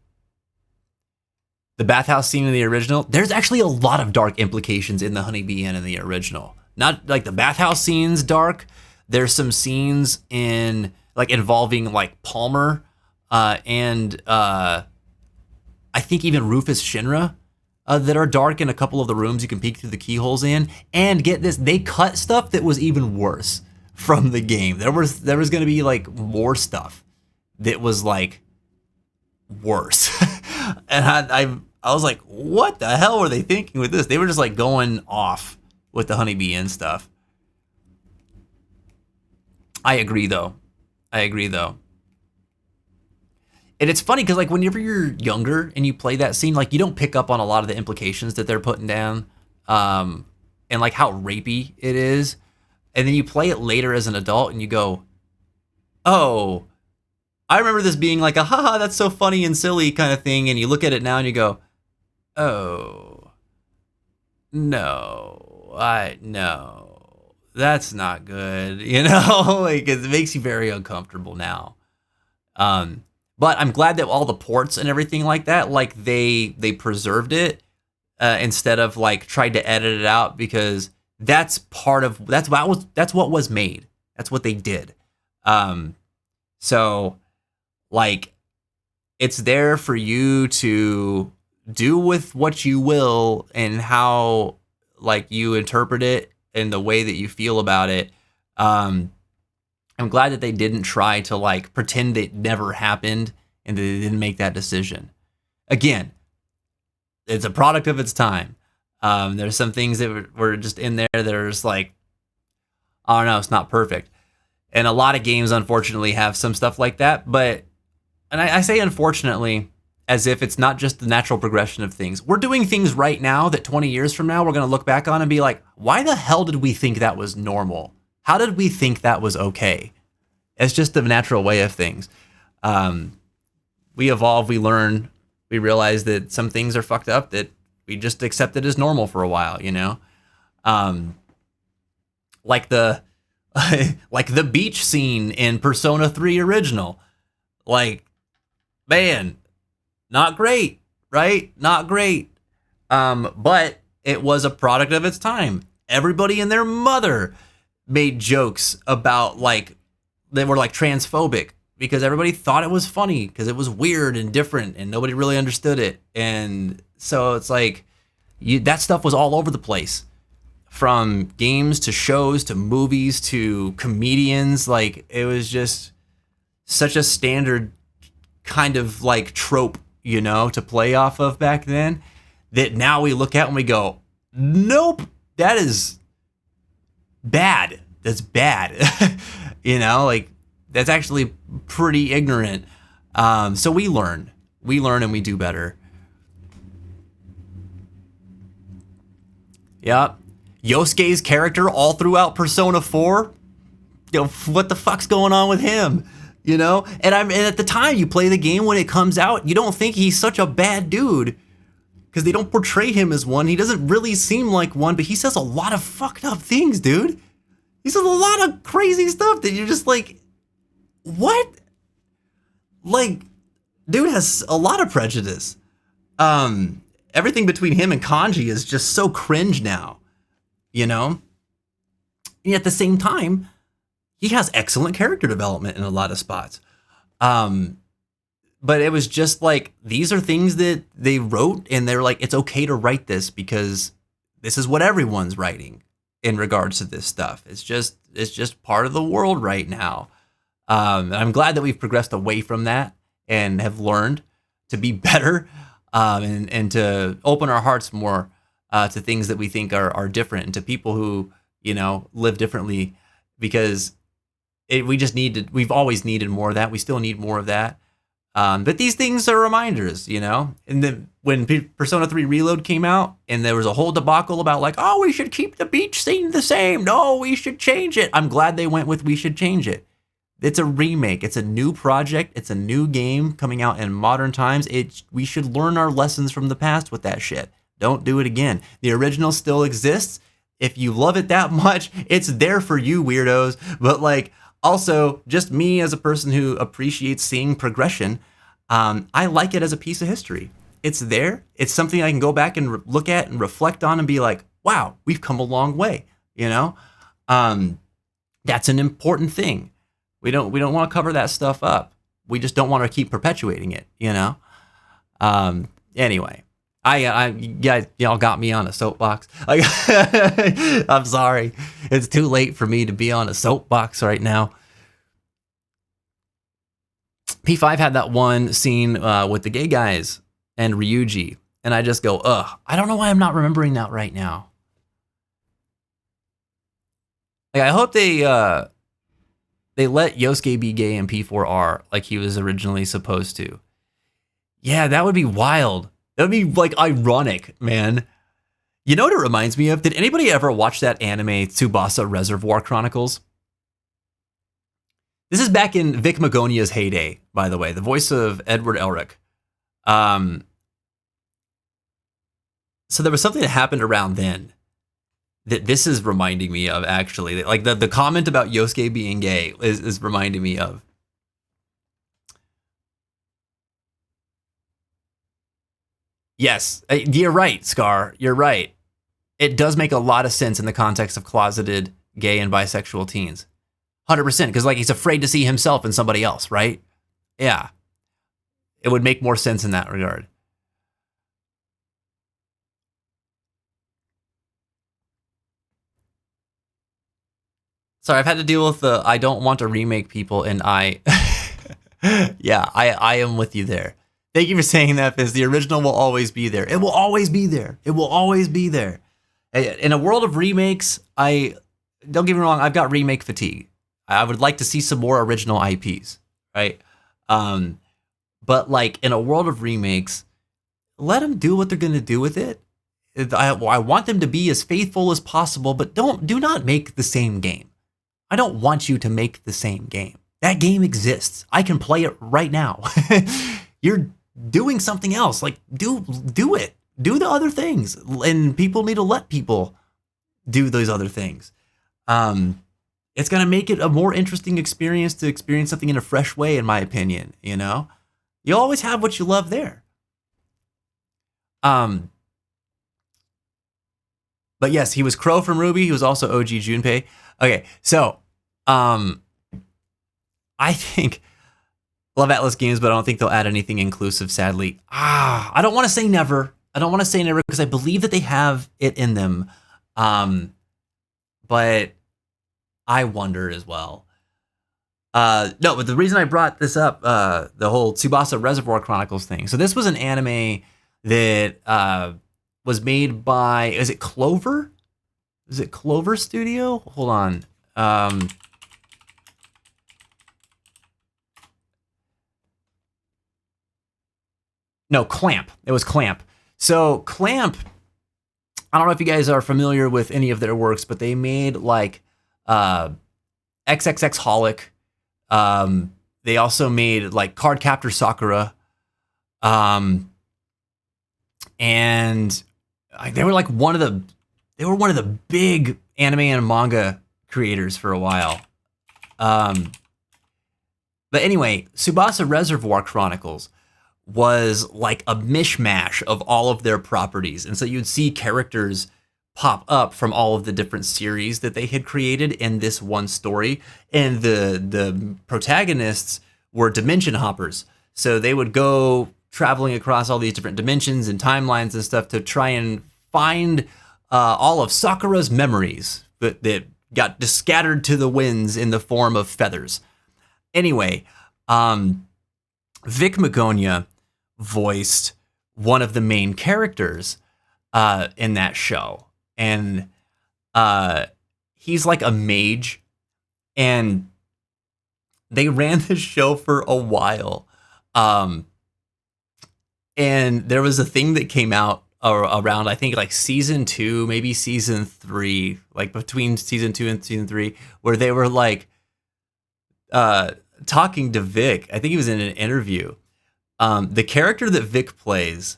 The bathhouse scene in the original, there's actually a lot of dark implications in the Honeybee Inn in the original. Not like the bathhouse scene's dark. There's some scenes involving like Palmer and I think even Rufus Shinra that are dark in a couple of the rooms you can peek through the keyholes in. And get this, they cut stuff that was even worse from the game. There was going to be like more stuff that was like worse. And I was like, what the hell were they thinking with this? They were just like going off with the Honeybee Inn stuff. I agree though. And it's funny because like whenever you're younger and you play that scene, like you don't pick up on a lot of the implications that they're putting down, and like how rapey it is. And then you play it later as an adult and you go, oh, I remember this being like a haha, that's so funny and silly kind of thing. And you look at it now and you go, oh, no, that's not good. You know, like it makes you very uncomfortable now. But I'm glad that all the ports and everything like that, like they preserved it instead of like tried to edit it out, because that's what was made. That's what they did. So like it's there for you to do with what you will and how like you interpret it and the way that you feel about it. I'm glad that they didn't try to like pretend it never happened and that they didn't make that decision. Again, it's a product of its time. There's some things that were just in there that are just like, I don't know, it's not perfect. And a lot of games, unfortunately, have some stuff like that. But, and I say unfortunately, as if it's not just the natural progression of things. We're doing things right now that 20 years from now, we're going to look back on and be like, why the hell did we think that was normal? How did we think that was okay? It's just the natural way of things. We evolve, we learn, we realize that some things are fucked up that we just accepted as normal for a while, you know? Like the like the beach scene in Persona 3 original. Like, man, not great, right? Not great. But it was a product of its time. Everybody and their mother made jokes about like they were like transphobic because everybody thought it was funny because it was weird and different and nobody really understood it. And so it's like that stuff was all over the place, from games to shows to movies to comedians. Like it was just such a standard kind of like trope, you know, to play off of back then, that now we look at and we go, nope, that is bad. That's bad. You know, like that's actually pretty ignorant. So we learn and we do better. Yep. Yosuke's character all throughout Persona 4. You know, what the fuck's going on with him? You know? And at the time you play the game, when it comes out, you don't think he's such a bad dude, because they don't portray him as one. He doesn't really seem like one, but he says a lot of fucked up things, dude. He says a lot of crazy stuff that you're just like, what? Like, dude has a lot of prejudice. Everything between him and Kanji is just so cringe now, you know? And at the same time, he has excellent character development in a lot of spots. But it was just like, these are things that they wrote and they're like, it's okay to write this because this is what everyone's writing in regards to this stuff. It's just part of the world right now. And I'm glad that we've progressed away from that and have learned to be better, and to open our hearts more to things that we think are different, and to people who, you know, live differently, because we've always needed more of that. We still need more of that. But these things are reminders, you know. And then when Persona 3 Reload came out and there was a whole debacle about like, oh, we should keep the beach scene the same. No, we should change it. I'm glad they went with we should change it. It's a remake. It's a new project. It's a new game coming out in modern times. We should learn our lessons from the past with that shit. Don't do it again. The original still exists. If you love it that much, it's there for you, weirdos. But like, also, just me as a person who appreciates seeing progression, I like it as a piece of history. It's there. It's something I can go back and look at and reflect on and be like, wow, we've come a long way. You know, that's an important thing. We don't want to cover that stuff up. We just don't want to keep perpetuating it. You know. Anyway, y'all got me on a soapbox. I'm sorry. It's too late for me to be on a soapbox right now. P5 had that one scene with the gay guys and Ryuji, and I just go, ugh. I don't know why I'm not remembering that right now. Like, I hope they let Yosuke be gay in P4R like he was originally supposed to. Yeah, that would be wild. That would be like ironic, man. You know what it reminds me of? Did anybody ever watch that anime Tsubasa Reservoir Chronicles? This is back in Vic Magonia's heyday, by the way, the voice of Edward Elric. So there was something that happened around then that this is reminding me of, actually. Like the comment about Yosuke being gay is reminding me of. Yes, you're right, Scar. You're right. It does make a lot of sense in the context of closeted gay and bisexual teens. 100%, because like he's afraid to see himself in somebody else, right? Yeah. It would make more sense in that regard. Sorry, I've had to deal with the I don't want to remake people, and yeah, I am with you there. Thank you for saying that, Fizz. The original will always be there. It will always be there. It will always be there. In a world of remakes, don't get me wrong, I've got remake fatigue. I would like to see some more original IPs, right? But like in a world of remakes, let them do what they're going to do with it. I want them to be as faithful as possible, but do not make the same game. I don't want you to make the same game. That game exists. I can play it right now. You're doing something else. Like do it. Do the other things. And people need to let people do those other things. It's going to make it a more interesting experience to experience something in a fresh way, in my opinion, you know? You always have what you love there. But yes, he was Crow from Ruby. He was also OG Junpei. Okay, so I think Love Atlas Games, but I don't think they'll add anything inclusive, sadly. I don't want to say never. I don't want to say never because I believe that they have it in them. But I wonder as well. No, but the reason I brought this up, the whole Tsubasa Reservoir Chronicles thing. So this was an anime that was made by, is it Clover? Is it Clover Studio? Hold on. No, Clamp. It was Clamp. So Clamp, I don't know if you guys are familiar with any of their works, but they made like XXX Holic. They also made like Card Captor Sakura. And they were like one of the big anime and manga creators for a while. But anyway, Tsubasa Reservoir Chronicles was like a mishmash of all of their properties. And so you'd see characters pop up from all of the different series that they had created in this one story. And the protagonists were dimension hoppers. So they would go traveling across all these different dimensions and timelines and stuff to try and find all of Sakura's memories that got scattered to the winds in the form of feathers. Anyway, Vic Magonia voiced one of the main characters in that show. And he's like a mage. And they ran this show for a while. And there was a thing that came out around, I think, like season 2, maybe season 3, like between season 2 and season 3, where they were like talking to Vic. I think he was in an interview. The character that Vic plays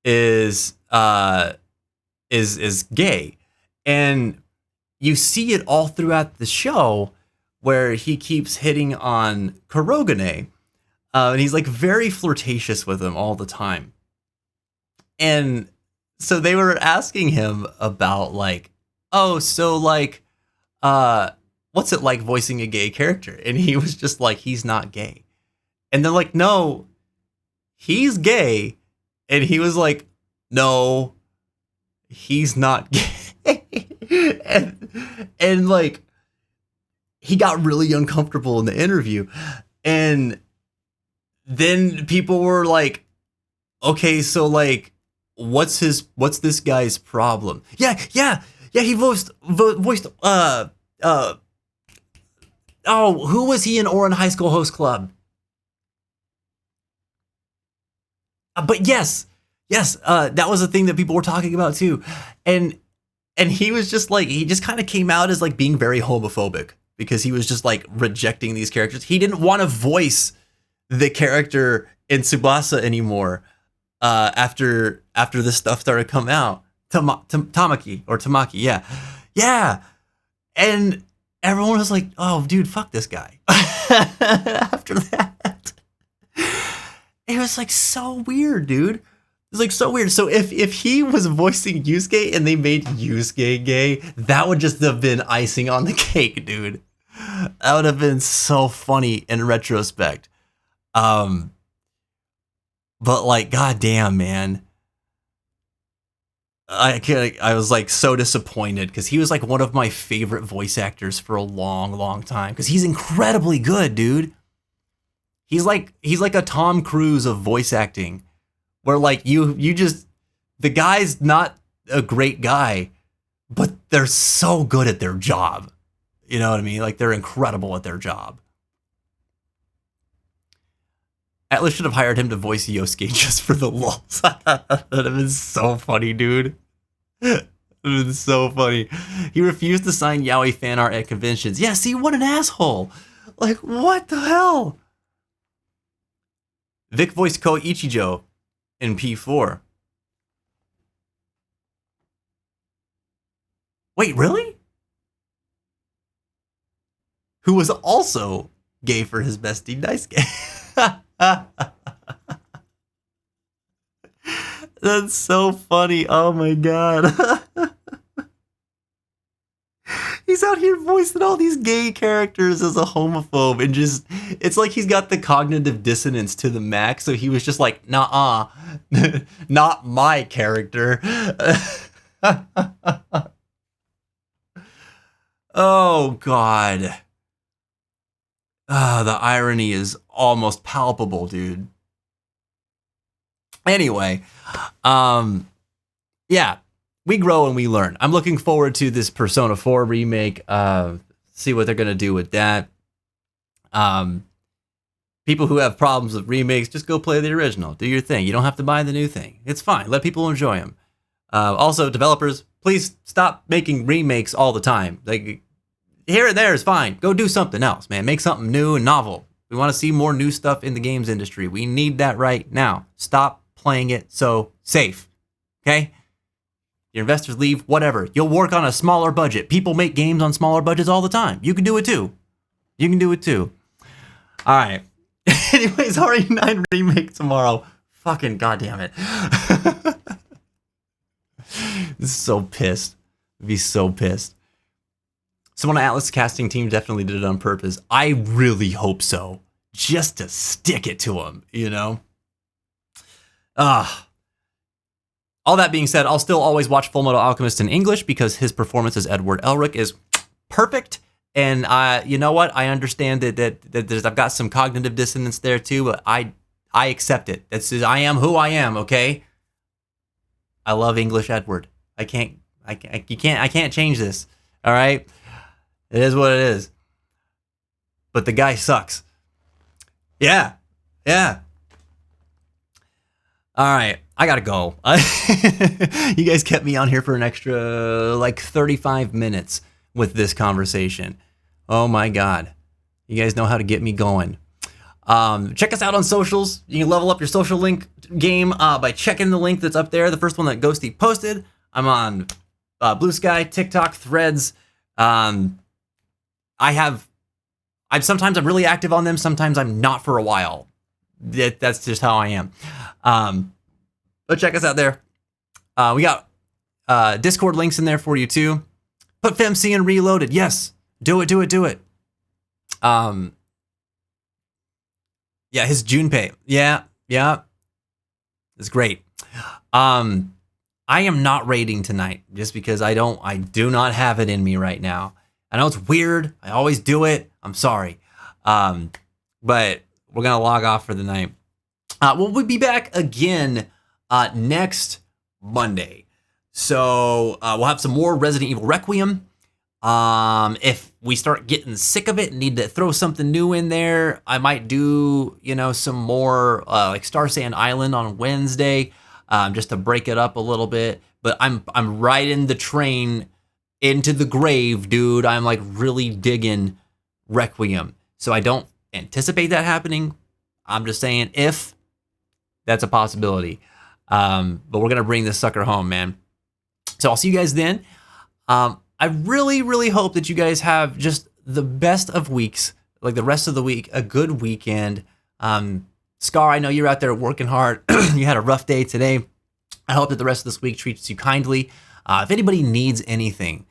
is gay, and you see it all throughout the show where he keeps hitting on Kurogane, and he's like very flirtatious with him all the time. And so they were asking him about like, oh, so like, what's it like voicing a gay character? And he was just like, he's not gay. And they're like, no, he's gay. And he was like, no, he's not gay. and like, he got really uncomfortable in the interview. And then people were like, okay, so like, what's this guy's problem? Yeah, he voiced who was he in Orin High School Host Club? But yes, that was a thing that people were talking about too. And he was just like, he just kind of came out as like being very homophobic because he was just like rejecting these characters. He didn't want to voice the character in Tsubasa anymore after this stuff started coming out. Tamaki, yeah. And everyone was like, oh, dude, fuck this guy. After that. It was like so weird, dude. It was like so weird. So if he was voicing Yusuke and they made Yusuke gay, that would just have been icing on the cake, dude. That would have been so funny in retrospect. But like, goddamn, man. I was like so disappointed because he was like one of my favorite voice actors for a long time because he's incredibly good, dude. He's like a Tom Cruise of voice acting, where like you just, the guy's not a great guy, but they're so good at their job. You know what I mean? Like they're incredible at their job. Atlas should have hired him to voice Yosuke just for the lulz. That would have been so funny, dude. It would have been so funny. He refused to sign yaoi fan art at conventions. Yeah, see, what an asshole. Like, what the hell? Vic voiced Ko Ichijo in P4. Wait, really? Who was also gay for his bestie, Daisuke. That's so funny. Oh my god. He's out here voicing all these gay characters as a homophobe and just, it's like he's got the cognitive dissonance to the max. So he was just like, nah, not my character. Oh god. The irony is almost palpable, dude. Anyway, yeah, we grow and we learn. I'm looking forward to this Persona 4 remake. See what they're gonna do with that. People who have problems with remakes, just go play the original. Do your thing. You don't have to buy the new thing. It's fine. Let people enjoy them. Also, developers, please stop making remakes all the time. Like, here and there is fine. Go do something else, man. Make something new and novel. We want to see more new stuff in the games industry. We need that right now. Stop playing it so safe. Okay? Your investors leave, whatever. You'll work on a smaller budget. People make games on smaller budgets all the time. You can do it too. You can do it too. All right. Anyways, RE9 remake tomorrow. Fucking goddamn it. This is so pissed. I'd be so pissed. Someone on Atlas casting team definitely did it on purpose. I really hope so. Just to stick it to him, you know? All that being said, I'll still always watch Fullmetal Alchemist in English because his performance as Edward Elric is perfect. And you know what? I understand that I've got some cognitive dissonance there too, but I accept it. I am who I am, okay? I love English Edward. I can't change this. All right? It is what it is. But the guy sucks. Yeah. All right, I gotta go. You guys kept me on here for an extra like 35 minutes with this conversation. Oh my God. You guys know how to get me going. Check us out on socials. You can level up your social link game by checking the link that's up there. The first one that Ghosty posted. I'm on Blue Sky, TikTok, Threads. I'm really active on them. Sometimes I'm not for a while. That's just how I am. But check us out there. We got Discord links in there for you too. Put FemC in Reloaded. Yes, do it. Yeah, his Junpei. Yeah, it's great. I am not raiding tonight just because I do not have it in me right now. I know it's weird. I always do it. I'm sorry. But we're going to log off for the night. We'll be back again next Monday. So we'll have some more Resident Evil Requiem. If we start getting sick of it and need to throw something new in there, I might do, some more like Star Sand Island on Wednesday, just to break it up a little bit. But I'm riding the train into the grave, dude. I'm like really digging Requiem. So I don't anticipate that happening. I'm just saying if that's a possibility. But we're gonna bring this sucker home, man. So I'll see you guys then. I really, really hope that you guys have just the best of weeks, like the rest of the week, a good weekend. Scar, I know you're out there working hard. You had a rough day today. I hope that the rest of this week treats you kindly. If anybody needs anything,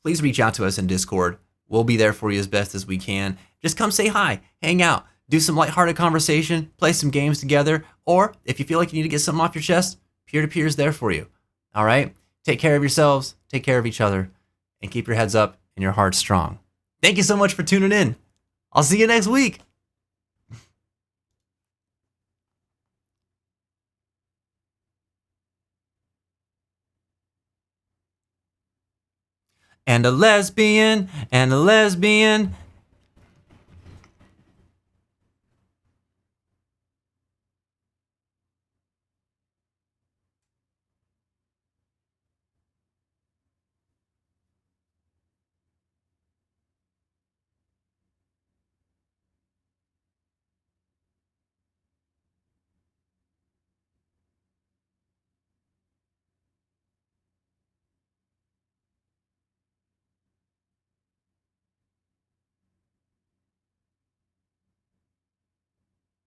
please reach out to us in Discord. We'll be there for you as best as we can. Just come say hi, hang out, do some lighthearted conversation, play some games together, or if you feel like you need to get something off your chest, peer-to-peer is there for you. All right? Take care of yourselves, take care of each other, and keep your heads up and your hearts strong. Thank you so much for tuning in. I'll see you next week. And a lesbian, and a lesbian,